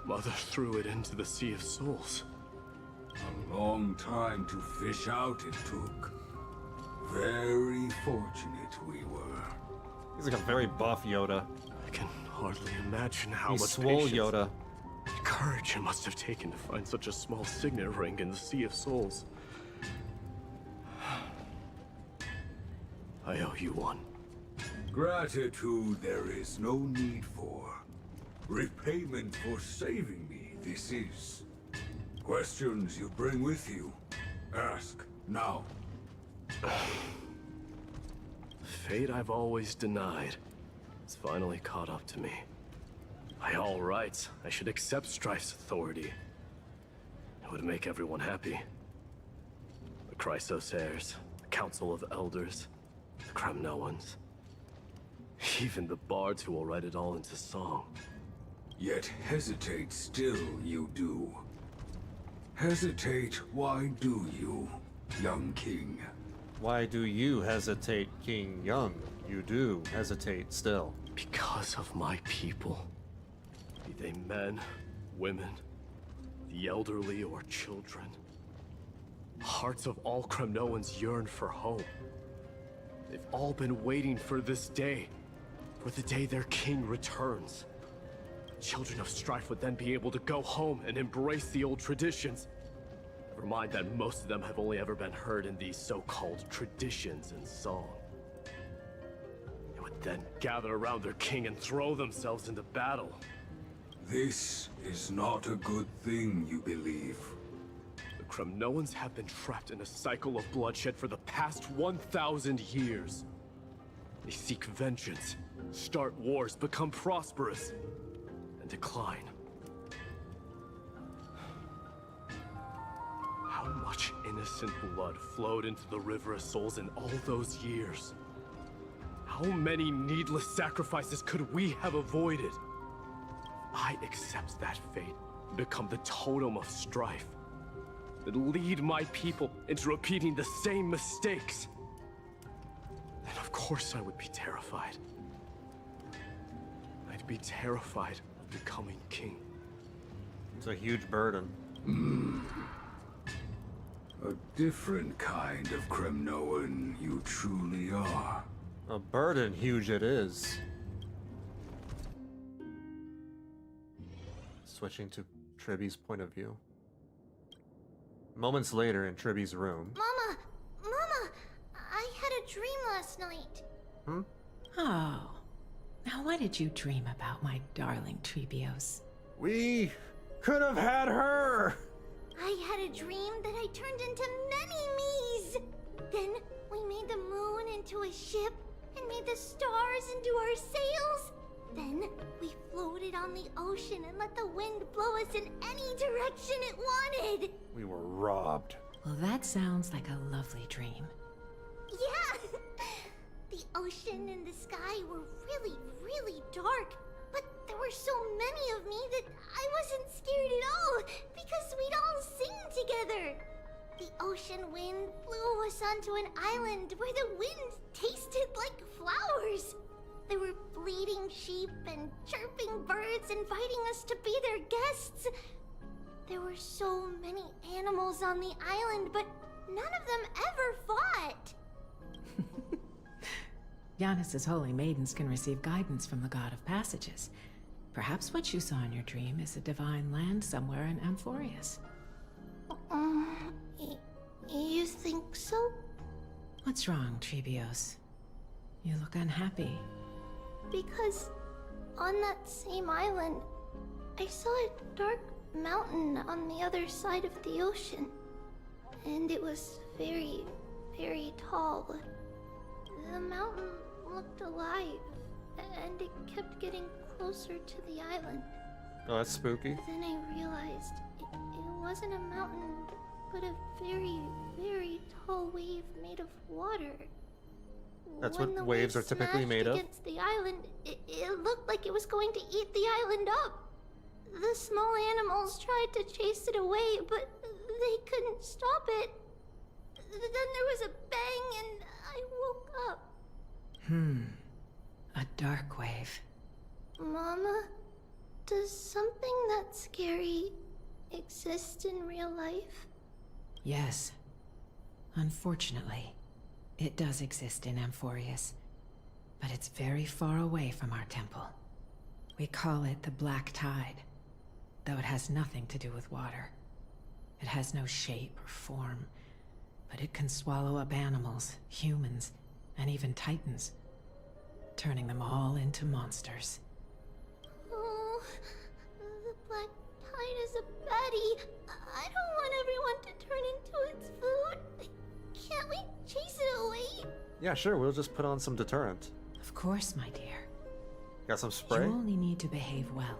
Mother threw it into the Sea of Souls. A long time to fish out it took. Very fortunate we were. He's like a very buff Yoda. I can hardly imagine how He's much swole patience Yoda. and courage it must have taken to find such a small signet ring in the Sea of Souls. I owe you one. Gratitude there is no need for. Repayment for saving me, this is. Questions you bring with you? Ask, now. Fate I've always denied. It's finally caught up to me. By all rights, I should accept Strife's authority. It would make everyone happy. The Chrysos heirs, the Council of Elders, the Kremnoans. Even the bards who will write it all into song. Yet hesitate still you do. Hesitate, why do you, young king? Why do you hesitate, King Young? You do hesitate still. Because of my people. Be they men, women, the elderly, or children. Hearts of all Kremnoans yearn for home. They've all been waiting for this day. For the day their king returns. Children of Strife would then be able to go home and embrace the old traditions. Never mind that most of them have only ever been heard in these so-called traditions and song. They would then gather around their king and throw themselves into battle. This is not a good thing, you believe. The Kremnoans have been trapped in a cycle of bloodshed for the past 1,000 years. They seek vengeance, start wars, become prosperous, and decline. How much innocent blood flowed into the River of Souls in all those years? How many needless sacrifices could we have avoided? I accept that fate and become the totem of strife that lead my people into repeating the same mistakes. Then of course I would be terrified. I'd be terrified of becoming king. It's a huge burden. A different kind of Kremnoan you truly are. A burden huge it is. Switching to Tribbie's point of view. Moments later in Tribbie's room. Mama! I had a dream last night. Oh. Now what did you dream about, my darling Tribbios? We could have had her! I had a dream that I turned into many me's. Then we made the moon into a ship and made the stars into our sails. Then we floated on the ocean and let the wind blow us in any direction it wanted. We were robbed. Well, that sounds like a lovely dream. Yeah! The ocean and the sky were really, really dark. But there were so many of me that I wasn't scared at all because we'd all sing together. The ocean wind blew us onto an island where the wind tasted like flowers. There were bleating sheep and chirping birds inviting us to be their guests. There were so many animals on the island, but none of them ever fought. Giannis's holy maidens can receive guidance from the god of passages. Perhaps what you saw in your dream is a divine land somewhere in Amphoreus. You think so? What's wrong, Tribbios? You look unhappy. Because on that same island, I saw a dark mountain on the other side of the ocean. And it was very, very tall. The mountain looked alive, and it kept getting closer to the island. Oh, that's spooky. Then I realized it wasn't a mountain, but a very, very tall wave made of water. That's When what the waves are wave typically smashed made of. against the island, it looked like it was going to eat the island up. The small animals tried to chase it away, but they couldn't stop it. Then there was a bang and I woke up. A dark wave. Mama, does something that scary exist in real life? Yes. Unfortunately, it does exist in Amphoreus, but it's very far away from our temple. We call it the Black Tide, though it has nothing to do with water. It has no shape or form, but it can swallow up animals, humans, and even titans, turning them all into monsters. Oh, the Black Tide is a baddie. I don't want everyone to turn into its food. Can't we chase it away? Yeah, sure, we'll just put on some deterrent. Of course, my dear. Got some spray? You only need to behave well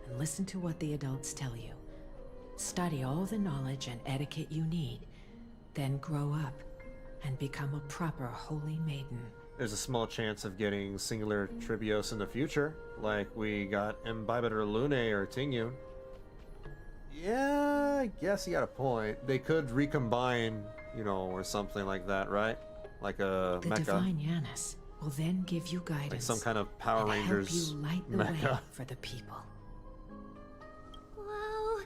and listen to what the adults tell you. Study all the knowledge and etiquette you need, then grow up and become a proper holy maiden. There's a small chance of getting singular Tribbios in the future, like we got Imbibitor Lune or Tingyun. Yeah, I guess you got a point. They could recombine, you know, or something like that, right? Like a The mecha. divine Yanis will then give you guidance. Like some kind of Power and Rangers help you light the way mecha. for the people. Whoa,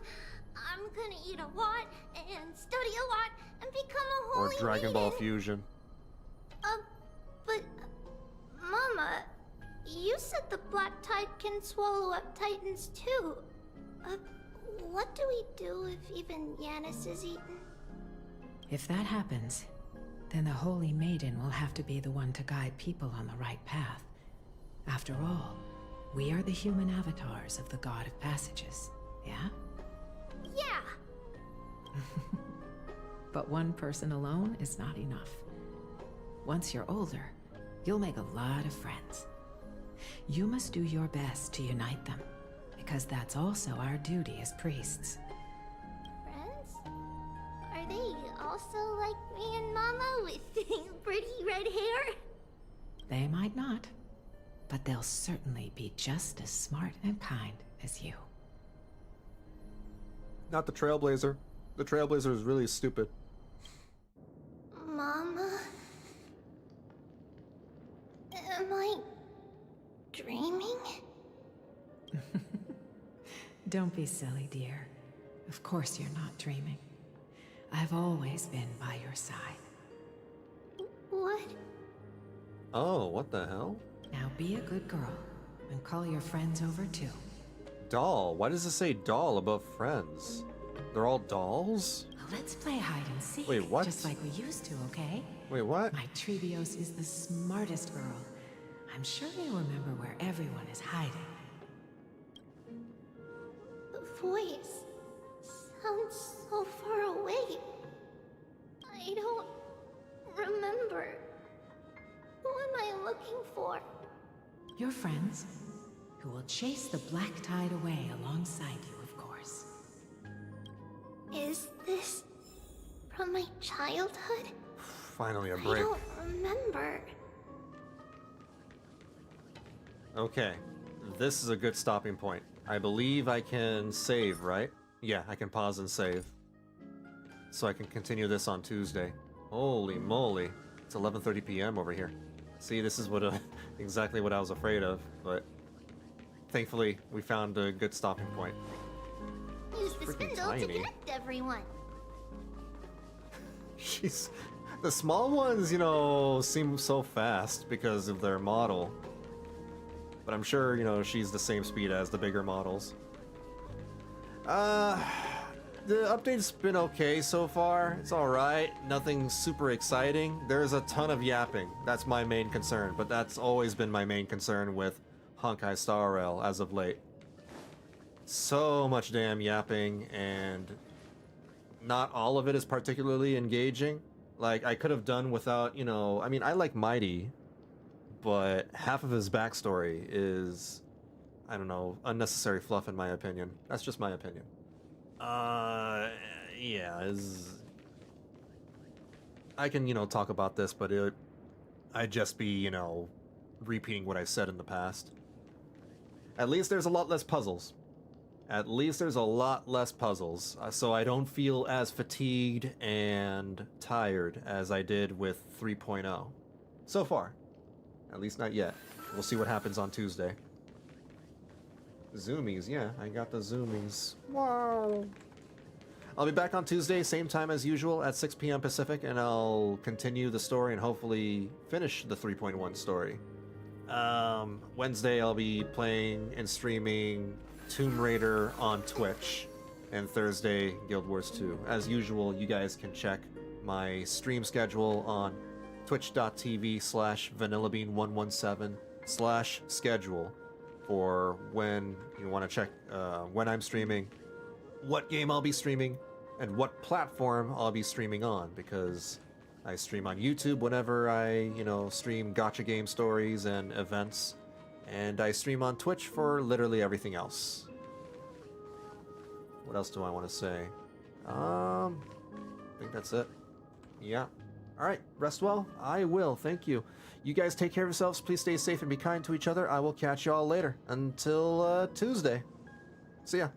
I'm gonna eat a lot and study a lot and become a Or holy Dragon Ball maiden. Fusion. But Mama, you said the Black Tide can swallow up Titans too. What do we do if even Yanis is eaten? If that happens, then the Holy Maiden will have to be the one to guide people on the right path. After all, we are the human avatars of the God of Passages, yeah? Yeah. But one person alone is not enough. Once you're older, you'll make a lot of friends. You must do your best to unite them, because that's also our duty as priests. Friends? Are they also like me and Mama with pretty red hair? They might not, but they'll certainly be just as smart and kind as you. Not the Trailblazer. The Trailblazer is really stupid. Mama? Am I dreaming? Don't be silly, dear. Of course you're not dreaming. I've always been by your side. What? Oh, what the hell? Now be a good girl and call your friends over too. Doll? Why does it say doll above friends? They're all dolls? Let's play hide and seek. Wait, what? Just like we used to, okay? Wait, what? My Tribbios is the smartest girl. I'm sure you'll remember where everyone is hiding. The voice sounds so far away. I don't remember. Who am I looking for? Your friends, who will chase the black tide away alongside you, of course. Is this from my childhood? Finally a I break. don't remember. Okay, this is a good stopping point. I believe I can save, right? Yeah, I can pause and save. So I can continue this on Tuesday. Holy moly. It's 11:30 p.m. over here. See, this is what exactly what I was afraid of, but thankfully we found a good stopping point. Use the Freaking spindle to tiny. connect everyone. She's... The small ones, you know, seem so fast because of their model. But I'm sure, you know, she's the same speed as the bigger models. The update's been okay so far. It's alright. Nothing super exciting. There's a ton of yapping. That's my main concern, but that's always been my main concern with Honkai Star Rail as of late. So much damn yapping, and not all of it is particularly engaging. Like, I could have done without, you know... I mean, I like Mydei, but half of his backstory is, I don't know, unnecessary fluff in my opinion. That's just my opinion. Yeah, I can, you know, talk about this, but I'd just be, you know, repeating what I said in the past. At least there's a lot less puzzles. At least there's a lot less puzzles, so I don't feel as fatigued and tired as I did with 3.0. So far. At least not yet. We'll see what happens on Tuesday. Zoomies, yeah, I got the zoomies. Wow. I'll be back on Tuesday, same time as usual, at 6 p.m. Pacific, and I'll continue the story and hopefully finish the 3.1 story. Wednesday I'll be playing and streaming Tomb Raider on Twitch, and Thursday Guild Wars 2. As usual, you guys can check my stream schedule on twitch.tv/Vanillabean117/schedule for when you want to check when I'm streaming, what game I'll be streaming, and what platform I'll be streaming on, because I stream on YouTube whenever I, you know, stream gacha game stories and events, and I stream on Twitch for literally everything else. What else do I want to say? I think that's it. Yeah. Alright, rest well. I will, thank you. You guys take care of yourselves, please stay safe and be kind to each other. I will catch y'all later. Until Tuesday. See ya.